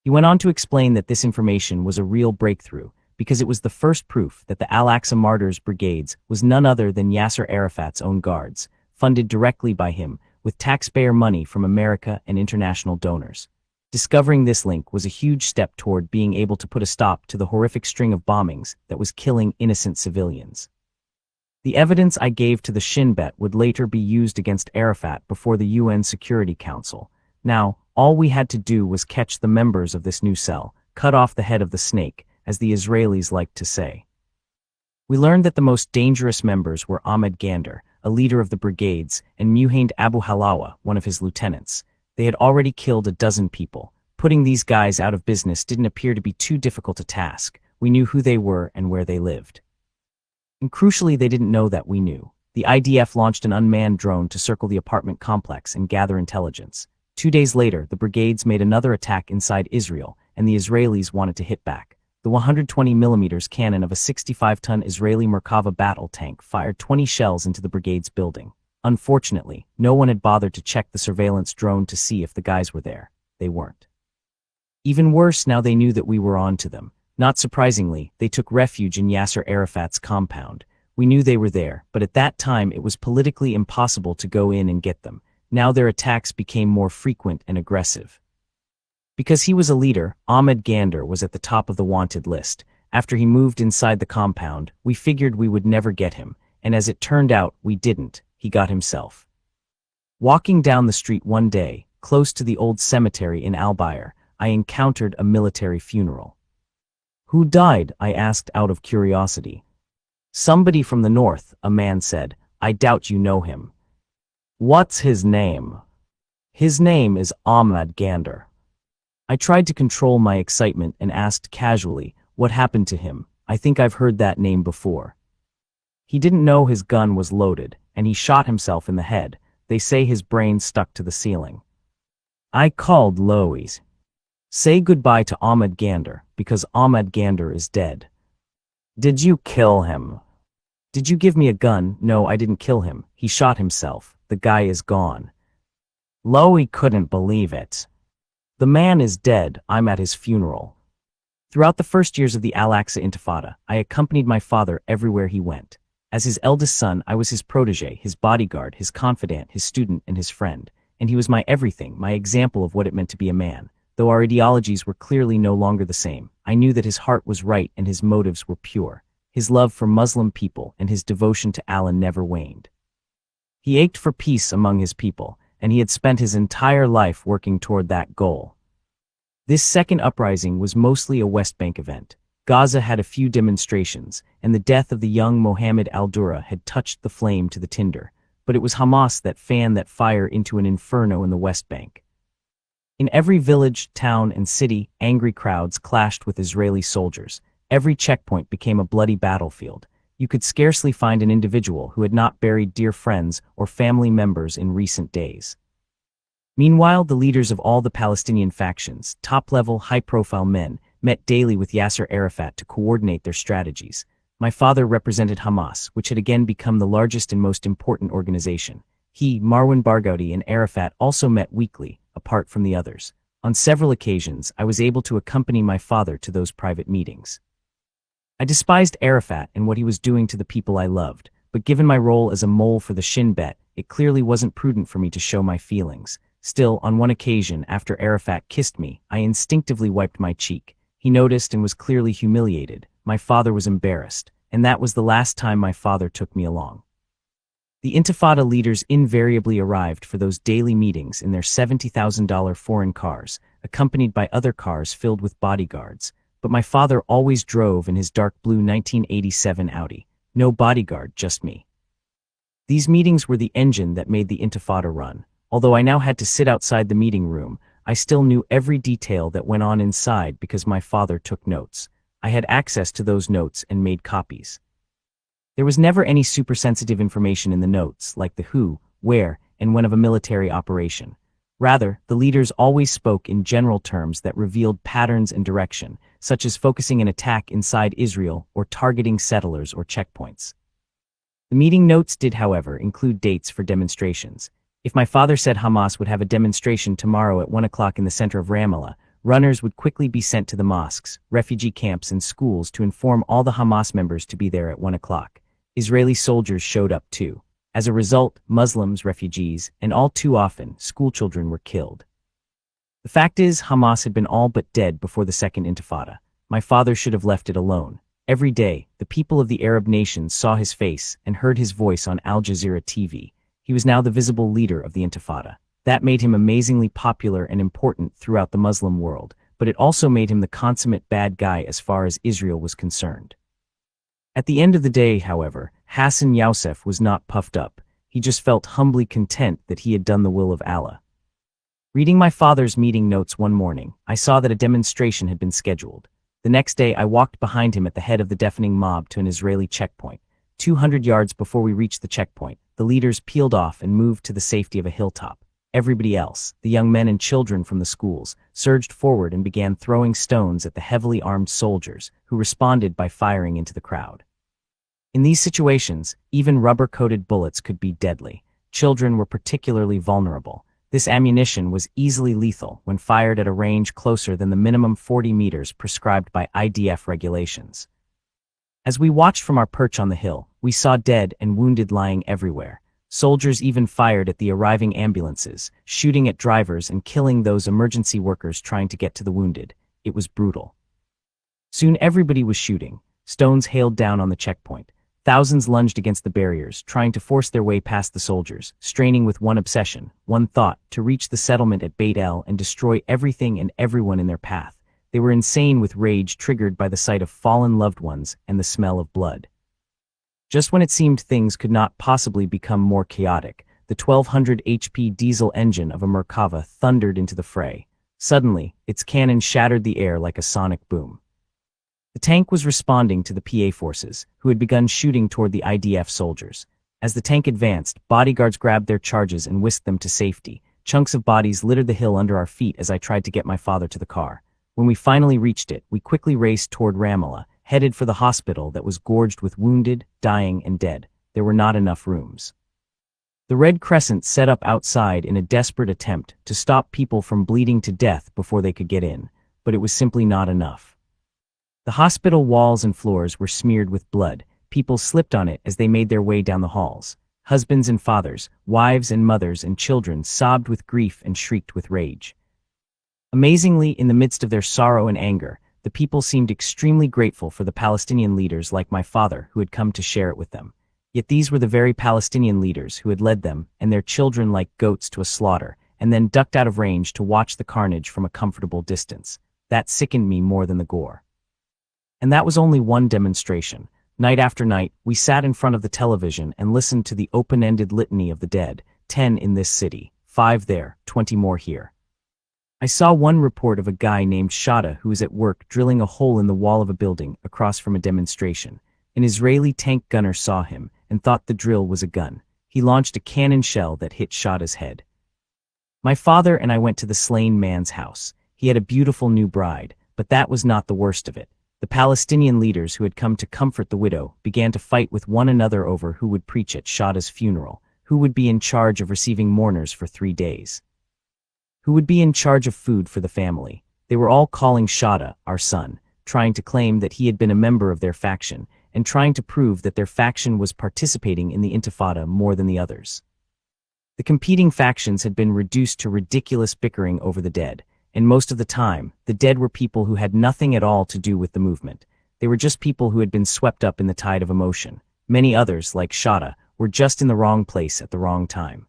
He went on to explain that this information was a real breakthrough, because it was the first proof that the Al-Aqsa Martyrs Brigades was none other than Yasser Arafat's own guards, funded directly by him, with taxpayer money from America and international donors. Discovering this link was a huge step toward being able to put a stop to the horrific string of bombings that was killing innocent civilians. The evidence I gave to the Shin Bet would later be used against Arafat before the UN Security Council. Now, all we had to do was catch the members of this new cell, cut off the head of the snake, as the Israelis liked to say. We learned that the most dangerous members were Ahmed Gander, a leader of the brigades, and Muhammad Abu Halawa, one of his lieutenants. They had already killed a dozen people. Putting these guys out of business didn't appear to be too difficult a task. We knew who they were and where they lived. And crucially, they didn't know that we knew. The IDF launched an unmanned drone to circle the apartment complex and gather intelligence. 2 days later, the brigades made another attack inside Israel, and the Israelis wanted to hit back. The 120mm cannon of a 65-ton Israeli Merkava battle tank fired 20 shells into the brigade's building. Unfortunately, no one had bothered to check the surveillance drone to see if the guys were there. They weren't. Even worse, now they knew that we were on to them. Not surprisingly, they took refuge in Yasser Arafat's compound. We knew they were there, but at that time it was politically impossible to go in and get them. Now their attacks became more frequent and aggressive. Because he was a leader, Ahmed Gander was at the top of the wanted list. After he moved inside the compound, we figured we would never get him, and as it turned out, we didn't. He got himself. Walking down the street one day, close to the old cemetery in Al-Bayr, I encountered a military funeral. Who died? I asked out of curiosity. Somebody from the north, a man said. I doubt you know him. What's his name? His name is Ahmad Gander. I tried to control my excitement and asked casually, what happened to him? I think I've heard that name before. He didn't know his gun was loaded, and he shot himself in the head. They say his brain stuck to the ceiling. I called Lois. Say goodbye to Ahmad Gander, because Ahmad Gander is dead. Did you kill him? Did you give me a gun? No, I didn't kill him. He shot himself. The guy is gone. Lois couldn't believe it. The man is dead. I'm at his funeral. Throughout the first years of the Al-Aqsa Intifada, I accompanied my father everywhere he went. As his eldest son, I was his protege, his bodyguard, his confidant, his student, and his friend. And he was my everything, my example of what it meant to be a man. Though our ideologies were clearly no longer the same, I knew that his heart was right and his motives were pure. His love for Muslim people and his devotion to Allah never waned. He ached for peace among his people, and he had spent his entire life working toward that goal. This second uprising was mostly a West Bank event. Gaza had a few demonstrations, and the death of the young Mohammed al-Dura had touched the flame to the tinder, but it was Hamas that fanned that fire into an inferno in the West Bank. In every village, town, and city, angry crowds clashed with Israeli soldiers. Every checkpoint became a bloody battlefield. You could scarcely find an individual who had not buried dear friends or family members in recent days. Meanwhile, the leaders of all the Palestinian factions, top-level, high-profile men, met daily with Yasser Arafat to coordinate their strategies. My father represented Hamas, which had again become the largest and most important organization. He, Marwan Barghouti, and Arafat also met weekly, apart from the others. On several occasions, I was able to accompany my father to those private meetings. I despised Arafat and what he was doing to the people I loved, but given my role as a mole for the Shin Bet, it clearly wasn't prudent for me to show my feelings. Still, on one occasion, after Arafat kissed me, I instinctively wiped my cheek. He noticed and was clearly humiliated. My father was embarrassed, and that was the last time my father took me along. The Intifada leaders invariably arrived for those daily meetings in their $70,000 foreign cars, accompanied by other cars filled with bodyguards. But my father always drove in his dark blue 1987 Audi. No bodyguard, just me. These meetings were the engine that made the Intifada run. Although I now had to sit outside the meeting room, I still knew every detail that went on inside because my father took notes. I had access to those notes and made copies. There was never any super-sensitive information in the notes, like the who, where, and when of a military operation. Rather, the leaders always spoke in general terms that revealed patterns and direction, such as focusing an attack inside Israel or targeting settlers or checkpoints. The meeting notes did, however, include dates for demonstrations. If my father said Hamas would have a demonstration tomorrow at 1 o'clock in the center of Ramallah, runners would quickly be sent to the mosques, refugee camps, and schools to inform all the Hamas members to be there at 1 o'clock. Israeli soldiers showed up too. As a result, Muslims, refugees, and all too often, schoolchildren were killed. The fact is, Hamas had been all but dead before the Second Intifada. My father should have left it alone. Every day, the people of the Arab nations saw his face and heard his voice on Al Jazeera TV. He was now the visible leader of the Intifada. That made him amazingly popular and important throughout the Muslim world, but it also made him the consummate bad guy as far as Israel was concerned. At the end of the day, however, Hassan Yousef was not puffed up. He just felt humbly content that he had done the will of Allah. Reading my father's meeting notes one morning, I saw that a demonstration had been scheduled. The next day, I walked behind him at the head of the deafening mob to an Israeli checkpoint. 200 yards before we reached the checkpoint, the leaders peeled off and moved to the safety of a hilltop. Everybody else, the young men and children from the schools, surged forward and began throwing stones at the heavily armed soldiers, who responded by firing into the crowd. In these situations, even rubber-coated bullets could be deadly. Children were particularly vulnerable. This ammunition was easily lethal when fired at a range closer than the minimum 40 meters prescribed by IDF regulations. As we watched from our perch on the hill, we saw dead and wounded lying everywhere. Soldiers even fired at the arriving ambulances, shooting at drivers and killing those emergency workers trying to get to the wounded. It was brutal. Soon everybody was shooting. Stones hailed down on the checkpoint. Thousands lunged against the barriers, trying to force their way past the soldiers, straining with one obsession, one thought, to reach the settlement at Beit El and destroy everything and everyone in their path. They were insane with rage triggered by the sight of fallen loved ones and the smell of blood. Just when it seemed things could not possibly become more chaotic, the 1200 HP diesel engine of a Merkava thundered into the fray. Suddenly, its cannon shattered the air like a sonic boom. The tank was responding to the PA forces, who had begun shooting toward the IDF soldiers. As the tank advanced, bodyguards grabbed their charges and whisked them to safety. Chunks of bodies littered the hill under our feet as I tried to get my father to the car. When we finally reached it, we quickly raced toward Ramallah, headed for the hospital that was gorged with wounded, dying, and dead. There were not enough rooms. The Red Crescent set up outside in a desperate attempt to stop people from bleeding to death before they could get in, but it was simply not enough. The hospital walls and floors were smeared with blood. People slipped on it as they made their way down the halls. Husbands and fathers, wives and mothers and children sobbed with grief and shrieked with rage. Amazingly, in the midst of their sorrow and anger, the people seemed extremely grateful for the Palestinian leaders like my father who had come to share it with them. Yet these were the very Palestinian leaders who had led them and their children like goats to a slaughter, and then ducked out of range to watch the carnage from a comfortable distance. That sickened me more than the gore. And that was only one demonstration. Night after night, we sat in front of the television and listened to the open-ended litany of the dead, 10 in this city, 5 there, 20 more here. I saw one report of a guy named Shada who was at work drilling a hole in the wall of a building across from a demonstration. An Israeli tank gunner saw him and thought the drill was a gun. He launched a cannon shell that hit Shada's head. My father and I went to the slain man's house. He had a beautiful new bride, but that was not the worst of it. The Palestinian leaders who had come to comfort the widow began to fight with one another over who would preach at Shada's funeral, who would be in charge of receiving mourners for 3 days, who would be in charge of food for the family. They were all calling Shada, our son, trying to claim that he had been a member of their faction, and trying to prove that their faction was participating in the Intifada more than the others. The competing factions had been reduced to ridiculous bickering over the dead, and most of the time, the dead were people who had nothing at all to do with the movement. They were just people who had been swept up in the tide of emotion. Many others, like Shada, were just in the wrong place at the wrong time.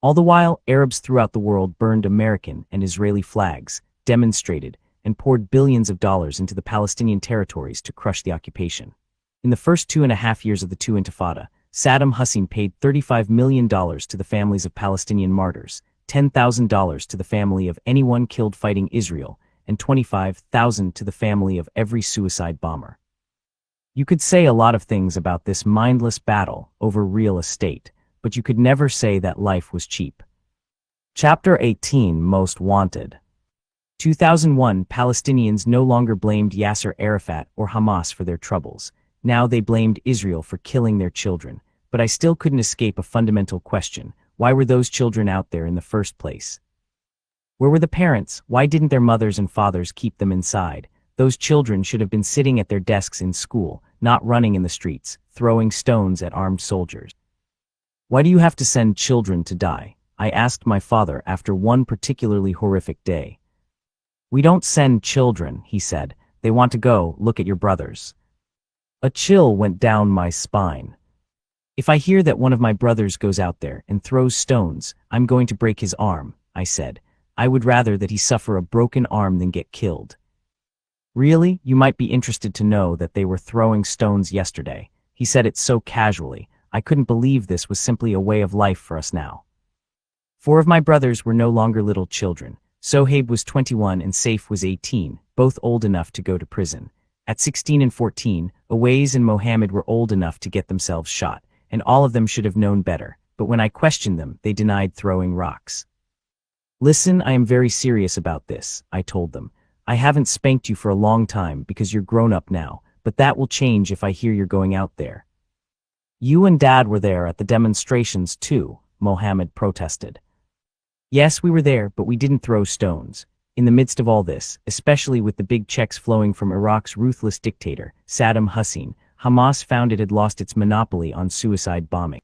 All the while, Arabs throughout the world burned American and Israeli flags, demonstrated, and poured billions of dollars into the Palestinian territories to crush the occupation. In the first 2.5 years of the two Intifada, Saddam Hussein paid $35 million to the families of Palestinian martyrs, $10,000 to the family of anyone killed fighting Israel, and $25,000 to the family of every suicide bomber. You could say a lot of things about this mindless battle over real estate, but you could never say that life was cheap. Chapter 18, Most Wanted. 2001, Palestinians no longer blamed Yasser Arafat or Hamas for their troubles. Now they blamed Israel for killing their children. But I still couldn't escape a fundamental question. Why were those children out there in the first place? Where were the parents? Why didn't their mothers and fathers keep them inside? Those children should have been sitting at their desks in school, not running in the streets, throwing stones at armed soldiers. Why do you have to send children to die? I asked my father after one particularly horrific day. We don't send children, he said. They want to go, look at your brothers. A chill went down my spine. If I hear that one of my brothers goes out there and throws stones, I'm going to break his arm, I said. I would rather that he suffer a broken arm than get killed. Really? You might be interested to know that they were throwing stones yesterday. He said it so casually. I couldn't believe this was simply a way of life for us now. 4 of my brothers were no longer little children. Sohaib was 21 and Saif was 18, both old enough to go to prison. At 16 and 14, Awais and Mohammed were old enough to get themselves shot, and all of them should have known better, but when I questioned them, they denied throwing rocks. Listen, I am very serious about this, I told them. I haven't spanked you for a long time because you're grown up now, but that will change if I hear you're going out there. You and Dad were there at the demonstrations too, Mohammed protested. Yes, we were there, but we didn't throw stones. In the midst of all this, especially with the big checks flowing from Iraq's ruthless dictator, Saddam Hussein, Hamas found it had lost its monopoly on suicide bombing.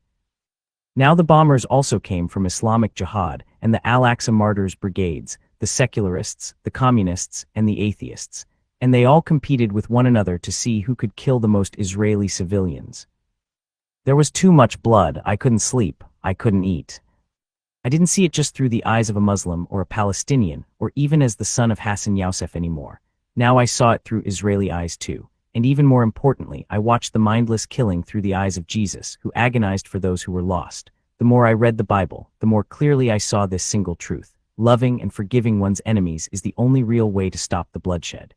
Now the bombers also came from Islamic Jihad and the Al-Aqsa Martyrs brigades, the secularists, the communists, and the atheists, and they all competed with one another to see who could kill the most Israeli civilians. There was too much blood. I couldn't sleep. I couldn't eat. I didn't see it just through the eyes of a Muslim or a Palestinian or even as the son of Hassan Yousef anymore. Now I saw it through Israeli eyes too. And even more importantly, I watched the mindless killing through the eyes of Jesus, who agonized for those who were lost, The more I read the Bible, the more clearly I saw this single truth. Loving and forgiving one's enemies is the only real way to stop the bloodshed.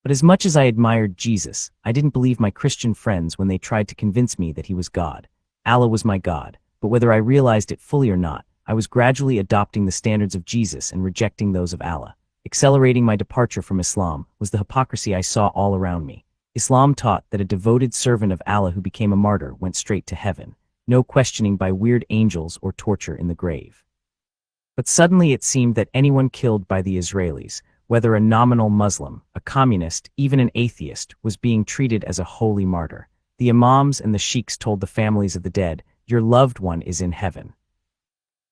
But as much as I admired Jesus, I didn't believe my Christian friends when they tried to convince me that he was God. Allah was my God, but whether I realized it fully or not, I was gradually adopting the standards of Jesus and rejecting those of Allah. Accelerating my departure from Islam was the hypocrisy I saw all around me. Islam taught that a devoted servant of Allah who became a martyr went straight to heaven, no questioning by weird angels or torture in the grave. But suddenly it seemed that anyone killed by the Israelis, whether a nominal Muslim, a communist, even an atheist, was being treated as a holy martyr. The imams and the sheiks told the families of the dead, "Your loved one is in heaven."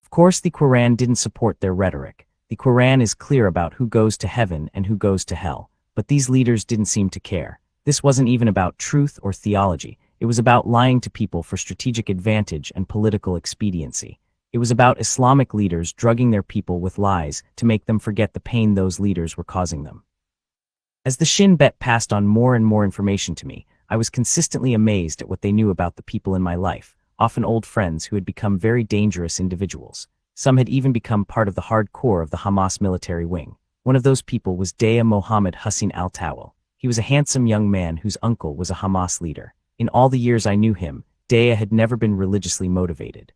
Of course, the Quran didn't support their rhetoric. The Quran is clear about who goes to heaven and who goes to hell, but these leaders didn't seem to care. This wasn't even about truth or theology. It was about lying to people for strategic advantage and political expediency. It was about Islamic leaders drugging their people with lies to make them forget the pain those leaders were causing them. As the Shin Bet passed on more and more information to me, I was consistently amazed at what they knew about the people in my life, often old friends who had become very dangerous individuals. Some had even become part of the hardcore of the Hamas military wing. One of those people was Daya Mohammed Hassan al-Tawil. He was a handsome young man whose uncle was a Hamas leader. In all the years I knew him, Daya had never been religiously motivated.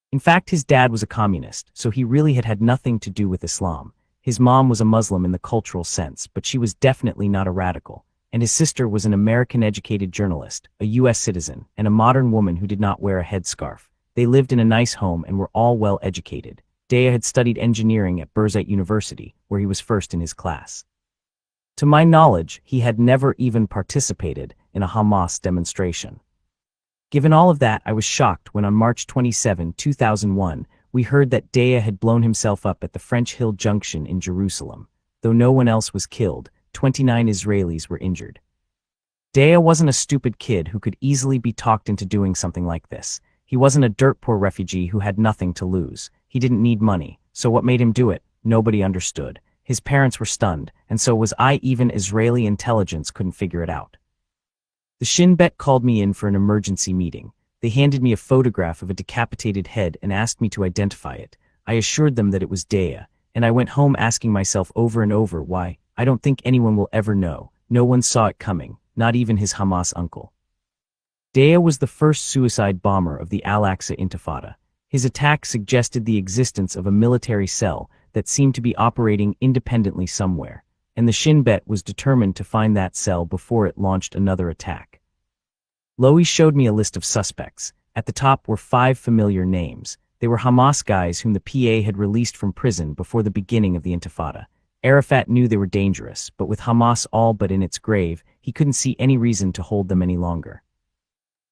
In fact, his dad was a communist, so he really had had nothing to do with Islam. His mom was a Muslim in the cultural sense, but she was definitely not a radical. And his sister was an American-educated journalist, a U.S. citizen, and a modern woman who did not wear a headscarf. They lived in a nice home and were all well-educated. Daya had studied engineering at Birzeit University, where he was first in his class. To my knowledge, he had never even participated in a Hamas demonstration. Given all of that, I was shocked when on March 27, 2001, we heard that Daya had blown himself up at the French Hill Junction in Jerusalem. Though no one else was killed, 29 Israelis were injured. Daya wasn't a stupid kid who could easily be talked into doing something like this. He wasn't a dirt-poor refugee who had nothing to lose. He didn't need money, so what made him do it? Nobody understood. His parents were stunned, and so was I. Even Israeli intelligence couldn't figure it out. The Shin Bet called me in for an emergency meeting. They handed me a photograph of a decapitated head and asked me to identify it. I assured them that it was Daya, and I went home asking myself over and over why. I don't think anyone will ever know. No one saw it coming, not even his Hamas uncle. Daya was the first suicide bomber of the Al-Aqsa Intifada. His attack suggested the existence of a military cell that seemed to be operating independently somewhere, and the Shin Bet was determined to find that cell before it launched another attack. Lowy showed me a list of suspects. At the top were 5 familiar names. They were Hamas guys whom the PA had released from prison before the beginning of the Intifada. Arafat knew they were dangerous, but with Hamas all but in its grave, he couldn't see any reason to hold them any longer.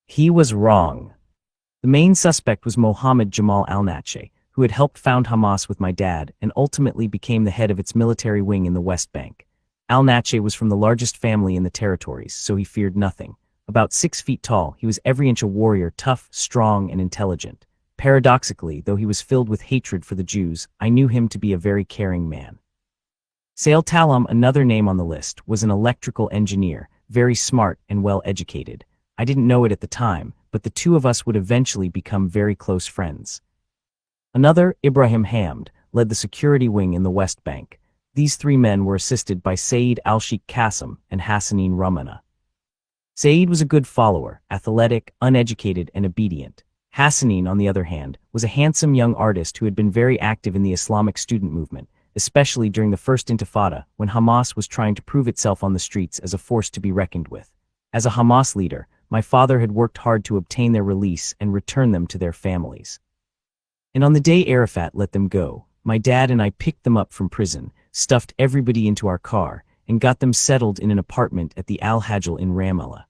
He was wrong. The main suspect was Mohammed Jamal al-Natche, who had helped found Hamas with my dad and ultimately became the head of its military wing in the West Bank. Al-Natche was from the largest family in the territories, so he feared nothing. About 6 feet tall, he was every inch a warrior, tough, strong, and intelligent. Paradoxically, though he was filled with hatred for the Jews, I knew him to be a very caring man. Sail Talam, another name on the list, was an electrical engineer, very smart and well-educated. I didn't know it at the time, but the two of us would eventually become very close friends. Another, Ibrahim Hamd, led the security wing in the West Bank. These 3 men were assisted by Saeed al-Sheikh Qasim and Hassanin Ramana. Saeed was a good follower, athletic, uneducated, and obedient. Hassanin, on the other hand, was a handsome young artist who had been very active in the Islamic student movement, especially during the First Intifada, when Hamas was trying to prove itself on the streets as a force to be reckoned with. As a Hamas leader, my father had worked hard to obtain their release and return them to their families. And on the day Arafat let them go, my dad and I picked them up from prison, stuffed everybody into our car, and got them settled in an apartment at the Al-Hajjal in Ramallah.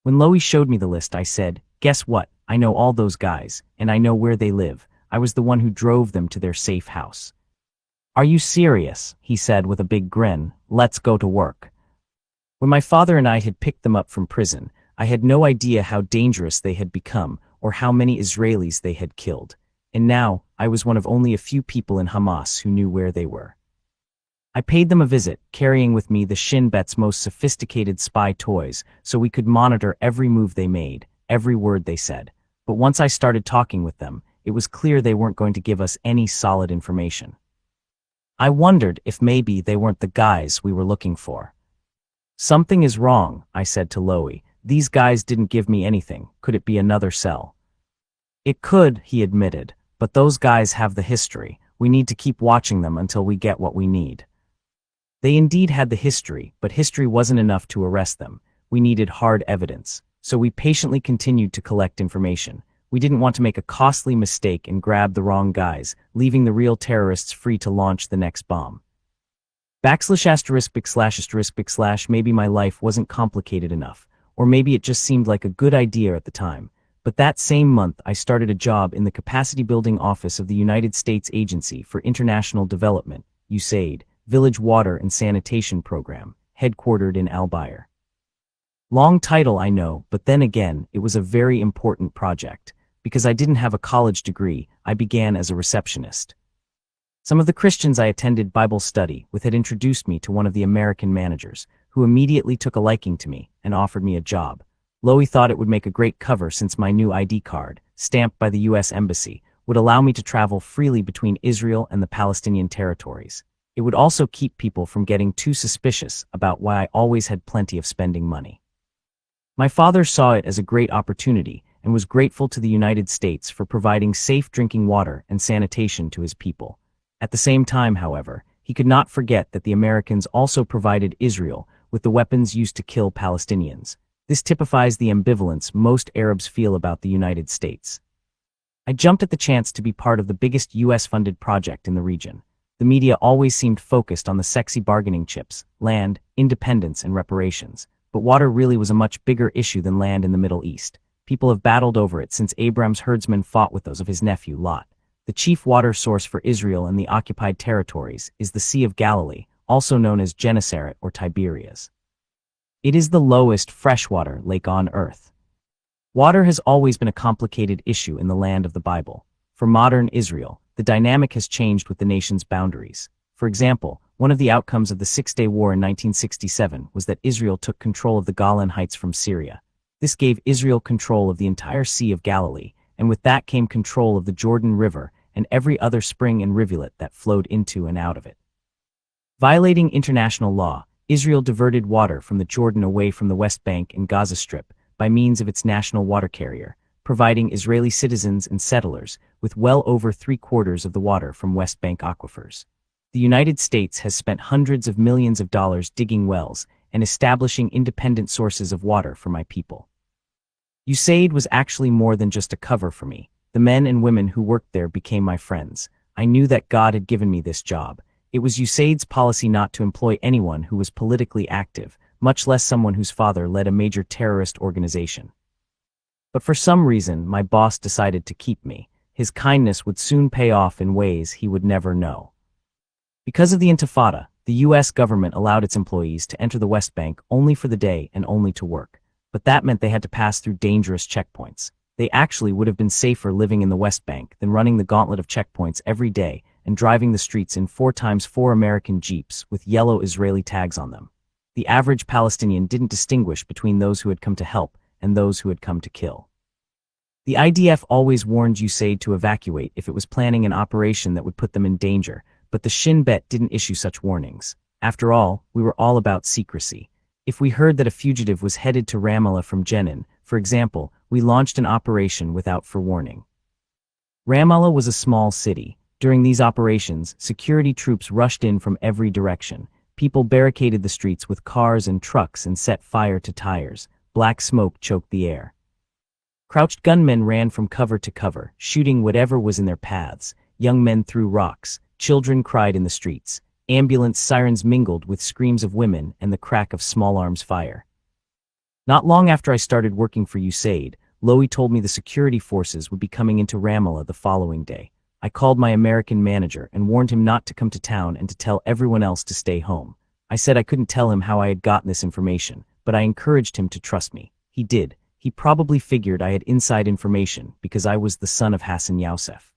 When Lowy showed me the list, I said, "Guess what? I know all those guys, and I know where they live. I was the one who drove them to their safe house." "Are you serious?" he said with a big grin. "Let's go to work." When my father and I had picked them up from prison, I had no idea how dangerous they had become or how many Israelis they had killed. And now, I was one of only a few people in Hamas who knew where they were. I paid them a visit, carrying with me the Shin Bet's most sophisticated spy toys so we could monitor every move they made, every word they said. But once I started talking with them, it was clear they weren't going to give us any solid information. I wondered if maybe they weren't the guys we were looking for. "Something is wrong," I said to Loey. "These guys didn't give me anything. Could it be another cell?" "It could," he admitted, "but those guys have the history. We need to keep watching them until we get what we need." They indeed had the history, but history wasn't enough to arrest them. We needed hard evidence. So we patiently continued to collect information. We didn't want to make a costly mistake and grab the wrong guys, leaving the real terrorists free to launch the next bomb. *****, maybe my life wasn't complicated enough, or maybe it just seemed like a good idea at the time. But that same month I started a job in the capacity building office of the United States Agency for International Development, USAID, Village Water and Sanitation Program, headquartered in Albier. Long title, I know, but then again, it was a very important project. Because I didn't have a college degree, I began as a receptionist. Some of the Christians I attended Bible study with had introduced me to one of the American managers, who immediately took a liking to me and offered me a job. Loey thought it would make a great cover since my new ID card, stamped by the U.S. Embassy, would allow me to travel freely between Israel and the Palestinian territories. It would also keep people from getting too suspicious about why I always had plenty of spending money. My father saw it as a great opportunity and was grateful to the United States for providing safe drinking water and sanitation to his people. At the same time, however, he could not forget that the Americans also provided Israel with the weapons used to kill Palestinians. This typifies the ambivalence most Arabs feel about the United States. I jumped at the chance to be part of the biggest U.S.-funded project in the region. The media always seemed focused on the sexy bargaining chips, land, independence, and reparations. But water really was a much bigger issue than land in the Middle East. People have battled over it since Abraham's herdsmen fought with those of his nephew Lot. The chief water source for Israel and the occupied territories is the Sea of Galilee, also known as Gennesaret or Tiberias. It is the lowest freshwater lake on earth. Water has always been a complicated issue in the land of the Bible. For modern Israel, the dynamic has changed with the nation's boundaries. For example, one of the outcomes of the Six-Day War in 1967 was that Israel took control of the Golan Heights from Syria. This gave Israel control of the entire Sea of Galilee, and with that came control of the Jordan River and every other spring and rivulet that flowed into and out of it. Violating international law, Israel diverted water from the Jordan away from the West Bank and Gaza Strip by means of its national water carrier, providing Israeli citizens and settlers with well over 3/4 of the water from West Bank aquifers. The United States has spent hundreds of millions of dollars digging wells and establishing independent sources of water for my people. USAID was actually more than just a cover for me. The men and women who worked there became my friends. I knew that God had given me this job. It was USAID's policy not to employ anyone who was politically active, much less someone whose father led a major terrorist organization. But for some reason, my boss decided to keep me. His kindness would soon pay off in ways he would never know. Because of the Intifada, the U.S. government allowed its employees to enter the West Bank only for the day and only to work. But that meant they had to pass through dangerous checkpoints. They actually would have been safer living in the West Bank than running the gauntlet of checkpoints every day and driving the streets in 4x4 American Jeeps with yellow Israeli tags on them. The average Palestinian didn't distinguish between those who had come to help and those who had come to kill. The IDF always warned USAID to evacuate if it was planning an operation that would put them in danger, but the Shin Bet didn't issue such warnings. After all, we were all about secrecy. If we heard that a fugitive was headed to Ramallah from Jenin, for example, we launched an operation without forewarning. Ramallah was a small city. During these operations, security troops rushed in from every direction. People barricaded the streets with cars and trucks and set fire to tires. Black smoke choked the air. Crouched gunmen ran from cover to cover, shooting whatever was in their paths. Young men threw rocks. Children cried in the streets. Ambulance sirens mingled with screams of women and the crack of small arms fire. Not long after I started working for USAID, Loey told me the security forces would be coming into Ramallah the following day. I called my American manager and warned him not to come to town and to tell everyone else to stay home. I said I couldn't tell him how I had gotten this information, but I encouraged him to trust me. He did. He probably figured I had inside information because I was the son of Hassan Yousef.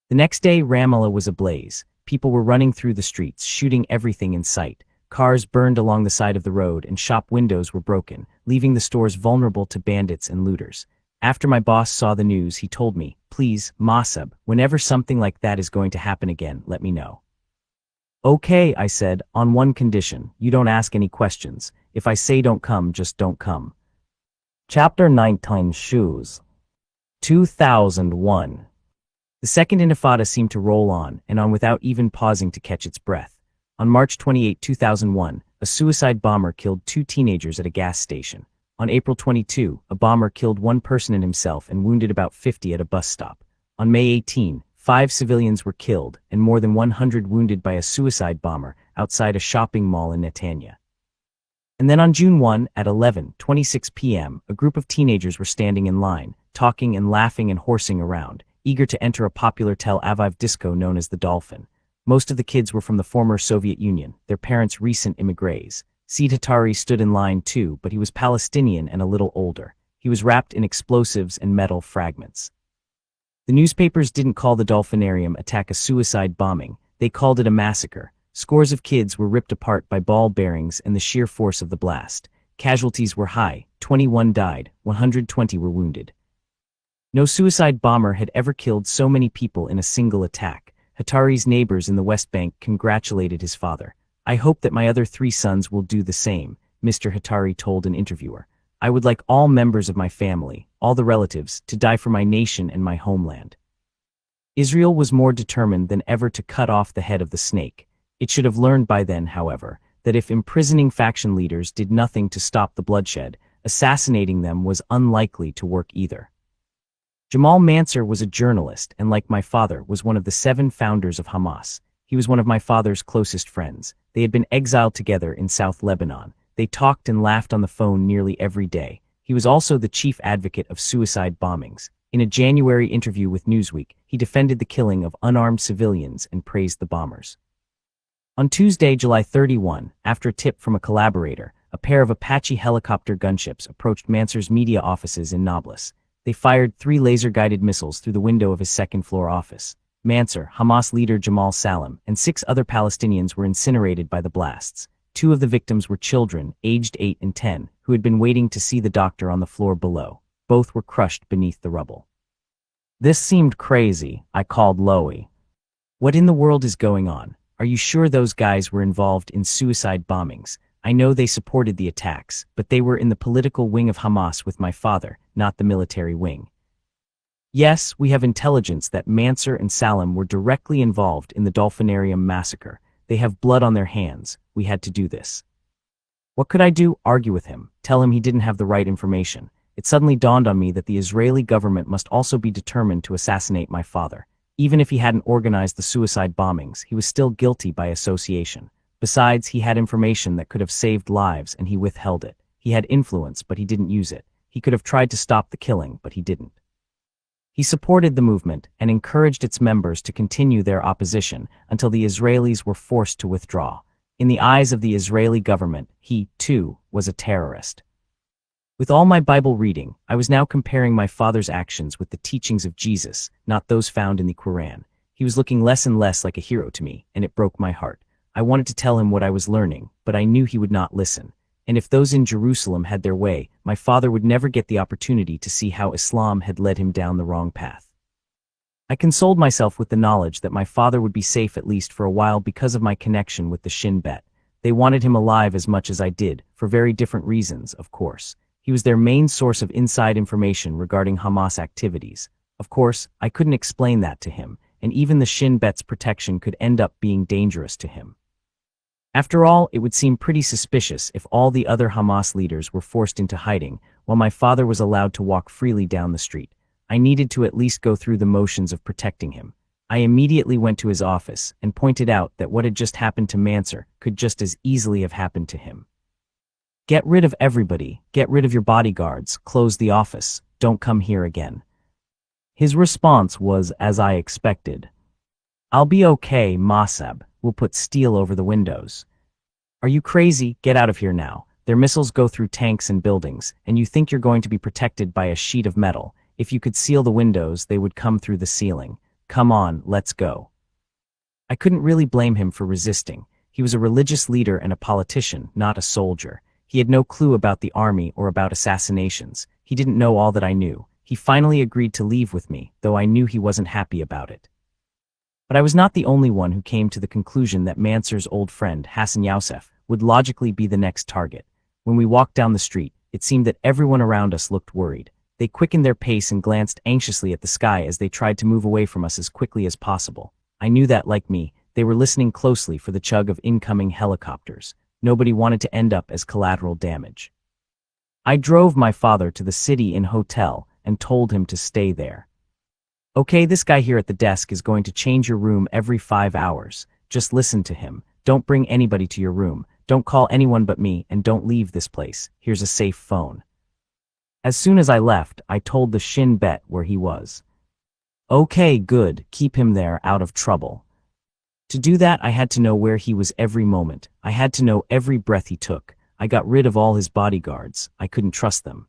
The next day, Ramallah was ablaze. People were running through the streets, shooting everything in sight. Cars burned along the side of the road and shop windows were broken, leaving the stores vulnerable to bandits and looters. After my boss saw the news, he told me, "Please, Mosab, whenever something like that is going to happen again, let me know." "Okay," I said, "on one condition, you don't ask any questions. If I say don't come, just don't come." Chapter 19 Shoes 2001. The Second Intifada seemed to roll on without even pausing to catch its breath. On March 28, 2001, a suicide bomber killed 2 teenagers at a gas station. On April 22, a bomber killed 1 person and himself and wounded about 50 at a bus stop. On May 18, 5 civilians were killed and more than 100 wounded by a suicide bomber outside a shopping mall in Netanya. And then on June 1, at 11:26 p.m., a group of teenagers were standing in line, talking and laughing and horsing around, eager to enter a popular Tel Aviv disco known as the Dolphin. Most of the kids were from the former Soviet Union, their parents recent immigrants. Said Hatari stood in line too, but he was Palestinian and a little older. He was wrapped in explosives and metal fragments. The newspapers didn't call the Dolphinarium attack a suicide bombing, they called it a massacre. Scores of kids were ripped apart by ball bearings and the sheer force of the blast. Casualties were high, 21 died, 120 were wounded. No suicide bomber had ever killed so many people in a single attack. Hatari's neighbors in the West Bank congratulated his father. "I hope that my other 3 sons will do the same," Mr. Hatari told an interviewer. "I would like all members of my family, all the relatives, to die for my nation and my homeland." Israel was more determined than ever to cut off the head of the snake. It should have learned by then, however, that if imprisoning faction leaders did nothing to stop the bloodshed, assassinating them was unlikely to work either. Jamal Mansur was a journalist and, like my father, was one of the 7 founders of Hamas. He was one of my father's closest friends. They had been exiled together in South Lebanon. They talked and laughed on the phone nearly every day. He was also the chief advocate of suicide bombings. In a January interview with Newsweek, he defended the killing of unarmed civilians and praised the bombers. On Tuesday, July 31, after a tip from a collaborator, a pair of Apache helicopter gunships approached Mansur's media offices in Nablus. They fired 3 laser-guided missiles through the window of his second-floor office. Mansur, Hamas leader Jamal Salam, and 6 other Palestinians were incinerated by the blasts. 2 of the victims were children, aged 8 and 10, who had been waiting to see the doctor on the floor below. Both were crushed beneath the rubble. This seemed crazy, I called Lowy. "What in the world is going on? Are you sure those guys were involved in suicide bombings? I know they supported the attacks, but they were in the political wing of Hamas with my father, not the military wing." "Yes, we have intelligence that Mansur and Salam were directly involved in the Dolphinarium massacre. They have blood on their hands. We had to do this." What could I do? Argue with him, tell him he didn't have the right information. It suddenly dawned on me that the Israeli government must also be determined to assassinate my father. Even if he hadn't organized the suicide bombings, he was still guilty by association. Besides, he had information that could have saved lives and he withheld it. He had influence, but he didn't use it. He could have tried to stop the killing, but he didn't. He supported the movement and encouraged its members to continue their opposition until the Israelis were forced to withdraw. In the eyes of the Israeli government, he, too, was a terrorist. With all my Bible reading, I was now comparing my father's actions with the teachings of Jesus, not those found in the Quran. He was looking less and less like a hero to me, and it broke my heart. I wanted to tell him what I was learning, but I knew he would not listen. And if those in Jerusalem had their way, my father would never get the opportunity to see how Islam had led him down the wrong path. I consoled myself with the knowledge that my father would be safe at least for a while because of my connection with the Shin Bet. They wanted him alive as much as I did, for very different reasons, of course. He was their main source of inside information regarding Hamas activities. Of course, I couldn't explain that to him, and even the Shin Bet's protection could end up being dangerous to him. After all, it would seem pretty suspicious if all the other Hamas leaders were forced into hiding, while my father was allowed to walk freely down the street. I needed to at least go through the motions of protecting him. I immediately went to his office and pointed out that what had just happened to Mansur could just as easily have happened to him. "Get rid of everybody, get rid of your bodyguards, close the office, don't come here again." His response was as I expected. "I'll be okay, Mosab. We'll put steel over the windows." "Are you crazy? Get out of here now. Their missiles go through tanks and buildings, and you think you're going to be protected by a sheet of metal. If you could seal the windows, they would come through the ceiling. Come on, let's go." I couldn't really blame him for resisting. He was a religious leader and a politician, not a soldier. He had no clue about the army or about assassinations. He didn't know all that I knew. he finally agreed to leave with me, though I knew he wasn't happy about it. But I was not the only one who came to the conclusion that Mansur's old friend, Hassan Yousef, would logically be the next target. When we walked down the street, it seemed that everyone around us looked worried. They quickened their pace and glanced anxiously at the sky as they tried to move away from us as quickly as possible. I knew that, like me, they were listening closely for the chug of incoming helicopters. Nobody wanted to end up as collateral damage. I drove my father to the City Inn hotel and told him to stay there. Okay, this guy here at the desk is going to change your room every 5 hours. Just listen to him. Don't bring anybody to your room. Don't call anyone but me, and don't leave this place. Here's a safe phone. As soon as I left, I told the Shin Bet where he was. Okay, good. Keep him there, out of trouble. To do that, I had to know where he was every moment. I had to know every breath he took. I got rid of all his bodyguards. I couldn't trust them.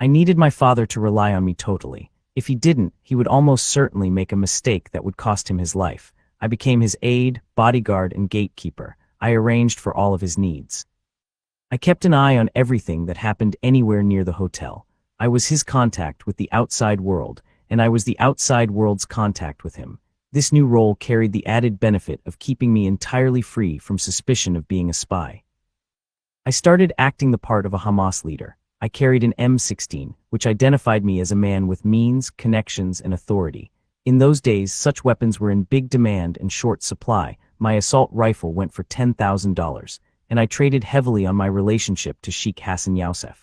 I needed my father to rely on me totally. If he didn't, he would almost certainly make a mistake that would cost him his life. I became his aide, bodyguard, and gatekeeper. I arranged for all of his needs. I kept an eye on everything that happened anywhere near the hotel. I was his contact with the outside world, and I was the outside world's contact with him. This new role carried the added benefit of keeping me entirely free from suspicion of being a spy. I started acting the part of a Hamas leader. I carried an M16, which identified me as a man with means, connections, and authority. In those days, such weapons were in big demand and short supply. My assault rifle went for $10,000, and I traded heavily on my relationship to Sheikh Hassan Yousef.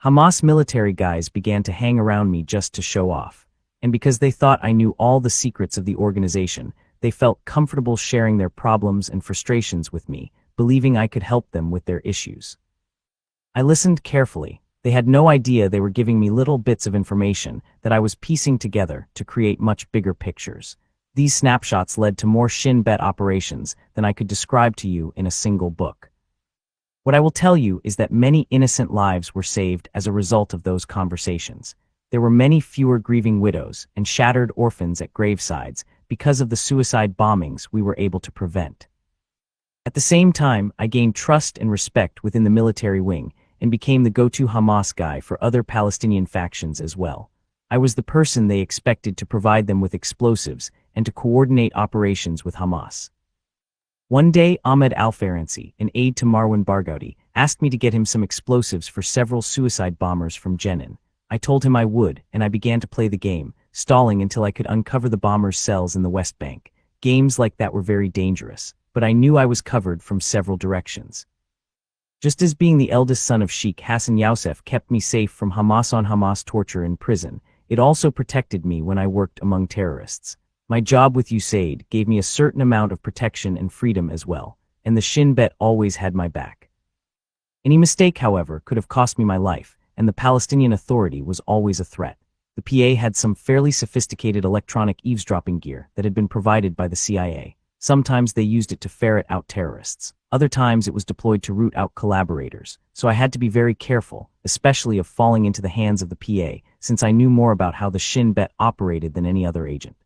Hamas military guys began to hang around me just to show off. And because they thought I knew all the secrets of the organization, they felt comfortable sharing their problems and frustrations with me, believing I could help them with their issues. I listened carefully. They had no idea they were giving me little bits of information that I was piecing together to create much bigger pictures. These snapshots led to more Shin Bet operations than I could describe to you in a single book. What I will tell you is that many innocent lives were saved as a result of those conversations. There were many fewer grieving widows and shattered orphans at gravesides because of the suicide bombings we were able to prevent. At the same time, I gained trust and respect within the military wing and became the go-to Hamas guy for other Palestinian factions as well. I was the person they expected to provide them with explosives and to coordinate operations with Hamas. One day, Ahmed Al-Faransi, an aide to Marwan Barghouti, asked me to get him some explosives for several suicide bombers from Jenin. I told him I would, and I began to play the game, stalling until I could uncover the bombers' cells in the West Bank. Games like that were very dangerous, but I knew I was covered from several directions. Just as being the eldest son of Sheikh Hassan Yousef kept me safe from Hamas torture in prison, it also protected me when I worked among terrorists. My job with USAID gave me a certain amount of protection and freedom as well, and the Shin Bet always had my back. Any mistake, however, could have cost me my life, and the Palestinian Authority was always a threat. The PA had some fairly sophisticated electronic eavesdropping gear that had been provided by the CIA. Sometimes they used it to ferret out terrorists. Other times it was deployed to root out collaborators, so I had to be very careful, especially of falling into the hands of the PA, since I knew more about how the Shin Bet operated than any other agent.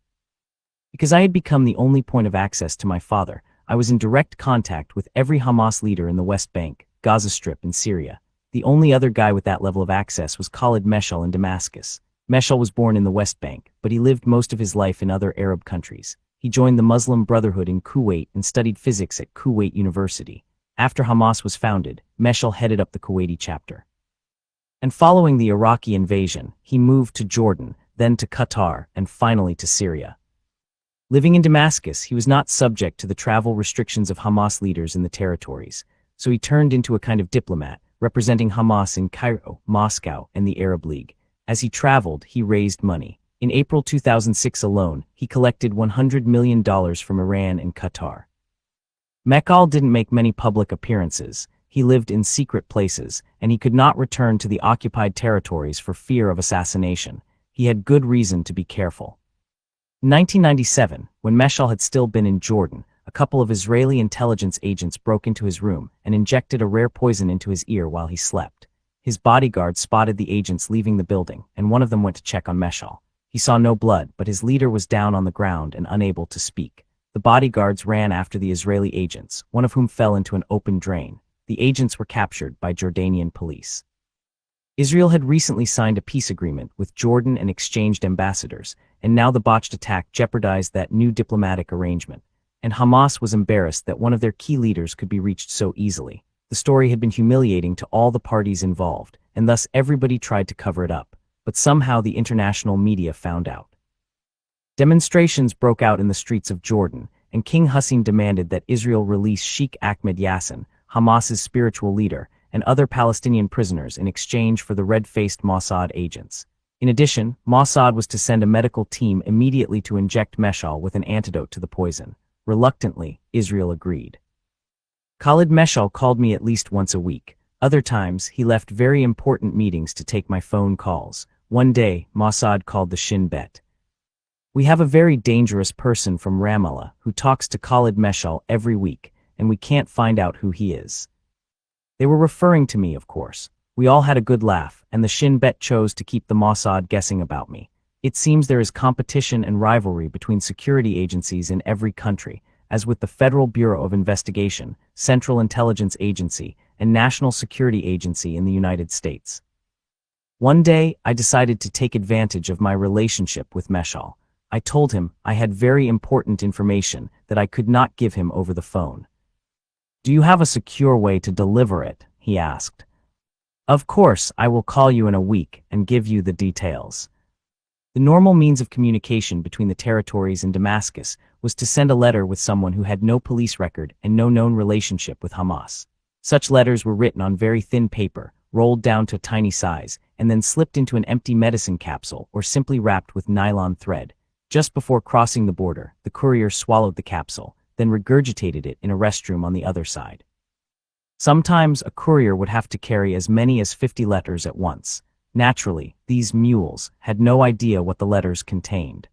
Because I had become the only point of access to my father, I was in direct contact with every Hamas leader in the West Bank, Gaza Strip, and Syria. The only other guy with that level of access was Khalid Meshal in Damascus. Meshal was born in the West Bank, but he lived most of his life in other Arab countries. He joined the Muslim Brotherhood in Kuwait and studied physics at Kuwait University. After Hamas was founded, Meshal headed up the Kuwaiti chapter. And following the Iraqi invasion, he moved to Jordan, then to Qatar, and finally to Syria. Living in Damascus, he was not subject to the travel restrictions of Hamas leaders in the territories, so he turned into a kind of diplomat, representing Hamas in Cairo, Moscow, and the Arab League. As he traveled, he raised money. In April 2006 alone, he collected $100 million from Iran and Qatar. Meshal didn't make many public appearances. He lived in secret places, and he could not return to the occupied territories for fear of assassination. He had good reason to be careful. In 1997, when Meshal had still been in Jordan, a couple of Israeli intelligence agents broke into his room and injected a rare poison into his ear while he slept. His bodyguards spotted the agents leaving the building, and one of them went to check on Meshal. He saw no blood, but his leader was down on the ground and unable to speak. The bodyguards ran after the Israeli agents, one of whom fell into an open drain. The agents were captured by Jordanian police. Israel had recently signed a peace agreement with Jordan and exchanged ambassadors, and now the botched attack jeopardized that new diplomatic arrangement. And Hamas was embarrassed that one of their key leaders could be reached so easily. The story had been humiliating to all the parties involved, and thus everybody tried to cover it up. But somehow the international media found out. Demonstrations broke out in the streets of Jordan, and King Hassan demanded that Israel release Sheikh Ahmed Yassin, Hamas's spiritual leader, and other Palestinian prisoners in exchange for the red-faced Mossad agents. In addition, Mossad was to send a medical team immediately to inject Meshal with an antidote to the poison. Reluctantly, Israel agreed. Khalid Meshal called me at least once a week. Other times, he left very important meetings to take my phone calls. One day, Mossad called the Shin Bet. We have a very dangerous person from Ramallah who talks to Khalid Meshal every week, and we can't find out who he is. They were referring to me, of course. We all had a good laugh, and the Shin Bet chose to keep the Mossad guessing about me. It seems there is competition and rivalry between security agencies in every country, as with the Federal Bureau of Investigation, Central Intelligence Agency, and National Security Agency in the United States. One day, I decided to take advantage of my relationship with Meshal. I told him I had very important information that I could not give him over the phone. "Do you have a secure way to deliver it?" he asked. "Of course, I will call you in a week and give you the details." The normal means of communication between the territories and Damascus was to send a letter with someone who had no police record and no known relationship with Hamas. Such letters were written on very thin paper, rolled down to a tiny size, and then slipped into an empty medicine capsule or simply wrapped with nylon thread. Just before crossing the border, the courier swallowed the capsule, then regurgitated it in a restroom on the other side. Sometimes a courier would have to carry as many as 50 letters at once. Naturally, these mules had no idea what the letters contained.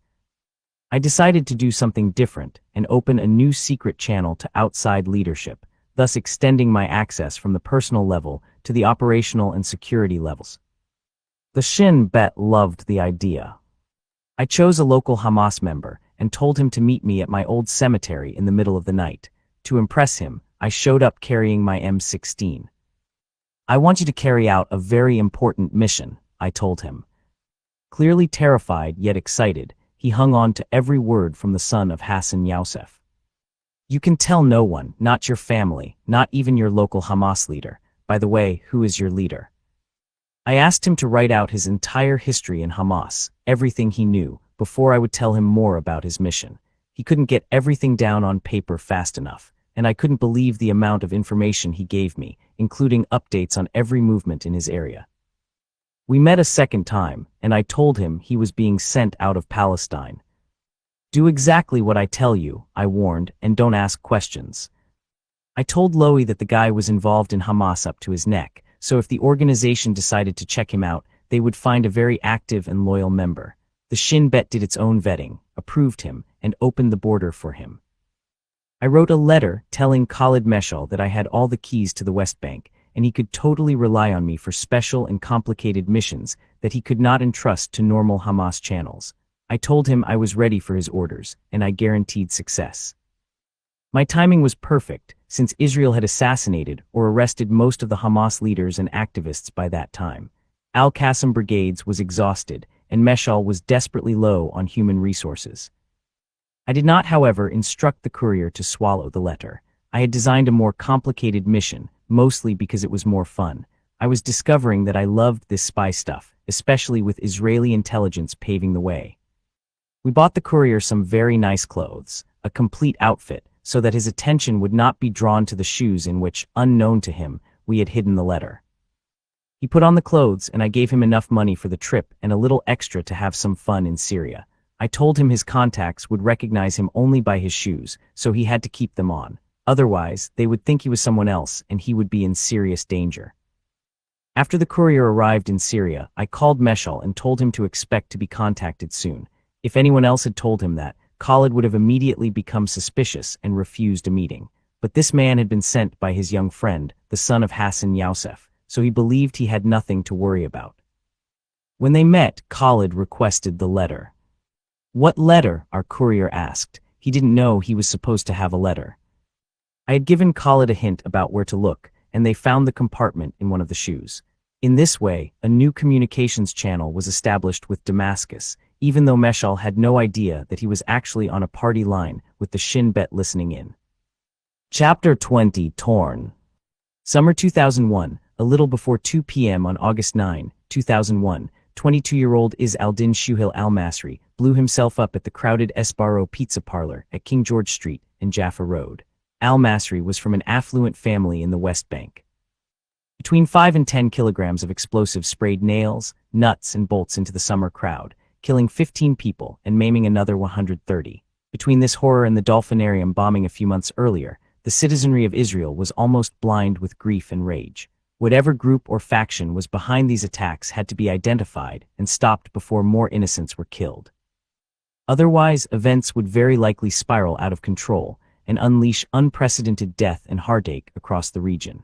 I decided to do something different and open a new secret channel to outside leadership, thus extending my access from the personal level to the operational and security levels. The Shin Bet loved the idea. I chose a local Hamas member and told him to meet me at my old cemetery in the middle of the night. To impress him, I showed up carrying my M16. "I want you to carry out a very important mission," I told him. Clearly terrified yet excited, he hung on to every word from the son of Hassan Yousef. "You can tell no one, not your family, not even your local Hamas leader. By the way, who is your leader?" I asked him to write out his entire history in Hamas, everything he knew, before I would tell him more about his mission. He couldn't get everything down on paper fast enough, and I couldn't believe the amount of information he gave me, including updates on every movement in his area. We met a second time, and I told him he was being sent out of Palestine. "Do exactly what I tell you," I warned, "and don't ask questions." I told Lowy that the guy was involved in Hamas up to his neck, so if the organization decided to check him out, they would find a very active and loyal member. The Shin Bet did its own vetting, approved him, and opened the border for him. I wrote a letter telling Khalid Meshal that I had all the keys to the West Bank, and he could totally rely on me for special and complicated missions that he could not entrust to normal Hamas channels. I told him I was ready for his orders, and I guaranteed success. My timing was perfect, since Israel had assassinated or arrested most of the Hamas leaders and activists by that time. Al-Qassam Brigades was exhausted, and Meshal was desperately low on human resources. I did not, however, instruct the courier to swallow the letter. I had designed a more complicated mission, mostly because it was more fun. I was discovering that I loved this spy stuff, especially with Israeli intelligence paving the way. We bought the courier some very nice clothes, a complete outfit, so that his attention would not be drawn to the shoes in which, unknown to him, we had hidden the letter. He put on the clothes, and I gave him enough money for the trip and a little extra to have some fun in Syria. I told him his contacts would recognize him only by his shoes, so he had to keep them on. Otherwise, they would think he was someone else, and he would be in serious danger. After the courier arrived in Syria, I called Meshal and told him to expect to be contacted soon. If anyone else had told him that, Khalid would have immediately become suspicious and refused a meeting. But this man had been sent by his young friend, the son of Hassan Yousef, so he believed he had nothing to worry about. When they met, Khalid requested the letter. "What letter?" our courier asked. He didn't know he was supposed to have a letter. I had given Khalid a hint about where to look, and they found the compartment in one of the shoes. In this way, a new communications channel was established with Damascus, even though Meshal had no idea that he was actually on a party line with the Shin Bet listening in. Chapter 20 Torn. Summer 2001, a little before 2 p.m. on August 9, 2001, 22-year-old Is al-Din Shuhil al-Masri blew himself up at the crowded Esbarro Pizza Parlor at King George Street and Jaffa Road. Al-Masri was from an affluent family in the West Bank. Between 5 and 10 kilograms of explosives sprayed nails, nuts, and bolts into the summer crowd, killing 15 people and maiming another 130. Between this horror and the Dolphinarium bombing a few months earlier, the citizenry of Israel was almost blind with grief and rage. Whatever group or faction was behind these attacks had to be identified and stopped before more innocents were killed. Otherwise, events would very likely spiral out of control and unleash unprecedented death and heartache across the region.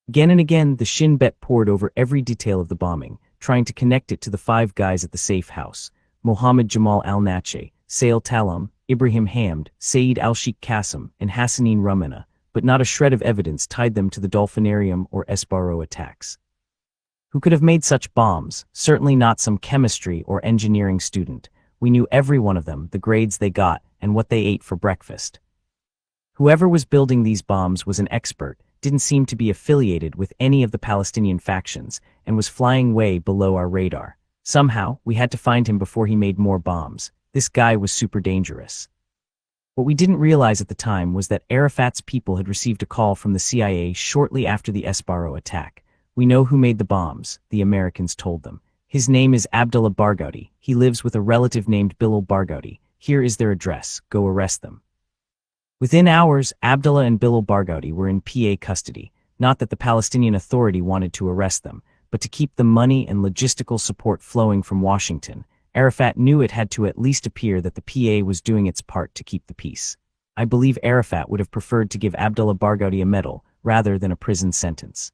Again and again, the Shin Bet pored over every detail of the bombing, trying to connect it to the 5 guys at the safe house: Mohammed Jamal al-Nache, Sail Talam, Ibrahim Hamd, Saeed al-Sheikh Qasim, and Hassanin Rumina, but not a shred of evidence tied them to the Dolphinarium or Esbarro attacks. Who could have made such bombs? Certainly not some chemistry or engineering student. We knew every one of them, the grades they got, and what they ate for breakfast. Whoever was building these bombs was an expert, didn't seem to be affiliated with any of the Palestinian factions, and was flying way below our radar. Somehow, we had to find him before he made more bombs. This guy was super dangerous. What we didn't realize at the time was that Arafat's people had received a call from the CIA shortly after the Esbarro attack. "We know who made the bombs," the Americans told them. "His name is Abdullah Barghouti. He lives with a relative named Bilal Barghouti. Here is their address. Go arrest them." Within hours, Abdullah and Bilal Barghouti were in PA custody. Not that the Palestinian Authority wanted to arrest them, but to keep the money and logistical support flowing from Washington. Arafat knew it had to at least appear that the PA was doing its part to keep the peace. I believe Arafat would have preferred to give Abdullah Barghouti a medal rather than a prison sentence.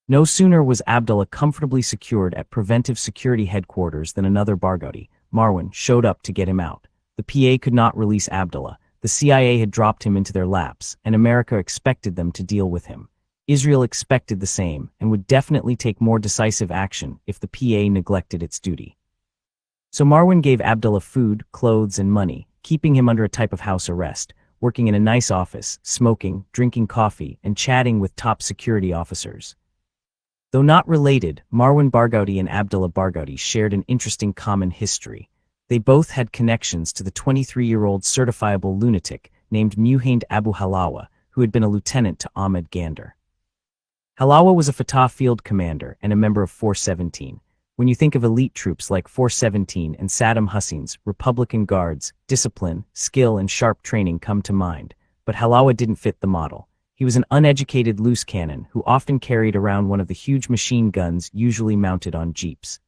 No sooner was Abdullah comfortably secured at Preventive Security Headquarters than another Barghouti, Marwan, showed up to get him out. The PA could not release Abdullah. The CIA had dropped him into their laps, and America expected them to deal with him. Israel expected the same, and would definitely take more decisive action if the PA neglected its duty. So Marwan gave Abdullah food, clothes, and money, keeping him under a type of house arrest, working in a nice office, smoking, drinking coffee, and chatting with top security officers. Though not related, Marwan Barghouti and Abdullah Barghouti shared an interesting common history. They both had connections to the 23-year-old certifiable lunatic named Muhammad Abu Halawa, who had been a lieutenant to Ahmed Gander. Halawa was a Fatah field commander and a member of Force 17. When you think of elite troops like Force 17 and Saddam Hussein's Republican Guards, discipline, skill, and sharp training come to mind, but Halawa didn't fit the model. He was an uneducated loose cannon who often carried around one of the huge machine guns usually mounted on jeeps.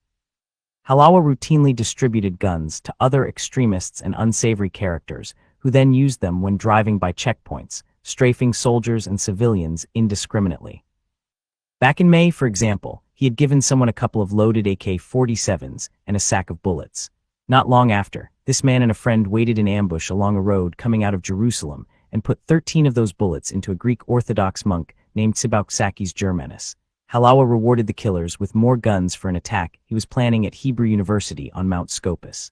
Halawa routinely distributed guns to other extremists and unsavory characters, who then used them when driving by checkpoints, strafing soldiers and civilians indiscriminately. Back in May, for example, he had given someone a couple of loaded AK-47s and a sack of bullets. Not long after, this man and a friend waited in ambush along a road coming out of Jerusalem and put 13 of those bullets into a Greek Orthodox monk named Tzibauksakis Germanus. Halawa rewarded the killers with more guns for an attack he was planning at Hebrew University on Mount Scopus.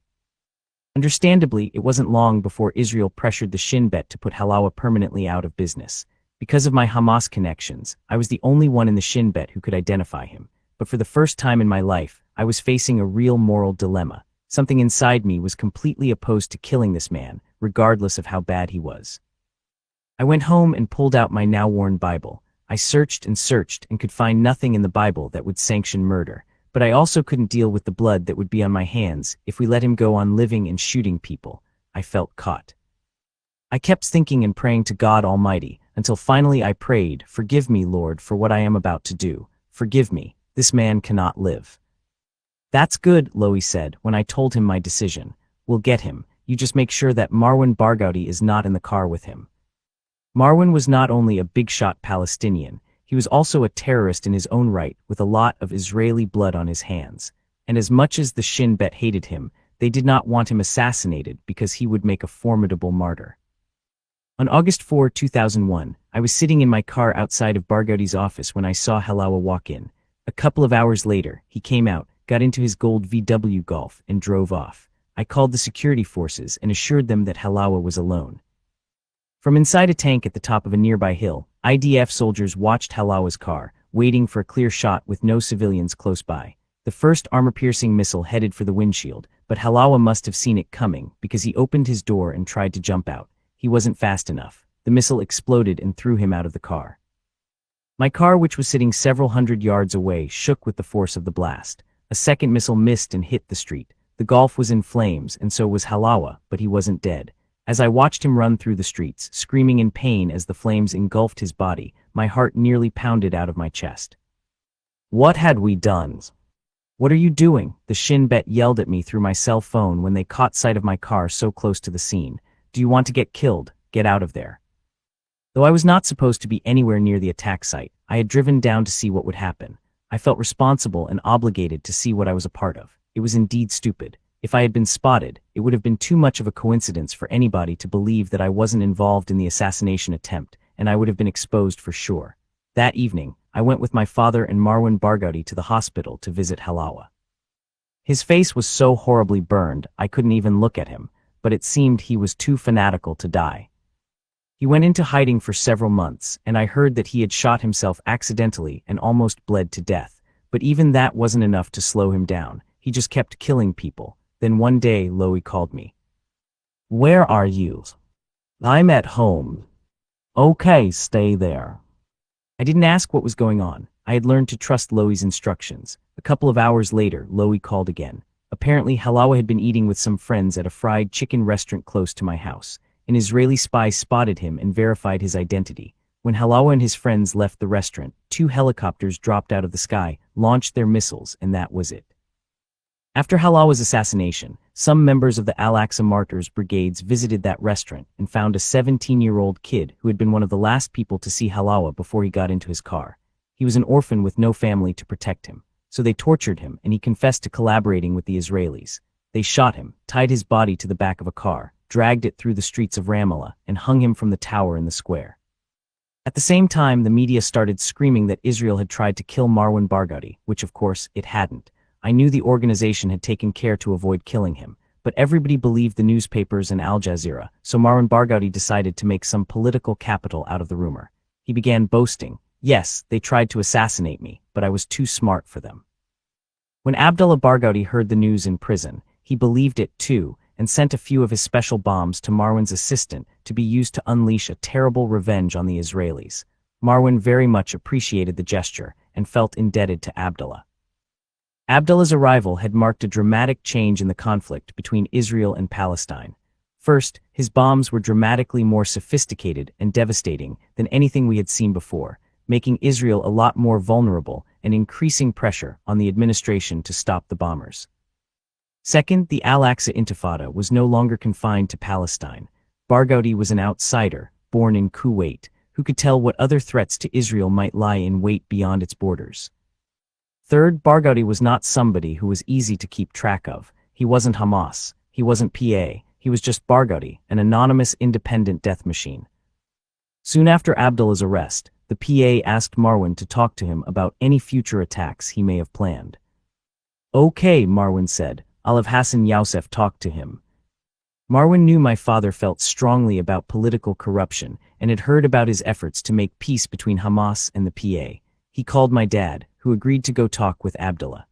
Understandably, it wasn't long before Israel pressured the Shin Bet to put Halawa permanently out of business. Because of my Hamas connections, I was the only one in the Shin Bet who could identify him. But for the first time in my life, I was facing a real moral dilemma. Something inside me was completely opposed to killing this man, regardless of how bad he was. I went home and pulled out my now-worn Bible. I searched and could find nothing in the Bible that would sanction murder, but I also couldn't deal with the blood that would be on my hands if we let him go on living and shooting people. I felt caught. I kept thinking and praying to God Almighty, until finally I prayed, "Forgive me, Lord, for what I am about to do. Forgive me. This man cannot live." "That's good," Lowy said when I told him my decision. "We'll get him. You just make sure that Marwan Barghouti is not in the car with him." Marwan was not only a big-shot Palestinian, he was also a terrorist in his own right with a lot of Israeli blood on his hands. And as much as the Shin Bet hated him, they did not want him assassinated because he would make a formidable martyr. On August 4, 2001, I was sitting in my car outside of Barghouti's office when I saw Halawa walk in. A couple of hours later, he came out, got into his gold VW Golf, and drove off. I called the security forces and assured them that Halawa was alone. From inside a tank at the top of a nearby hill, IDF soldiers watched Halawa's car, waiting for a clear shot with no civilians close by. The first armor-piercing missile headed for the windshield, but Halawa must have seen it coming because he opened his door and tried to jump out. He wasn't fast enough. The missile exploded and threw him out of the car. My car, which was sitting several hundred yards away, shook with the force of the blast. A second missile missed and hit the street. The Golf was in flames, and so was Halawa, but he wasn't dead. As I watched him run through the streets, screaming in pain as the flames engulfed his body, my heart nearly pounded out of my chest. What had we done? What are you doing? The Shin Bet yelled at me through my cell phone when they caught sight of my car so close to the scene. Do you want to get killed? Get out of there. Though I was not supposed to be anywhere near the attack site, I had driven down to see what would happen. I felt responsible and obligated to see what I was a part of. It was indeed stupid. If I had been spotted, it would have been too much of a coincidence for anybody to believe that I wasn't involved in the assassination attempt, and I would have been exposed for sure. That evening, I went with my father and Marwan Barghouti to the hospital to visit Halawa. His face was so horribly burned, I couldn't even look at him, but it seemed he was too fanatical to die. He went into hiding for several months, and I heard that he had shot himself accidentally and almost bled to death, but even that wasn't enough to slow him down. He just kept killing people. Then one day, Loie called me. Where are you? I'm at home. Okay, stay there. I didn't ask what was going on. I had learned to trust Loie's instructions. A couple of hours later, Loie called again. Apparently, Halawa had been eating with some friends at a fried chicken restaurant close to my house. An Israeli spy spotted him and verified his identity. When Halawa and his friends left the restaurant, 2 helicopters dropped out of the sky, launched their missiles, and that was it. After Halawa's assassination, some members of the Al-Aqsa Martyrs Brigades visited that restaurant and found a 17-year-old kid who had been one of the last people to see Halawa before he got into his car. He was an orphan with no family to protect him, so they tortured him and he confessed to collaborating with the Israelis. They shot him, tied his body to the back of a car, dragged it through the streets of Ramallah, and hung him from the tower in the square. At the same time, the media started screaming that Israel had tried to kill Marwan Barghouti, which of course it hadn't. I knew the organization had taken care to avoid killing him, but everybody believed the newspapers and Al Jazeera, so Marwan Barghouti decided to make some political capital out of the rumor. He began boasting, "Yes, they tried to assassinate me, but I was too smart for them." When Abdullah Barghouti heard the news in prison, he believed it too, and sent a few of his special bombs to Marwan's assistant to be used to unleash a terrible revenge on the Israelis. Marwan very much appreciated the gesture and felt indebted to Abdullah. Abdullah's arrival had marked a dramatic change in the conflict between Israel and Palestine. First, his bombs were dramatically more sophisticated and devastating than anything we had seen before, making Israel a lot more vulnerable and increasing pressure on the administration to stop the bombers. Second, the Al-Aqsa Intifada was no longer confined to Palestine. Barghouti was an outsider, born in Kuwait, who could tell what other threats to Israel might lie in wait beyond its borders. Third, Barghouti was not somebody who was easy to keep track of. He wasn't Hamas. He wasn't PA. He was just Barghouti, an anonymous independent death machine. Soon after Abdullah's arrest, the PA asked Marwan to talk to him about any future attacks he may have planned. Okay, Marwan said, I'll have Hassan Yousef talk to him. Marwan knew my father felt strongly about political corruption and had heard about his efforts to make peace between Hamas and the PA. He called my dad, who agreed to go talk with Abdullah.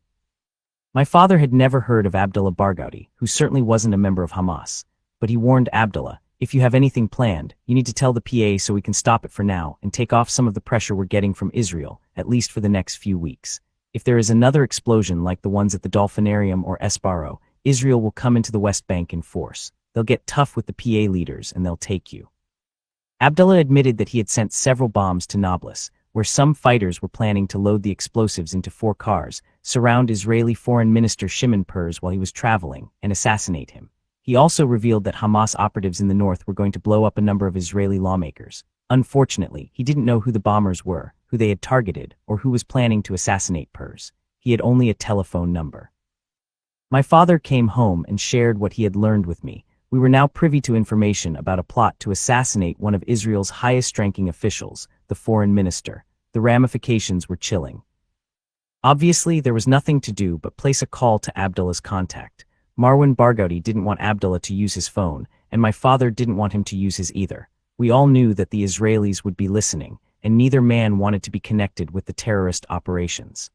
My father had never heard of Abdullah Barghouti, who certainly wasn't a member of Hamas, but he warned Abdullah, if you have anything planned, you need to tell the PA so we can stop it for now and take off some of the pressure we're getting from Israel, at least for the next few weeks. If there is another explosion like the ones at the Dolphinarium or Esbarro, Israel will come into the West Bank in force. They'll get tough with the PA leaders and they'll take you. Abdullah admitted that he had sent several bombs to Nablus, where some fighters were planning to load the explosives into 4 cars, surround Israeli Foreign Minister Shimon Peres while he was traveling, and assassinate him. He also revealed that Hamas operatives in the north were going to blow up a number of Israeli lawmakers. Unfortunately, he didn't know who the bombers were, who they had targeted, or who was planning to assassinate Peres. He had only a telephone number. My father came home and shared what he had learned with me. We were now privy to information about a plot to assassinate one of Israel's highest-ranking officials, the foreign minister. The ramifications were chilling. Obviously, there was nothing to do but place a call to Abdullah's contact. Marwan Barghouti didn't want Abdullah to use his phone, and my father didn't want him to use his either. We all knew that the Israelis would be listening, and neither man wanted to be connected with the terrorist operations.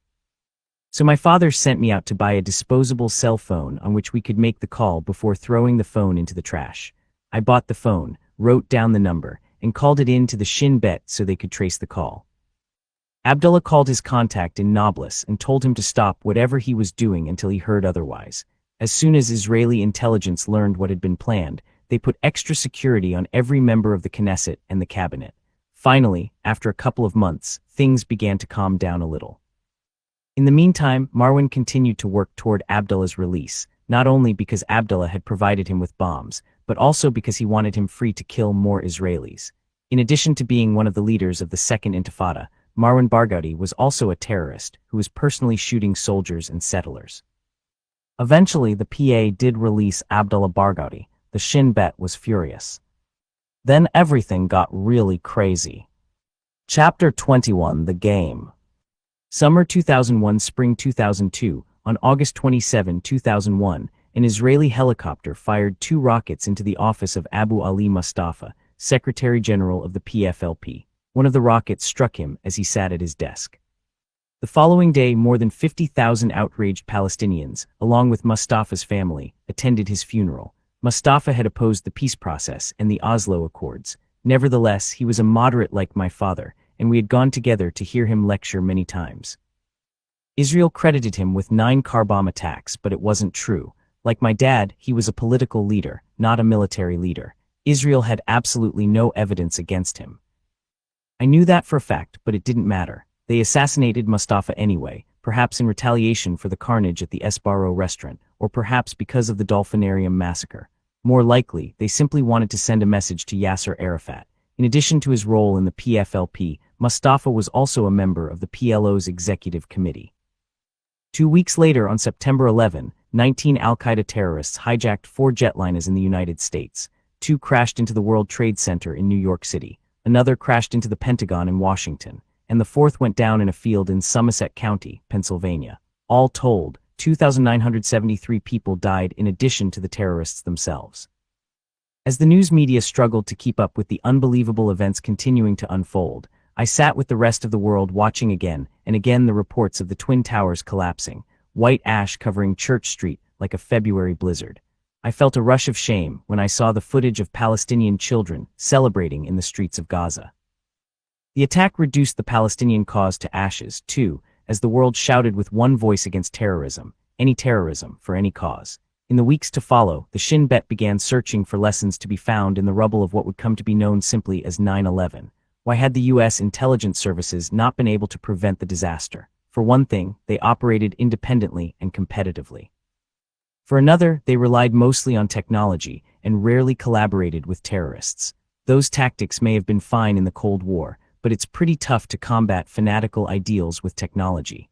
So my father sent me out to buy a disposable cell phone on which we could make the call before throwing the phone into the trash. I bought the phone, wrote down the number, and called it in to the Shin Bet so they could trace the call. Abdullah called his contact in Nablus and told him to stop whatever he was doing until he heard otherwise. As soon as Israeli intelligence learned what had been planned, they put extra security on every member of the Knesset and the cabinet. Finally, after a couple of months, things began to calm down a little. In the meantime, Marwan continued to work toward Abdullah's release, not only because Abdullah had provided him with bombs, but also because he wanted him free to kill more Israelis. In addition to being one of the leaders of the Second Intifada, Marwan Barghouti was also a terrorist who was personally shooting soldiers and settlers. Eventually, the PA did release Abdullah Barghouti. The Shin Bet was furious. Then everything got really crazy. Chapter 21: The Game. Summer 2001, Spring 2002, on August 27, 2001, an Israeli helicopter fired 2 rockets into the office of Abu Ali Mustafa, Secretary General of the PFLP. One of the rockets struck him as he sat at his desk. The following day, more than 50,000 outraged Palestinians, along with Mustafa's family, attended his funeral. Mustafa had opposed the peace process and the Oslo Accords. Nevertheless, he was a moderate like my father, and we had gone together to hear him lecture many times. Israel credited him with 9 car bomb attacks, but it wasn't true. Like my dad, he was a political leader, not a military leader. Israel had absolutely no evidence against him. I knew that for a fact, but it didn't matter. They assassinated Mustafa anyway, perhaps in retaliation for the carnage at the Esbarro restaurant, or perhaps because of the Dolphinarium massacre. More likely, they simply wanted to send a message to Yasser Arafat. In addition to his role in the PFLP, Mustafa was also a member of the PLO's executive committee. 2 weeks later, on September 11, 19 al-Qaeda terrorists hijacked 4 jetliners in the United States. 2 crashed into the World Trade Center in New York City. Another crashed into the Pentagon in Washington, and the 4th went down in a field in Somerset County, Pennsylvania. All told, 2,973 people died in addition to the terrorists themselves. As the news media struggled to keep up with the unbelievable events continuing to unfold, I sat with the rest of the world watching again and again the reports of the Twin Towers collapsing, white ash covering Church Street like a February blizzard. I felt a rush of shame when I saw the footage of Palestinian children celebrating in the streets of Gaza. The attack reduced the Palestinian cause to ashes, too, as the world shouted with one voice against terrorism, any terrorism for any cause. In the weeks to follow, the Shin Bet began searching for lessons to be found in the rubble of what would come to be known simply as 9/11. Why had the U.S. intelligence services not been able to prevent the disaster? For one thing, they operated independently and competitively. For another, they relied mostly on technology and rarely collaborated with terrorists. Those tactics may have been fine in the Cold War, but it's pretty tough to combat fanatical ideals with technology.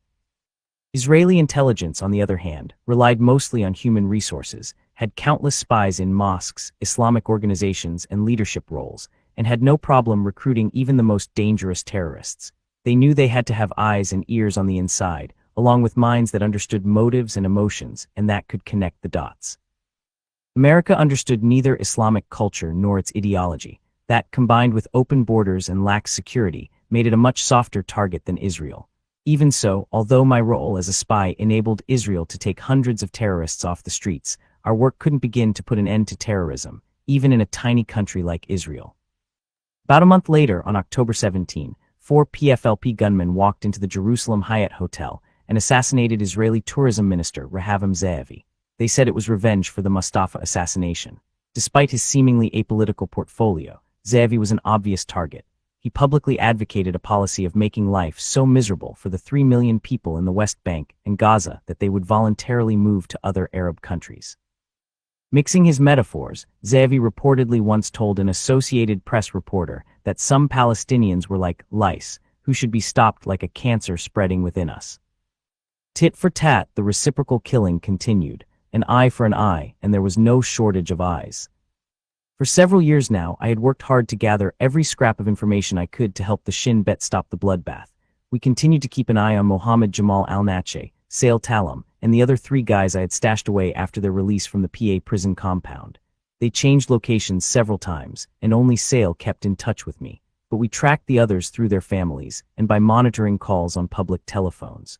Israeli intelligence, on the other hand, relied mostly on human resources, had countless spies in mosques, Islamic organizations, and leadership roles, and had no problem recruiting even the most dangerous terrorists. They knew they had to have eyes and ears on the inside, along with minds that understood motives and emotions, and that could connect the dots. America understood neither Islamic culture nor its ideology. That, combined with open borders and lax security, made it a much softer target than Israel. Even so, although my role as a spy enabled Israel to take hundreds of terrorists off the streets, our work couldn't begin to put an end to terrorism, even in a tiny country like Israel. About a month later, on October 17, 4 PFLP gunmen walked into the Jerusalem Hyatt Hotel and assassinated Israeli Tourism Minister Rehavam Ze'evi. They said it was revenge for the Mustafa assassination. Despite his seemingly apolitical portfolio, Ze'evi was an obvious target. He publicly advocated a policy of making life so miserable for the 3 million people in the West Bank and Gaza that they would voluntarily move to other Arab countries. Mixing his metaphors, Ze'evi reportedly once told an Associated Press reporter that some Palestinians were like lice, who should be stopped like a cancer spreading within us. Tit for tat, the reciprocal killing continued, an eye for an eye, and there was no shortage of eyes. For several years now, I had worked hard to gather every scrap of information I could to help the Shin Bet stop the bloodbath. We continued to keep an eye on Mohammed Jamal al-Nache, Sail Talam, and the other 3 guys I had stashed away after their release from the PA prison compound. They changed locations several times, and only Sail kept in touch with me, but we tracked the others through their families and by monitoring calls on public telephones.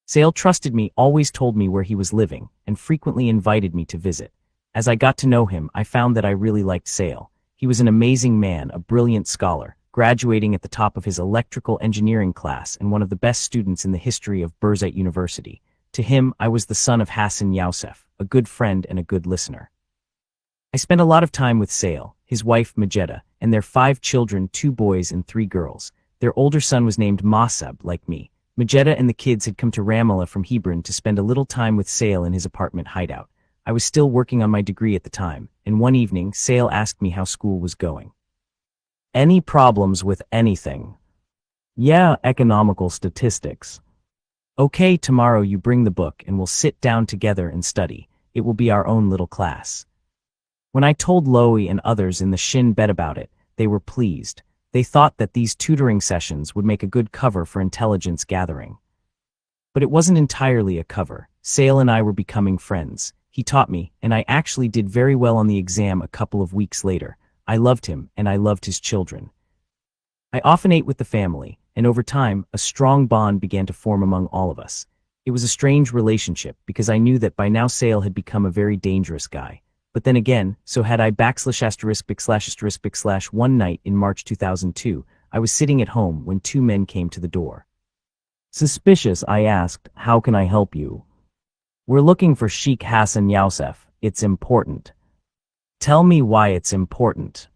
Sail trusted me, always told me where he was living, and frequently invited me to visit. As I got to know him, I found that I really liked Sail. He was an amazing man, a brilliant scholar, graduating at the top of his electrical engineering class and one of the best students in the history of Birzeit University. To him, I was the son of Hassan Yousef, a good friend and a good listener. I spent a lot of time with Sail, his wife Majeda, and their 5 children, 2 boys and 3 girls. Their older son was named Mosab, like me. Majeda and the kids had come to Ramallah from Hebron to spend a little time with Sail in his apartment hideout. I was still working on my degree at the time, and one evening Sail asked me how school was going. Any problems with anything? Yeah, economical statistics. Okay, tomorrow you bring the book and we'll sit down together and study. It will be our own little class. When I told Loie and others in the Shin Bet about it, they were pleased. They thought that these tutoring sessions would make a good cover for intelligence gathering. But it wasn't entirely a cover. Sail and I were becoming friends. He taught me, and I actually did very well on the exam a couple of weeks later. I loved him, and I loved his children. I often ate with the family, and over time, a strong bond began to form among all of us. It was a strange relationship, because I knew that by now Sail had become a very dangerous guy. But then again, so had I ******. One night in March 2002, I was sitting at home when 2 men came to the door. Suspicious, I asked, how can I help you? We're looking for Sheikh Hassan Yousef. It's important. Tell me why it's important.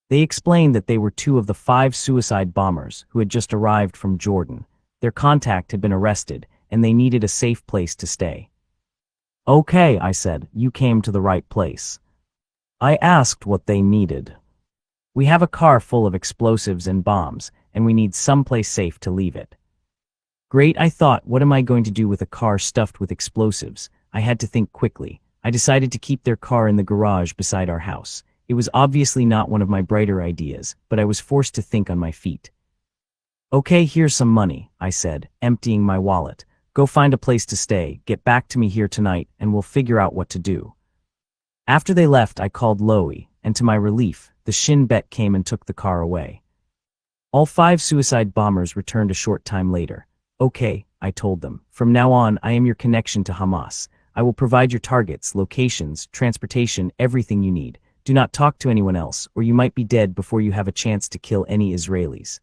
They explained that they were 2 of the 5 suicide bombers who had just arrived from Jordan. Their contact had been arrested, and they needed a safe place to stay. Okay, I said, you came to the right place. I asked what they needed. We have a car full of explosives and bombs, and we need someplace safe to leave it. Great, I thought, what am I going to do with a car stuffed with explosives? I had to think quickly. I decided to keep their car in the garage beside our house. It was obviously not one of my brighter ideas, but I was forced to think on my feet. Okay, here's some money, I said, emptying my wallet. Go find a place to stay, get back to me here tonight, and we'll figure out what to do. After they left, I called Loie, and to my relief, the Shin Bet came and took the car away. All 5 suicide bombers returned a short time later. Okay, I told them, from now on, I am your connection to Hamas. I will provide your targets, locations, transportation, everything you need. Do not talk to anyone else, or you might be dead before you have a chance to kill any Israelis.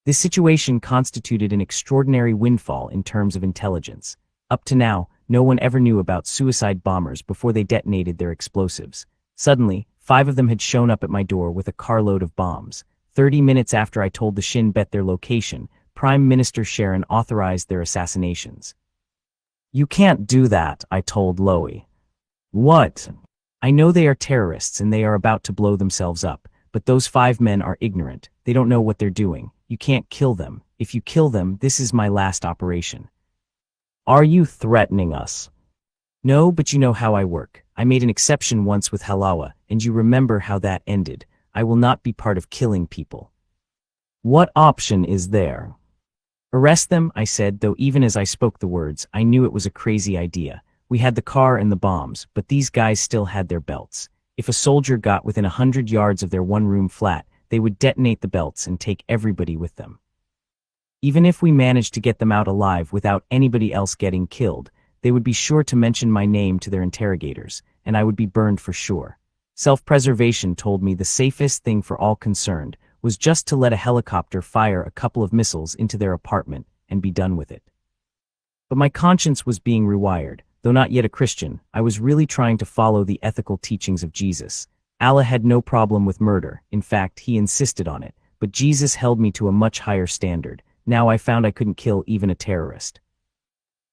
This situation constituted an extraordinary windfall in terms of intelligence. Up to now, no one ever knew about suicide bombers before they detonated their explosives. Suddenly, 5 of them had shown up at my door with a carload of bombs. 30 minutes after I told the Shin Bet their location, Prime Minister Sharon authorized their assassinations. You can't do that, I told Loie. What? I know they are terrorists and they are about to blow themselves up, but those 5 men are ignorant. They don't know what they're doing. You can't kill them. If you kill them, this is my last operation. Are you threatening us? No, but you know how I work. I made an exception once with Halawa, and you remember how that ended. I will not be part of killing people. What option is there? Arrest them, I said, though even as I spoke the words, I knew it was a crazy idea. We had the car and the bombs, but these guys still had their belts. If a soldier got within 100 yards of their one-room flat, they would detonate the belts and take everybody with them. Even if we managed to get them out alive without anybody else getting killed, they would be sure to mention my name to their interrogators, and I would be burned for sure. Self-preservation told me the safest thing for all concerned was just to let a helicopter fire a couple of missiles into their apartment and be done with it. But my conscience was being rewired. Though not yet a Christian, I was really trying to follow the ethical teachings of Jesus. Allah had no problem with murder. In fact, he insisted on it. But Jesus held me to a much higher standard. Now I found I couldn't kill even a terrorist.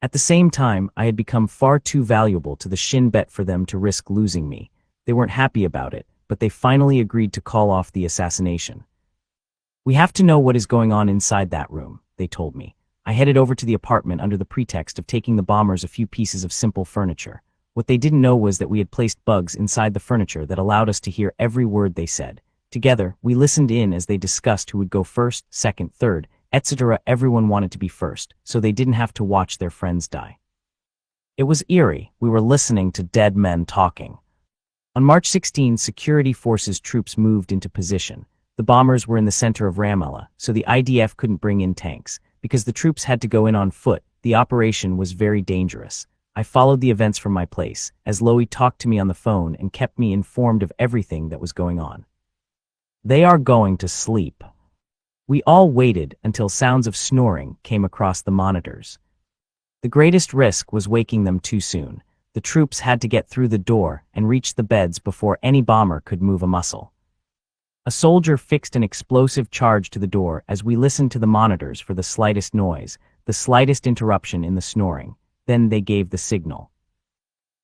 At the same time, I had become far too valuable to the Shin Bet for them to risk losing me. They weren't happy about it, but they finally agreed to call off the assassination. We have to know what is going on inside that room, they told me. I headed over to the apartment under the pretext of taking the bombers a few pieces of simple furniture. What they didn't know was that we had placed bugs inside the furniture that allowed us to hear every word they said. Together, we listened in as they discussed who would go first, second, third, etc. Everyone wanted to be first, so they didn't have to watch their friends die. It was eerie. We were listening to dead men talking. On March 16, security forces troops moved into position. The bombers were in the center of Ramallah, so the IDF couldn't bring in tanks. Because the troops had to go in on foot, the operation was very dangerous. I followed the events from my place, as Loie talked to me on the phone and kept me informed of everything that was going on. They are going to sleep. We all waited until sounds of snoring came across the monitors. The greatest risk was waking them too soon. The troops had to get through the door and reach the beds before any bomber could move a muscle. A soldier fixed an explosive charge to the door as we listened to the monitors for the slightest noise, the slightest interruption in the snoring. Then they gave the signal.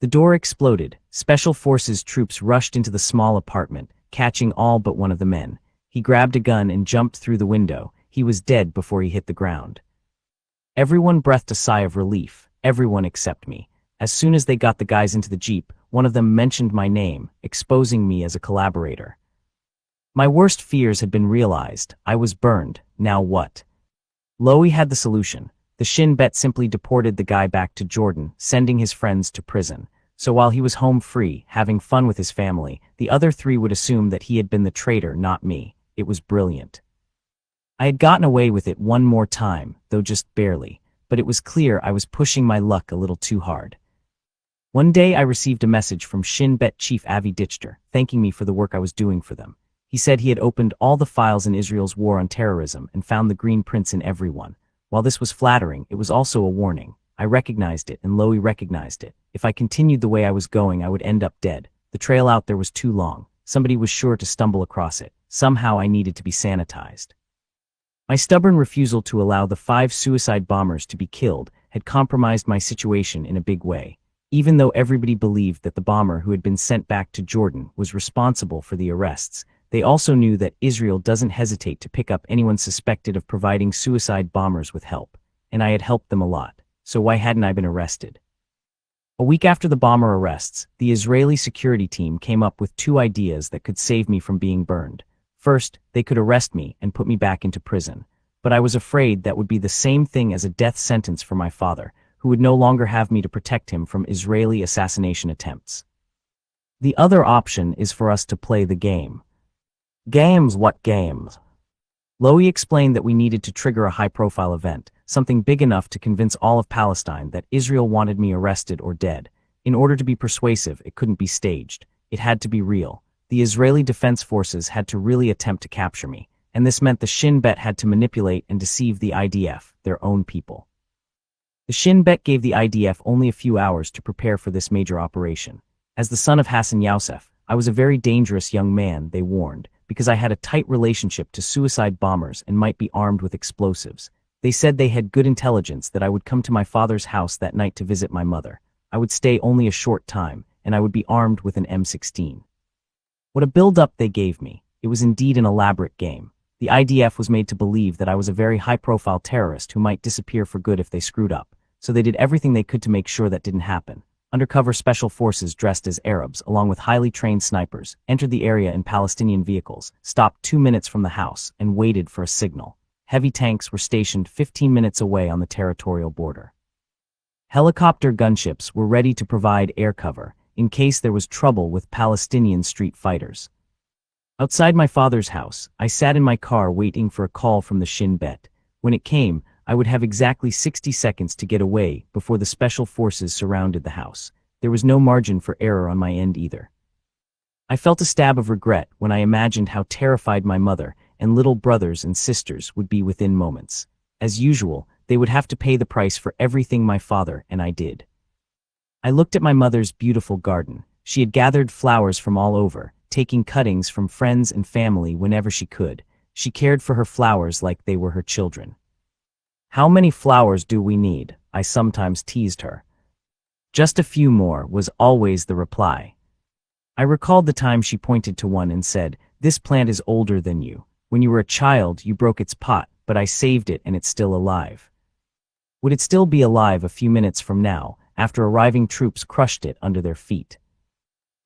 The door exploded. Special Forces troops rushed into the small apartment, catching all but one of the men. He grabbed a gun and jumped through the window. He was dead before he hit the ground. Everyone breathed a sigh of relief, everyone except me. As soon as they got the guys into the jeep, one of them mentioned my name, exposing me as a collaborator. My worst fears had been realized. I was burned. Now what? Loie had the solution. The Shin Bet simply deported the guy back to Jordan, sending his friends to prison. So while he was home free, having fun with his family, the other three would assume that he had been the traitor, not me. It was brilliant. I had gotten away with it one more time, though just barely, but it was clear I was pushing my luck a little too hard. One day I received a message from Shin Bet Chief Avi Dichter, thanking me for the work I was doing for them. He said he had opened all the files in Israel's war on terrorism and found the green prints in every one. While this was flattering, it was also a warning. I recognized it, and Loie recognized it. If I continued the way I was going, I would end up dead. The trail out there was too long. Somebody was sure to stumble across it. Somehow I needed to be sanitized. My stubborn refusal to allow the 5 suicide bombers to be killed had compromised my situation in a big way. Even though everybody believed that the bomber who had been sent back to Jordan was responsible for the arrests, they also knew that Israel doesn't hesitate to pick up anyone suspected of providing suicide bombers with help, and I had helped them a lot, so why hadn't I been arrested? A week after the bomber arrests, the Israeli security team came up with 2 ideas that could save me from being burned. First, they could arrest me and put me back into prison, but I was afraid that would be the same thing as a death sentence for my father, who would no longer have me to protect him from Israeli assassination attempts. The other option is for us to play the game. Games? What games? Loie explained that we needed to trigger a high-profile event, something big enough to convince all of Palestine that Israel wanted me arrested or dead. In order to be persuasive, it couldn't be staged. It had to be real. The Israeli Defense Forces had to really attempt to capture me, and this meant the Shin Bet had to manipulate and deceive the IDF, their own people. The Shin Bet gave the IDF only a few hours to prepare for this major operation. As the son of Hassan Yousef, I was a very dangerous young man, they warned, because I had a tight relationship to suicide bombers and might be armed with explosives. They said they had good intelligence that I would come to my father's house that night to visit my mother. I would stay only a short time, and I would be armed with an M16. What a build-up they gave me. It was indeed an elaborate game. The IDF was made to believe that I was a very high-profile terrorist who might disappear for good if they screwed up, so they did everything they could to make sure that didn't happen. Undercover special forces dressed as Arabs, along with highly trained snipers, entered the area in Palestinian vehicles, stopped 2 minutes from the house, and waited for a signal. Heavy tanks were stationed 15 minutes away on the territorial border. Helicopter gunships were ready to provide air cover in case there was trouble with Palestinian street fighters. Outside my father's house, I sat in my car waiting for a call from the Shin Bet. When it came, I would have exactly 60 seconds to get away before the special forces surrounded the house. There was no margin for error on my end either. I felt a stab of regret when I imagined how terrified my mother and little brothers and sisters would be within moments. As usual, they would have to pay the price for everything my father and I did. I looked at my mother's beautiful garden. She had gathered flowers from all over, taking cuttings from friends and family whenever she could. She cared for her flowers like they were her children. "How many flowers do we need?" I sometimes teased her. "Just a few more," was always the reply. I recalled the time she pointed to one and said, "This plant is older than you. When you were a child, you broke its pot, but I saved it and it's still alive." Would it still be alive a few minutes from now, after arriving troops crushed it under their feet?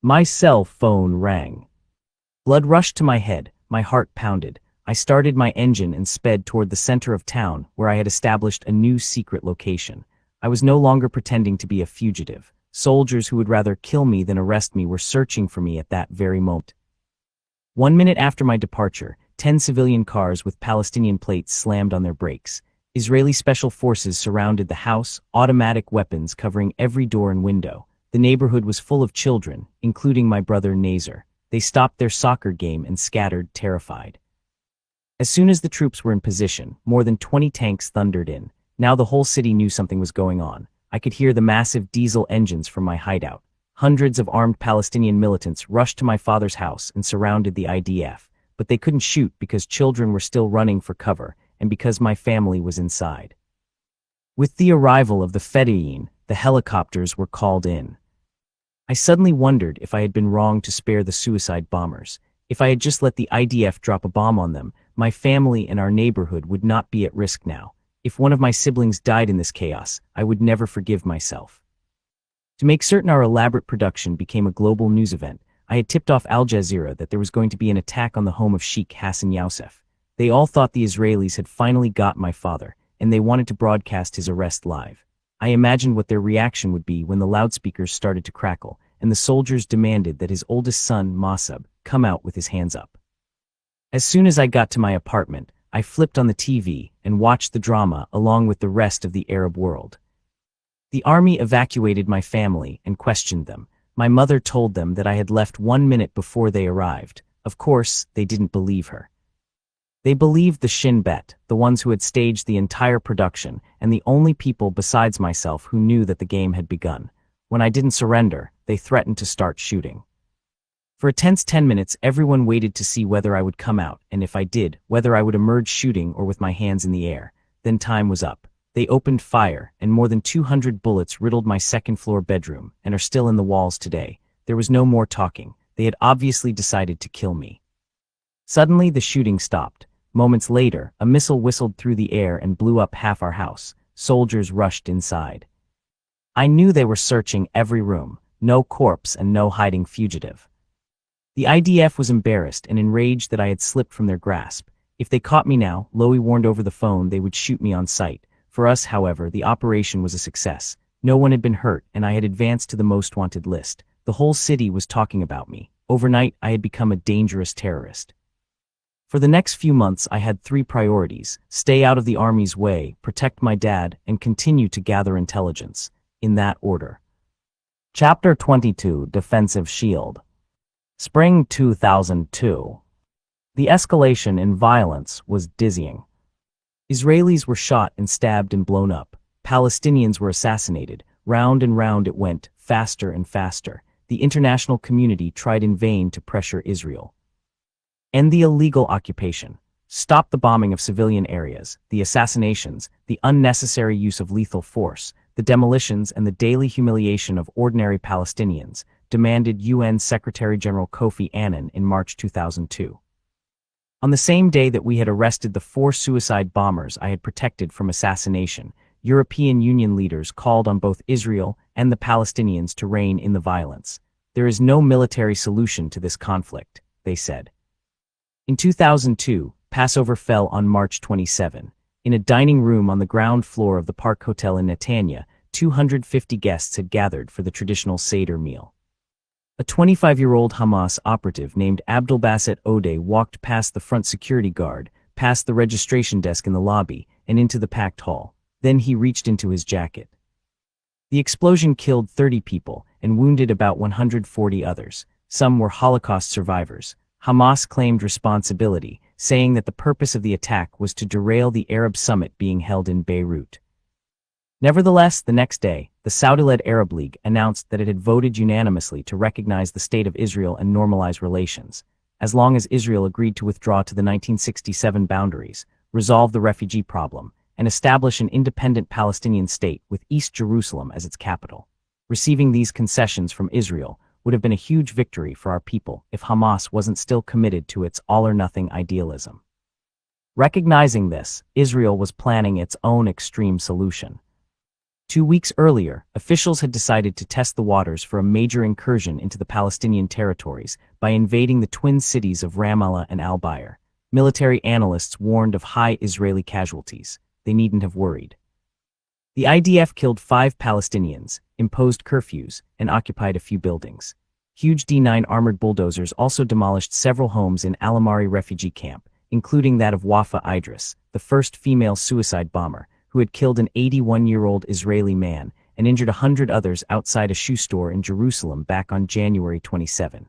My cell phone rang. Blood rushed to my head, my heart pounded. I started my engine and sped toward the center of town, where I had established a new secret location. I was no longer pretending to be a fugitive. Soldiers who would rather kill me than arrest me were searching for me at that very moment. 1 minute after my departure, 10 civilian cars with Palestinian plates slammed on their brakes. Israeli special forces surrounded the house, automatic weapons covering every door and window. The neighborhood was full of children, including my brother Nazar. They stopped their soccer game and scattered, terrified. As soon as the troops were in position, more than 20 tanks thundered in. Now the whole city knew something was going on. I could hear the massive diesel engines from my hideout. Hundreds of armed Palestinian militants rushed to my father's house and surrounded the IDF, but they couldn't shoot because children were still running for cover and because my family was inside. With the arrival of the Fedayeen, the helicopters were called in. I suddenly wondered if I had been wrong to spare the suicide bombers. If I had just let the IDF drop a bomb on them, my family and our neighborhood would not be at risk now. If one of my siblings died in this chaos, I would never forgive myself. To make certain our elaborate production became a global news event, I had tipped off Al Jazeera that there was going to be an attack on the home of Sheikh Hassan Yousef. They all thought the Israelis had finally got my father, and they wanted to broadcast his arrest live. I imagined what their reaction would be when the loudspeakers started to crackle, and the soldiers demanded that his oldest son, Mosab, come out with his hands up. As soon as I got to my apartment, I flipped on the TV and watched the drama along with the rest of the Arab world. The army evacuated my family and questioned them. My mother told them that I had left 1 minute before they arrived. Of course, they didn't believe her. They believed the Shin Bet, the ones who had staged the entire production, and the only people besides myself who knew that the game had begun. When I didn't surrender, they threatened to start shooting. For a tense 10 minutes, everyone waited to see whether I would come out, and if I did, whether I would emerge shooting or with my hands in the air. Then time was up. They opened fire, and more than 200 bullets riddled my second-floor bedroom, and are still in the walls today. There was no more talking. They had obviously decided to kill me. Suddenly, the shooting stopped. Moments later, a missile whistled through the air and blew up half our house. Soldiers rushed inside. I knew they were searching every room. No corpse and no hiding fugitive. The IDF was embarrassed and enraged that I had slipped from their grasp. If they caught me now, Lowy warned over the phone they would shoot me on sight. For us, however, the operation was a success. No one had been hurt, and I had advanced to the most wanted list. The whole city was talking about me. Overnight, I had become a dangerous terrorist. For the next few months, I had 3 priorities: stay out of the army's way, protect my dad, and continue to gather intelligence. In that order. Chapter 22: Defensive Shield. Spring 2002. The escalation in violence was dizzying. Israelis were shot and stabbed and blown up. Palestinians were assassinated. Round and round it went, faster and faster. The international community tried in vain to pressure Israel. End the illegal occupation. Stop the bombing of civilian areas, the assassinations, the unnecessary use of lethal force, the demolitions, and the daily humiliation of ordinary Palestinians, demanded UN Secretary-General Kofi Annan in March 2002. On the same day that we had arrested the 4 suicide bombers I had protected from assassination, European Union leaders called on both Israel and the Palestinians to rein in the violence. There is no military solution to this conflict, they said. In 2002, Passover fell on March 27. In a dining room on the ground floor of the Park Hotel in Netanya, 250 guests had gathered for the traditional Seder meal. A 25-year-old Hamas operative named Abdelbasset Odeh walked past the front security guard, past the registration desk in the lobby, and into the packed hall. Then he reached into his jacket. The explosion killed 30 people and wounded about 140 others. Some were Holocaust survivors. Hamas claimed responsibility, saying that the purpose of the attack was to derail the Arab summit being held in Beirut. Nevertheless, the next day, the Saudi-led Arab League announced that it had voted unanimously to recognize the State of Israel and normalize relations, as long as Israel agreed to withdraw to the 1967 boundaries, resolve the refugee problem, and establish an independent Palestinian state with East Jerusalem as its capital. Receiving these concessions from Israel would have been a huge victory for our people if Hamas wasn't still committed to its all-or-nothing idealism. Recognizing this, Israel was planning its own extreme solution. 2 weeks earlier, officials had decided to test the waters for a major incursion into the Palestinian territories by invading the twin cities of Ramallah and Al-Bayer. Military analysts warned of high Israeli casualties. They needn't have worried. The IDF killed 5 Palestinians, imposed curfews, and occupied a few buildings. Huge D9 armored bulldozers also demolished several homes in Al-Amari refugee camp, including that of Wafa Idris, the first female suicide bomber, who had killed an 81-year-old Israeli man and injured 100 others outside a shoe store in Jerusalem back on January 27.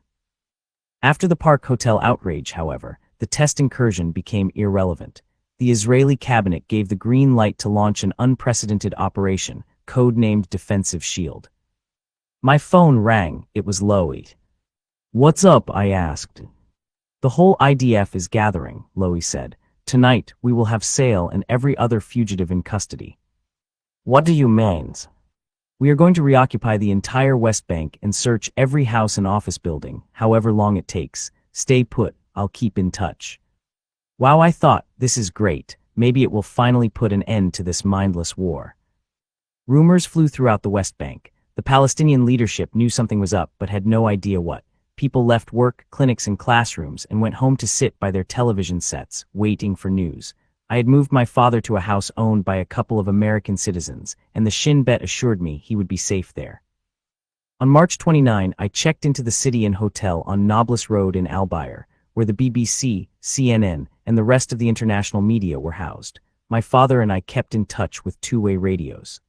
After the Park Hotel outrage, however, the test incursion became irrelevant. The Israeli cabinet gave the green light to launch an unprecedented operation, codenamed Defensive Shield. My phone rang. It was Lowy. "What's up?" I asked. "The whole IDF is gathering," Lowy said. "Tonight, we will have Sale and every other fugitive in custody." "What do you mean?" "We are going to reoccupy the entire West Bank and search every house and office building, however long it takes. Stay put, I'll keep in touch." Wow, I thought, this is great. Maybe it will finally put an end to this mindless war. Rumors flew throughout the West Bank. The Palestinian leadership knew something was up but had no idea what. People left work, clinics, and classrooms and went home to sit by their television sets, waiting for news. I had moved my father to a house owned by a couple of American citizens, and the Shin Bet assured me he would be safe there. On March 29, I checked into the City Inn Hotel on Nablus Road in Al-Bayer, where the BBC, CNN, and the rest of the international media were housed. My father and I kept in touch with two-way radios.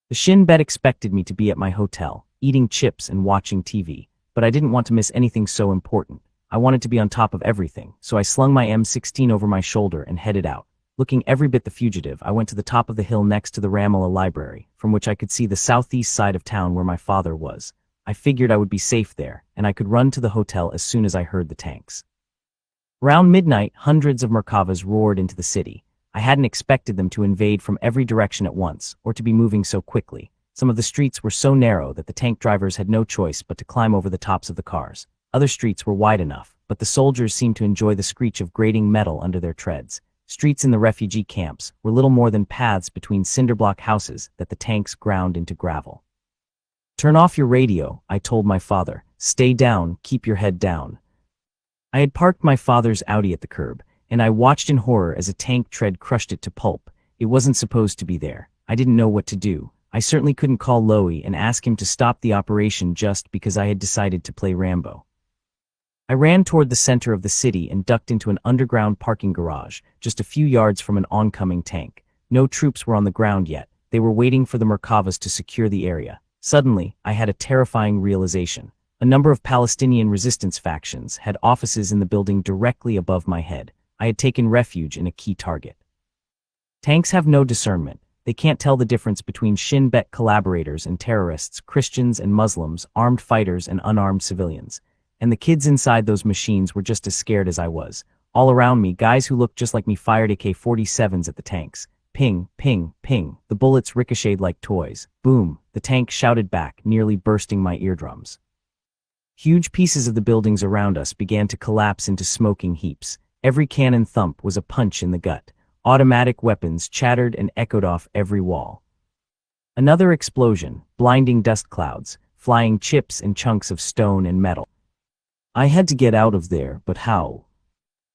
The Shin Bet expected me to be at my hotel, eating chips and watching TV, but I didn't want to miss anything so important. I wanted to be on top of everything, so I slung my M16 over my shoulder and headed out. Looking every bit the fugitive, I went to the top of the hill next to the Ramallah Library, from which I could see the southeast side of town where my father was. I figured I would be safe there, and I could run to the hotel as soon as I heard the tanks. Around midnight, hundreds of Merkavas roared into the city. I hadn't expected them to invade from every direction at once, or to be moving so quickly. Some of the streets were so narrow that the tank drivers had no choice but to climb over the tops of the cars. Other streets were wide enough, but the soldiers seemed to enjoy the screech of grating metal under their treads. Streets in the refugee camps were little more than paths between cinderblock houses that the tanks ground into gravel. "Turn off your radio," I told my father. "Stay down, keep your head down." I had parked my father's Audi at the curb, and I watched in horror as a tank tread crushed it to pulp. It wasn't supposed to be there. I didn't know what to do. I certainly couldn't call Lowy and ask him to stop the operation just because I had decided to play Rambo. I ran toward the center of the city and ducked into an underground parking garage, just a few yards from an oncoming tank. No troops were on the ground yet. They were waiting for the Merkavas to secure the area. Suddenly, I had a terrifying realization. A number of Palestinian resistance factions had offices in the building directly above my head. I had taken refuge in a key target. Tanks have no discernment. They can't tell the difference between Shin Bet collaborators and terrorists, Christians and Muslims, armed fighters and unarmed civilians. And the kids inside those machines were just as scared as I was. All around me, guys who looked just like me fired AK-47s at the tanks. Ping, ping, ping. The bullets ricocheted like toys. Boom. The tank shouted back, nearly bursting my eardrums. Huge pieces of the buildings around us began to collapse into smoking heaps. Every cannon thump was a punch in the gut. Automatic weapons chattered and echoed off every wall. Another explosion, blinding dust clouds, flying chips and chunks of stone and metal. I had to get out of there, but how?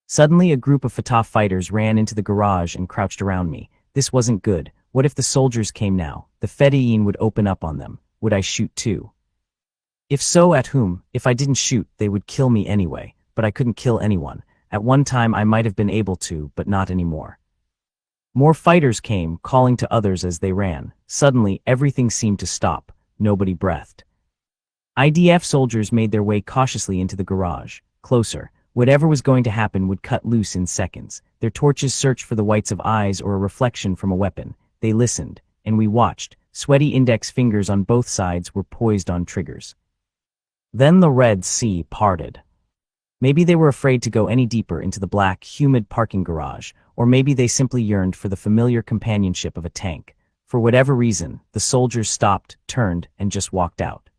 Suddenly a group of Fatah fighters ran into the garage and crouched around me. This wasn't good. What if the soldiers came now? The Fedayeen would open up on them. Would I shoot too? If so, at whom? If I didn't shoot, they would kill me anyway, but I couldn't kill anyone. At one time I might have been able to, but not anymore. More fighters came, calling to others as they ran. Suddenly, everything seemed to stop. Nobody breathed. IDF soldiers made their way cautiously into the garage. Closer. Whatever was going to happen would cut loose in seconds. Their torches searched for the whites of eyes or a reflection from a weapon. They listened, and we watched. Sweaty index fingers on both sides were poised on triggers. Then the Red Sea parted. Maybe they were afraid to go any deeper into the black, humid parking garage, or maybe they simply yearned for the familiar companionship of a tank. For whatever reason, the soldiers stopped, turned, and just walked out.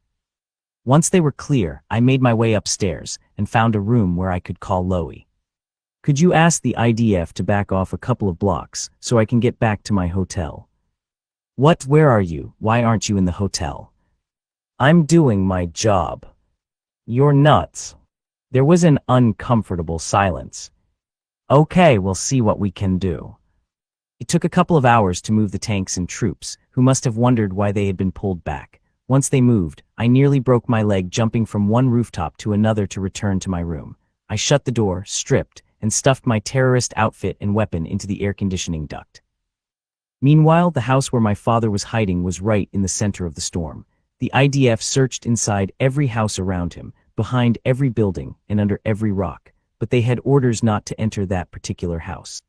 Once they were clear, I made my way upstairs and found a room where I could call Lowy. "Could you ask the IDF to back off a couple of blocks so I can get back to my hotel?" "What? Where are you? Why aren't you in the hotel?" "I'm doing my job." "You're nuts." There was an uncomfortable silence. Okay, we'll see what we can do. It took a couple of hours to move the tanks and troops, who must have wondered why they had been pulled back. Once they moved, I nearly broke my leg jumping from one rooftop to another to return to my room. I shut the door, stripped, and stuffed my terrorist outfit and weapon into the air conditioning duct. Meanwhile, the house where my father was hiding was right in the center of the storm. The IDF searched inside every house around him, behind every building, and under every rock, but they had orders not to enter that particular house.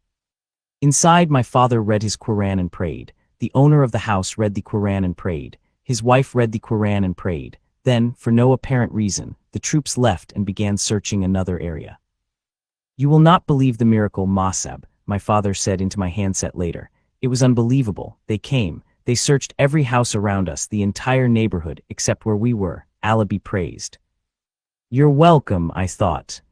Inside, my father read his Quran and prayed. The owner of the house read the Quran and prayed. His wife read the Quran and prayed. Then, for no apparent reason, the troops left and began searching another area. "You will not believe the miracle, Mosab," my father said into my handset later. "It was unbelievable. They came. They searched every house around us, the entire neighborhood, except where we were. Allah be praised." You're welcome, I thought.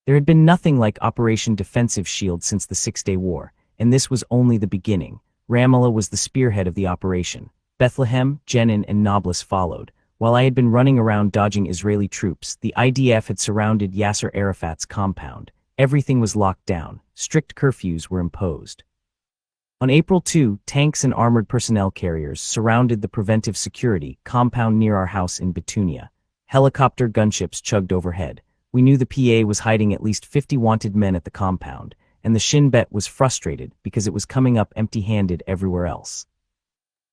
There had been nothing like Operation Defensive Shield since the Six-Day War, and this was only the beginning. Ramallah was the spearhead of the operation. Bethlehem, Jenin, and Nablus followed. While I had been running around dodging Israeli troops, the IDF had surrounded Yasser Arafat's compound. Everything was locked down. Strict curfews were imposed. On April 2, tanks and armored personnel carriers surrounded the preventive security compound near our house in Betunia. Helicopter gunships chugged overhead. We knew the PA was hiding at least 50 wanted men at the compound, and the Shin Bet was frustrated because it was coming up empty-handed everywhere else.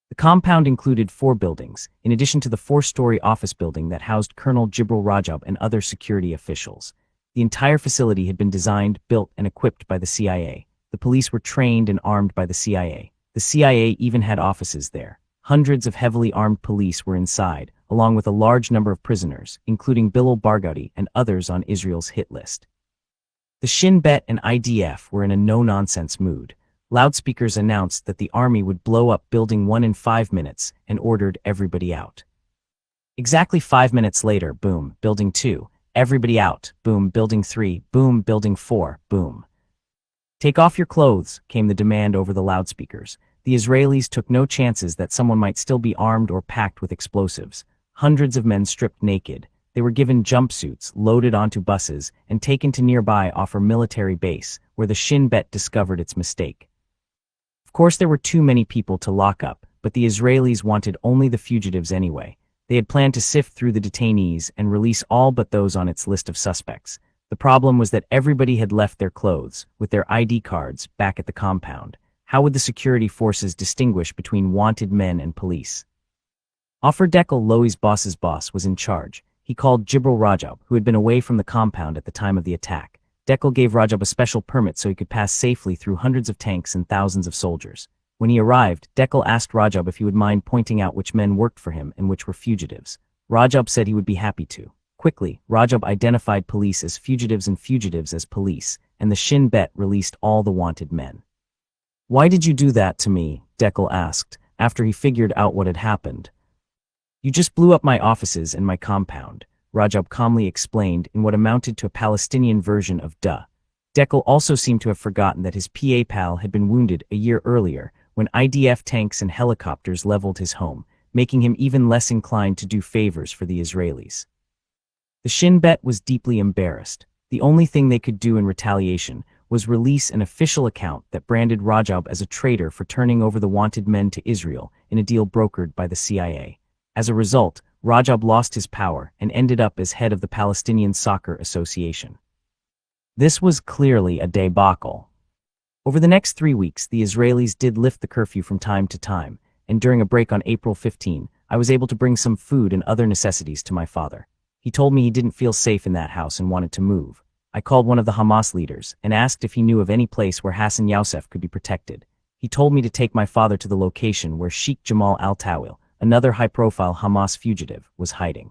The compound included 4 buildings, in addition to the 4-story office building that housed Colonel Jibril Rajab and other security officials. The entire facility had been designed, built, and equipped by the CIA. The police were trained and armed by the CIA. The CIA even had offices there. Hundreds of heavily armed police were inside, along with a large number of prisoners, including Bilal Barghouti and others on Israel's hit list. The Shin Bet and IDF were in a no-nonsense mood. Loudspeakers announced that the army would blow up Building 1 in 5 minutes and ordered everybody out. Exactly 5 minutes later, boom, Building 2, everybody out, boom, Building 3, boom, Building 4, boom. "Take off your clothes," came the demand over the loudspeakers. The Israelis took no chances that someone might still be armed or packed with explosives. Hundreds of men stripped naked. They were given jumpsuits, loaded onto buses, and taken to nearby Offer military base, where the Shin Bet discovered its mistake. Of course, there were too many people to lock up, but the Israelis wanted only the fugitives anyway. They had planned to sift through the detainees and release all but those on its list of suspects. The problem was that everybody had left their clothes, with their ID cards, back at the compound. How would the security forces distinguish between wanted men and police? Offer Dekel, Loi's boss's boss, was in charge. He called Jibril Rajab, who had been away from the compound at the time of the attack. Dekel gave Rajab a special permit so he could pass safely through hundreds of tanks and thousands of soldiers. When he arrived, Dekel asked Rajab if he would mind pointing out which men worked for him and which were fugitives. Rajab said he would be happy to. Quickly, Rajab identified police as fugitives and fugitives as police, and the Shin Bet released all the wanted men. "Why did you do that to me?" Dekel asked, after he figured out what had happened. "You just blew up my offices and my compound," Rajab calmly explained in what amounted to a Palestinian version of duh. Dekel also seemed to have forgotten that his PA pal had been wounded a year earlier when IDF tanks and helicopters leveled his home, making him even less inclined to do favors for the Israelis. The Shin Bet was deeply embarrassed. The only thing they could do in retaliation was release an official account that branded Rajab as a traitor for turning over the wanted men to Israel in a deal brokered by the CIA. As a result, Rajab lost his power and ended up as head of the Palestinian Soccer Association. This was clearly a debacle. Over the next 3 weeks, the Israelis did lift the curfew from time to time, and during a break on April 15, I was able to bring some food and other necessities to my father. He told me he didn't feel safe in that house and wanted to move. I called one of the Hamas leaders and asked if he knew of any place where Hassan Yousef could be protected. He told me to take my father to the location where Sheikh Jamal al-Tawil, another high-profile Hamas fugitive, was hiding.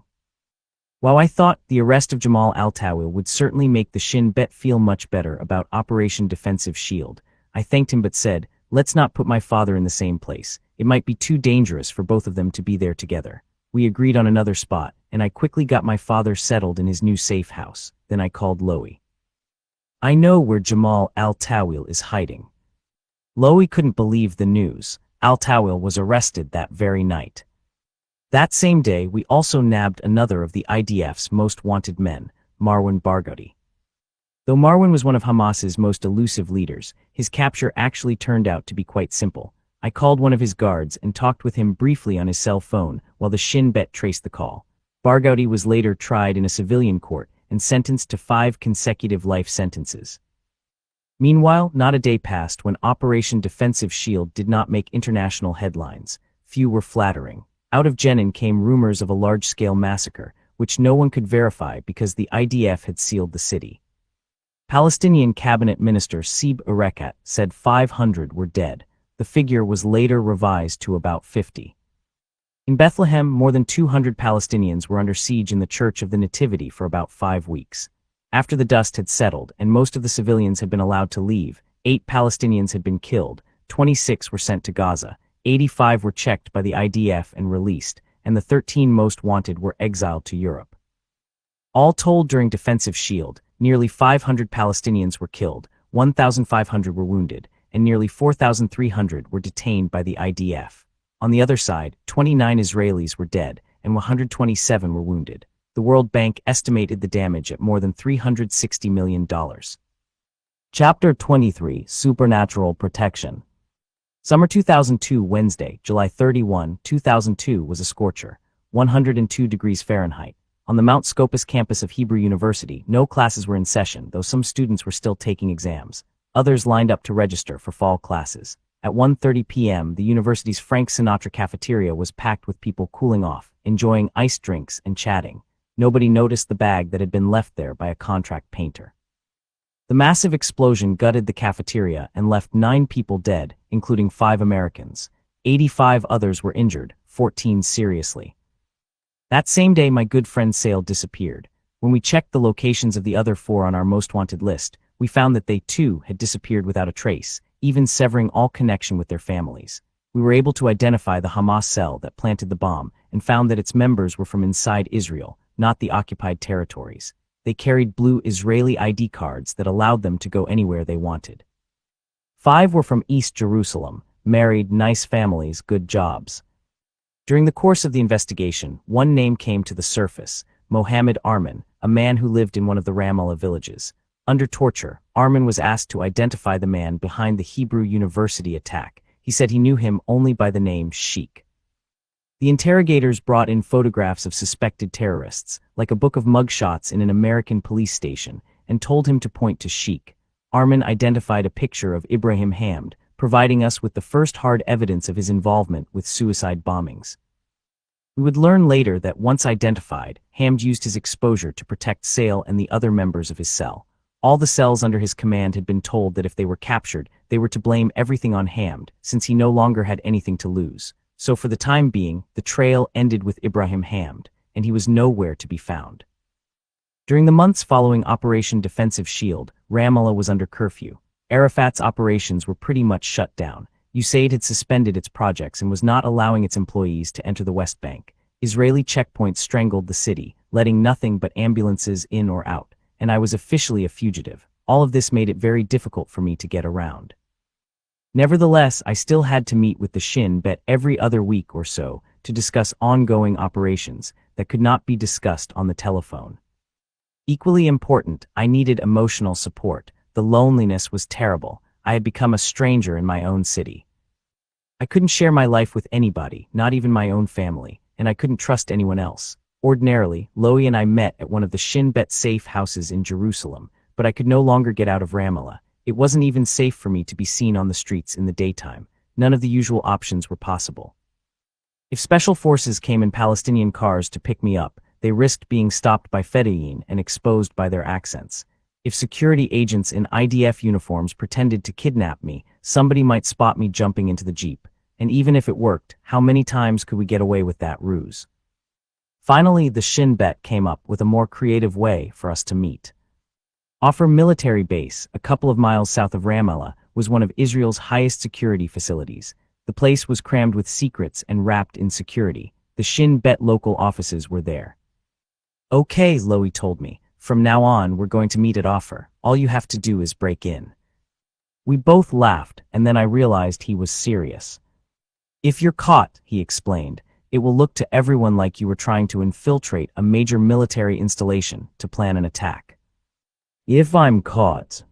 While I thought the arrest of Jamal al-Tawil would certainly make the Shin Bet feel much better about Operation Defensive Shield, I thanked him but said, "Let's not put my father in the same place. It might be too dangerous for both of them to be there together." We agreed on another spot, and I quickly got my father settled in his new safe house. Then I called Loie. "I know where Jamal al-Tawil is hiding." Loie couldn't believe the news. Al-Tawil was arrested that very night. That same day, we also nabbed another of the IDF's most wanted men, Marwan Barghouti. Though Marwan was one of Hamas's most elusive leaders, his capture actually turned out to be quite simple. I called one of his guards and talked with him briefly on his cell phone while the Shin Bet traced the call. Barghouti was later tried in a civilian court and sentenced to 5 consecutive life sentences. Meanwhile, not a day passed when Operation Defensive Shield did not make international headlines. Few were flattering. Out of Jenin came rumors of a large-scale massacre, which no one could verify because the IDF had sealed the city. Palestinian cabinet minister Saeb Erekat said 500 were dead. The figure was later revised to about 50. In Bethlehem, more than 200 Palestinians were under siege in the Church of the Nativity for about 5 weeks. After the dust had settled and most of the civilians had been allowed to leave, 8 Palestinians had been killed, 26 were sent to Gaza, 85 were checked by the IDF and released, and the 13 most wanted were exiled to Europe. All told, during Defensive Shield, nearly 500 Palestinians were killed, 1,500 were wounded, and nearly 4,300 were detained by the IDF. On the other side, 29 Israelis were dead, and 127 were wounded. The World Bank estimated the damage at more than $360 million. Chapter 23: Supernatural Protection. Summer 2002, Wednesday, July 31, 2002 was a scorcher, 102 degrees Fahrenheit. On the Mount Scopus campus of Hebrew University, no classes were in session, though some students were still taking exams. Others lined up to register for fall classes. At 1:30 p.m., the university's Frank Sinatra cafeteria was packed with people cooling off, enjoying iced drinks and chatting. Nobody noticed the bag that had been left there by a contract painter. The massive explosion gutted the cafeteria and left 9 people dead, including 5 Americans. 85 others were injured, 14 seriously. That same day, my good friend Sale disappeared. When we checked the locations of the other 4 on our most wanted list, we found that they too had disappeared without a trace, even severing all connection with their families. We were able to identify the Hamas cell that planted the bomb and found that its members were from inside Israel, not the occupied territories. They carried blue Israeli ID cards that allowed them to go anywhere they wanted. 5 were from East Jerusalem, married, nice families, good jobs. During the course of the investigation, one name came to the surface: Mohammed Arman, a man who lived in one of the Ramallah villages. Under torture, Arman was asked to identify the man behind the Hebrew University attack. He said he knew him only by the name Sheikh. The interrogators brought in photographs of suspected terrorists, like a book of mugshots in an American police station, and told him to point to Sheikh. Arman identified a picture of Ibrahim Hamd, providing us with the first hard evidence of his involvement with suicide bombings. We would learn later that once identified, Hamd used his exposure to protect Sale and the other members of his cell. All the cells under his command had been told that if they were captured, they were to blame everything on Hamd, since he no longer had anything to lose. So for the time being, the trail ended with Ibrahim Hamd, and he was nowhere to be found. During the months following Operation Defensive Shield, Ramallah was under curfew. Arafat's operations were pretty much shut down. USAID had suspended its projects and was not allowing its employees to enter the West Bank. Israeli checkpoints strangled the city, letting nothing but ambulances in or out, and I was officially a fugitive. All of this made it very difficult for me to get around. Nevertheless, I still had to meet with the Shin Bet every other week or so to discuss ongoing operations that could not be discussed on the telephone. Equally important, I needed emotional support. The loneliness was terrible. I had become a stranger in my own city. I couldn't share my life with anybody, not even my own family, and I couldn't trust anyone else. Ordinarily, Loie and I met at one of the Shin Bet safe houses in Jerusalem, but I could no longer get out of Ramallah. It wasn't even safe for me to be seen on the streets in the daytime. None of the usual options were possible. If special forces came in Palestinian cars to pick me up, they risked being stopped by Fedayeen and exposed by their accents. If security agents in IDF uniforms pretended to kidnap me, somebody might spot me jumping into the Jeep. And even if it worked, how many times could we get away with that ruse? Finally, the Shin Bet came up with a more creative way for us to meet. Offer military base, a couple of miles south of Ramallah, was one of Israel's highest security facilities. The place was crammed with secrets and wrapped in security. The Shin Bet local offices were there. Okay, Loie told me. From now on, we're going to meet at Offer. All you have to do is break in. We both laughed, and then I realized he was serious. If you're caught, he explained, it will look to everyone like you were trying to infiltrate a major military installation to plan an attack. If I'm caught.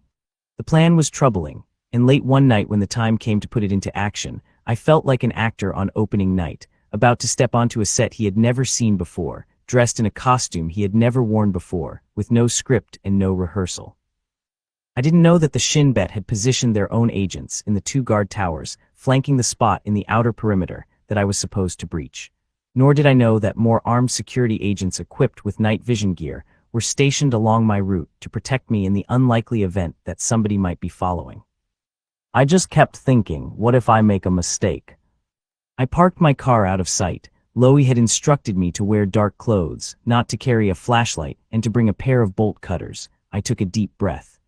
The plan was troubling, and late one night when the time came to put it into action, I felt like an actor on opening night, about to step onto a set he had never seen before, dressed in a costume he had never worn before, with no script and no rehearsal. I didn't know that the Shin Bet had positioned their own agents in the two guard towers, flanking the spot in the outer perimeter that I was supposed to breach. Nor did I know that more armed security agents equipped with night vision gear were stationed along my route to protect me in the unlikely event that somebody might be following. I just kept thinking, what if I make a mistake? I parked my car out of sight. Loie had instructed me to wear dark clothes, not to carry a flashlight, and to bring a pair of bolt cutters. I took a deep breath.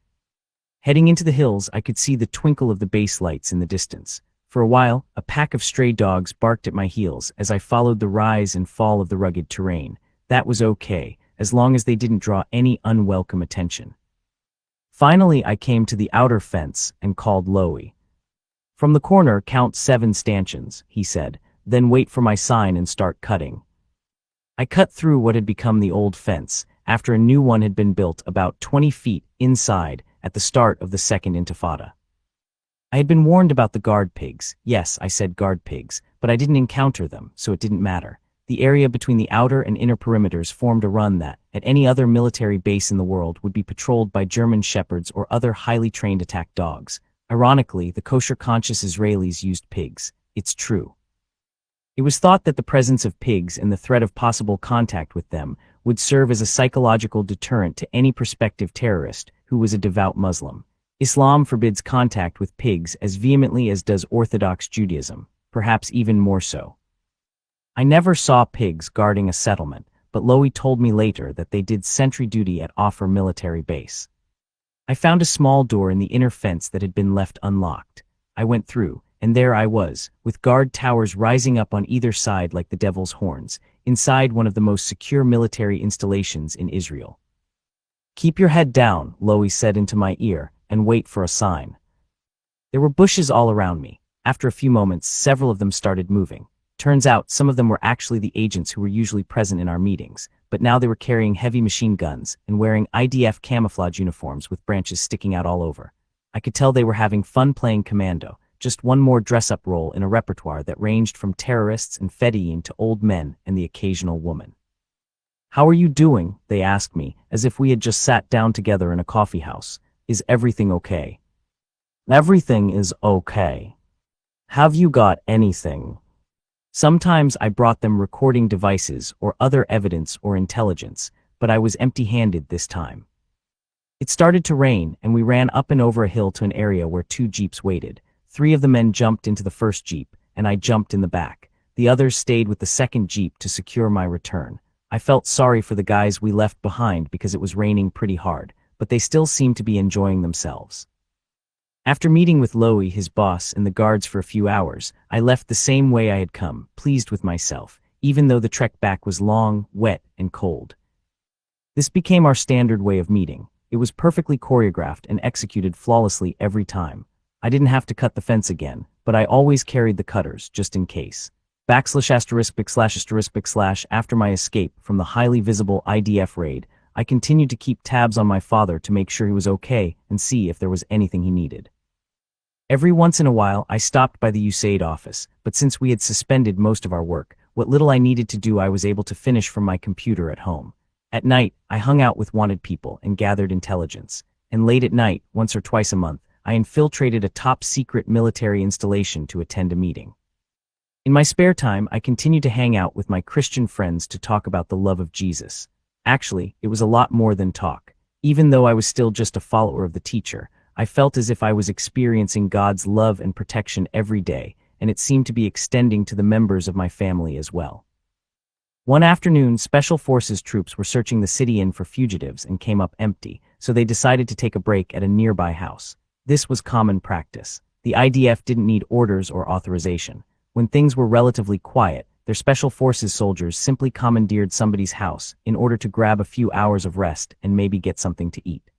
Heading into the hills, I could see the twinkle of the base lights in the distance. For a while, a pack of stray dogs barked at my heels as I followed the rise and fall of the rugged terrain. That was okay, as long as they didn't draw any unwelcome attention. Finally, I came to the outer fence and called Loie. From the corner, count 7 stanchions, he said, then wait for my sign and start cutting. I cut through what had become the old fence, after a new one had been built about 20 feet inside at the start of the Second Intifada. I had been warned about the guard pigs. Yes, I said guard pigs, but I didn't encounter them, so it didn't matter. The area between the outer and inner perimeters formed a run that, at any other military base in the world, would be patrolled by German shepherds or other highly trained attack dogs. Ironically, the kosher-conscious Israelis used pigs. It's true. It was thought that the presence of pigs and the threat of possible contact with them would serve as a psychological deterrent to any prospective terrorist who was a devout Muslim. Islam forbids contact with pigs as vehemently as does Orthodox Judaism, perhaps even more so. I never saw pigs guarding a settlement, but Loie told me later that they did sentry duty at Offer military base. I found a small door in the inner fence that had been left unlocked. I went through, and there I was, with guard towers rising up on either side like the devil's horns, inside one of the most secure military installations in Israel. Keep your head down, Loie said into my ear, and wait for a sign. There were bushes all around me. After a few moments, several of them started moving. Turns out some of them were actually the agents who were usually present in our meetings, but now they were carrying heavy machine guns and wearing IDF camouflage uniforms with branches sticking out all over. I could tell they were having fun playing commando, just one more dress-up role in a repertoire that ranged from terrorists and fedayeen to old men and the occasional woman. How are you doing? They asked me, as if we had just sat down together in a coffee house. Is everything okay? Everything is okay. Have you got anything? Sometimes I brought them recording devices or other evidence or intelligence, but I was empty-handed this time. It started to rain, and we ran up and over a hill to an area where 2 jeeps waited. 3 of the men jumped into the first jeep, and I jumped in the back. The others stayed with the second jeep to secure my return. I felt sorry for the guys we left behind because it was raining pretty hard, but they still seemed to be enjoying themselves. After meeting with Loie, his boss, and the guards for a few hours, I left the same way I had come, pleased with myself, even though the trek back was long, wet, and cold. This became our standard way of meeting. It was perfectly choreographed and executed flawlessly every time. I didn't have to cut the fence again, but I always carried the cutters, just in case. ******* After my escape from the highly visible IDF raid, I continued to keep tabs on my father to make sure he was okay and see if there was anything he needed. Every once in a while, I stopped by the USAID office, but since we had suspended most of our work, what little I needed to do I was able to finish from my computer at home. At night, I hung out with wanted people and gathered intelligence. And late at night, once or twice a month, I infiltrated a top-secret military installation to attend a meeting. In my spare time, I continued to hang out with my Christian friends to talk about the love of Jesus. Actually, it was a lot more than talk. Even though I was still just a follower of the teacher, I felt as if I was experiencing God's love and protection every day, and it seemed to be extending to the members of my family as well. One afternoon, Special Forces troops were searching the city inn for fugitives and came up empty, so they decided to take a break at a nearby house. This was common practice. The IDF didn't need orders or authorization. When things were relatively quiet, their Special Forces soldiers simply commandeered somebody's house in order to grab a few hours of rest and maybe get something to eat.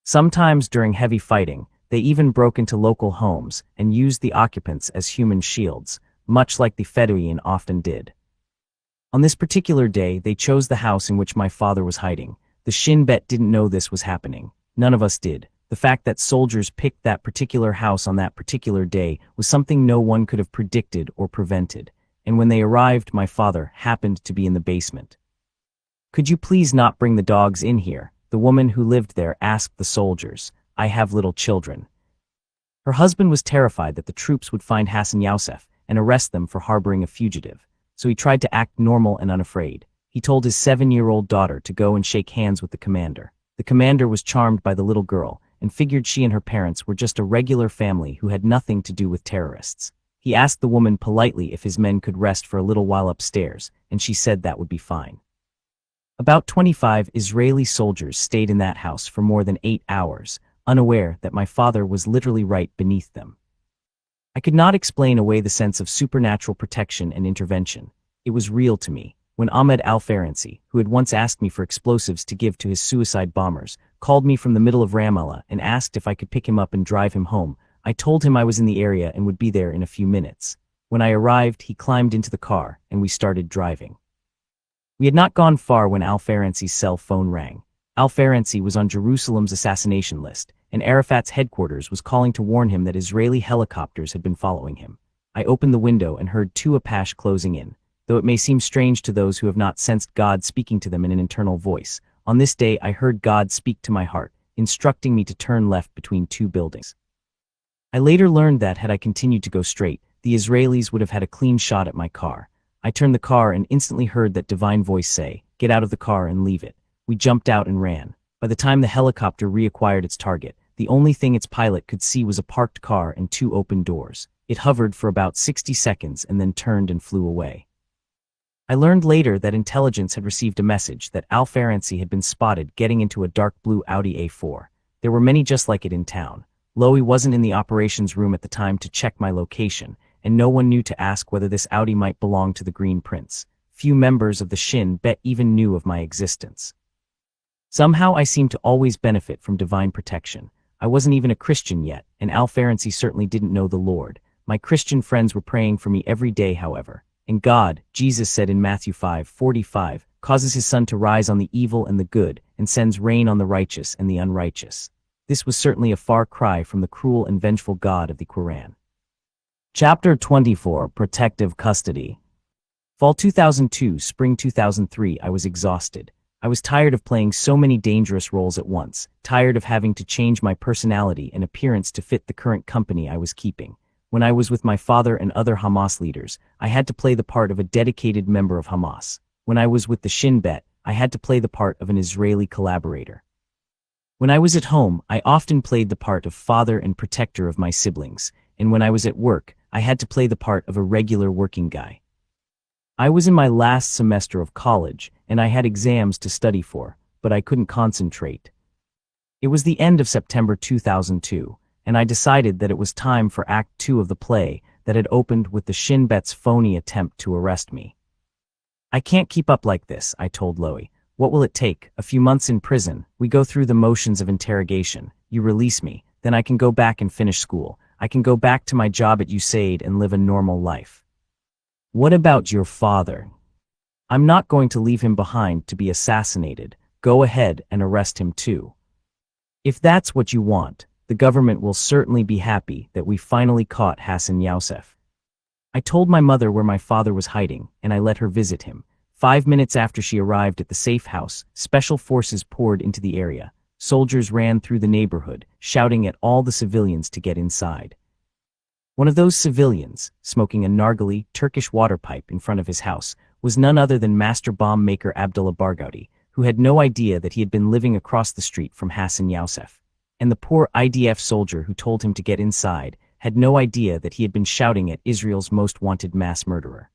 Sometimes during heavy fighting, they even broke into local homes and used the occupants as human shields, much like the fedayeen often did. On this particular day, they chose the house in which my father was hiding. The Shin Bet didn't know this was happening. None of us did. The fact that soldiers picked that particular house on that particular day was something no one could have predicted or prevented. And when they arrived, my father happened to be in the basement. "Could you please not bring the dogs in here?" the woman who lived there asked the soldiers. "I have little children." Her husband was terrified that the troops would find Hassan Yousef and arrest them for harboring a fugitive, so he tried to act normal and unafraid. He told his 7-year-old daughter to go and shake hands with the commander. The commander was charmed by the little girl and figured she and her parents were just a regular family who had nothing to do with terrorists. He asked the woman politely if his men could rest for a little while upstairs, and she said that would be fine. About 25 Israeli soldiers stayed in that house for more than 8 hours, unaware that my father was literally right beneath them. I could not explain away the sense of supernatural protection and intervention. It was real to me. When Ahmed Al-Faransi, who had once asked me for explosives to give to his suicide bombers, called me from the middle of Ramallah and asked if I could pick him up and drive him home, I told him I was in the area and would be there in a few minutes. When I arrived, he climbed into the car and we started driving. We had not gone far when Al-Faransi's cell phone rang. Al-Faransi was on Jerusalem's assassination list, and Arafat's headquarters was calling to warn him that Israeli helicopters had been following him. I opened the window and heard 2 Apache closing in. Though it may seem strange to those who have not sensed God speaking to them in an internal voice, on this day I heard God speak to my heart, instructing me to turn left between 2 buildings. I later learned that, had I continued to go straight, the Israelis would have had a clean shot at my car. I turned the car and instantly heard that divine voice say, "Get out of the car and leave it." We jumped out and ran. By the time the helicopter reacquired its target, the only thing its pilot could see was a parked car and 2 open doors. It hovered for about 60 seconds and then turned and flew away. I learned later that intelligence had received a message that Al-Faransi had been spotted getting into a dark blue Audi A4. There were many just like it in town. Lowy wasn't in the operations room at the time to check my location, and no one knew to ask whether this Audi might belong to the Green Prince. Few members of the Shin Bet even knew of my existence. Somehow I seemed to always benefit from divine protection. I wasn't even a Christian yet, and Al-Faransi certainly didn't know the Lord. My Christian friends were praying for me every day, however. And God, Jesus said in Matthew 5:45, causes his sun to rise on the evil and the good, and sends rain on the righteous and the unrighteous. This was certainly a far cry from the cruel and vengeful God of the Quran. Chapter 24, Protective Custody. Fall 2002, spring 2003, I was exhausted. I was tired of playing so many dangerous roles at once, tired of having to change my personality and appearance to fit the current company I was keeping. When I was with my father and other Hamas leaders, I had to play the part of a dedicated member of Hamas. When I was with the Shin Bet, I had to play the part of an Israeli collaborator. When I was at home, I often played the part of father and protector of my siblings, and when I was at work, I had to play the part of a regular working guy. I was in my last semester of college, and I had exams to study for, but I couldn't concentrate. It was the end of September 2002. And I decided that it was time for Act 2 of the play that had opened with the Shin Bet's phony attempt to arrest me. "I can't keep up like this," I told Lowy. "What will it take? A few months in prison. We go through the motions of interrogation. You release me. Then I can go back and finish school. I can go back to my job at USAID and live a normal life." "What about your father?" "I'm not going to leave him behind to be assassinated. Go ahead and arrest him too. If that's what you want, the government will certainly be happy that we finally caught Hassan Yousef." I told my mother where my father was hiding, and I let her visit him. 5 minutes after she arrived at the safe house, special forces poured into the area. Soldiers ran through the neighborhood, shouting at all the civilians to get inside. One of those civilians, smoking a narghile Turkish water pipe in front of his house, was none other than master bomb maker Abdullah Barghouti, who had no idea that he had been living across the street from Hassan Yousef. And the poor IDF soldier who told him to get inside had no idea that he had been shouting at Israel's most wanted mass murderer.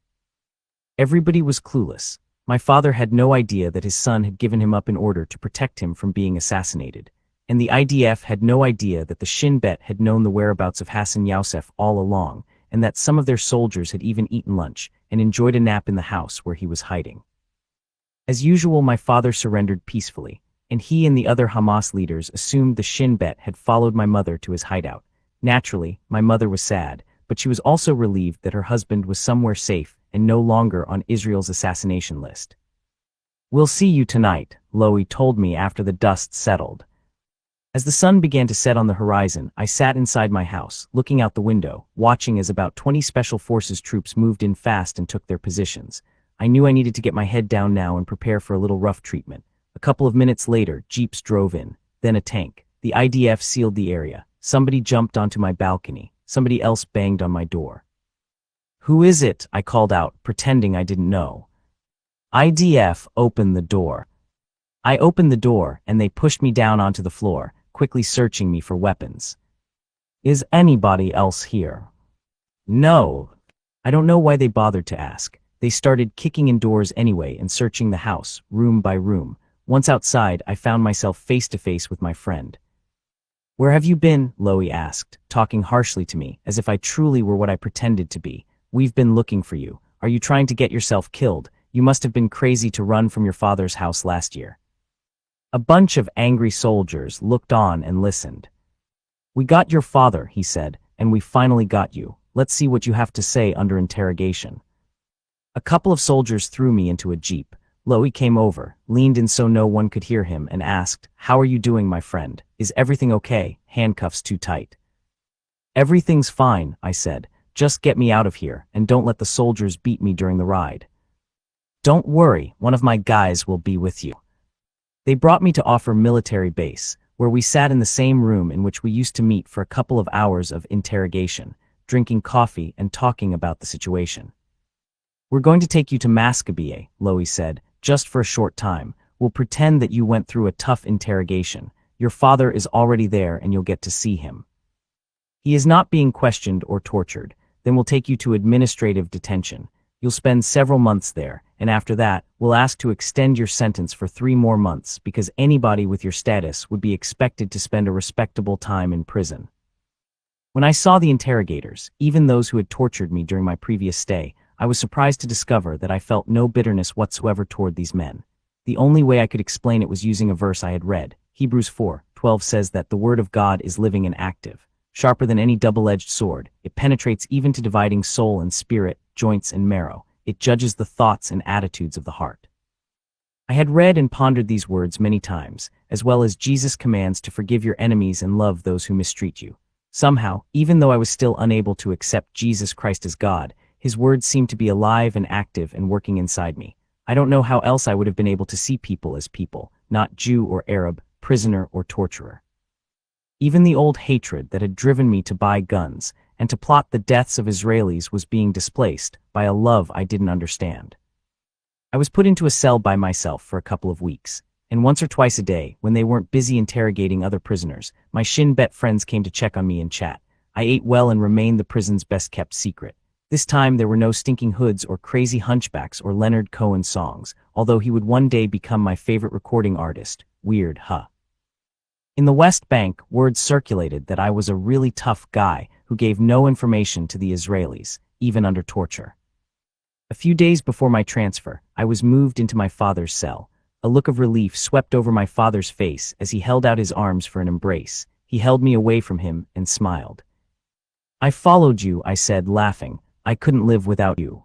Everybody was clueless. My father had no idea that his son had given him up in order to protect him from being assassinated. And the IDF had no idea that the Shin Bet had known the whereabouts of Hassan Yousef all along, and that some of their soldiers had even eaten lunch and enjoyed a nap in the house where he was hiding. As usual, my father surrendered peacefully, and he and the other Hamas leaders assumed the Shin Bet had followed my mother to his hideout. Naturally, my mother was sad, but she was also relieved that her husband was somewhere safe and no longer on Israel's assassination list. We'll see you tonight, Loie told me after the dust settled. As the sun began to set on the horizon, I sat inside my house, looking out the window, watching as about 20 Special Forces troops moved in fast and took their positions. I knew I needed to get my head down now and prepare for a little rough treatment. A couple of minutes later, jeeps drove in, then a tank. The IDF sealed the area. Somebody jumped onto my balcony. Somebody else banged on my door. "Who is it?" I called out, pretending I didn't know. IDF opened the door. I opened the door, and they pushed me down onto the floor, quickly searching me for weapons. "Is anybody else here?" "No." I don't know why they bothered to ask. They started kicking in doors anyway and searching the house, room by room. Once outside, I found myself face to face with my friend. "Where have you been?" Loie asked, talking harshly to me, as if I truly were what I pretended to be. "We've been looking for you. Are you trying to get yourself killed? You must have been crazy to run from your father's house last year." A bunch of angry soldiers looked on and listened. "We got your father," he said, "and we finally got you. Let's see what you have to say under interrogation." A couple of soldiers threw me into a jeep. Loie came over, leaned in so no one could hear him, and asked, "How are you doing, my friend? Is everything okay? Handcuffs too tight?" "Everything's fine," I said. "Just get me out of here, and don't let the soldiers beat me during the ride." "Don't worry, one of my guys will be with you." They brought me to Offer Military Base, where we sat in the same room in which we used to meet for a couple of hours of interrogation, drinking coffee and talking about the situation. "We're going to take you to Mascabie," Loie said, "just for a short time. We'll pretend that you went through a tough interrogation. Your father is already there and you'll get to see him. He is not being questioned or tortured. Then we'll take you to administrative detention. You'll spend several months there, and after that, we'll ask to extend your sentence for 3 more months because anybody with your status would be expected to spend a respectable time in prison." When I saw the interrogators, even those who had tortured me during my previous stay, I was surprised to discover that I felt no bitterness whatsoever toward these men. The only way I could explain it was using a verse I had read. Hebrews 4:12 says that the word of God is living and active, sharper than any double-edged sword. It penetrates even to dividing soul and spirit, joints and marrow. It judges the thoughts and attitudes of the heart. I had read and pondered these words many times, as well as Jesus' commands to forgive your enemies and love those who mistreat you. Somehow, even though I was still unable to accept Jesus Christ as God, his words seemed to be alive and active and working inside me. I don't know how else I would have been able to see people as people, not Jew or Arab, prisoner or torturer. Even the old hatred that had driven me to buy guns and to plot the deaths of Israelis was being displaced by a love I didn't understand. I was put into a cell by myself for a couple of weeks, and once or twice a day, when they weren't busy interrogating other prisoners, my Shin Bet friends came to check on me and chat. I ate well and remained the prison's best-kept secret. This time there were no stinking hoods or crazy hunchbacks or Leonard Cohen songs, although he would one day become my favorite recording artist. Weird, huh? In the West Bank, word circulated that I was a really tough guy who gave no information to the Israelis, even under torture. A few days before my transfer, I was moved into my father's cell. A look of relief swept over my father's face as he held out his arms for an embrace. He held me away from him and smiled. "I followed you," I said, laughing. "I couldn't live without you."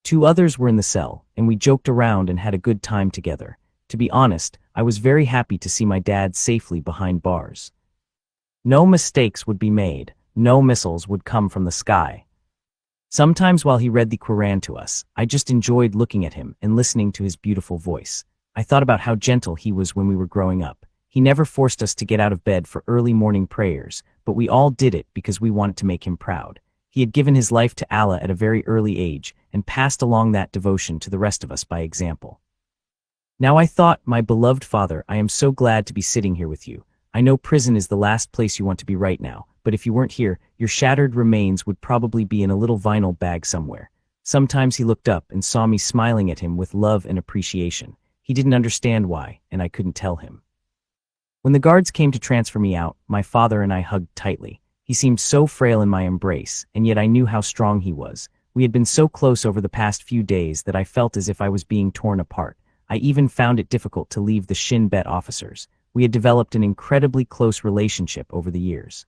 2 others were in the cell, and we joked around and had a good time together. To be honest, I was very happy to see my dad safely behind bars. No mistakes would be made. No missiles would come from the sky. Sometimes while he read the Quran to us, I just enjoyed looking at him and listening to his beautiful voice. I thought about how gentle he was when we were growing up. He never forced us to get out of bed for early morning prayers, but we all did it because we wanted to make him proud. He had given his life to Allah at a very early age and passed along that devotion to the rest of us by example. Now I thought, my beloved father, I am so glad to be sitting here with you. I know prison is the last place you want to be right now, but if you weren't here, your shattered remains would probably be in a little vinyl bag somewhere. Sometimes he looked up and saw me smiling at him with love and appreciation. He didn't understand why, and I couldn't tell him. When the guards came to transfer me out, my father and I hugged tightly. He seemed so frail in my embrace, and yet I knew how strong he was. We had been so close over the past few days that I felt as if I was being torn apart. I even found it difficult to leave the Shin Bet officers. We had developed an incredibly close relationship over the years.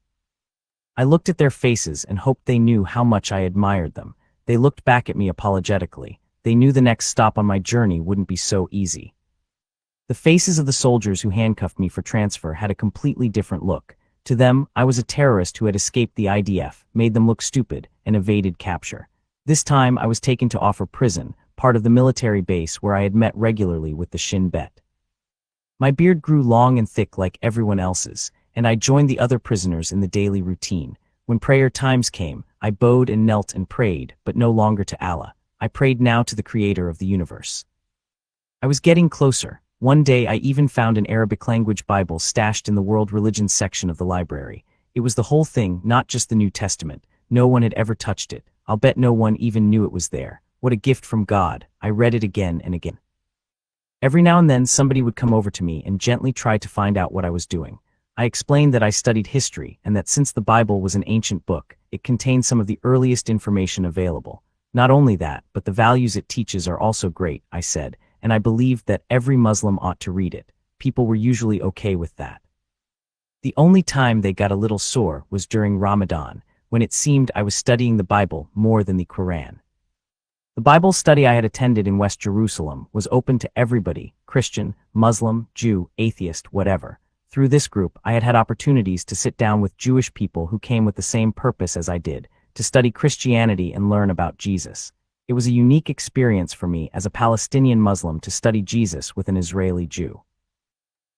I looked at their faces and hoped they knew how much I admired them. They looked back at me apologetically. they knew the next stop on my journey wouldn't be so easy. The faces of the soldiers who handcuffed me for transfer had a completely different look. To them, I was a terrorist who had escaped the IDF, made them look stupid, and evaded capture. This time, I was taken to Offer Prison, part of the military base where I had met regularly with the Shin Bet. My beard grew long and thick like everyone else's, and I joined the other prisoners in the daily routine. When prayer times came, I bowed and knelt and prayed, but no longer to Allah. I prayed now to the Creator of the universe. I was getting closer. One day I even found an Arabic-language Bible stashed in the world religions section of the library. It was the whole thing, not just the New Testament. No one had ever touched it. I'll bet no one even knew it was there. What a gift from God. I read it again and again. Every now and then somebody would come over to me and gently try to find out what I was doing. I explained that I studied history and that since the Bible was an ancient book, it contained some of the earliest information available. Not only that, but the values it teaches are also great, I said, and I believed that every Muslim ought to read it. People were usually okay with that. The only time they got a little sore was during Ramadan, when it seemed I was studying the Bible more than the Quran. The Bible study I had attended in West Jerusalem was open to everybody, Christian, Muslim, Jew, atheist, whatever. Through this group, I had had opportunities to sit down with Jewish people who came with the same purpose as I did, to study Christianity and learn about Jesus. It was a unique experience for me as a Palestinian Muslim to study Jesus with an Israeli Jew.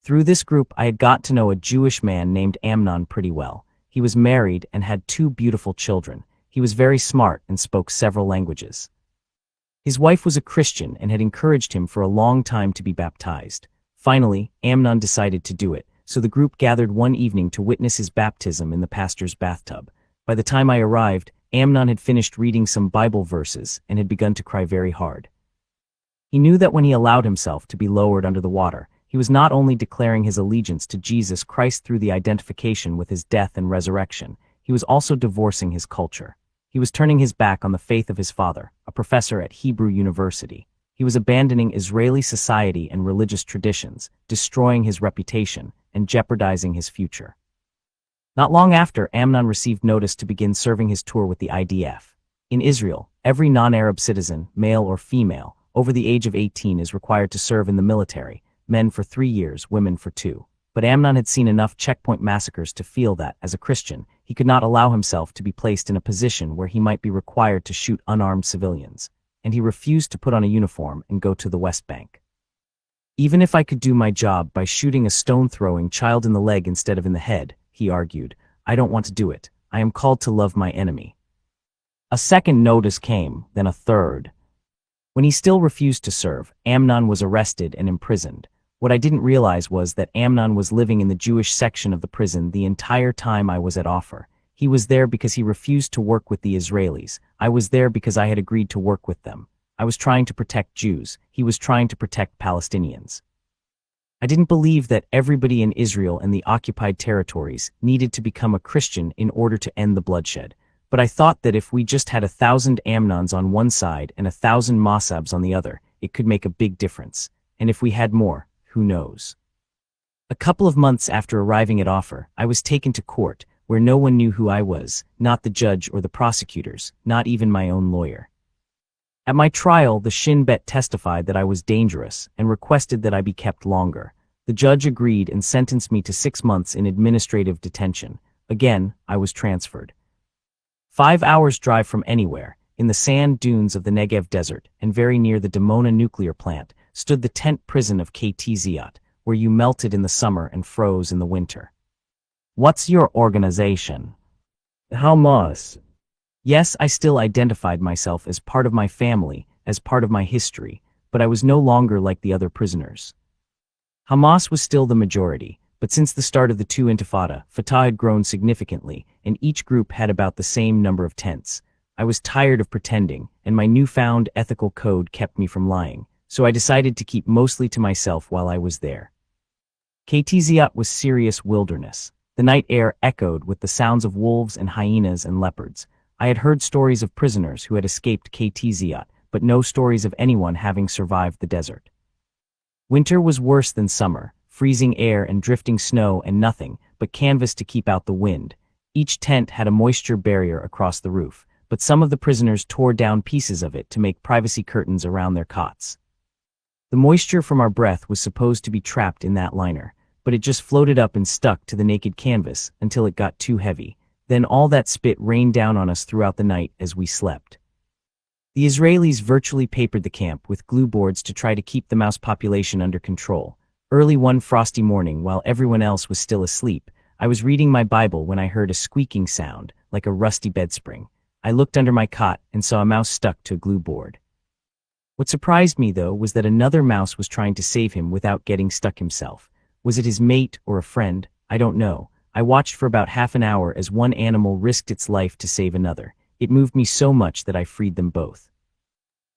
Through this group, I had got to know a Jewish man named Amnon pretty well. He was married and had 2 beautiful children. He was very smart and spoke several languages. His wife was a Christian and had encouraged him for a long time to be baptized. Finally, Amnon decided to do it, so the group gathered one evening to witness his baptism in the pastor's bathtub. By the time I arrived, Amnon had finished reading some Bible verses and had begun to cry very hard. He knew that when he allowed himself to be lowered under the water, he was not only declaring his allegiance to Jesus Christ through the identification with his death and resurrection, he was also divorcing his culture. He was turning his back on the faith of his father, a professor at Hebrew University. He was abandoning Israeli society and religious traditions, destroying his reputation, and jeopardizing his future. Not long after, Amnon received notice to begin serving his tour with the IDF. In Israel, every non-Arab citizen, male or female, over the age of 18 is required to serve in the military, men for 3 years, women for 2. But Amnon had seen enough checkpoint massacres to feel that, as a Christian, he could not allow himself to be placed in a position where he might be required to shoot unarmed civilians, and he refused to put on a uniform and go to the West Bank. Even if I could do my job by shooting a stone-throwing child in the leg instead of in the head, he argued, I don't want to do it. I am called to love my enemy. A second notice came, then a third. When he still refused to serve, Amnon was arrested and imprisoned. What I didn't realize was that Amnon was living in the Jewish section of the prison the entire time I was at Offer. He was there because he refused to work with the Israelis. I was there because I had agreed to work with them. I was trying to protect Jews. He was trying to protect Palestinians. I didn't believe that everybody in Israel and the occupied territories needed to become a Christian in order to end the bloodshed. But I thought that if we just had 1,000 Amnons on one side and 1,000 Mosabs on the other, it could make a big difference. And if we had more, who knows? A couple of months after arriving at Offer, I was taken to court, where no one knew who I was, not the judge or the prosecutors, not even my own lawyer. At my trial, the Shin Bet testified that I was dangerous and requested that I be kept longer. The judge agreed and sentenced me to 6 months in administrative detention. Again, I was transferred. 5 hours drive from anywhere, in the sand dunes of the Negev desert and very near the Dimona nuclear plant, stood the tent prison of KTZiat, where you melted in the summer and froze in the winter. What's your organization? Hamas. Yes, I still identified myself as part of my family, as part of my history, but I was no longer like the other prisoners. Hamas was still the majority, but since the start of the 2 Intifada, Fatah had grown significantly, and each group had about the same number of tents. I was tired of pretending, and my newfound ethical code kept me from lying, so I decided to keep mostly to myself while I was there. KTZiat was serious wilderness. The night air echoed with the sounds of wolves and hyenas and leopards. I had heard stories of prisoners who had escaped KTZiat, but no stories of anyone having survived the desert. Winter was worse than summer, freezing air and drifting snow and nothing but canvas to keep out the wind. Each tent had a moisture barrier across the roof, but but some of the prisoners tore down pieces of it to make privacy curtains around their cots. The moisture from our breath was supposed to be trapped in that liner, but it just floated up and stuck to the naked canvas until it got too heavy. Then all that spit rained down on us throughout the night as we slept. The Israelis virtually papered the camp with glue boards to try to keep the mouse population under control. Early one frosty morning, while everyone else was still asleep, I was reading my Bible when I heard a squeaking sound, like a rusty bedspring. I looked under my cot and saw a mouse stuck to a glue board. What surprised me, though, was that another mouse was trying to save him without getting stuck himself. Was it his mate or a friend? I don't know. I watched for about half an hour as one animal risked its life to save another. It moved me so much that I freed them both.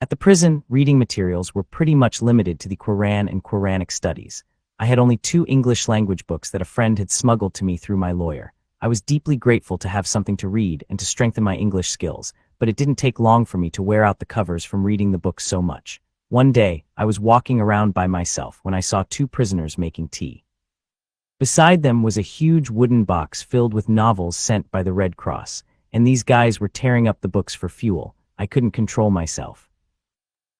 At the prison, reading materials were pretty much limited to the Quran and Quranic studies. I had only 2 English language books that a friend had smuggled to me through my lawyer. I was deeply grateful to have something to read and to strengthen my English skills, but it didn't take long for me to wear out the covers from reading the books so much. One day, I was walking around by myself when I saw 2 prisoners making tea. Beside them was a huge wooden box filled with novels sent by the Red Cross, and these guys were tearing up the books for fuel. I couldn't control myself.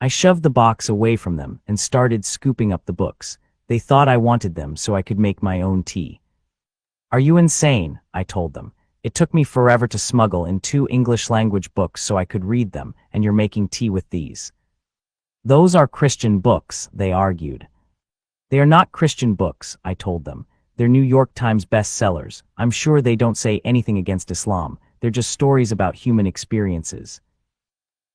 I shoved the box away from them and started scooping up the books. They thought I wanted them so I could make my own tea. "Are you insane?" I told them. "It took me forever to smuggle in 2 English language books so I could read them, and you're making tea with these." "Those are Christian books," they argued. "They are not Christian books," I told them. "They're New York Times bestsellers. I'm sure they don't say anything against Islam. They're just stories about human experiences."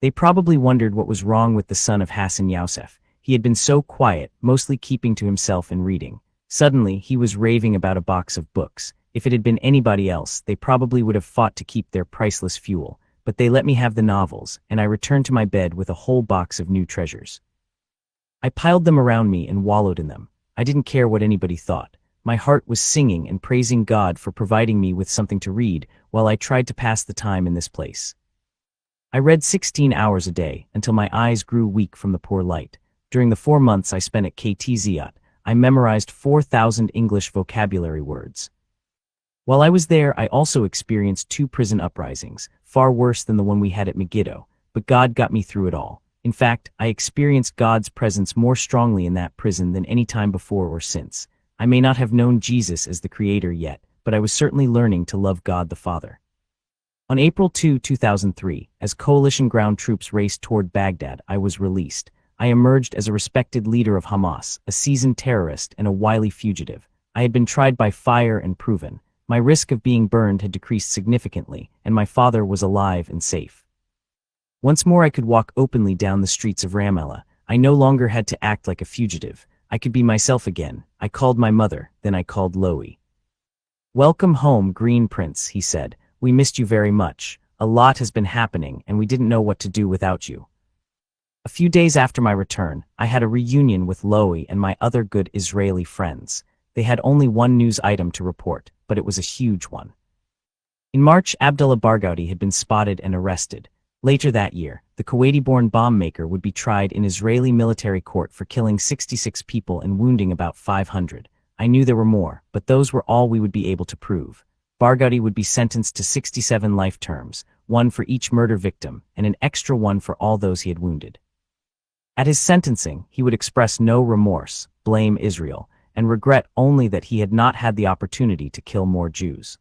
They probably wondered what was wrong with the son of Hassan, Yousef. He had been so quiet, mostly keeping to himself and reading. Suddenly, he was raving about a box of books. If it had been anybody else, they probably would have fought to keep their priceless fuel, but they let me have the novels, and I returned to my bed with a whole box of new treasures. I piled them around me and wallowed in them. I didn't care what anybody thought. My heart was singing and praising God for providing me with something to read while I tried to pass the time in this place. I read 16 hours a day until my eyes grew weak from the poor light. During the 4 months I spent at KTZiat, I memorized 4,000 English vocabulary words. While I was there, I also experienced 2 prison uprisings, far worse than the one we had at Megiddo, but God got me through it all. In fact, I experienced God's presence more strongly in that prison than any time before or since. I may not have known Jesus as the Creator yet, but I was certainly learning to love God the Father. On April 2, 2003, as coalition ground troops raced toward Baghdad, I was released. I emerged as a respected leader of Hamas, a seasoned terrorist and a wily fugitive. I had been tried by fire and proven. My risk of being burned had decreased significantly, and my father was alive and safe. Once more I could walk openly down the streets of Ramallah. I no longer had to act like a fugitive. I could be myself again. I called my mother, then I called Loie. "Welcome home, Green Prince," he said. "We missed you very much. A lot has been happening, and we didn't know what to do without you." A few days after my return, I had a reunion with Loie and my other good Israeli friends. They had only one news item to report, but it was a huge one. In March, Abdullah Barghouti had been spotted and arrested. Later that year, the Kuwaiti-born bomb maker would be tried in Israeli military court for killing 66 people and wounding about 500. I knew there were more, but those were all we would be able to prove. Barghouti would be sentenced to 67 life terms, 1 for each murder victim, and an extra 1 for all those he had wounded. At his sentencing, he would express no remorse, blame Israel, and regret only that he had not had the opportunity to kill more Jews.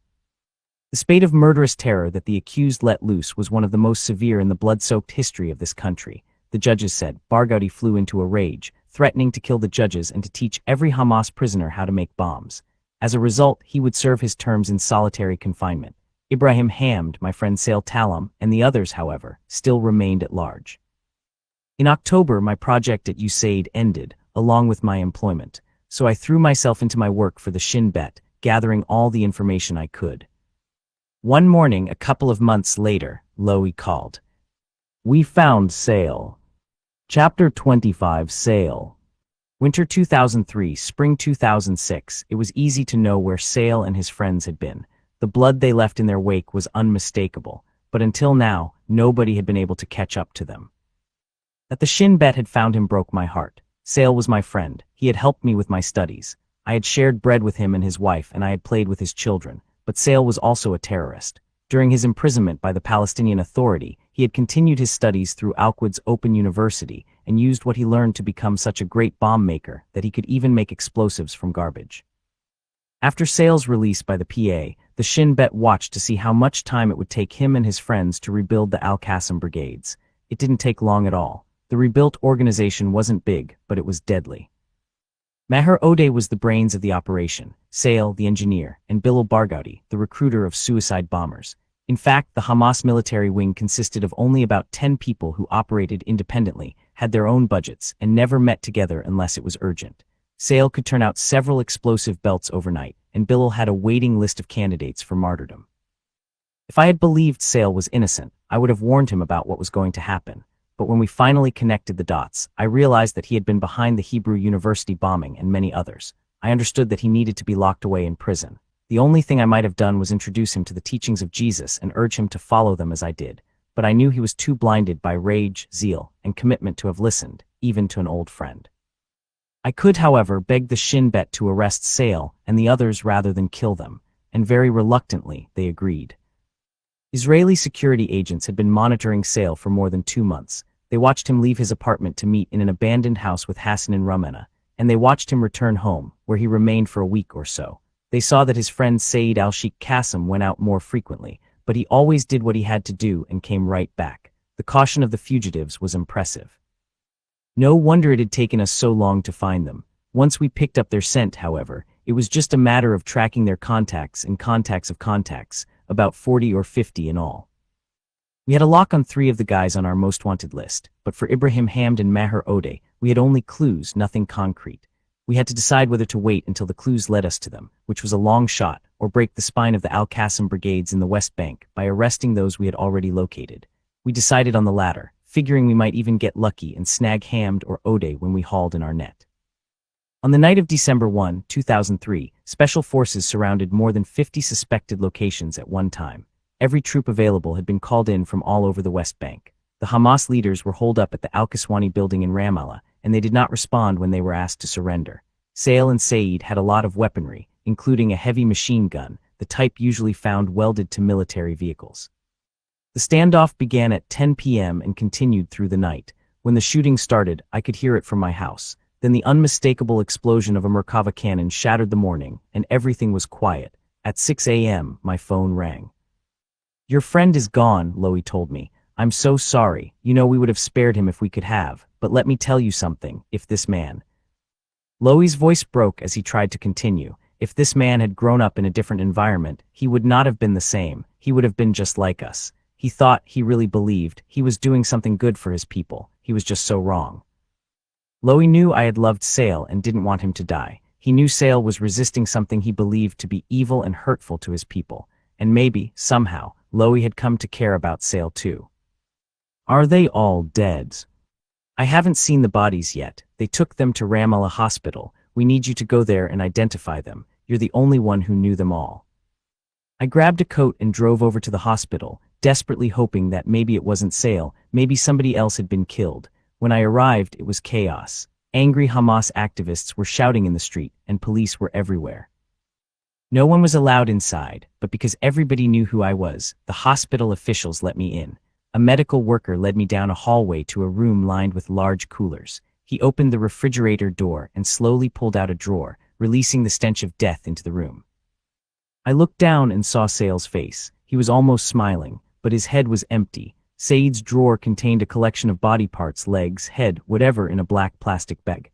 The spate of murderous terror that the accused let loose was one of the most severe in the blood-soaked history of this country, the judges said. Barghouti flew into a rage, threatening to kill the judges and to teach every Hamas prisoner how to make bombs. As a result, he would serve his terms in solitary confinement. Ibrahim Hamd, my friend Sail Talam, and the others, however, still remained at large. In October, my project at USAID ended, along with my employment, so I threw myself into my work for the Shin Bet, gathering all the information I could. One morning, a couple of months later, Loie called. "We found Sail." Chapter 25 Sail. Winter 2003, spring 2006, it was easy to know where Sail and his friends had been. The blood they left in their wake was unmistakable, but until now, nobody had been able to catch up to them. That the Shin Bet had found him broke my heart. Sail was my friend. He had helped me with my studies. I had shared bread with him and his wife, and I had played with his children. But Sail was also a terrorist. During his imprisonment by the Palestinian Authority, he had continued his studies through Al-Quds Open University and used what he learned to become such a great bomb maker that he could even make explosives from garbage. After Sale's release by the PA, the Shin Bet watched to see how much time it would take him and his friends to rebuild the Al-Qassam brigades. It didn't take long at all. The rebuilt organization wasn't big, but it was deadly. Maher Odeh was the brains of the operation, Sale, the engineer, and Bilal Barghouti, the recruiter of suicide bombers. In fact, the Hamas military wing consisted of only about 10 people who operated independently, had their own budgets, and never met together unless it was urgent. Sale could turn out several explosive belts overnight, and Bilal had a waiting list of candidates for martyrdom. If I had believed Sale was innocent, I would have warned him about what was going to happen. But when we finally connected the dots, I realized that he had been behind the Hebrew University bombing and many others. I understood that he needed to be locked away in prison. The only thing I might have done was introduce him to the teachings of Jesus and urge him to follow them as I did. But I knew he was too blinded by rage, zeal, and commitment to have listened, even to an old friend. I could, however, beg the Shin Bet to arrest Sale and the others rather than kill them, and very reluctantly they agreed. Israeli security agents had been monitoring Sale for more than 2 months. They watched him leave his apartment to meet in an abandoned house with Hassan and Ramana, and they watched him return home, where he remained for a week or so. They saw that his friend Saeed al-Sheikh Qassem went out more frequently, but he always did what he had to do and came right back. The caution of the fugitives was impressive. No wonder it had taken us so long to find them. Once we picked up their scent, however, it was just a matter of tracking their contacts and contacts of contacts, about 40 or 50 in all. We had a lock on 3 of the guys on our most wanted list, but for Ibrahim Hamd and Maher Odeh, we had only clues, nothing concrete. We had to decide whether to wait until the clues led us to them, which was a long shot, or break the spine of the Al-Qassam brigades in the West Bank by arresting those we had already located. We decided on the latter, figuring we might even get lucky and snag Hamd or Odeh when we hauled in our net. On the night of December 1, 2003, Special Forces surrounded more than 50 suspected locations at one time. Every troop available had been called in from all over the West Bank. The Hamas leaders were holed up at the Al-Qaswani building in Ramallah, and they did not respond when they were asked to surrender. Sale and Saeed had a lot of weaponry, including a heavy machine gun, the type usually found welded to military vehicles. The standoff began at 10 p.m. and continued through the night. When the shooting started, I could hear it from my house. Then the unmistakable explosion of a Merkava cannon shattered the morning, and everything was quiet. At 6 a.m., my phone rang. "Your friend is gone," Loie told me. "I'm so sorry. You know we would have spared him if we could have, but let me tell you something, if this man..." Loie's voice broke as he tried to continue. If this man had grown up in a different environment, he would not have been the same. He would have been just like us. He thought, he really believed, he was doing something good for his people. He was just so wrong. Loie knew I had loved Sale and didn't want him to die. He knew Sale was resisting something he believed to be evil and hurtful to his people. And maybe, somehow, Loie had come to care about Sale too. "Are they all dead?" "I haven't seen the bodies yet. They took them to Ramallah Hospital. We need you to go there and identify them. You're the only one who knew them all." I grabbed a coat and drove over to the hospital, desperately hoping that maybe it wasn't Sale, maybe somebody else had been killed. When I arrived, it was chaos. Angry Hamas activists were shouting in the street, and police were everywhere. No one was allowed inside, but because everybody knew who I was, the hospital officials let me in. A medical worker led me down a hallway to a room lined with large coolers. He opened the refrigerator door and slowly pulled out a drawer, releasing the stench of death into the room. I looked down and saw Sale's face. He was almost smiling, but his head was empty. Saeed's drawer contained a collection of body parts, legs, head, whatever, in a black plastic bag.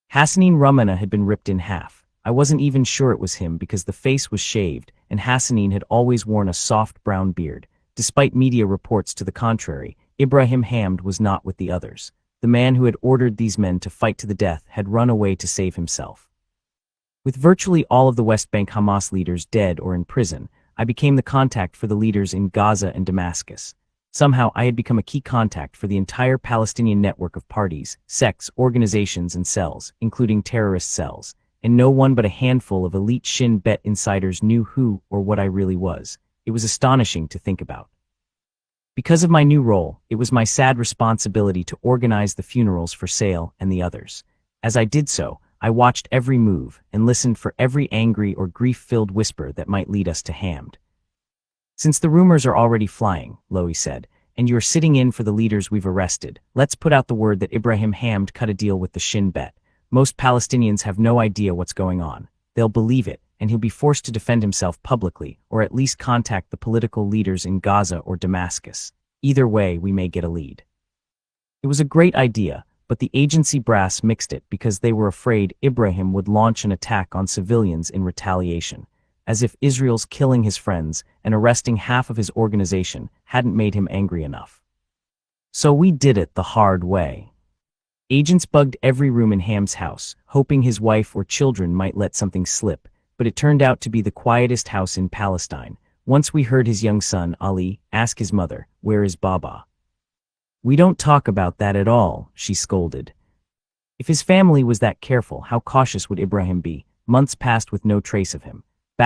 Hassan Ramana had been ripped in half. I wasn't even sure it was him because the face was shaved, and Hassan had always worn a soft brown beard. Despite media reports to the contrary, Ibrahim Hamd was not with the others. The man who had ordered these men to fight to the death had run away to save himself. With virtually all of the West Bank Hamas leaders dead or in prison, I became the contact for the leaders in Gaza and Damascus. Somehow I had become a key contact for the entire Palestinian network of parties, sects, organizations, and cells, including terrorist cells, and no one but a handful of elite Shin Bet insiders knew who or what I really was. It was astonishing to think about. Because of my new role, it was my sad responsibility to organize the funerals for Sale and the others. As I did so, I watched every move and listened for every angry or grief-filled whisper that might lead us to Hamd. Since the rumors are already flying, Lowy said, and you're sitting in for the leaders we've arrested, let's put out the word that Ibrahim Hamd cut a deal with the Shin Bet. Most Palestinians have no idea what's going on. They'll believe it, and he'll be forced to defend himself publicly, or at least contact the political leaders in Gaza or Damascus. Either way, we may get a lead. It was a great idea, but the agency brass mixed it because they were afraid Ibrahim would launch an attack on civilians in retaliation, as if Israel's killing his friends and arresting half of his organization hadn't made him angry enough. So we did it the hard way. Agents bugged every room in Ham's house, hoping his wife or children might let something slip, but it turned out to be the quietest house in Palestine. Once we heard his young son, Ali, ask his mother, "Where is Baba?" "We don't talk about that at all," she scolded. If his family was that careful, how cautious would Ibrahim be? Months passed with no trace of him. *******.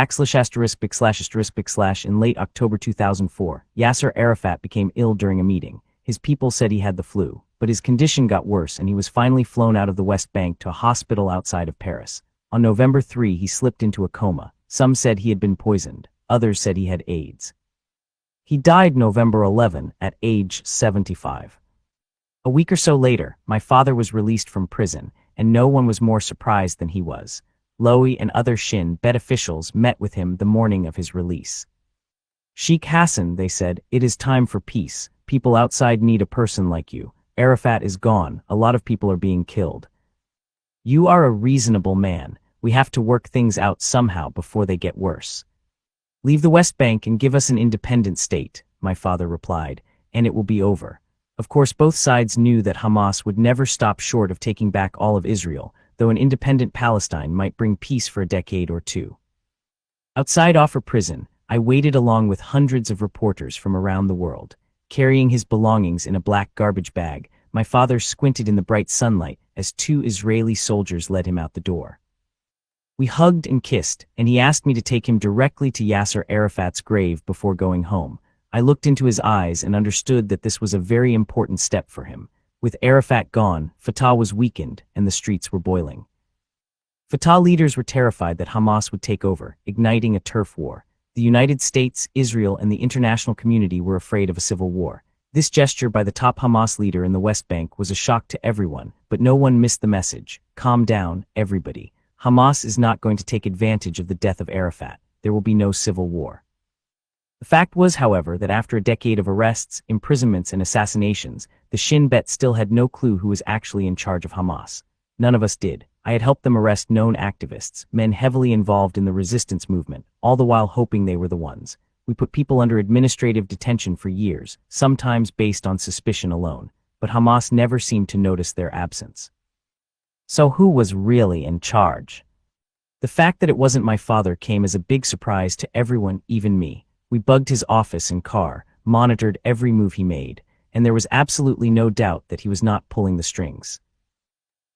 In late October 2004, Yasser Arafat became ill during a meeting. His people said he had the flu, but his condition got worse and he was finally flown out of the West Bank to a hospital outside of Paris. On November 3, he slipped into a coma. Some said he had been poisoned. Others said he had AIDS. He died November 11 at age 75. A week or so later, my father was released from prison, and no one was more surprised than he was. Lowy and other Shin Bet officials met with him the morning of his release. "Sheikh Hassan," they said, "it is time for peace. People outside need a person like you. Arafat is gone. A lot of people are being killed. You are a reasonable man. We have to work things out somehow before they get worse. Leave the West Bank and give us an independent state," my father replied, "and it will be over." Of course, both sides knew that Hamas would never stop short of taking back all of Israel, though an independent Palestine might bring peace for a decade or two. Outside Offer prison, I waited along with hundreds of reporters from around the world. Carrying his belongings in a black garbage bag, my father squinted in the bright sunlight as two Israeli soldiers led him out the door. We hugged and kissed, and he asked me to take him directly to Yasser Arafat's grave before going home. I looked into his eyes and understood that this was a very important step for him. With Arafat gone, Fatah was weakened, and the streets were boiling. Fatah leaders were terrified that Hamas would take over, igniting a turf war. The United States, Israel, and the international community were afraid of a civil war. This gesture by the top Hamas leader in the West Bank was a shock to everyone, but no one missed the message. Calm down, everybody. Hamas is not going to take advantage of the death of Arafat. There will be no civil war. The fact was, however, that after a decade of arrests, imprisonments, and assassinations, the Shin Bet still had no clue who was actually in charge of Hamas. None of us did. I had helped them arrest known activists, men heavily involved in the resistance movement, all the while hoping they were the ones. We put people under administrative detention for years, sometimes based on suspicion alone, but Hamas never seemed to notice their absence. So who was really in charge? The fact that it wasn't my father came as a big surprise to everyone, even me. We bugged his office and car, monitored every move he made, and there was absolutely no doubt that he was not pulling the strings.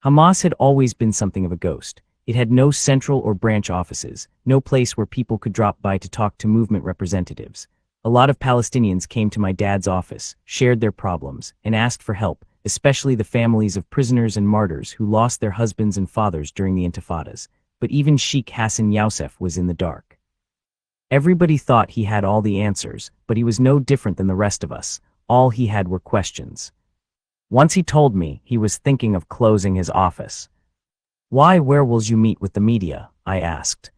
Hamas had always been something of a ghost. It had no central or branch offices, no place where people could drop by to talk to movement representatives. A lot of Palestinians came to my dad's office, shared their problems, and asked for help, especially the families of prisoners and martyrs who lost their husbands and fathers during the intifadas. But even Sheikh Hassan Yousef was in the dark. Everybody thought he had all the answers, but he was no different than the rest of us. All he had were questions. Once he told me he was thinking of closing his office. "Why? Where will you meet with the media?" I asked.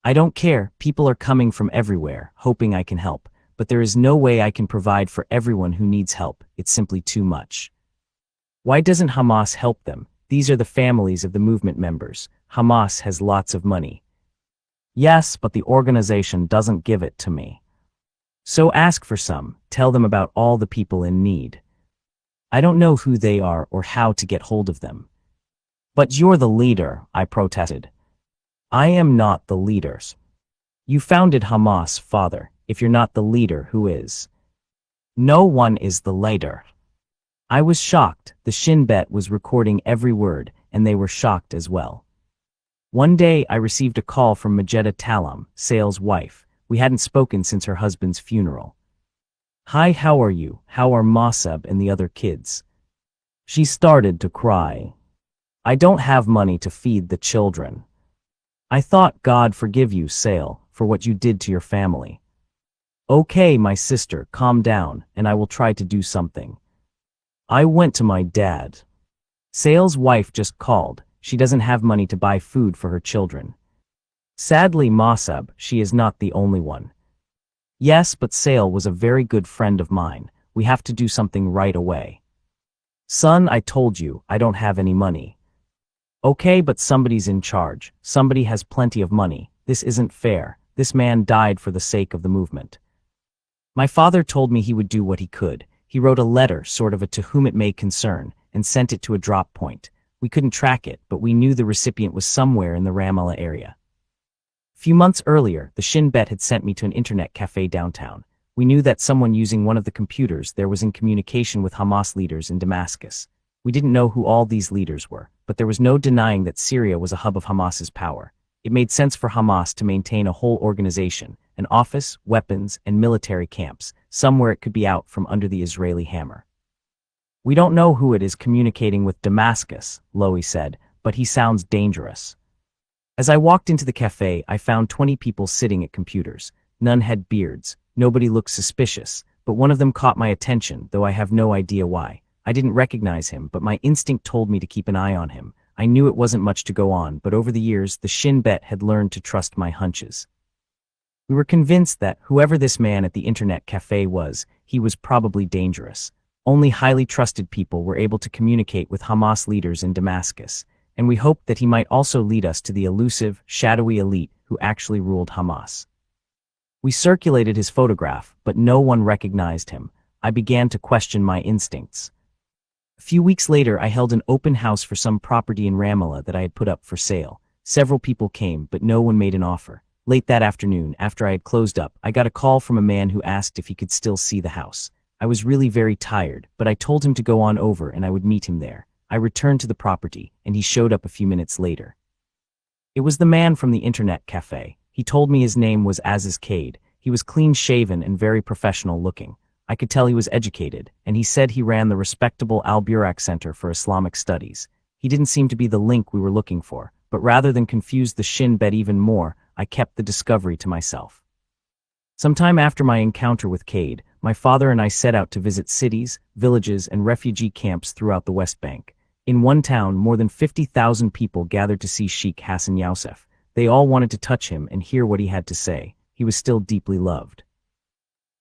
"I don't care. People are coming from everywhere, hoping I can help, but there is no way I can provide for everyone who needs help. It's simply too much." "Why doesn't Hamas help them? These are the families of the movement members. Hamas has lots of money." "Yes, but the organization doesn't give it to me." "So ask for some. Tell them about all the people in need." "I don't know who they are or how to get hold of them." "But you're the leader," I protested. "I am not the leaders." "You founded Hamas, father. If you're not the leader, who is?" "No one is the leader." I was shocked. The Shin Bet was recording every word, and they were shocked as well. One day, I received a call from Majeda Talam, Sale's wife. We hadn't spoken since her husband's funeral. "Hi, how are you? How are Mosab and the other kids?" She started to cry. "I don't have money to feed the children." I thought, God forgive you, Sale, for what you did to your family. Okay, my sister, calm down, and I will try to do something. I went to my dad. Sale's wife just called. She doesn't have money to buy food for her children. Sadly, Mosab, she is not the only one. Yes, but Sale was a very good friend of mine. We have to do something right away. Son, I told you, I don't have any money. Okay, but somebody's in charge. Somebody has plenty of money. This isn't fair. This man died for the sake of the movement. My father told me he would do what he could. He wrote a letter, sort of a to whom it may concern, and sent it to a drop point. We couldn't track it, but we knew the recipient was somewhere in the Ramallah area. A few months earlier, the Shin Bet had sent me to an internet cafe downtown. We knew that someone using one of the computers there was in communication with Hamas leaders in Damascus. We didn't know who all these leaders were, but there was no denying that Syria was a hub of Hamas's power. It made sense for Hamas to maintain a whole organization, an office, weapons, and military camps, somewhere it could be out from under the Israeli hammer. We don't know who it is communicating with Damascus, Lowy said, but he sounds dangerous. As I walked into the cafe, I found 20 people sitting at computers. None had beards. Nobody looked suspicious, but one of them caught my attention, though I have no idea why. I didn't recognize him, but my instinct told me to keep an eye on him. I knew it wasn't much to go on, but over the years, the Shin Bet had learned to trust my hunches. We were convinced that, whoever this man at the internet cafe was, he was probably dangerous. Only highly trusted people were able to communicate with Hamas leaders in Damascus, and we hoped that he might also lead us to the elusive, shadowy elite who actually ruled Hamas. We circulated his photograph, but no one recognized him. I began to question my instincts. A few weeks later, I held an open house for some property in Ramallah that I had put up for sale. Several people came, but no one made an offer. Late that afternoon, after I had closed up, I got a call from a man who asked if he could still see the house. I was really very tired, but I told him to go on over and I would meet him there. I returned to the property, and he showed up a few minutes later. It was the man from the internet cafe. He told me his name was Aziz Cade. He was clean-shaven and very professional-looking. I could tell he was educated, and he said he ran the respectable Al-Burak Center for Islamic Studies. He didn't seem to be the link we were looking for, but rather than confuse the Shin Bet even more, I kept the discovery to myself. Sometime after my encounter with Cade, my father and I set out to visit cities, villages, and refugee camps throughout the West Bank. In one town, more than 50,000 people gathered to see Sheikh Hassan Yousef. They all wanted to touch him and hear what he had to say. He was still deeply loved.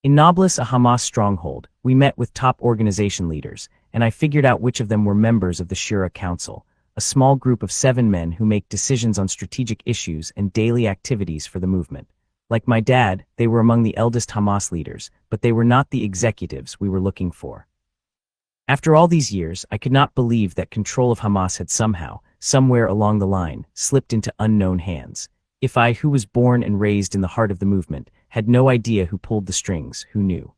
In Nablus, a Hamas stronghold, we met with top organization leaders, and I figured out which of them were members of the Shura Council, a small group of 7 men who make decisions on strategic issues and daily activities for the movement. Like my dad, they were among the eldest Hamas leaders, but they were not the executives we were looking for. After all these years, I could not believe that control of Hamas had somehow, somewhere along the line, slipped into unknown hands. If I, who was born and raised in the heart of the movement, had no idea who pulled the strings, who knew?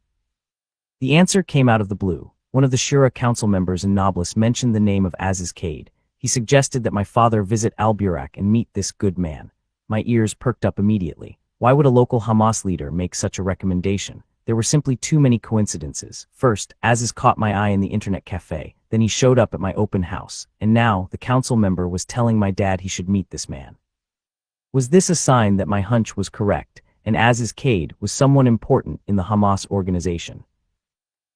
The answer came out of the blue. One of the Shura Council members in Nablus mentioned the name of Aziz Cade. He suggested that my father visit Al-Burak and meet this good man. My ears perked up immediately. Why would a local Hamas leader make such a recommendation? There were simply too many coincidences. First, Aziz caught my eye in the internet cafe, then he showed up at my open house, and now, the council member was telling my dad he should meet this man. Was this a sign that my hunch was correct, and Aziz Cade was someone important in the Hamas organization?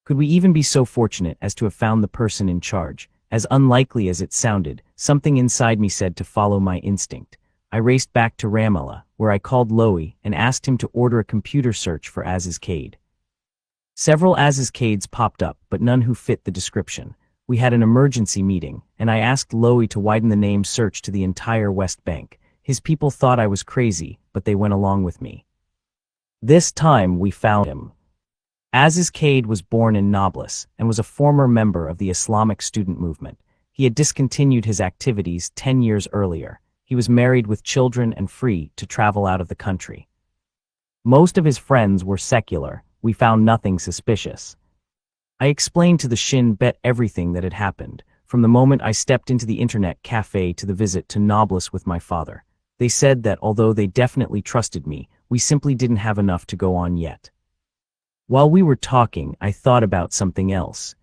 Could we even be so fortunate as to have found the person in charge? As unlikely as it sounded, something inside me said to follow my instinct. I raced back to Ramallah, where I called Lowy and asked him to order a computer search for Aziz Cade. Several Aziz Cades popped up, but none who fit the description. We had an emergency meeting, and I asked Lowy to widen the name search to the entire West Bank. His people thought I was crazy, but they went along with me. This time we found him. Aziz Cade was born in Nablus and was a former member of the Islamic student movement. He had discontinued his activities 10 years earlier. He was married with children and free to travel out of the country. Most of his friends were secular. We found nothing suspicious. I explained to the Shin Bet everything that had happened, from the moment I stepped into the internet cafe to the visit to Nablus with my father. They said that although they definitely trusted me, we simply didn't have enough to go on yet. While we were talking, I thought about something else.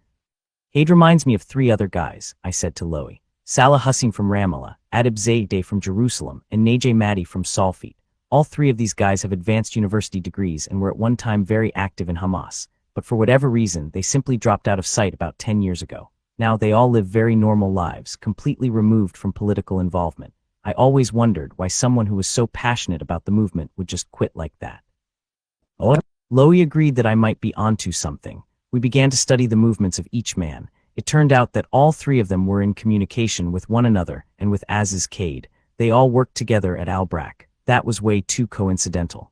Cade reminds me of 3 other guys, I said to Lowy. Salah Hussein from Ramallah, Adib Zaydeh from Jerusalem, and Najeh Mahdi from Salfit. All three of these guys have advanced university degrees and were at one time very active in Hamas, but for whatever reason, they simply dropped out of sight about 10 years ago. Now they all live very normal lives, completely removed from political involvement. I always wondered why someone who was so passionate about the movement would just quit like that. Lowy agreed that I might be onto something. We began to study the movements of each man. It turned out that all three of them were in communication with one another and with Aziz Cade. They all worked together at Al-Brak. That was way too coincidental.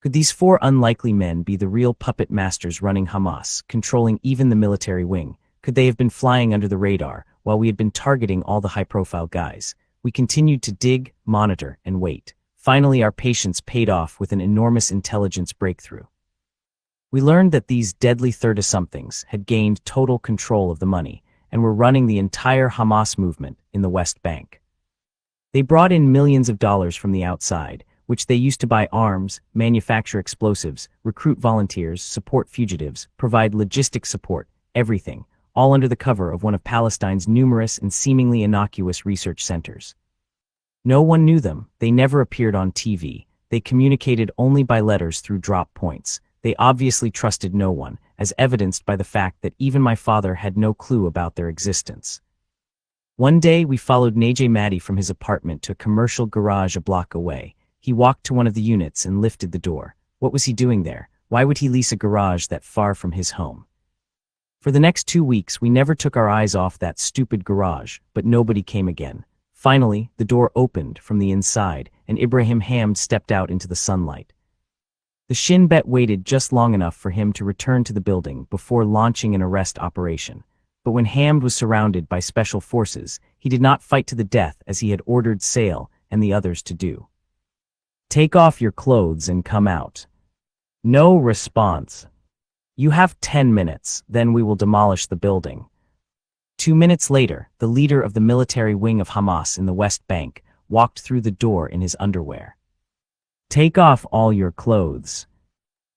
Could these four unlikely men be the real puppet masters running Hamas, controlling even the military wing? Could they have been flying under the radar while we had been targeting all the high-profile guys? We continued to dig, monitor, and wait. Finally, our patience paid off with an enormous intelligence breakthrough. We learned that these deadly 30-somethings had gained total control of the money and were running the entire Hamas movement in the West Bank. They brought in millions of dollars from the outside, which they used to buy arms, manufacture explosives, recruit volunteers, support fugitives, provide logistic support, everything, all under the cover of one of Palestine's numerous and seemingly innocuous research centers. No one knew them, they never appeared on TV, they communicated only by letters through drop points. They obviously trusted no one, as evidenced by the fact that even my father had no clue about their existence. One day we followed Najeh Mahdi from his apartment to a commercial garage a block away. He walked to one of the units and lifted the door. What was he doing there? Why would he lease a garage that far from his home? For the next 2 weeks we never took our eyes off that stupid garage, but nobody came again. Finally, the door opened from the inside, and Ibrahim Hamd stepped out into the sunlight. The Shin Bet waited just long enough for him to return to the building before launching an arrest operation. But when Hamd was surrounded by special forces, he did not fight to the death as he had ordered Sale and the others to do. "Take off your clothes and come out." No response. "You have 10 minutes, then we will demolish the building." 2 minutes later, the leader of the military wing of Hamas in the West Bank walked through the door in his underwear. "Take off all your clothes."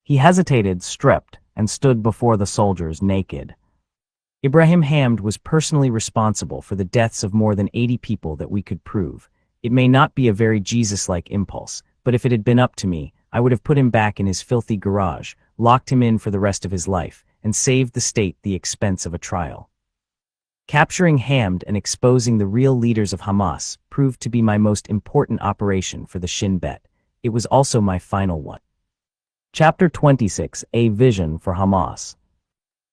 He hesitated, stripped, and stood before the soldiers naked. Ibrahim Hamd was personally responsible for the deaths of more than 80 people that we could prove. It may not be a very Jesus-like impulse, but if it had been up to me, I would have put him back in his filthy garage, locked him in for the rest of his life, and saved the state the expense of a trial. Capturing Hamd and exposing the real leaders of Hamas proved to be my most important operation for the Shin Bet. It was also my final one. Chapter 26: A Vision for Hamas.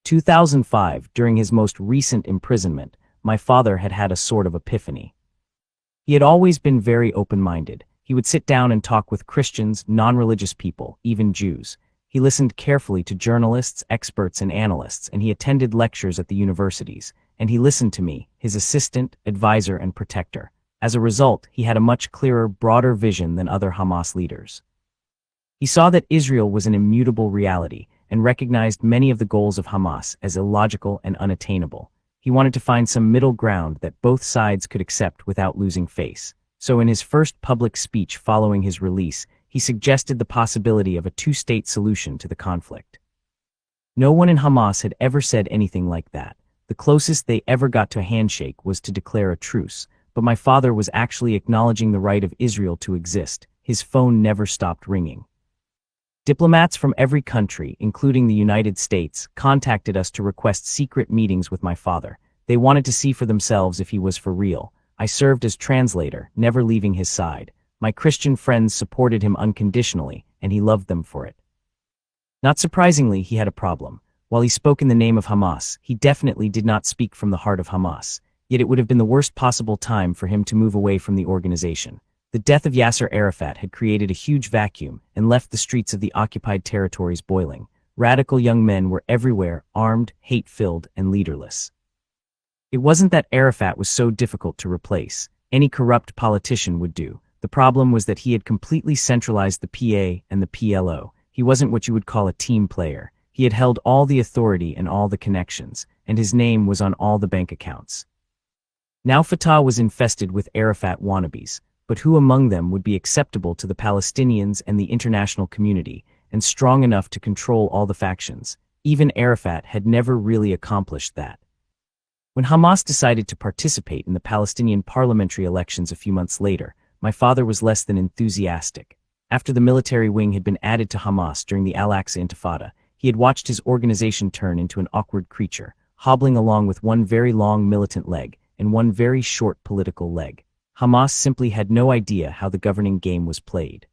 2005, during his most recent imprisonment, my father had had a sort of epiphany. He had always been very open-minded. He would sit down and talk with Christians, non-religious people, even Jews. He listened carefully to journalists, experts, and analysts, and he attended lectures at the universities. And he listened to me, his assistant, advisor, and protector. As a result, he had a much clearer, broader vision than other Hamas leaders. He saw that Israel was an immutable reality and recognized many of the goals of Hamas as illogical and unattainable. He wanted to find some middle ground that both sides could accept without losing face. So in his first public speech following his release, he suggested the possibility of a two-state solution to the conflict. No one in Hamas had ever said anything like that. The closest they ever got to a handshake was to declare a truce, but my father was actually acknowledging the right of Israel to exist. His phone never stopped ringing. Diplomats from every country, including the United States, contacted us to request secret meetings with my father. They wanted to see for themselves if he was for real. I served as translator, never leaving his side. My Christian friends supported him unconditionally, and he loved them for it. Not surprisingly, he had a problem. While he spoke in the name of Hamas, he definitely did not speak from the heart of Hamas. Yet it would have been the worst possible time for him to move away from the organization. The death of Yasser Arafat had created a huge vacuum and left the streets of the occupied territories boiling. Radical young men were everywhere, armed, hate-filled, and leaderless. It wasn't that Arafat was so difficult to replace. Any corrupt politician would do. The problem was that he had completely centralized the PA and the PLO. He wasn't what you would call a team player. He had held all the authority and all the connections, and his name was on all the bank accounts. Now Fatah was infested with Arafat wannabes, but who among them would be acceptable to the Palestinians and the international community, and strong enough to control all the factions? Even Arafat had never really accomplished that. When Hamas decided to participate in the Palestinian parliamentary elections a few months later, my father was less than enthusiastic. After the military wing had been added to Hamas during the Al-Aqsa Intifada, he had watched his organization turn into an awkward creature, hobbling along with one very long militant leg and one very short political leg. Hamas simply had no idea how the governing game was played.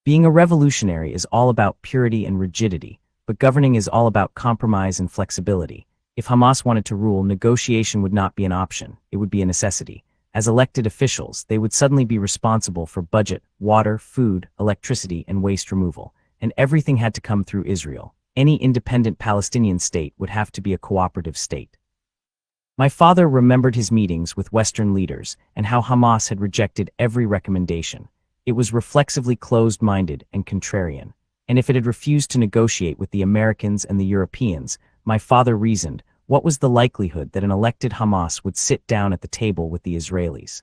Being a revolutionary is all about purity and rigidity, but governing is all about compromise and flexibility. If Hamas wanted to rule, negotiation would not be an option, it would be a necessity. As elected officials, they would suddenly be responsible for budget, water, food, electricity, and waste removal, and everything had to come through Israel. Any independent Palestinian state would have to be a cooperative state. My father remembered his meetings with Western leaders and how Hamas had rejected every recommendation. It was reflexively closed-minded and contrarian, and if it had refused to negotiate with the Americans and the Europeans, my father reasoned, what was the likelihood that an elected Hamas would sit down at the table with the Israelis?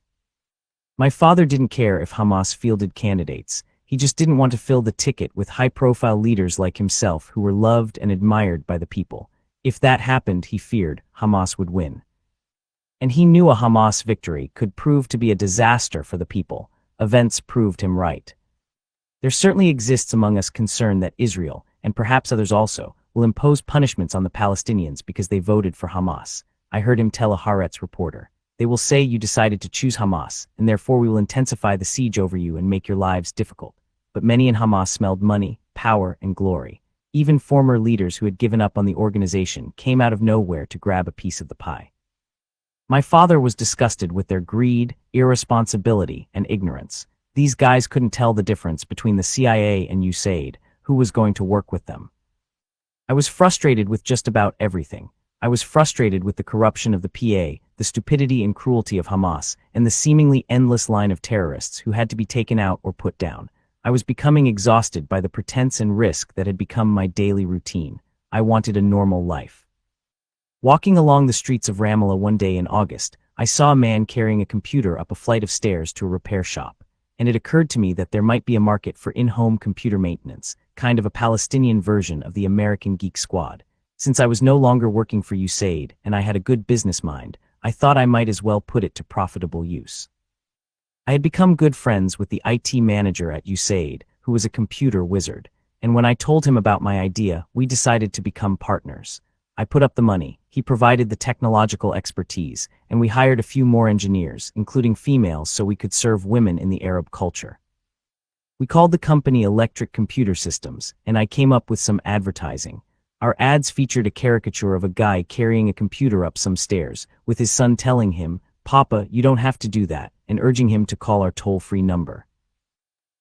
My father didn't care if Hamas fielded candidates, he just didn't want to fill the ticket with high-profile leaders like himself who were loved and admired by the people. If that happened, he feared, Hamas would win. And he knew a Hamas victory could prove to be a disaster for the people. Events proved him right. There certainly exists among us concern that Israel, and perhaps others also, will impose punishments on the Palestinians because they voted for Hamas. I heard him tell a Haaretz reporter. They will say you decided to choose Hamas, and therefore we will intensify the siege over you and make your lives difficult. But many in Hamas smelled money, power, and glory. Even former leaders who had given up on the organization came out of nowhere to grab a piece of the pie. My father was disgusted with their greed, irresponsibility, and ignorance. These guys couldn't tell the difference between the CIA and USAID, who was going to work with them. I was frustrated with just about everything. I was frustrated with the corruption of the PA, the stupidity and cruelty of Hamas, and the seemingly endless line of terrorists who had to be taken out or put down. I was becoming exhausted by the pretense and risk that had become my daily routine. I wanted a normal life. Walking along the streets of Ramallah one day in August, I saw a man carrying a computer up a flight of stairs to a repair shop, and it occurred to me that there might be a market for in-home computer maintenance, kind of a Palestinian version of the American Geek Squad. Since I was no longer working for USAID and I had a good business mind, I thought I might as well put it to profitable use. I had become good friends with the IT manager at USAID, who was a computer wizard, and when I told him about my idea, we decided to become partners. I put up the money, he provided the technological expertise, and we hired a few more engineers, including females, so we could serve women in the Arab culture. We called the company Electric Computer Systems, and I came up with some advertising. Our ads featured a caricature of a guy carrying a computer up some stairs, with his son telling him, "Papa, you don't have to do that," and urging him to call our toll-free number.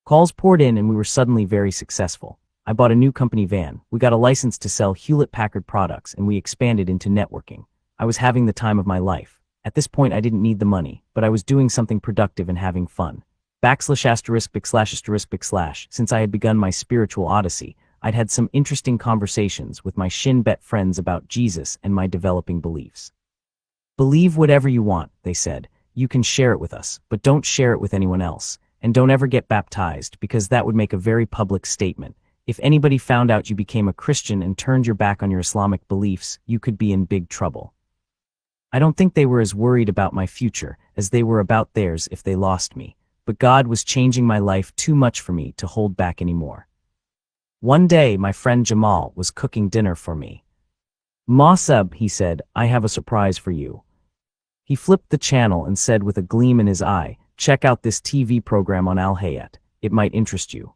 Calls poured in and we were suddenly very successful. I bought a new company van, we got a license to sell Hewlett-Packard products, and we expanded into networking. I was having the time of my life. At this point I didn't need the money, but I was doing something productive and having fun. ******. Since I had begun my spiritual odyssey, I'd had some interesting conversations with my Shin Bet friends about Jesus and my developing beliefs. Believe whatever you want, they said. You can share it with us, but don't share it with anyone else. And don't ever get baptized, because that would make a very public statement. If anybody found out you became a Christian and turned your back on your Islamic beliefs, you could be in big trouble. I don't think they were as worried about my future as they were about theirs if they lost me, but God was changing my life too much for me to hold back anymore. One day, my friend Jamal was cooking dinner for me. "Mosab," he said, "I have a surprise for you." He flipped the channel and said with a gleam in his eye, "Check out this TV program on Al Hayat. It might interest you."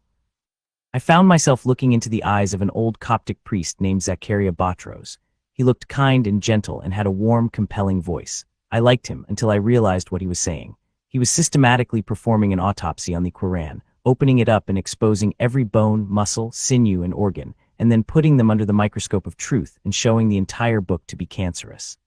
I found myself looking into the eyes of an old Coptic priest named Zakaria Batros. He looked kind and gentle and had a warm, compelling voice. I liked him until I realized what he was saying. He was systematically performing an autopsy on the Quran, opening it up and exposing every bone, muscle, sinew, and organ, and then putting them under the microscope of truth and showing the entire book to be cancerous.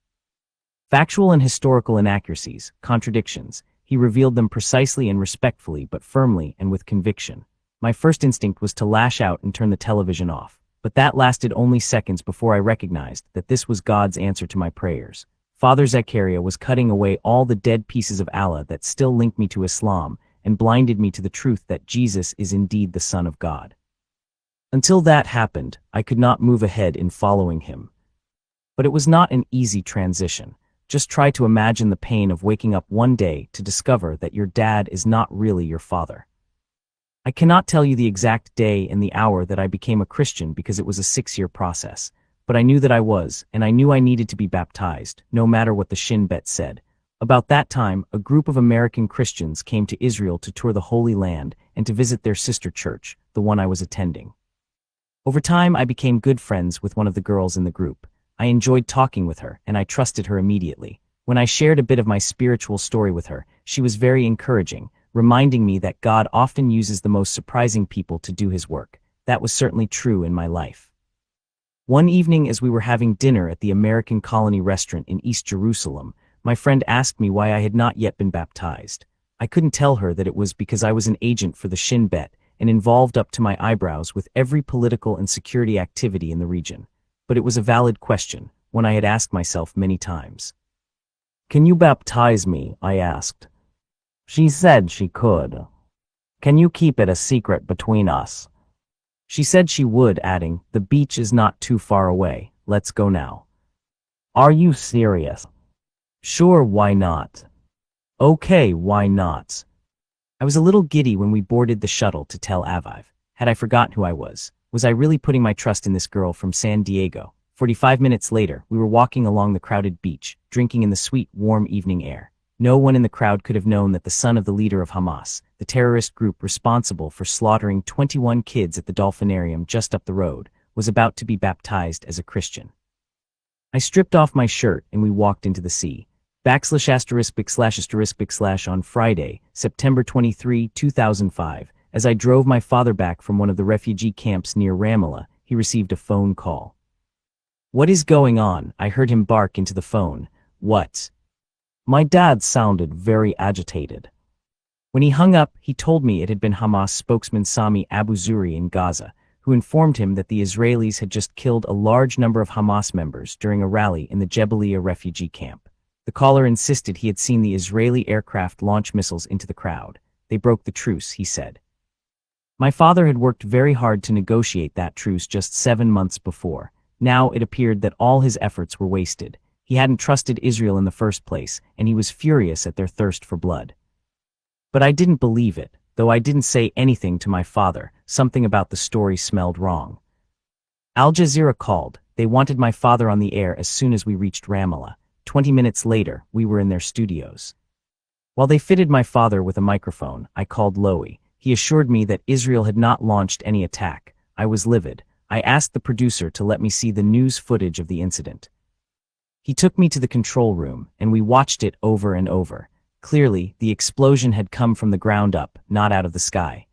Factual and historical inaccuracies, contradictions, he revealed them precisely and respectfully but firmly and with conviction. My first instinct was to lash out and turn the television off, but that lasted only seconds before I recognized that this was God's answer to my prayers. Father Zakaria was cutting away all the dead pieces of Allah that still linked me to Islam and blinded me to the truth that Jesus is indeed the Son of God. Until that happened, I could not move ahead in following him. But it was not an easy transition. Just try to imagine the pain of waking up one day to discover that your dad is not really your father. I cannot tell you the exact day and the hour that I became a Christian because it was a 6-year process, but I knew that I was, and I knew I needed to be baptized, no matter what the Shin Bet said. About that time, a group of American Christians came to Israel to tour the Holy Land and to visit their sister church, the one I was attending. Over time, I became good friends with one of the girls in the group. I enjoyed talking with her, and I trusted her immediately. When I shared a bit of my spiritual story with her, she was very encouraging, reminding me that God often uses the most surprising people to do his work. That was certainly true in my life. One evening as we were having dinner at the American Colony restaurant in East Jerusalem, my friend asked me why I had not yet been baptized. I couldn't tell her that it was because I was an agent for the Shin Bet and involved up to my eyebrows with every political and security activity in the region. But it was a valid question, one I had asked myself many times. "Can you baptize me?" I asked. She said she could. "Can you keep it a secret between us?" She said she would, adding, "The beach is not too far away. Let's go now." "Are you serious?" "Sure, why not?" "Okay, why not?" I was a little giddy when we boarded the shuttle to Tel Aviv. Had I forgotten who I was? Was I really putting my trust in this girl from San Diego? 45 minutes later, we were walking along the crowded beach, drinking in the sweet, warm evening air. No one in the crowd could have known that the son of the leader of Hamas, the terrorist group responsible for slaughtering 21 kids at the Dolphinarium just up the road, was about to be baptized as a Christian. I stripped off my shirt and we walked into the sea. ***** On Friday, September 23, 2005, as I drove my father back from one of the refugee camps near Ramallah, he received a phone call. "What is going on?" I heard him bark into the phone. "What?" My dad sounded very agitated. When he hung up, he told me it had been Hamas spokesman Sami Abu Zuri in Gaza, who informed him that the Israelis had just killed a large number of Hamas members during a rally in the Jabalia refugee camp. The caller insisted he had seen the Israeli aircraft launch missiles into the crowd. They broke the truce, he said. My father had worked very hard to negotiate that truce just 7 months before. Now it appeared that all his efforts were wasted. He hadn't trusted Israel in the first place, and he was furious at their thirst for blood. But I didn't believe it, though I didn't say anything to my father. Something about the story smelled wrong. Al Jazeera called. They wanted my father on the air as soon as we reached Ramallah. 20 minutes later, we were in their studios. While they fitted my father with a microphone, I called Lowy. He assured me that Israel had not launched any attack. I was livid. I asked the producer to let me see the news footage of the incident. He took me to the control room, and we watched it over and over. Clearly, the explosion had come from the ground up, not out of the sky.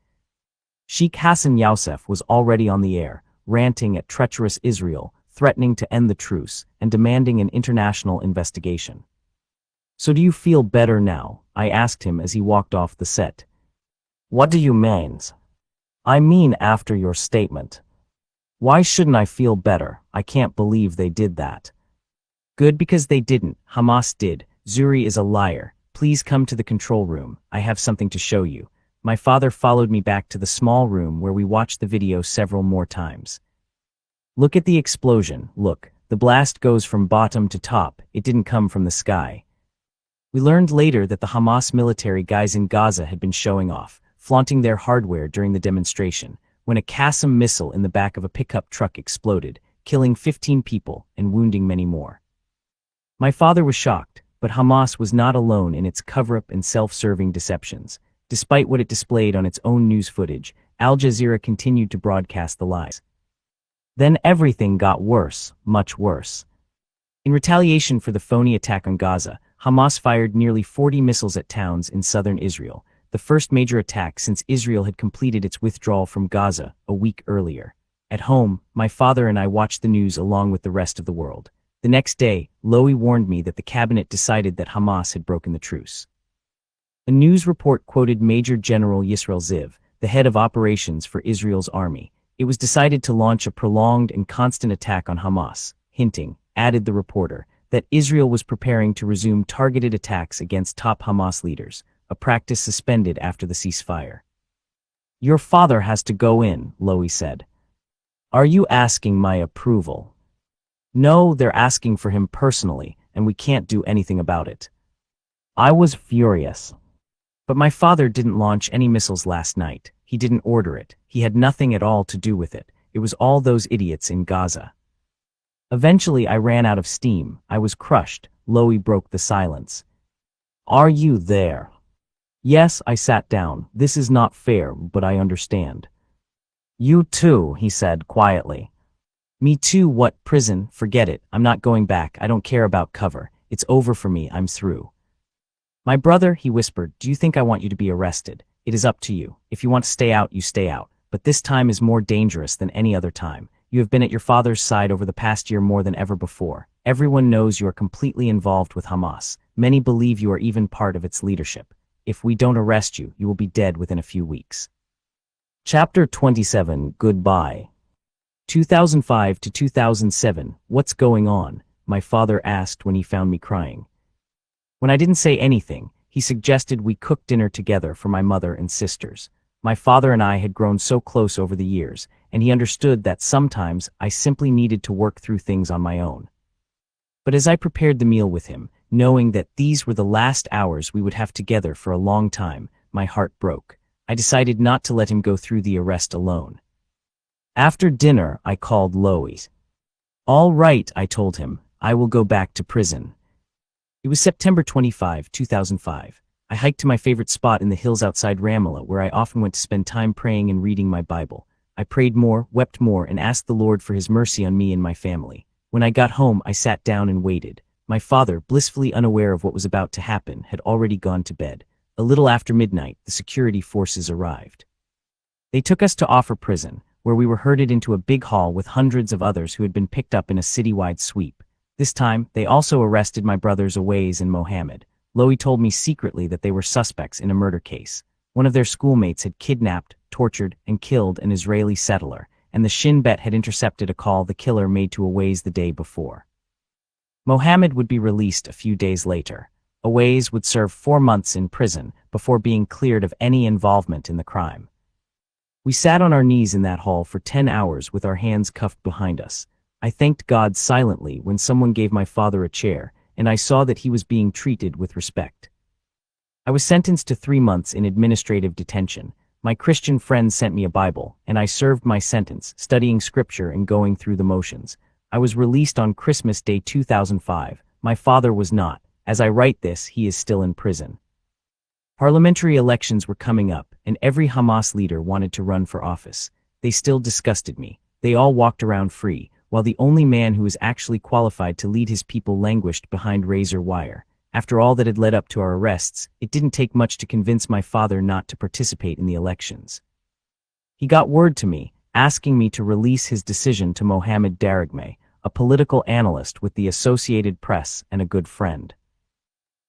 Sheikh Hassan Yousef was already on the air, ranting at treacherous Israel, threatening to end the truce, and demanding an international investigation. "So do you feel better now?" I asked him as he walked off the set. "What do you mean?" "I mean after your statement." "Why shouldn't I feel better? I can't believe they did that." "Good, because they didn't. Hamas did. Zuri is a liar. Please come to the control room. I have something to show you." My father followed me back to the small room where we watched the video several more times. "Look at the explosion. Look, the blast goes from bottom to top. It didn't come from the sky." We learned later that the Hamas military guys in Gaza had been showing off, flaunting their hardware during the demonstration, when a Qassam missile in the back of a pickup truck exploded, killing 15 people and wounding many more. My father was shocked, but Hamas was not alone in its cover-up and self-serving deceptions. Despite what it displayed on its own news footage, Al Jazeera continued to broadcast the lies. Then everything got worse, much worse. In retaliation for the phony attack on Gaza, Hamas fired nearly 40 missiles at towns in southern Israel, the first major attack since Israel had completed its withdrawal from Gaza a week earlier. At home, my father and I watched the news along with the rest of the world. The next day, Lowy warned me that the cabinet decided that Hamas had broken the truce. A news report quoted Major General Yisrael Ziv, the head of operations for Israel's army. It was decided to launch a prolonged and constant attack on Hamas, hinting, added the reporter, that Israel was preparing to resume targeted attacks against top Hamas leaders, a practice suspended after the ceasefire. "Your father has to go in," Lowy said. "Are you asking my approval?" "No, they're asking for him personally, and we can't do anything about it." I was furious. But my father didn't launch any missiles last night. He didn't order it. He had nothing at all to do with it. It was all those idiots in Gaza. Eventually, I ran out of steam. I was crushed. Loie broke the silence. Are you there? Yes, I sat down. This is not fair, but I understand. You too, he said quietly. Me too. What, prison? Forget it. I'm not going back. I don't care about cover. It's over for me. I'm through. My brother, he whispered, do you think I want you to be arrested? It is up to you. If you want to stay out, you stay out. But this time is more dangerous than any other time. You have been at your father's side over the past year more than ever before. Everyone knows you are completely involved with Hamas. Many believe you are even part of its leadership. If we don't arrest you, you will be dead within a few weeks. Chapter 27, Goodbye. 2005 to 2007, what's going on? My father asked when he found me crying. When I didn't say anything, he suggested we cook dinner together for my mother and sisters. My father and I had grown so close over the years, and he understood that sometimes I simply needed to work through things on my own. But as I prepared the meal with him, knowing that these were the last hours we would have together for a long time, my heart broke. I decided not to let him go through the arrest alone. After dinner, I called Loie. All right, I told him, I will go back to prison. It was September 25, 2005. I hiked to my favorite spot in the hills outside Ramallah, where I often went to spend time praying and reading my Bible. I prayed more, wept more, and asked the Lord for his mercy on me and my family. When I got home, I sat down and waited. My father, blissfully unaware of what was about to happen, had already gone to bed. A little after midnight, the security forces arrived. They took us to Offer Prison, where we were herded into a big hall with hundreds of others who had been picked up in a citywide sweep. This time, they also arrested my brothers Awais and Mohammed. Loie told me secretly that they were suspects in a murder case. One of their schoolmates had kidnapped, tortured, and killed an Israeli settler, and the Shin Bet had intercepted a call the killer made to Awais the day before. Mohammed would be released a few days later. Awais would serve 4 months in prison before being cleared of any involvement in the crime. We sat on our knees in that hall for 10 hours with our hands cuffed behind us. I thanked God silently when someone gave my father a chair, and I saw that he was being treated with respect. I was sentenced to 3 months in administrative detention. My Christian friends sent me a Bible, and I served my sentence, studying scripture and going through the motions. I was released on Christmas Day 2005. My father was not. As I write this, he is still in prison. Parliamentary elections were coming up, and every Hamas leader wanted to run for office. They still disgusted me. They all walked around free, while the only man who was actually qualified to lead his people languished behind razor wire. After all that had led up to our arrests, it didn't take much to convince my father not to participate in the elections. He got word to me, asking me to release his decision to Mohammed Daragme, a political analyst with the Associated Press and a good friend.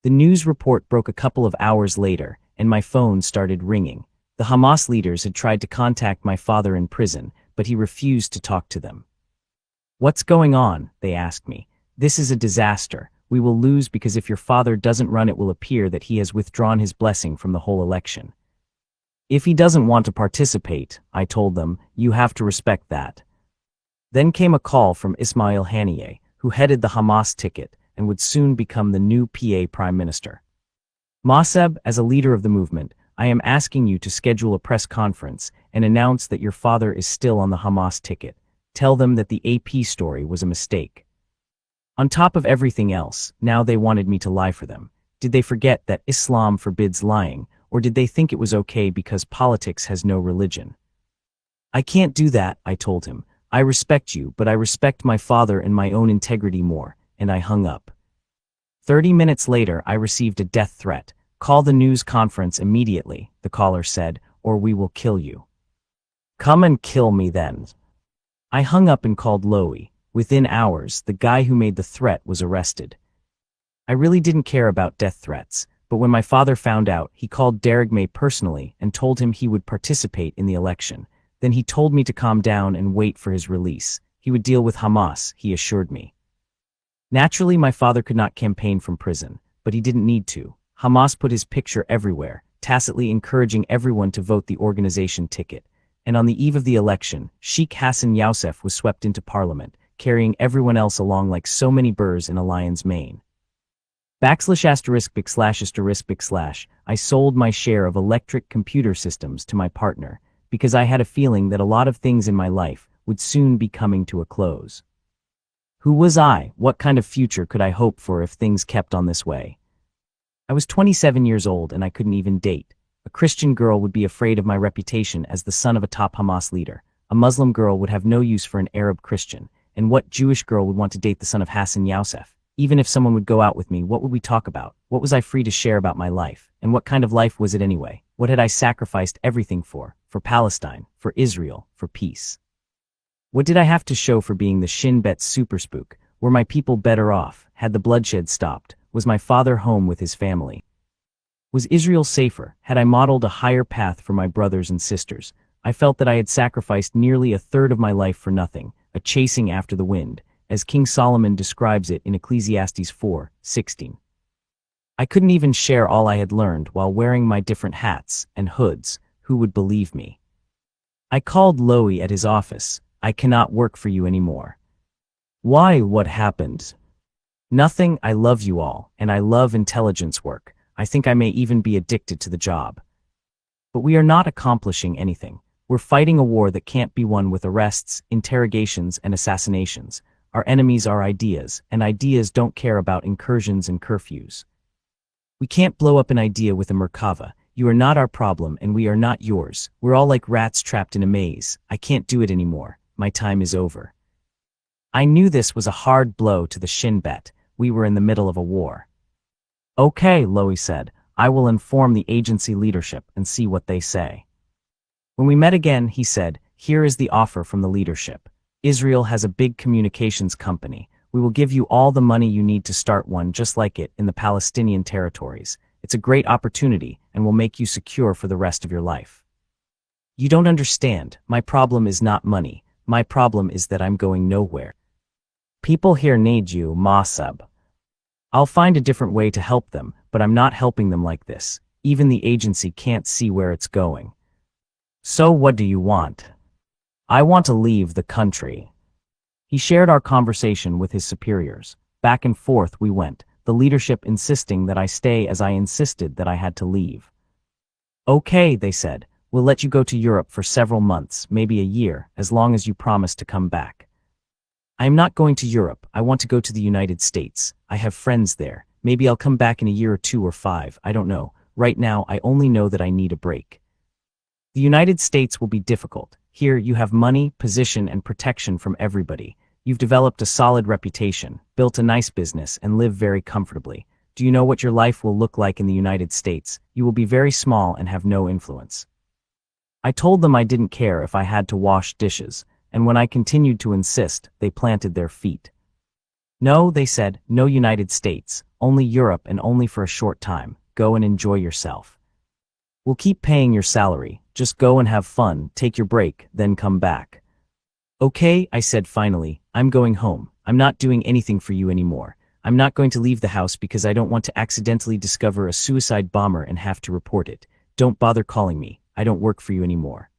The news report broke a couple of hours later, and my phone started ringing. The Hamas leaders had tried to contact my father in prison, but he refused to talk to them. What's going on? They asked me. This is a disaster. We will lose because if your father doesn't run, it will appear that he has withdrawn his blessing from the whole election. If he doesn't want to participate, I told them, you have to respect that. Then came a call from Ismail Haniyeh, who headed the Hamas ticket and would soon become the new PA Prime Minister. Mosab, as a leader of the movement, I am asking you to schedule a press conference and announce that your father is still on the Hamas ticket. Tell them that the AP story was a mistake. On top of everything else, now they wanted me to lie for them. Did they forget that Islam forbids lying, or did they think it was okay because politics has no religion? I can't do that, I told him. I respect you, but I respect my father and my own integrity more, and I hung up. 30 minutes later, I received a death threat. Call the news conference immediately, the caller said, or we will kill you. Come and kill me then. I hung up and called Loie. Within hours, the guy who made the threat was arrested. I really didn't care about death threats, but when my father found out, he called Daragme personally and told him he would participate in the election. Then he told me to calm down and wait for his release. He would deal with Hamas, he assured me. Naturally, my father could not campaign from prison, but he didn't need to. Hamas put his picture everywhere, tacitly encouraging everyone to vote the organization ticket. And on the eve of the election, Sheikh Hassan Yousef was swept into parliament, carrying everyone else along like so many burrs in a lion's mane. *******, I sold my share of electric computer systems to my partner. because I had a feeling that a lot of things in my life would soon be coming to a close. Who was I? What kind of future could I hope for if things kept on this way? I was 27 years old and I couldn't even date. A Christian girl would be afraid of my reputation as the son of a top Hamas leader. A Muslim girl would have no use for an Arab Christian. And what Jewish girl would want to date the son of Hassan Yousef? Even if someone would go out with me, what would we talk about? What was I free to share about my life? And what kind of life was it anyway? What had I sacrificed everything for? For Palestine, for Israel, for peace. What did I have to show for being the Shin Bet super spook? Were my people better off? Had the bloodshed stopped? Was my father home with his family? Was Israel safer? Had I modeled a higher path for my brothers and sisters? I felt that I had sacrificed nearly a third of my life for nothing, a chasing after the wind, as King Solomon describes it in Ecclesiastes 4:16. I couldn't even share all I had learned while wearing my different hats and hoods. Who would believe me? I called Lowy at his office. I cannot work for you anymore. Why? What happened? Nothing. I love you all, and I love intelligence work. I think I may even be addicted to the job. But we are not accomplishing anything. We're fighting a war that can't be won with arrests, interrogations, and assassinations. Our enemies are ideas, and ideas don't care about incursions and curfews. We can't blow up an idea with a Merkava. You are not our problem, and we are not yours. We're all like rats trapped in a maze. I can't do it anymore. My time is over. I knew this was a hard blow to the Shin Bet. We were in the middle of a war. Okay, Lowy said. I will inform the agency leadership and see what they say. When we met again, he said, here is the offer from the leadership. Israel has a big communications company. We will give you all the money you need to start one just like it in the Palestinian territories. It's a great opportunity and will make you secure for the rest of your life. You don't understand. My problem is not money. My problem is that I'm going nowhere. People here need you, Mosab. I'll find a different way to help them, but I'm not helping them like this. Even the agency can't see where it's going. So what do you want? I want to leave the country. He shared our conversation with his superiors. Back and forth we went, the leadership insisting that I stay as I insisted that I had to leave. Okay, they said, we'll let you go to Europe for several months, maybe a year, as long as you promise to come back. I am not going to Europe. I want to go to the United States. I have friends there. Maybe I'll come back in a year or 2 or 5, I don't know. Right now, I only know that I need a break. The United States will be difficult. Here, you have money, position, and protection from everybody. You've developed a solid reputation, built a nice business, and live very comfortably. Do you know what your life will look like in the United States? You will be very small and have no influence. I told them I didn't care if I had to wash dishes, and when I continued to insist, they planted their feet. No, they said, no United States, only Europe and only for a short time. Go and enjoy yourself. We'll keep paying your salary. Just go and have fun, take your break, then come back. Okay, I said finally, I'm going home. I'm not doing anything for you anymore. I'm not going to leave the house because I don't want to accidentally discover a suicide bomber and have to report it. Don't bother calling me. I don't work for you anymore.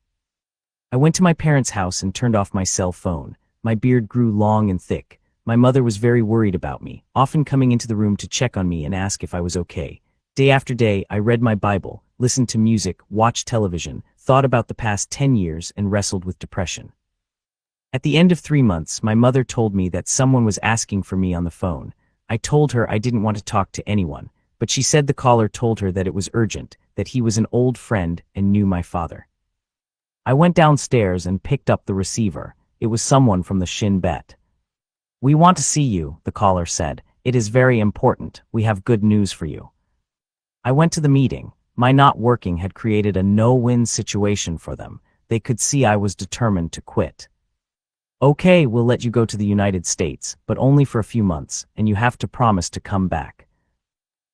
I went to my parents' house and turned off my cell phone. My beard grew long and thick. My mother was very worried about me, often coming into the room to check on me and ask if I was okay. Day after day, I read my Bible, listened to music, watched television, thought about the past 10 years, and wrestled with depression. At the end of 3 months, my mother told me that someone was asking for me on the phone. I told her I didn't want to talk to anyone, but she said the caller told her that it was urgent, that he was an old friend and knew my father. I went downstairs and picked up the receiver. It was someone from the Shin Bet. We want to see you, the caller said. It is very important. We have good news for you. I went to the meeting. My not working had created a no-win situation for them. They could see I was determined to quit. Okay, we'll let you go to the United States, but only for a few months, and you have to promise to come back.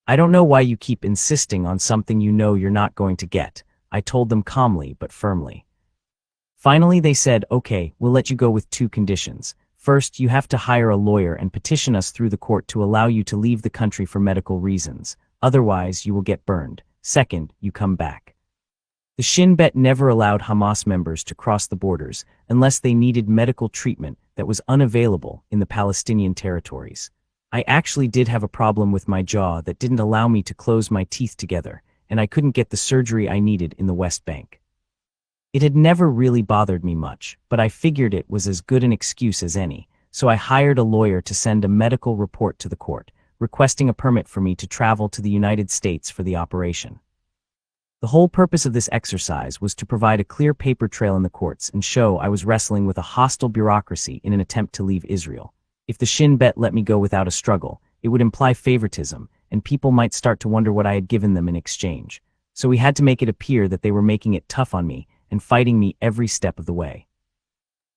I don't know why you keep insisting on something you know you're not going to get, I told them calmly but firmly. Finally, they said, okay, we'll let you go with 2 conditions. First, you have to hire a lawyer and petition us through the court to allow you to leave the country for medical reasons. Otherwise, you will get burned. Second, you come back. The Shin Bet never allowed Hamas members to cross the borders unless they needed medical treatment that was unavailable in the Palestinian territories. I actually did have a problem with my jaw that didn't allow me to close my teeth together, and I couldn't get the surgery I needed in the West Bank. It had never really bothered me much, but I figured it was as good an excuse as any, so I hired a lawyer to send a medical report to the court, requesting a permit for me to travel to the United States for the operation. The whole purpose of this exercise was to provide a clear paper trail in the courts and show I was wrestling with a hostile bureaucracy in an attempt to leave Israel. If the Shin Bet let me go without a struggle, it would imply favoritism, and people might start to wonder what I had given them in exchange. So we had to make it appear that they were making it tough on me and fighting me every step of the way.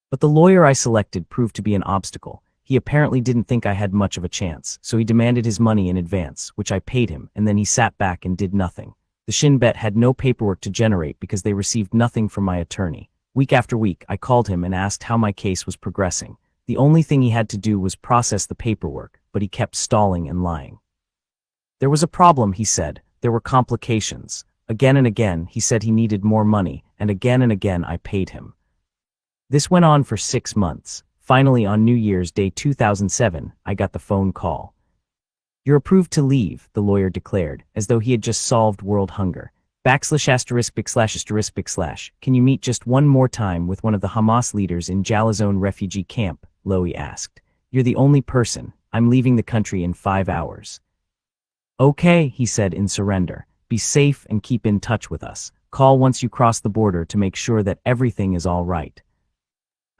But the lawyer I selected proved to be an obstacle. He apparently didn't think I had much of a chance, so he demanded his money in advance, which I paid him, and then he sat back and did nothing. The Shin Bet had no paperwork to generate because they received nothing from my attorney. Week after week, I called him and asked how my case was progressing. The only thing he had to do was process the paperwork, but he kept stalling and lying. There was a problem, he said. There were complications. Again and again, he said he needed more money, and again I paid him. This went on for 6 months. Finally, on New Year's Day 2007, I got the phone call. "You're approved to leave," the lawyer declared, as though he had just solved world hunger. /***. Can you meet just one more time with one of the Hamas leaders in Jalazon refugee camp? Lowy asked. "You're the only person. I'm leaving the country in 5 hours. Okay, he said in surrender. Be safe and keep in touch with us. Call once you cross the border to make sure that everything is all right."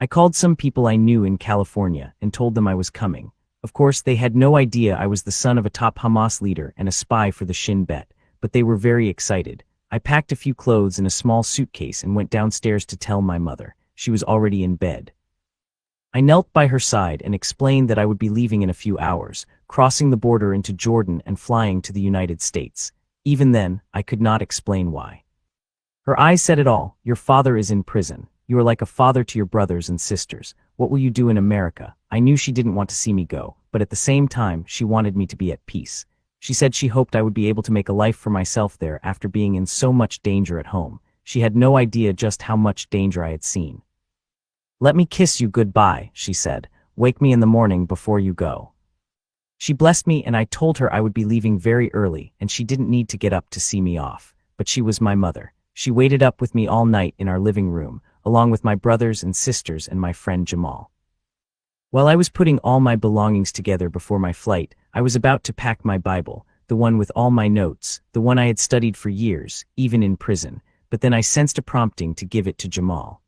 I called some people I knew in California and told them I was coming. Of course, they had no idea I was the son of a top Hamas leader and a spy for the Shin Bet, but they were very excited. I packed a few clothes in a small suitcase and went downstairs to tell my mother. She was already in bed. I knelt by her side and explained that I would be leaving in a few hours, crossing the border into Jordan and flying to the United States. Even then, I could not explain why. Her eyes said it all. "Your father is in prison. You are like a father to your brothers and sisters. What will you do in America?" I knew she didn't want to see me go, but at the same time, she wanted me to be at peace. She said she hoped I would be able to make a life for myself there after being in so much danger at home. She had no idea just how much danger I had seen. "Let me kiss you goodbye," she said. "Wake me in the morning before you go." She blessed me and I told her I would be leaving very early and she didn't need to get up to see me off. But she was my mother. She waited up with me all night in our living room, along with my brothers and sisters and my friend Jamal. While I was putting all my belongings together before my flight, I was about to pack my Bible, the one with all my notes, the one I had studied for years, even in prison, but then I sensed a prompting to give it to Jamal.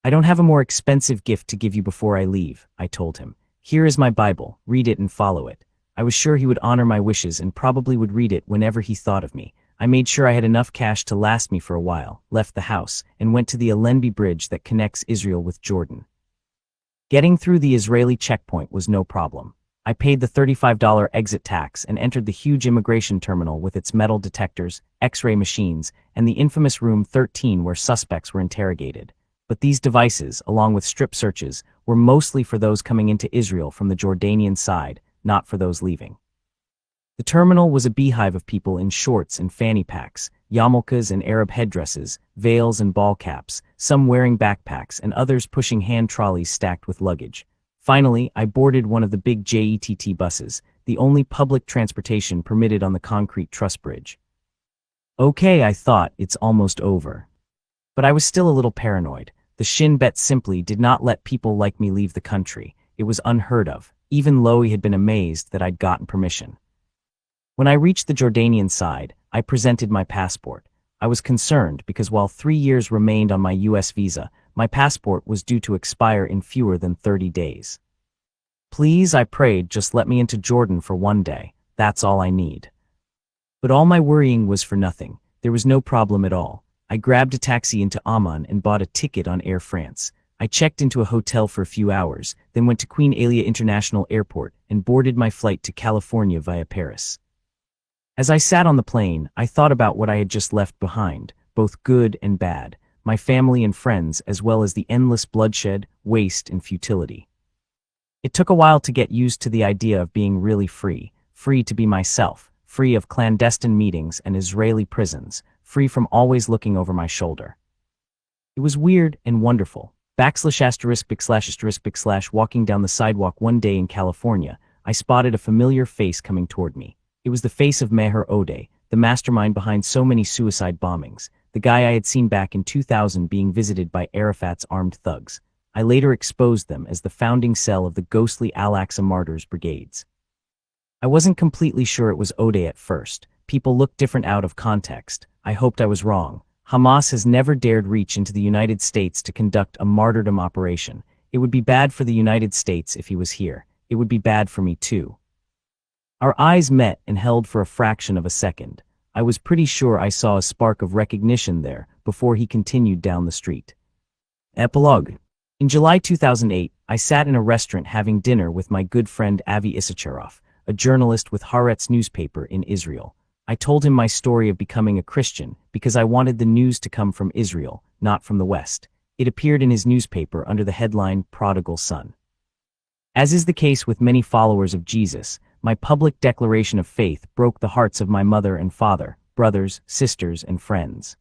"I don't have a more expensive gift to give you before I leave," I told him. "Here is my Bible, read it and follow it." I was sure he would honor my wishes and probably would read it whenever he thought of me. I made sure I had enough cash to last me for a while, left the house, and went to the Allenby Bridge that connects Israel with Jordan. Getting through the Israeli checkpoint was no problem. I paid the $35 exit tax and entered the huge immigration terminal with its metal detectors, X-ray machines, and the infamous room 13 where suspects were interrogated. But these devices, along with strip searches, were mostly for those coming into Israel from the Jordanian side, not for those leaving. The terminal was a beehive of people in shorts and fanny packs, yarmulkes and Arab headdresses, veils and ball caps, some wearing backpacks and others pushing hand trolleys stacked with luggage. Finally, I boarded one of the big JETT buses, the only public transportation permitted on the concrete truss bridge. Okay, I thought, it's almost over. But I was still a little paranoid. The Shin Bet simply did not let people like me leave the country. It was unheard of. Even Lowy had been amazed that I'd gotten permission. When I reached the Jordanian side, I presented my passport. I was concerned because while 3 years remained on my US visa, my passport was due to expire in fewer than 30 days. "Please," I prayed, "just let me into Jordan for 1 day. That's all I need." But all my worrying was for nothing. There was no problem at all. I grabbed a taxi into Amman and bought a ticket on Air France. I checked into a hotel for a few hours, then went to Queen Alia International Airport and boarded my flight to California via Paris. As I sat on the plane, I thought about what I had just left behind, both good and bad, my family and friends, as well as the endless bloodshed, waste, and futility. It took a while to get used to the idea of being really free to be myself, free of clandestine meetings and Israeli prisons, free from always looking over my shoulder. It was weird and wonderful. ******, walking down the sidewalk one day in California, I spotted a familiar face coming toward me. It was the face of Meher Odeh, the mastermind behind so many suicide bombings. the guy I had seen back in 2000 being visited by Arafat's armed thugs. I later exposed them as the founding cell of the ghostly Al-Aqsa Martyrs Brigades. I wasn't completely sure it was Ode at first. People looked different out of context. I hoped I was wrong. Hamas has never dared reach into the United States to conduct a martyrdom operation. It would be bad for the United States if he was here. It would be bad for me too. Our eyes met and held for a fraction of a second. I was pretty sure I saw a spark of recognition there before he continued down the street. Epilogue. In July 2008, I sat in a restaurant having dinner with my good friend Avi Issacharov, a journalist with Haaretz newspaper in Israel. I told him my story of becoming a Christian because I wanted the news to come from Israel, not from the West. It appeared in his newspaper under the headline Prodigal Son. As is the case with many followers of Jesus, my public declaration of faith broke the hearts of my mother and father, brothers, sisters, and friends.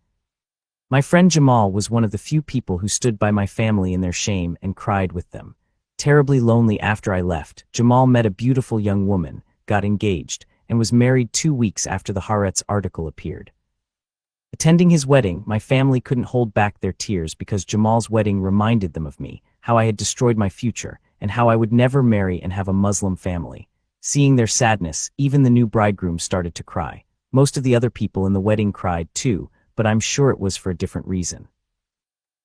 My friend Jamal was one of the few people who stood by my family in their shame and cried with them. Terribly lonely after I left, Jamal met a beautiful young woman, got engaged, and was married 2 weeks after the Haaretz article appeared. Attending his wedding, my family couldn't hold back their tears because Jamal's wedding reminded them of me, how I had destroyed my future, and how I would never marry and have a Muslim family. Seeing their sadness, even the new bridegroom started to cry. Most of the other people in the wedding cried too, but I'm sure it was for a different reason.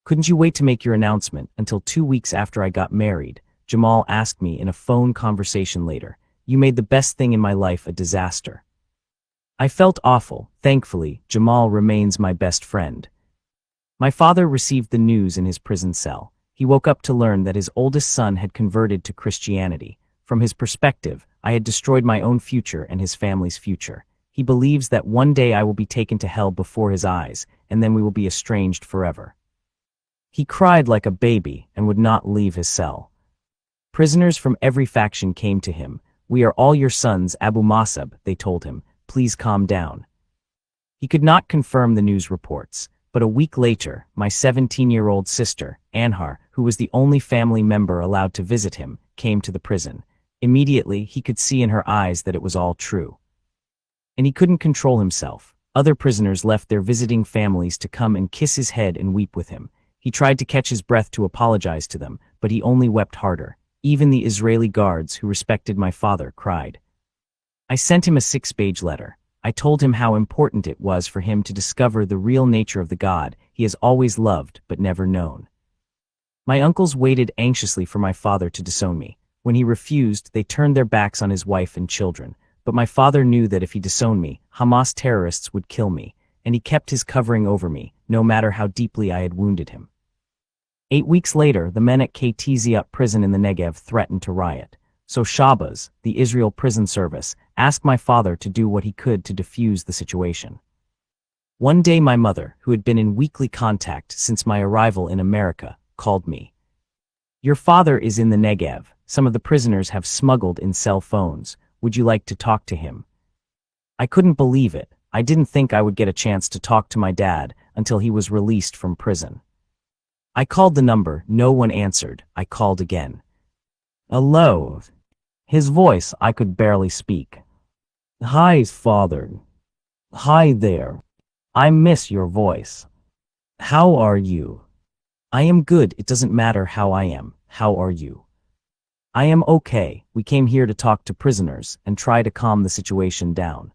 Couldn't you wait to make your announcement until 2 weeks after I got married? Jamal asked me in a phone conversation later. You made the best thing in my life a disaster. I felt awful. Thankfully, Jamal remains my best friend. My father received the news in his prison cell. He woke up to learn that his oldest son had converted to Christianity. From his perspective, I had destroyed my own future and his family's future. He believes that one day I will be taken to hell before his eyes, and then we will be estranged forever. He cried like a baby and would not leave his cell. Prisoners from every faction came to him. We are all your sons, Abu Mosab, they told him. Please calm down. He could not confirm the news reports, but a week later, my 17-year-old sister, Anhar, who was the only family member allowed to visit him, came to the prison. Immediately, he could see in her eyes that it was all true. And he couldn't control himself. Other prisoners left their visiting families to come and kiss his head and weep with him. He tried to catch his breath to apologize to them, but he only wept harder. Even the Israeli guards who respected my father cried. I sent him a 6-page letter. I told him how important it was for him to discover the real nature of the God he has always loved but never known. My uncles waited anxiously for my father to disown me. When he refused, they turned their backs on his wife and children. But my father knew that if he disowned me, Hamas terrorists would kill me, and he kept his covering over me, no matter how deeply I had wounded him. 8 weeks later, the men at KTZ prison in the Negev threatened to riot. So Shabaz, the Israel Prison Service, asked my father to do what he could to defuse the situation. One day my mother, who had been in weekly contact since my arrival in America, called me. Your father is in the Negev. Some of the prisoners have smuggled in cell phones. Would you like to talk to him? I couldn't believe it. I didn't think I would get a chance to talk to my dad until he was released from prison. I called the number, no one answered. I called again. Hello. His voice, I could barely speak. Hi, father. Hi there. I miss your voice. How are you? I am good. It doesn't matter how I am. How are you? I am okay. We came here to talk to prisoners and try to calm the situation down.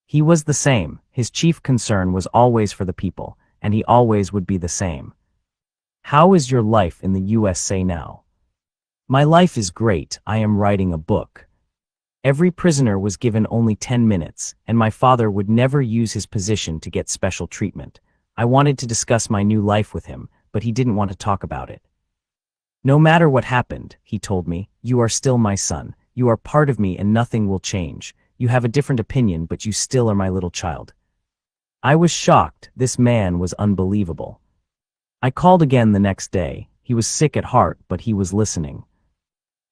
He was the same. His chief concern was always for the people, and he always would be the same. How is your life in the USA now? My life is great. I am writing a book. Every prisoner was given only 10 minutes, and my father would never use his position to get special treatment. I wanted to discuss my new life with him, but he didn't want to talk about it. No matter what happened, he told me, you are still my son. You are part of me and nothing will change. You have a different opinion, but you still are my little child. I was shocked. This man was unbelievable. I called again the next day. He was sick at heart, but he was listening.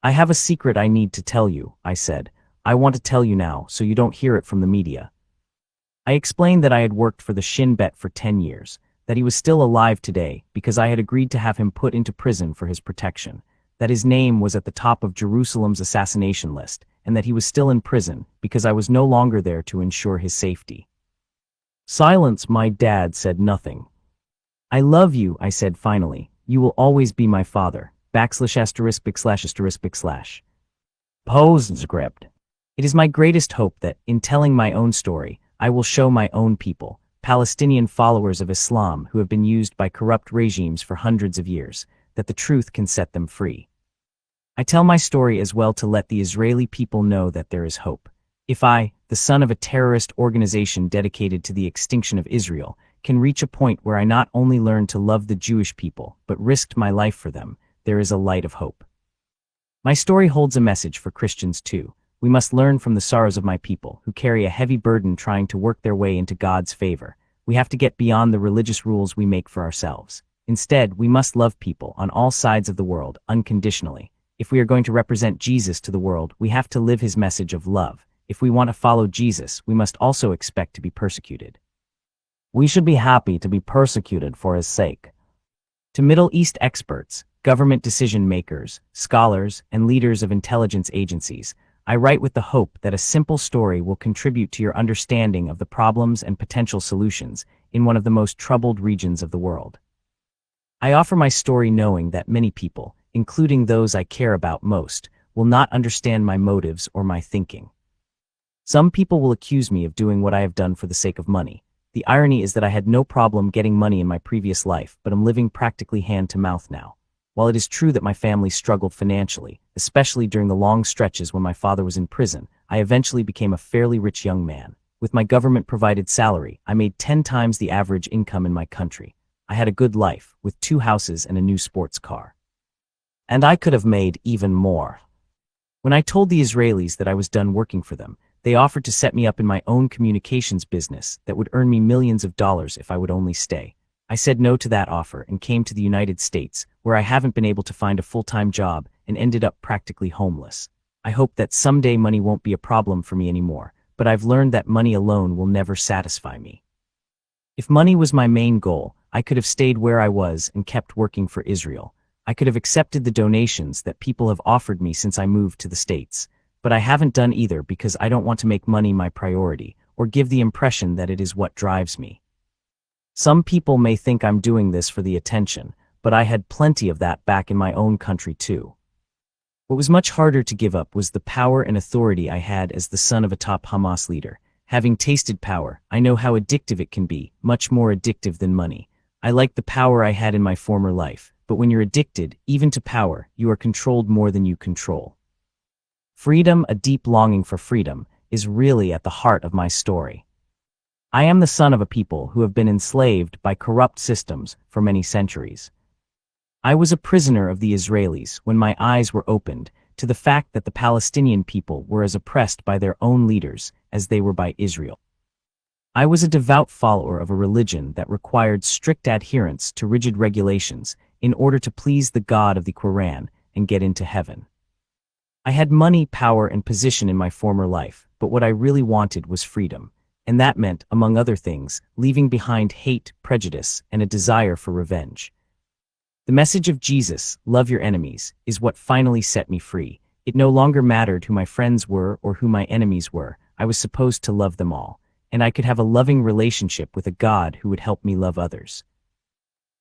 I have a secret I need to tell you, I said. I want to tell you now, so you don't hear it from the media. I explained that I had worked for the Shin Bet for 10 years, that he was still alive today because I had agreed to have him put into prison for his protection, that his name was at the top of Jerusalem's assassination list, and that he was still in prison because I was no longer there to ensure his safety. Silence, my dad said nothing. I love you, I said finally. You will always be my father. *****. Postscript. It is my greatest hope that, in telling my own story, I will show my own people, Palestinian followers of Islam who have been used by corrupt regimes for hundreds of years, that the truth can set them free. I tell my story as well to let the Israeli people know that there is hope. If I, the son of a terrorist organization dedicated to the extinction of Israel, can reach a point where I not only learned to love the Jewish people, but risked my life for them, there is a light of hope. My story holds a message for Christians too. We must learn from the sorrows of my people, who carry a heavy burden trying to work their way into God's favor. We have to get beyond the religious rules we make for ourselves. Instead, we must love people on all sides of the world, unconditionally. If we are going to represent Jesus to the world, we have to live his message of love. If we want to follow Jesus, we must also expect to be persecuted. We should be happy to be persecuted for his sake. To Middle East experts, government decision makers, scholars, and leaders of intelligence agencies, I write with the hope that a simple story will contribute to your understanding of the problems and potential solutions in one of the most troubled regions of the world. I offer my story knowing that many people, including those I care about most, will not understand my motives or my thinking. Some people will accuse me of doing what I have done for the sake of money. The irony is that I had no problem getting money in my previous life, but am living practically hand to mouth now. While it is true that my family struggled financially, especially during the long stretches when my father was in prison, I eventually became a fairly rich young man. With my government-provided salary, I made 10 times the average income in my country. I had a good life, with 2 houses and a new sports car. And I could have made even more. When I told the Israelis that I was done working for them, they offered to set me up in my own communications business that would earn me millions of dollars if I would only stay. I said no to that offer and came to the United States, where I haven't been able to find a full-time job and ended up practically homeless. I hope that someday money won't be a problem for me anymore, but I've learned that money alone will never satisfy me. If money was my main goal, I could have stayed where I was and kept working for Israel. I could have accepted the donations that people have offered me since I moved to the States, but I haven't done either because I don't want to make money my priority or give the impression that it is what drives me. Some people may think I'm doing this for the attention, but I had plenty of that back in my own country too. What was much harder to give up was the power and authority I had as the son of a top Hamas leader. Having tasted power, I know how addictive it can be, much more addictive than money. I liked the power I had in my former life, but when you're addicted, even to power, you are controlled more than you control. Freedom, a deep longing for freedom, is really at the heart of my story. I am the son of a people who have been enslaved by corrupt systems for many centuries. I was a prisoner of the Israelis when my eyes were opened to the fact that the Palestinian people were as oppressed by their own leaders as they were by Israel. I was a devout follower of a religion that required strict adherence to rigid regulations in order to please the God of the Quran and get into heaven. I had money, power, and position in my former life, but what I really wanted was freedom, and that meant, among other things, leaving behind hate, prejudice, and a desire for revenge. The message of Jesus, love your enemies, is what finally set me free. It no longer mattered who my friends were or who my enemies were. I was supposed to love them all, and I could have a loving relationship with a God who would help me love others.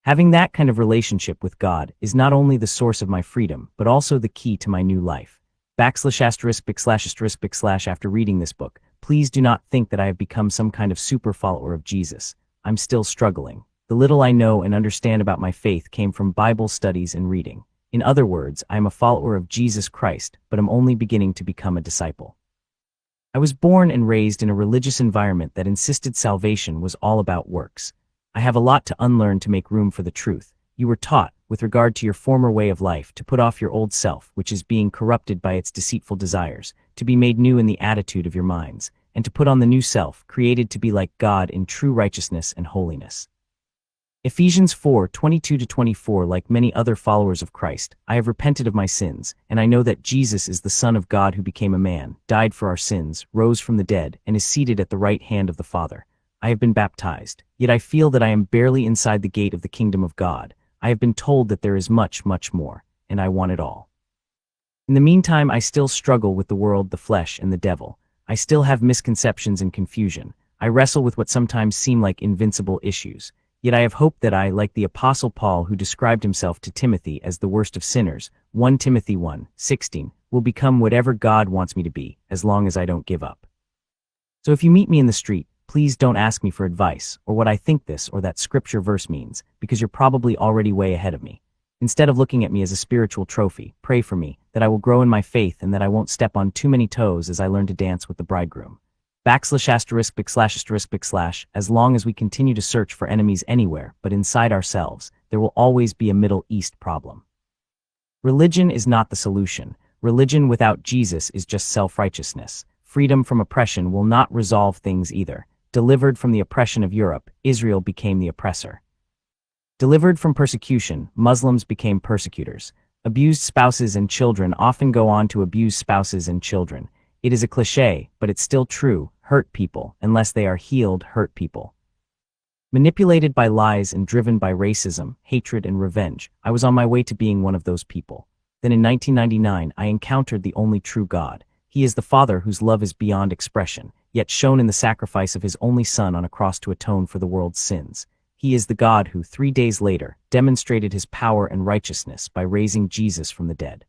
Having that kind of relationship with God is not only the source of my freedom, but also the key to my new life. After reading this book, please do not think that I have become some kind of super follower of Jesus. I'm still struggling. The little I know and understand about my faith came from Bible studies and reading. In other words, I am a follower of Jesus Christ, but am only beginning to become a disciple. I was born and raised in a religious environment that insisted salvation was all about works. I have a lot to unlearn to make room for the truth. You were taught, with regard to your former way of life, to put off your old self, which is being corrupted by its deceitful desires, to be made new in the attitude of your minds, and to put on the new self, created to be like God in true righteousness and holiness. Ephesians 4:22-24. Like many other followers of Christ, I have repented of my sins, and I know that Jesus is the Son of God who became a man, died for our sins, rose from the dead, and is seated at the right hand of the Father. I have been baptized, yet I feel that I am barely inside the gate of the kingdom of God. I have been told that there is much, much more, and I want it all. In the meantime, I still struggle with the world, the flesh, and the devil. I still have misconceptions and confusion. I wrestle with what sometimes seem like invincible issues. Yet I have hope that I, like the Apostle Paul who described himself to Timothy as the worst of sinners, 1 Timothy 1:16, will become whatever God wants me to be, as long as I don't give up. So if you meet me in the street, please don't ask me for advice, or what I think this or that scripture verse means, because you're probably already way ahead of me. Instead of looking at me as a spiritual trophy, pray for me, that I will grow in my faith and that I won't step on too many toes as I learn to dance with the bridegroom. *****, as long as we continue to search for enemies anywhere but inside ourselves, there will always be a Middle East problem. Religion is not the solution. Religion without Jesus is just self-righteousness. Freedom from oppression will not resolve things either. Delivered from the oppression of Europe, Israel became the oppressor. Delivered from persecution, Muslims became persecutors. Abused spouses and children often go on to abuse spouses and children. It is a cliché, but it's still true. Hurt people, unless they are healed, hurt people. Manipulated by lies and driven by racism, hatred, and revenge, I was on my way to being one of those people. Then in 1999, I encountered the only true God. He is the Father whose love is beyond expression, yet shown in the sacrifice of his only Son on a cross to atone for the world's sins. He is the God who, 3 days later, demonstrated his power and righteousness by raising Jesus from the dead.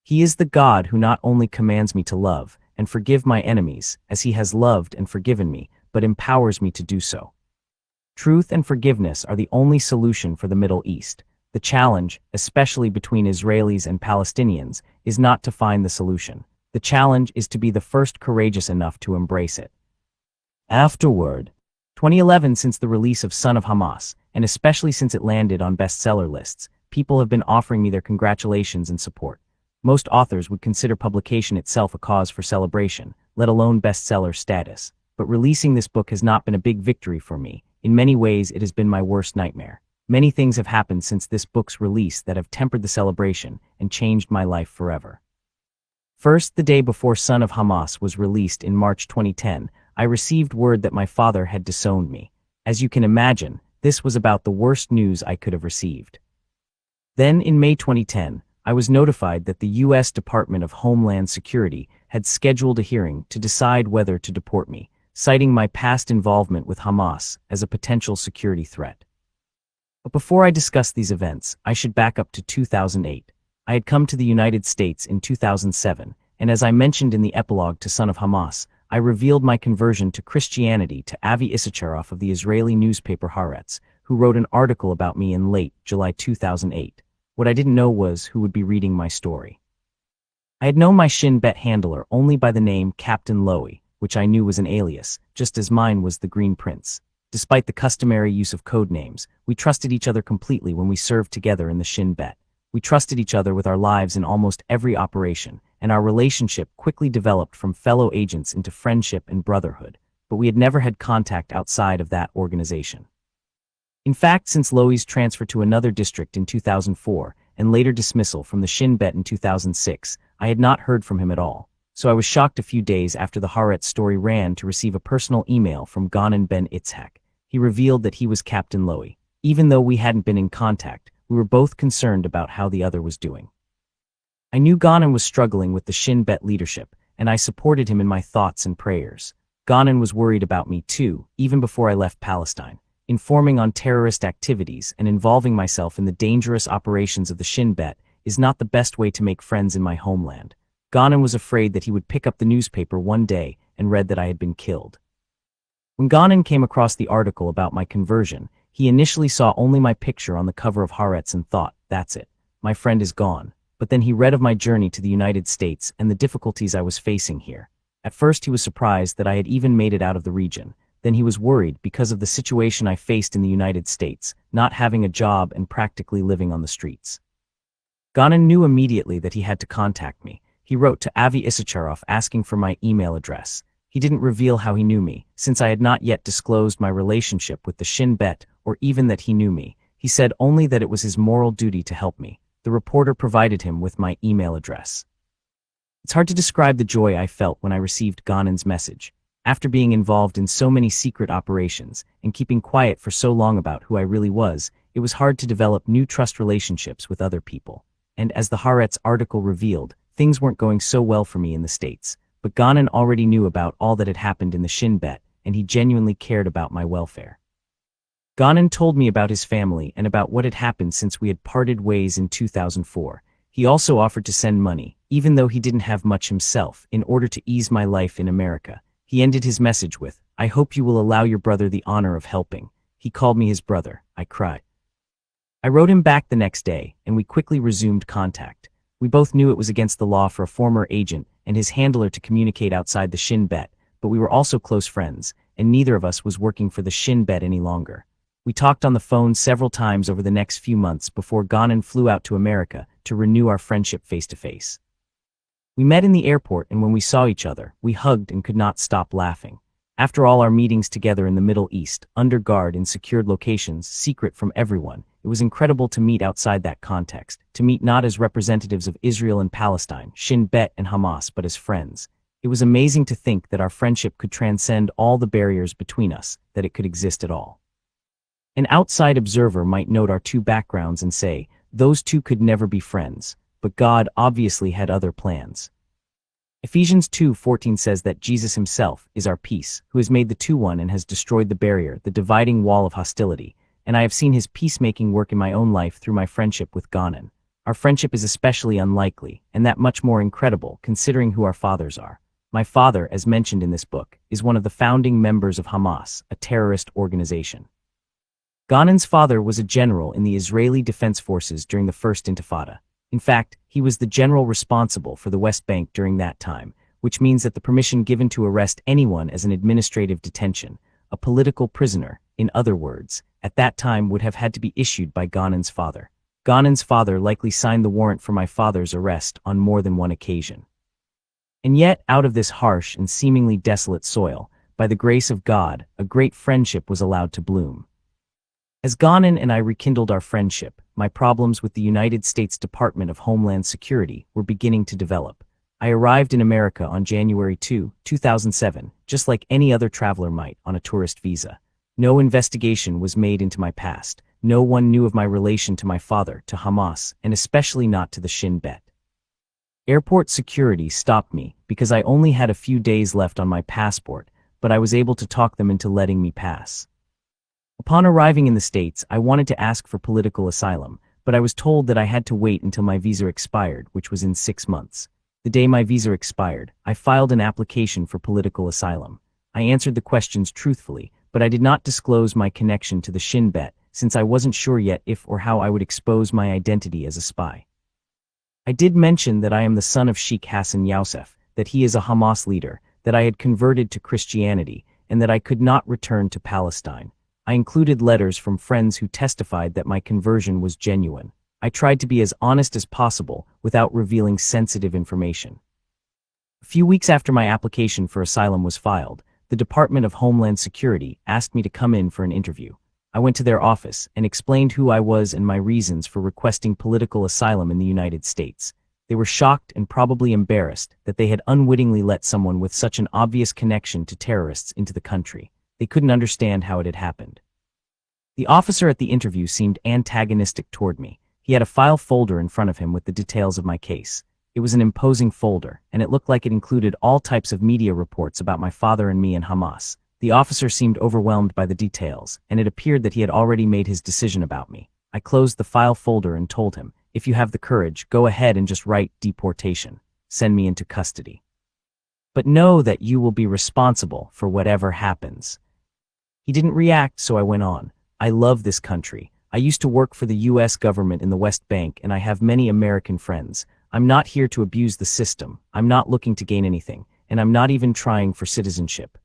He is the God who not only commands me to love and forgive my enemies, as he has loved and forgiven me, but empowers me to do so. Truth and forgiveness are the only solution for the Middle East. The challenge, especially between Israelis and Palestinians, is not to find the solution. The challenge is to be the first courageous enough to embrace it. Afterward, 2011, since the release of Son of Hamas, and especially since it landed on bestseller lists, people have been offering me their congratulations and support. Most authors would consider publication itself a cause for celebration, let alone bestseller status. But releasing this book has not been a big victory for me. In many ways, it has been my worst nightmare. Many things have happened since this book's release that have tempered the celebration and changed my life forever. First, the day before Son of Hamas was released in March 2010, I received word that my father had disowned me. As you can imagine, this was about the worst news I could have received. Then, in May 2010, I was notified that the U.S. Department of Homeland Security had scheduled a hearing to decide whether to deport me, citing my past involvement with Hamas as a potential security threat. But before I discuss these events, I should back up to 2008. I had come to the United States in 2007, and as I mentioned in the epilogue to Son of Hamas, I revealed my conversion to Christianity to Avi Issacharov of the Israeli newspaper Haaretz, who wrote an article about me in late July 2008. What I didn't know was who would be reading my story. I had known my Shin Bet handler only by the name Captain Lowy, which I knew was an alias, just as mine was the Green Prince. Despite the customary use of code names, we trusted each other completely when we served together in the Shin Bet. We trusted each other with our lives in almost every operation, and our relationship quickly developed from fellow agents into friendship and brotherhood, but we had never had contact outside of that organization. In fact, since Lowy's transfer to another district in 2004 and later dismissal from the Shin Bet in 2006, I had not heard from him at all. So I was shocked a few days after the Haaretz story ran to receive a personal email from Ghanan Ben Itzhak. He revealed that he was Captain Lowy. Even though we hadn't been in contact, we were both concerned about how the other was doing. I knew Ghanan was struggling with the Shin Bet leadership, and I supported him in my thoughts and prayers. Ghanan was worried about me too, even before I left Palestine. Informing on terrorist activities and involving myself in the dangerous operations of the Shin Bet is not the best way to make friends in my homeland. Ghanan was afraid that he would pick up the newspaper one day and read that I had been killed. When Ghanan came across the article about my conversion, he initially saw only my picture on the cover of Haaretz and thought, that's it, my friend is gone. But then he read of my journey to the United States and the difficulties I was facing here. At first he was surprised that I had even made it out of the region. Then he was worried because of the situation I faced in the United States, not having a job and practically living on the streets. Ghanan knew immediately that he had to contact me. He wrote to Avi Issacharov asking for my email address. He didn't reveal how he knew me, since I had not yet disclosed my relationship with the Shin Bet, or even that he knew me. He said only that it was his moral duty to help me. The reporter provided him with my email address. It's hard to describe the joy I felt when I received Ghanan's message. After being involved in so many secret operations and keeping quiet for so long about who I really was, it was hard to develop new trust relationships with other people. And as the Haaretz article revealed, things weren't going so well for me in the States. But Ghanan already knew about all that had happened in the Shin Bet, and he genuinely cared about my welfare. Ghanem told me about his family and about what had happened since we had parted ways in 2004. He also offered to send money, even though he didn't have much himself, in order to ease my life in America. He ended his message with, "I hope you will allow your brother the honor of helping." He called me his brother. I cried. I wrote him back the next day, and we quickly resumed contact. We both knew it was against the law for a former agent and his handler to communicate outside the Shin Bet, but we were also close friends, and neither of us was working for the Shin Bet any longer. We talked on the phone several times over the next few months before Ghanem flew out to America to renew our friendship face-to-face. We met in the airport, and when we saw each other, we hugged and could not stop laughing. After all our meetings together in the Middle East, under guard in secured locations, secret from everyone, it was incredible to meet outside that context, to meet not as representatives of Israel and Palestine, Shin Bet and Hamas, but as friends. It was amazing to think that our friendship could transcend all the barriers between us, that it could exist at all. An outside observer might note our two backgrounds and say, those two could never be friends, but God obviously had other plans. Ephesians 2:14 says that Jesus himself is our peace, who has made the two one and has destroyed the barrier, the dividing wall of hostility, and I have seen his peacemaking work in my own life through my friendship with Ghanem. Our friendship is especially unlikely, and that much more incredible, considering who our fathers are. My father, as mentioned in this book, is one of the founding members of Hamas, a terrorist organization. Ghanem's father was a general in the Israeli Defense Forces during the First Intifada. In fact, he was the general responsible for the West Bank during that time, which means that the permission given to arrest anyone as an administrative detention, a political prisoner, in other words, at that time would have had to be issued by Ghanem's father. Ghanem's father likely signed the warrant for my father's arrest on more than one occasion. And yet, out of this harsh and seemingly desolate soil, by the grace of God, a great friendship was allowed to bloom. As Ghanem and I rekindled our friendship, my problems with the United States Department of Homeland Security were beginning to develop. I arrived in America on January 2, 2007, just like any other traveler might, on a tourist visa. No investigation was made into my past. No one knew of my relation to my father, to Hamas, and especially not to the Shin Bet. Airport security stopped me because I only had a few days left on my passport, but I was able to talk them into letting me pass. Upon arriving in the States, I wanted to ask for political asylum, but I was told that I had to wait until my visa expired, which was in 6 months. The day my visa expired, I filed an application for political asylum. I answered the questions truthfully, but I did not disclose my connection to the Shin Bet, since I wasn't sure yet if or how I would expose my identity as a spy. I did mention that I am the son of Sheikh Hassan Yousef, that he is a Hamas leader, that I had converted to Christianity, and that I could not return to Palestine. I included letters from friends who testified that my conversion was genuine. I tried to be as honest as possible without revealing sensitive information. A few weeks after my application for asylum was filed, the Department of Homeland Security asked me to come in for an interview. I went to their office and explained who I was and my reasons for requesting political asylum in the United States. They were shocked and probably embarrassed that they had unwittingly let someone with such an obvious connection to terrorists into the country. They couldn't understand how it had happened. The officer at the interview seemed antagonistic toward me. He had a file folder in front of him with the details of my case. It was an imposing folder, and it looked like it included all types of media reports about my father and me and Hamas. The officer seemed overwhelmed by the details, and it appeared that he had already made his decision about me. I closed the file folder and told him, if you have the courage, go ahead and just write deportation. Send me into custody. But know that you will be responsible for whatever happens. He didn't react, so I went on. I love this country. I used to work for the U.S. government in the West Bank, and I have many American friends. I'm not here to abuse the system. I'm not looking to gain anything, and I'm not even trying for citizenship.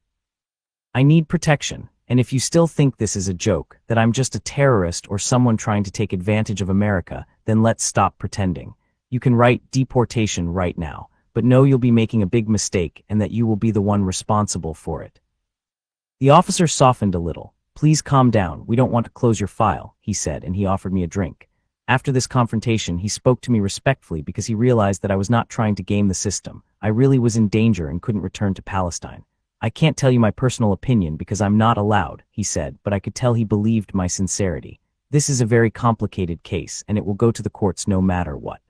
I need protection, and if you still think this is a joke, that I'm just a terrorist or someone trying to take advantage of America, then let's stop pretending. You can write deportation right now, but know you'll be making a big mistake and that you will be the one responsible for it. The officer softened a little. Please calm down, we don't want to close your file, he said, and he offered me a drink. After this confrontation, he spoke to me respectfully because he realized that I was not trying to game the system. I really was in danger and couldn't return to Palestine. I can't tell you my personal opinion because I'm not allowed, he said, but I could tell he believed my sincerity. This is a very complicated case, and it will go to the courts no matter what.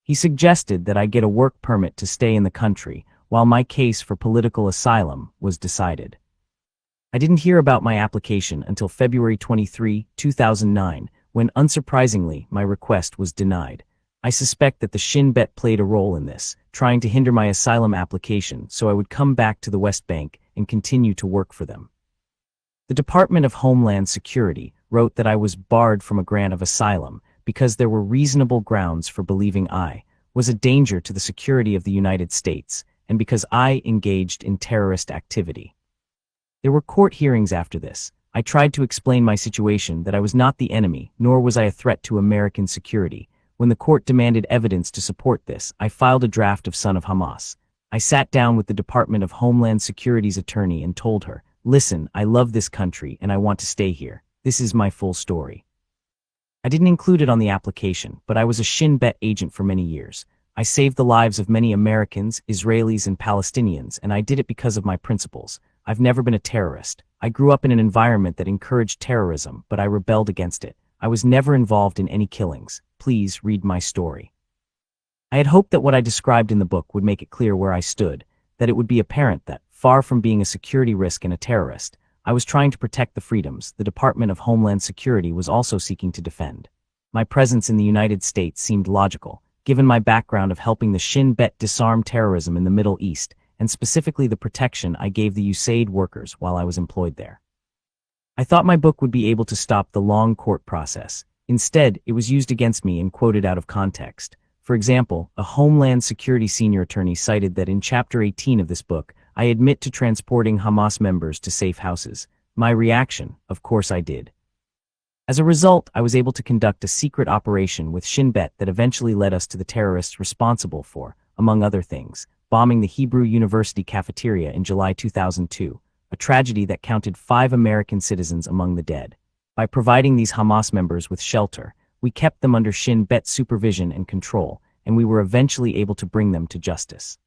He suggested that I get a work permit to stay in the country, while my case for political asylum was decided. I didn't hear about my application until February 23, 2009, when unsurprisingly my request was denied. I suspect that the Shin Bet played a role in this, trying to hinder my asylum application so I would come back to the West Bank and continue to work for them. The Department of Homeland Security wrote that I was barred from a grant of asylum because there were reasonable grounds for believing I was a danger to the security of the United States and because I engaged in terrorist activity. There were court hearings after this. I tried to explain my situation that I was not the enemy, nor was I a threat to American security. When the court demanded evidence to support this, I filed a draft of Son of Hamas. I sat down with the Department of Homeland Security's attorney and told her, "Listen, I love this country and I want to stay here. This is my full story." I didn't include it on the application, but I was a Shin Bet agent for many years. I saved the lives of many Americans, Israelis, and Palestinians, and I did it because of my principles. I've never been a terrorist. I grew up in an environment that encouraged terrorism, but I rebelled against it. I was never involved in any killings. Please read my story. I had hoped that what I described in the book would make it clear where I stood, that it would be apparent that, far from being a security risk and a terrorist, I was trying to protect the freedoms the Department of Homeland Security was also seeking to defend. My presence in the United States seemed logical, given my background of helping the Shin Bet disarm terrorism in the Middle East, and specifically the protection I gave the USAID workers while I was employed there. I thought my book would be able to stop the long court process. Instead, it was used against me and quoted out of context. For example, a Homeland Security senior attorney cited that in Chapter 18 of this book, I admit to transporting Hamas members to safe houses. My reaction, of course I did. As a result, I was able to conduct a secret operation with Shin Bet that eventually led us to the terrorists responsible for, among other things, bombing the Hebrew University cafeteria in July 2002, a tragedy that counted 5 American citizens among the dead. By providing these Hamas members with shelter, we kept them under Shin Bet supervision and control, and we were eventually able to bring them to justice.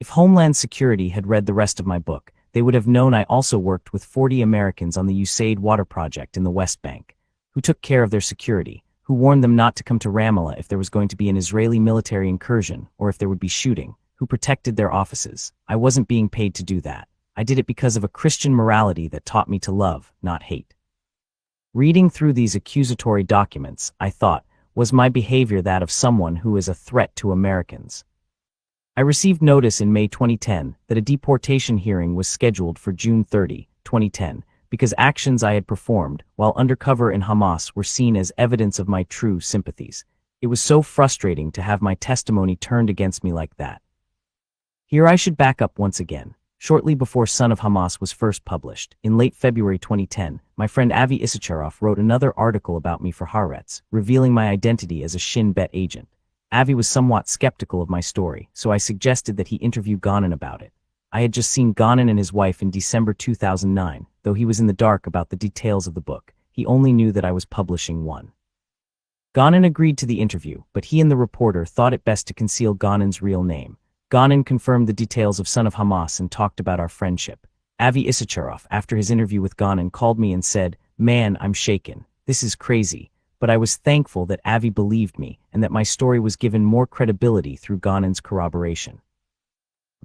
If Homeland Security had read the rest of my book, they would have known I also worked with 40 Americans on the USAID water project in the West Bank, who took care of their security, who warned them not to come to Ramallah if there was going to be an Israeli military incursion or if there would be shooting, who protected their offices. I wasn't being paid to do that. I did it because of a Christian morality that taught me to love, not hate. Reading through these accusatory documents, I thought, was my behavior that of someone who is a threat to Americans? I received notice in May 2010 that a deportation hearing was scheduled for June 30, 2010, because actions I had performed while undercover in Hamas were seen as evidence of my true sympathies. It was so frustrating to have my testimony turned against me like that. Here I should back up once again. Shortly before Son of Hamas was first published, in late February 2010, my friend Avi Issacharov wrote another article about me for Haaretz, revealing my identity as a Shin Bet agent. Avi was somewhat skeptical of my story, so I suggested that he interview Ghanen about it. I had just seen Ghanen and his wife in December 2009, though he was in the dark about the details of the book. He only knew that I was publishing one. Ghanen agreed to the interview, but he and the reporter thought it best to conceal Ghanen's real name. Ghanen confirmed the details of Son of Hamas and talked about our friendship. Avi Issacharov, after his interview with Ghanen, called me and said, "Man, I'm shaken. This is crazy." But I was thankful that Avi believed me and that my story was given more credibility through Ghanen's corroboration.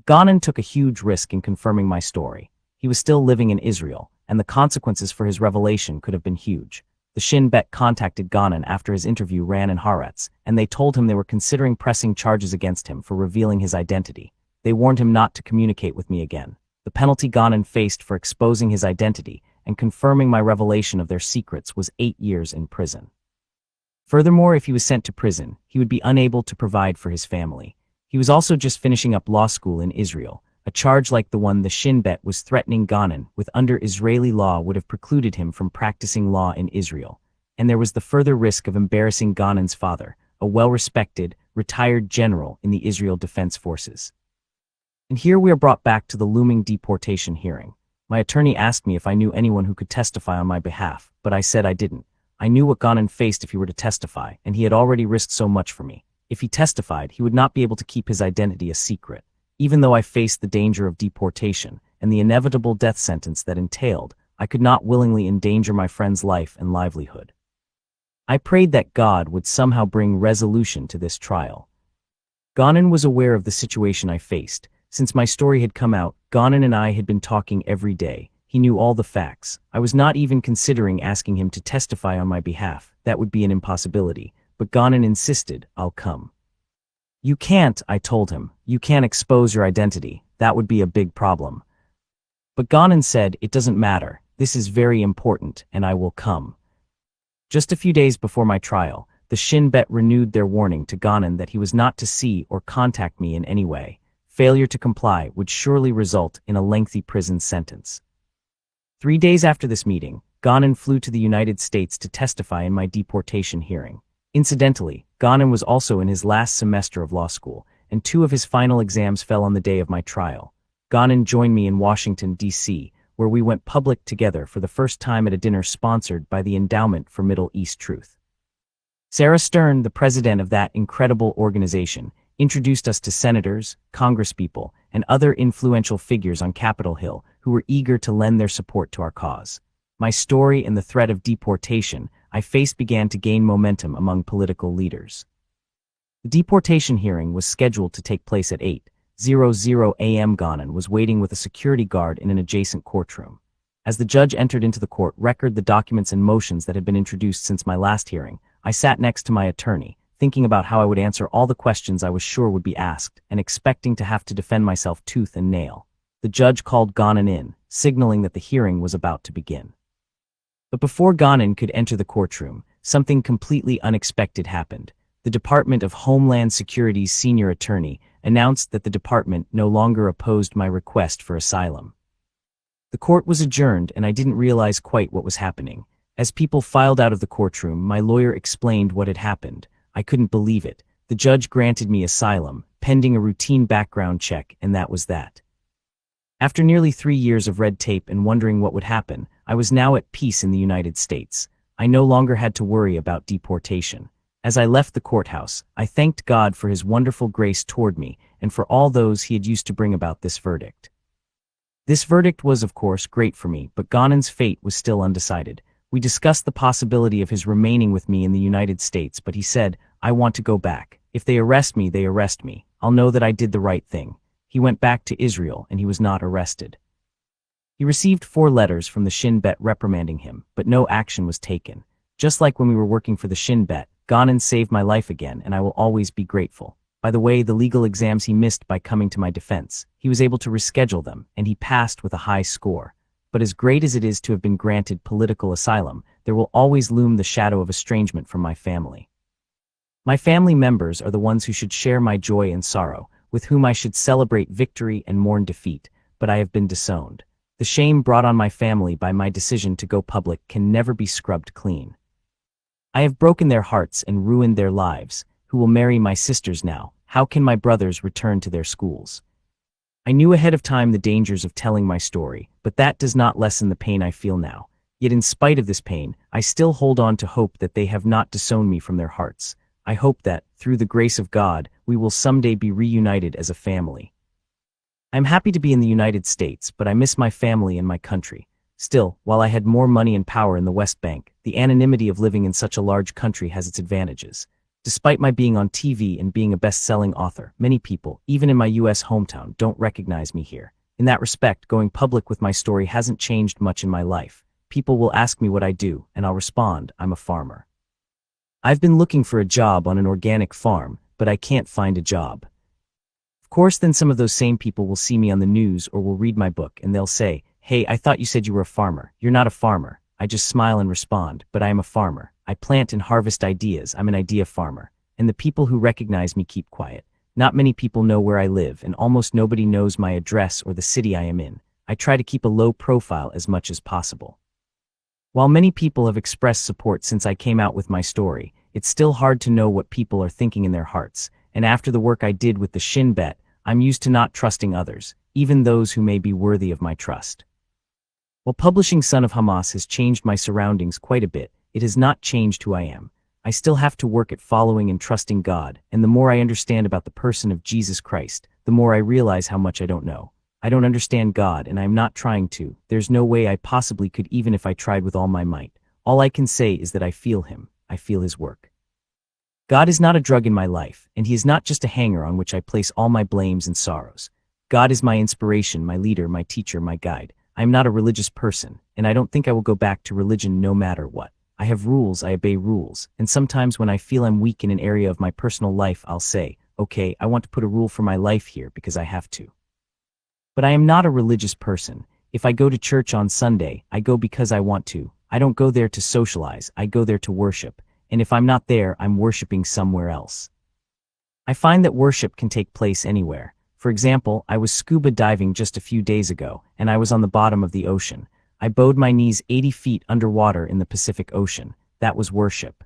Ghanen took a huge risk in confirming my story. He was still living in Israel, and the consequences for his revelation could have been huge. The Shin Bet contacted Ghanen after his interview ran in Haaretz, and they told him they were considering pressing charges against him for revealing his identity. They warned him not to communicate with me again. The penalty Ghanen faced for exposing his identity and confirming my revelation of their secrets was 8 years in prison. Furthermore, if he was sent to prison, he would be unable to provide for his family. He was also just finishing up law school in Israel. A charge like the one the Shin Bet was threatening Ghanen with under Israeli law would have precluded him from practicing law in Israel. And there was the further risk of embarrassing Ghanen's father, a well-respected, retired general in the Israel Defense Forces. And here we are brought back to the looming deportation hearing. My attorney asked me if I knew anyone who could testify on my behalf, but I said I didn't. I knew what Ghanen faced if he were to testify, and he had already risked so much for me. If he testified, he would not be able to keep his identity a secret. Even though I faced the danger of deportation and the inevitable death sentence that entailed, I could not willingly endanger my friend's life and livelihood. I prayed that God would somehow bring resolution to this trial. Ghanen was aware of the situation I faced. Since my story had come out, Ghanen and I had been talking every day. He He knew all the facts. I was not even considering asking him to testify on my behalf. That would be an impossibility. But Ghanan insisted, "I'll come." "You can't," I told him. "You can't expose your identity. That would be a big problem." But Ghanan said, "It doesn't matter. This is very important, and I will come." Just a few days before my trial, the Shin Bet renewed their warning to Ghanan that he was not to see or contact me in any way. Failure to comply would surely result in a lengthy prison sentence. 3 days after this meeting, Ghanan flew to the United States to testify in my deportation hearing. Incidentally, Ghanan was also in his last semester of law school, and 2 of his final exams fell on the day of my trial. Ghanan joined me in Washington, D.C., where we went public together for the first time at a dinner sponsored by the Endowment for Middle East Truth. Sarah Stern, the president of that incredible organization, introduced us to senators, congresspeople, and other influential figures on Capitol Hill who were eager to lend their support to our cause. My story and the threat of deportation I faced began to gain momentum among political leaders. The deportation hearing was scheduled to take place at 8:00 a.m. Ghanan was waiting with a security guard in an adjacent courtroom. As the judge entered into the court record the documents and motions that had been introduced since my last hearing, I sat next to my attorney, thinking about how I would answer all the questions I was sure would be asked, and expecting to have to defend myself tooth and nail. The judge called Ghanan in, signaling that the hearing was about to begin. But before Ghanan could enter the courtroom, something completely unexpected happened. The Department of Homeland Security's senior attorney announced that the department no longer opposed my request for asylum. The court was adjourned, and I didn't realize quite what was happening. As people filed out of the courtroom, my lawyer explained what had happened. I couldn't believe it. The judge granted me asylum, pending a routine background check, and that was that. After nearly 3 years of red tape and wondering what would happen, I was now at peace in the United States. I no longer had to worry about deportation. As I left the courthouse, I thanked God for his wonderful grace toward me and for all those he had used to bring about this verdict. This verdict was, of course, great for me, but Ghanan's fate was still undecided. We discussed the possibility of his remaining with me in the United States, but he said, "I want to go back. If they arrest me, they arrest me. I'll know that I did the right thing." He went back to Israel, and he was not arrested. He received 4 letters from the Shin Bet reprimanding him, but no action was taken. Just like when we were working for the Shin Bet, Ghanan saved my life again, and I will always be grateful. By the way, the legal exams he missed by coming to my defense, he was able to reschedule them, and he passed with a high score. But as great as it is to have been granted political asylum, there will always loom the shadow of estrangement from my family. My family members are the ones who should share my joy and sorrow, with whom I should celebrate victory and mourn defeat, but I have been disowned. The shame brought on my family by my decision to go public can never be scrubbed clean. I have broken their hearts and ruined their lives. Who will marry my sisters now? How can my brothers return to their schools? I knew ahead of time the dangers of telling my story, but that does not lessen the pain I feel now. Yet in spite of this pain, I still hold on to hope that they have not disowned me from their hearts. I hope that, through the grace of God, we will someday be reunited as a family. I am happy to be in the United States, but I miss my family and my country. Still, while I had more money and power in the West Bank, the anonymity of living in such a large country has its advantages. Despite my being on TV and being a best-selling author, many people, even in my U.S. hometown, don't recognize me here. In that respect, going public with my story hasn't changed much in my life. People will ask me what I do, and I'll respond, "I'm a farmer." I've been looking for a job on an organic farm, but I can't find a job. Of course, then some of those same people will see me on the news or will read my book, and they'll say, "Hey, I thought you said you were a farmer." "You're not a farmer." I just smile and respond, "But I am a farmer. I plant and harvest ideas. I'm an idea farmer." And the people who recognize me keep quiet. Not many people know where I live, and almost nobody knows my address or the city I am in. I try to keep a low profile as much as possible. While many people have expressed support since I came out with my story, it's still hard to know what people are thinking in their hearts, and after the work I did with the Shin Bet, I'm used to not trusting others, even those who may be worthy of my trust. While publishing Son of Hamas has changed my surroundings quite a bit, it has not changed who I am. I still have to work at following and trusting God, and the more I understand about the person of Jesus Christ, the more I realize how much I don't know. I don't understand God, and I am not trying to. There's no way I possibly could, even if I tried with all my might. All I can say is that I feel him. I feel his work. God is not a drug in my life, and he is not just a hanger on which I place all my blames and sorrows. God is my inspiration, my leader, my teacher, my guide. I am not a religious person, and I don't think I will go back to religion no matter what. I have rules, I obey rules, and sometimes when I feel I'm weak in an area of my personal life, I'll say, okay, I want to put a rule for my life here because I have to. But I am not a religious person. If I go to church on Sunday, I go because I want to. I don't go there to socialize, I go there to worship, and if I'm not there, I'm worshiping somewhere else. I find that worship can take place anywhere. For example, I was scuba diving just a few days ago, and I was on the bottom of the ocean. I bowed my knees 80 feet underwater in the Pacific Ocean. That was worship.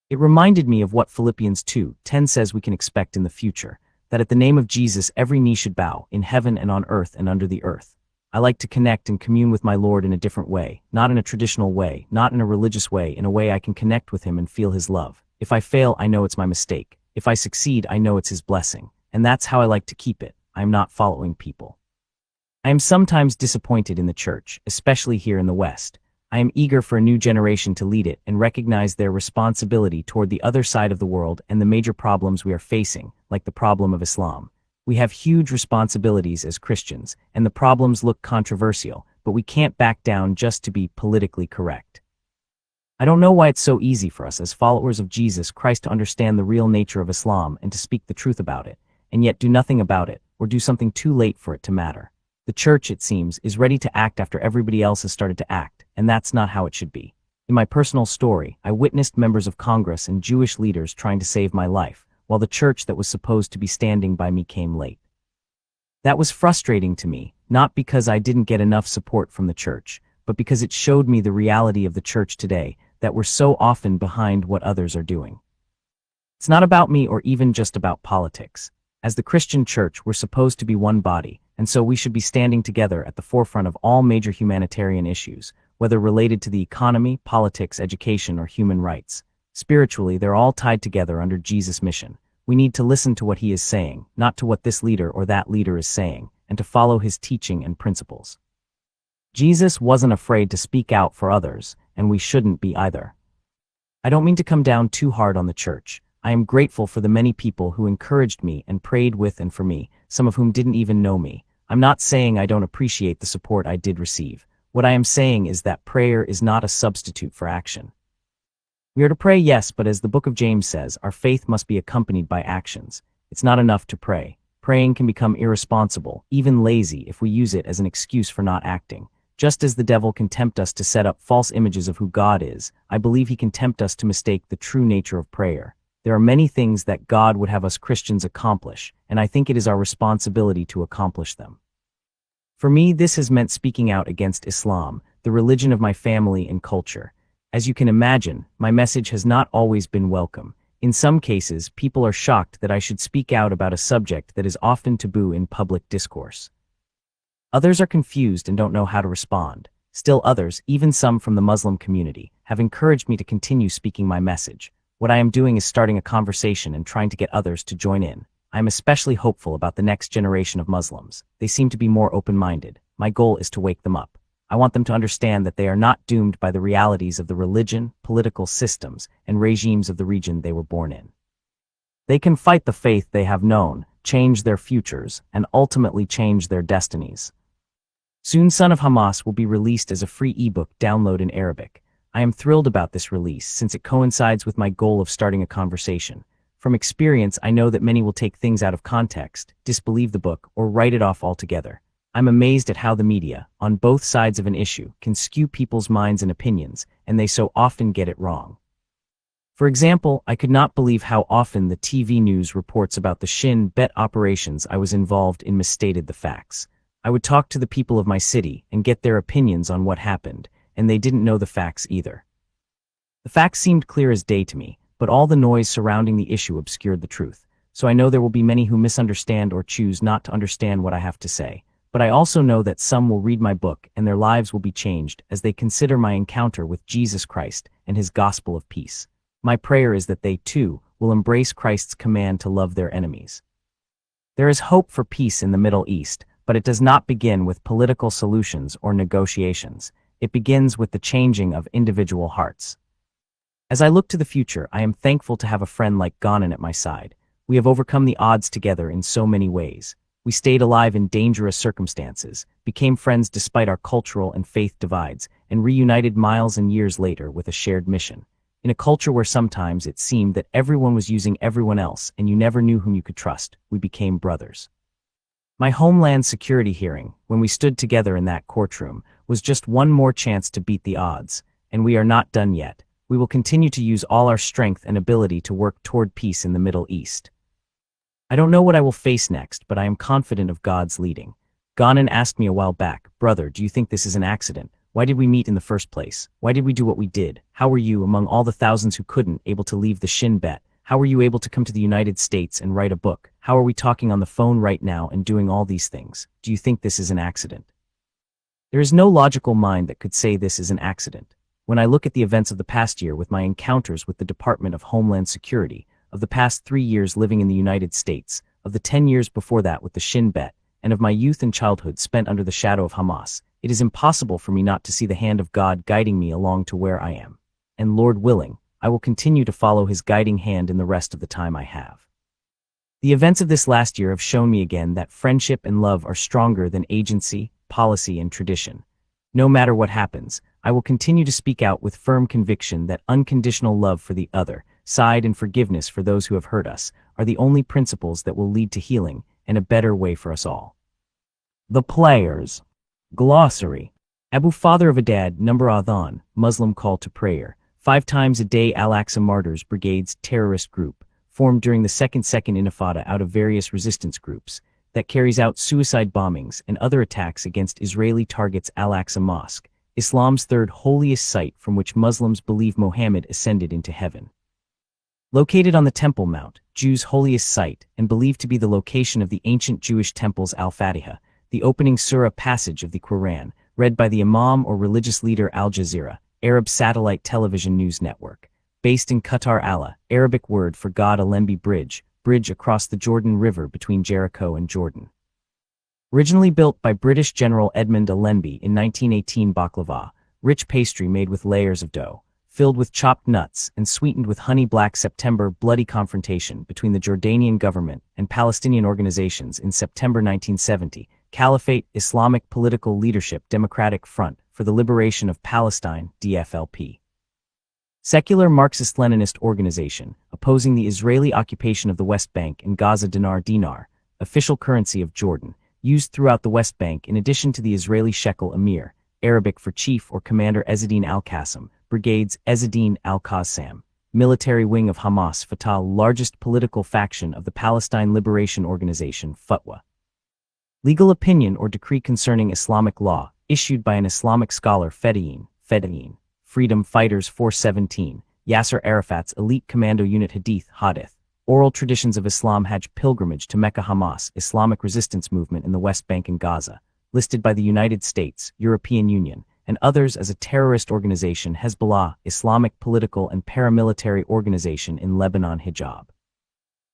It reminded me of what Philippians 2:10 says we can expect in the future, that at the name of Jesus every knee should bow, in heaven and on earth and under the earth. I like to connect and commune with my Lord in a different way, not in a traditional way, not in a religious way, in a way I can connect with him and feel his love. If I fail, I know it's my mistake. If I succeed, I know it's his blessing. And that's how I like to keep it. I am not following people. I am sometimes disappointed in the church, especially here in the West. I am eager for a new generation to lead it and recognize their responsibility toward the other side of the world and the major problems we are facing, like the problem of Islam. We have huge responsibilities as Christians, and the problems look controversial, but we can't back down just to be politically correct. I don't know why it's so easy for us as followers of Jesus Christ to understand the real nature of Islam and to speak the truth about it, and yet do nothing about it, or do something too late for it to matter. The church, it seems, is ready to act after everybody else has started to act, and that's not how it should be. In my personal story, I witnessed members of Congress and Jewish leaders trying to save my life, while the church that was supposed to be standing by me came late. That was frustrating to me, not because I didn't get enough support from the church, but because it showed me the reality of the church today, that we're so often behind what others are doing. It's not about me or even just about politics. As the Christian church, we're supposed to be one body, and so we should be standing together at the forefront of all major humanitarian issues, whether related to the economy, politics, education, or human rights. Spiritually, they're all tied together under Jesus' mission. We need to listen to what he is saying, not to what this leader or that leader is saying, and to follow his teaching and principles. Jesus wasn't afraid to speak out for others, and we shouldn't be either. I don't mean to come down too hard on the church. I am grateful for the many people who encouraged me and prayed with and for me, some of whom didn't even know me. I'm not saying I don't appreciate the support I did receive. What I am saying is that prayer is not a substitute for action. We are to pray, yes, but as the book of James says, our faith must be accompanied by actions. It's not enough to pray. Praying can become irresponsible, even lazy, if we use it as an excuse for not acting. Just as the devil can tempt us to set up false images of who God is, I believe he can tempt us to mistake the true nature of prayer. There are many things that God would have us Christians accomplish, and I think it is our responsibility to accomplish them. For me, this has meant speaking out against Islam, the religion of my family and culture. As you can imagine, my message has not always been welcome. In some cases, people are shocked that I should speak out about a subject that is often taboo in public discourse. Others are confused and don't know how to respond. Still others, even some from the Muslim community, have encouraged me to continue speaking my message. What I am doing is starting a conversation and trying to get others to join in. I am especially hopeful about the next generation of Muslims. They seem to be more open-minded. My goal is to wake them up. I want them to understand that they are not doomed by the realities of the religion, political systems, and regimes of the region they were born in. They can fight the faith they have known, change their futures, and ultimately change their destinies. Soon Son of Hamas will be released as a free ebook download in Arabic. I am thrilled about this release since it coincides with my goal of starting a conversation. From experience, I know that many will take things out of context, disbelieve the book, or write it off altogether. I'm amazed at how the media, on both sides of an issue, can skew people's minds and opinions, and they so often get it wrong. For example, I could not believe how often the TV news reports about the Shin Bet operations I was involved in misstated the facts. I would talk to the people of my city and get their opinions on what happened, and they didn't know the facts either. The facts seemed clear as day to me, but all the noise surrounding the issue obscured the truth. So I know there will be many who misunderstand or choose not to understand what I have to say. But I also know that some will read my book and their lives will be changed as they consider my encounter with Jesus Christ and his gospel of peace. My prayer is that they, too, will embrace Christ's command to love their enemies. There is hope for peace in the Middle East, but it does not begin with political solutions or negotiations. It begins with the changing of individual hearts. As I look to the future, I am thankful to have a friend like Ghanan at my side. We have overcome the odds together in so many ways. We stayed alive in dangerous circumstances, became friends despite our cultural and faith divides, and reunited miles and years later with a shared mission. In a culture where sometimes it seemed that everyone was using everyone else and you never knew whom you could trust, we became brothers. My Homeland Security hearing, when we stood together in that courtroom, was just one more chance to beat the odds, and we are not done yet. We will continue to use all our strength and ability to work toward peace in the Middle East. I don't know what I will face next, but I am confident of God's leading. Ghanan asked me a while back, "Brother, do you think this is an accident? Why did we meet in the first place? Why did we do what we did? How were you, among all the thousands who couldn't, able to leave the Shin Bet? How were you able to come to the United States and write a book? How are we talking on the phone right now and doing all these things? Do you think this is an accident?" There is no logical mind that could say this is an accident. When I look at the events of the past year with my encounters with the Department of Homeland Security, of the past 3 years living in the United States, of the 10 years before that with the Shin Bet, and of my youth and childhood spent under the shadow of Hamas, it is impossible for me not to see the hand of God guiding me along to where I am. And Lord willing, I will continue to follow his guiding hand in the rest of the time I have. The events of this last year have shown me again that friendship and love are stronger than agency, policy, and tradition. No matter what happens, I will continue to speak out with firm conviction that unconditional love for the other side and forgiveness for those who have hurt us are the only principles that will lead to healing and a better way for us all. The Players. Glossary. Abu Father of Adad, number Adhan, Muslim call to prayer. 5 times a day Al-Aqsa Martyrs Brigade's terrorist group, formed during the Second Intifada out of various resistance groups, that carries out suicide bombings and other attacks against Israeli targets. Al-Aqsa Mosque, Islam's third holiest site from which Muslims believe Muhammad ascended into heaven. Located on the Temple Mount, Jews' holiest site, and believed to be the location of the ancient Jewish temples Al-Fatiha, the opening surah passage of the Quran, read by the Imam or religious leader. Al Jazeera, Arab satellite television news network. Based in Qatar. Allah, Arabic word for God. Alembi Bridge, bridge across the Jordan River between Jericho and Jordan. Originally built by British General Edmund Allenby in 1918. Baklava, rich pastry made with layers of dough, filled with chopped nuts and sweetened with honey. Black September bloody confrontation between the Jordanian government and Palestinian organizations in September 1970. Caliphate, Islamic Political Leadership, Democratic Front for the Liberation of Palestine, DFLP. Secular Marxist-Leninist organization, opposing the Israeli occupation of the West Bank and Gaza. Dinar, official currency of Jordan, used throughout the West Bank in addition to the Israeli shekel. Emir, Arabic for chief or commander. Ezzeddin al-Qassam, brigades. Ezzeddin al-Qassam, military wing of Hamas. Fatah, largest political faction of the Palestine Liberation Organization. Fatwa, legal opinion or decree concerning Islamic law, issued by an Islamic scholar. Fedayeen, Freedom Fighters 417, Yasser Arafat's elite commando unit. Hadith, oral traditions of Islam. Hajj, pilgrimage to Mecca. Hamas, Islamic resistance movement in the West Bank and Gaza, listed by the United States, European Union, and others as a terrorist organization. Hezbollah, Islamic political and paramilitary organization in Lebanon. Hijab,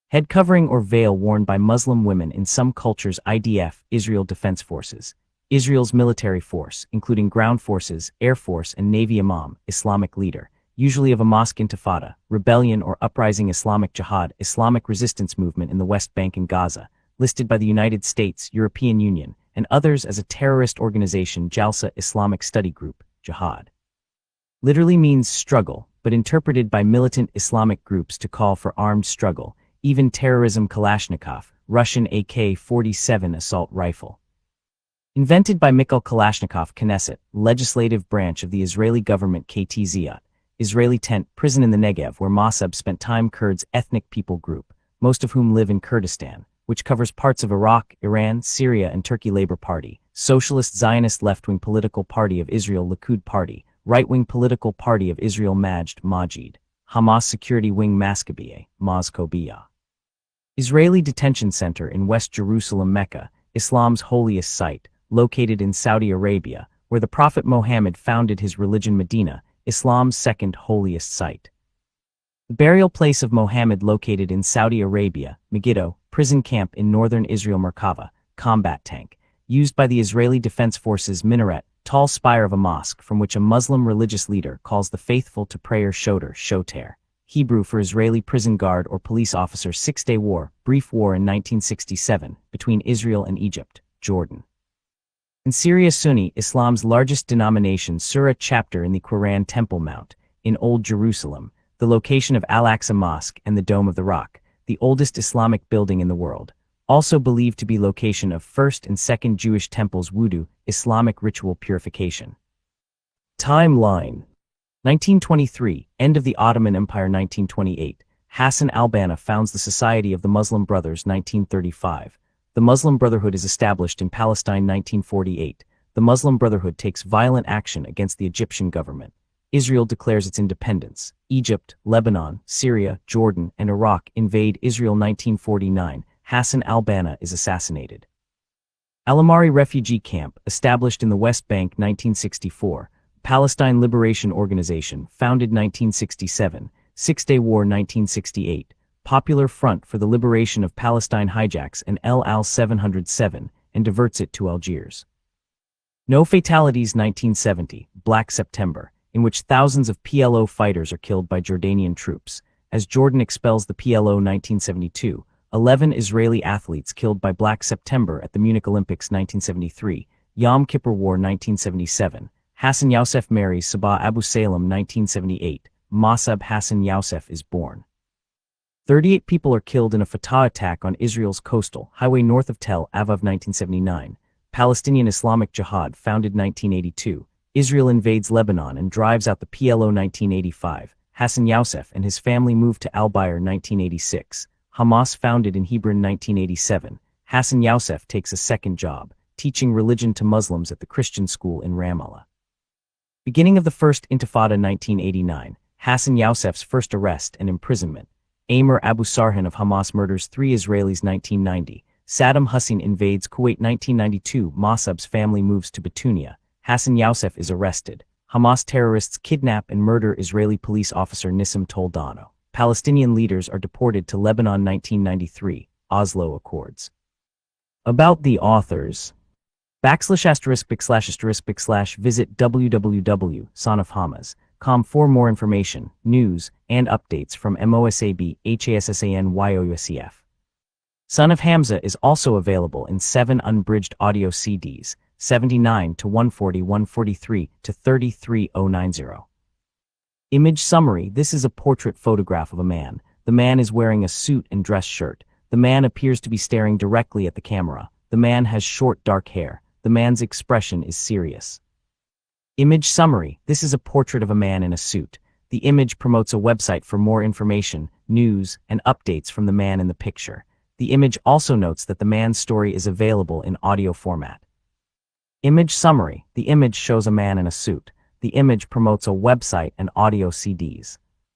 head covering or veil worn by Muslim women in some cultures. IDF, Israel Defense Forces, Israel's military force, including ground forces, air force, and navy. Imam, Islamic leader, usually of a mosque. Intifada, rebellion or uprising. Islamic Jihad, Islamic resistance movement in the West Bank and Gaza, listed by the United States, European Union, and others as a terrorist organization. Jalsa, Islamic Study Group, Jihad, literally means struggle, but interpreted by militant Islamic groups to call for armed struggle, even terrorism. Kalashnikov, Russian AK-47 assault rifle, invented by Mikhail Kalashnikov. Knesset, legislative branch of the Israeli government. KTZiat, Israeli tent prison in the Negev where Mosab spent time. Kurds, ethnic people group, most of whom live in Kurdistan, which covers parts of Iraq, Iran, Syria, and Turkey. Labour Party, Socialist Zionist left-wing political party of Israel. Likud Party, right-wing political party of Israel. Majid, Hamas security wing. Maskabiya, Mozkobiya, Israeli detention center in West Jerusalem. Mecca, Islam's holiest site, located in Saudi Arabia, where the Prophet Muhammad founded his religion. Medina, Islam's second holiest site. The burial place of Muhammad, located in Saudi Arabia. Megiddo, prison camp in northern Israel. Merkava, combat tank, used by the Israeli Defense Forces. Minaret, tall spire of a mosque from which a Muslim religious leader calls the faithful to prayer. Shoter, Hebrew for Israeli prison guard or police officer. Six-Day War, brief war in 1967, between Israel and Egypt, Jordan. In Syria, Sunni Islam's largest denomination, Surah chapter in the Quran Temple Mount, in Old Jerusalem, the location of Al-Aqsa Mosque and the Dome of the Rock, the oldest Islamic building in the world, also believed to be location of first and second Jewish temples. Wudu, Islamic ritual purification. Timeline: 1923, end of the Ottoman Empire. 1928, Hassan al-Banna founds the Society of the Muslim Brothers. 1935, the Muslim Brotherhood is established in Palestine. 1948, the Muslim Brotherhood takes violent action against the Egyptian government. Israel declares its independence. Egypt, Lebanon, Syria, Jordan, and Iraq invade Israel. 1949, Hassan al-Banna is assassinated. Al-Amari refugee camp, established in the West Bank. 1964, Palestine Liberation Organization, founded. 1967, Six-Day War. 1968, Popular Front for the Liberation of Palestine hijacks an El Al 707 and diverts it to Algiers. No fatalities. 1970, Black September, in which thousands of PLO fighters are killed by Jordanian troops. As Jordan expels the PLO. 1972, 11 Israeli athletes killed by Black September at the Munich Olympics. 1973, Yom Kippur War. 1977, Hassan Yousef marries Sabah Abu Salem. 1978, Mosab Hassan Yousef is born. 38 people are killed in a Fatah attack on Israel's coastal highway north of Tel Aviv. 1979, Palestinian Islamic Jihad, founded. 1982, Israel invades Lebanon and drives out the PLO. 1985, Hassan Yousef and his family moved to Al-Bayer. 1986, Hamas, founded in Hebron. 1987, Hassan Yousef takes a second job, teaching religion to Muslims at the Christian school in Ramallah. Beginning of the First Intifada. 1989, Hassan Yousef's first arrest and imprisonment. Amr Abu Sarhan of Hamas murders 3 Israelis. 1990, Saddam Hussein invades Kuwait. 1992, Mosab's family moves to Batunia. Hassan Yousef is arrested. Hamas terrorists kidnap and murder Israeli police officer Nissim Toldano. Palestinian leaders are deported to Lebanon. 1993, Oslo Accords. About the authors. \_**\_ visit www.sonofhamas.com for more information, news, and updates from Mosab Hassan Yousef. Son of Hamza is also available in 7 unbridged audio CDs, 79 to 140, 143 to 33090. Image summary: this is a portrait photograph of a man. The man is wearing a suit and dress shirt. The man appears to be staring directly at the camera. The man has short dark hair. The man's expression is serious. Image summary: this is a portrait of a man in a suit. The image promotes a website for more information, news, and updates from the man in the picture. The image also notes that the man's story is available in audio format. Image summary: the image shows a man in a suit. The image promotes a website and audio CDs.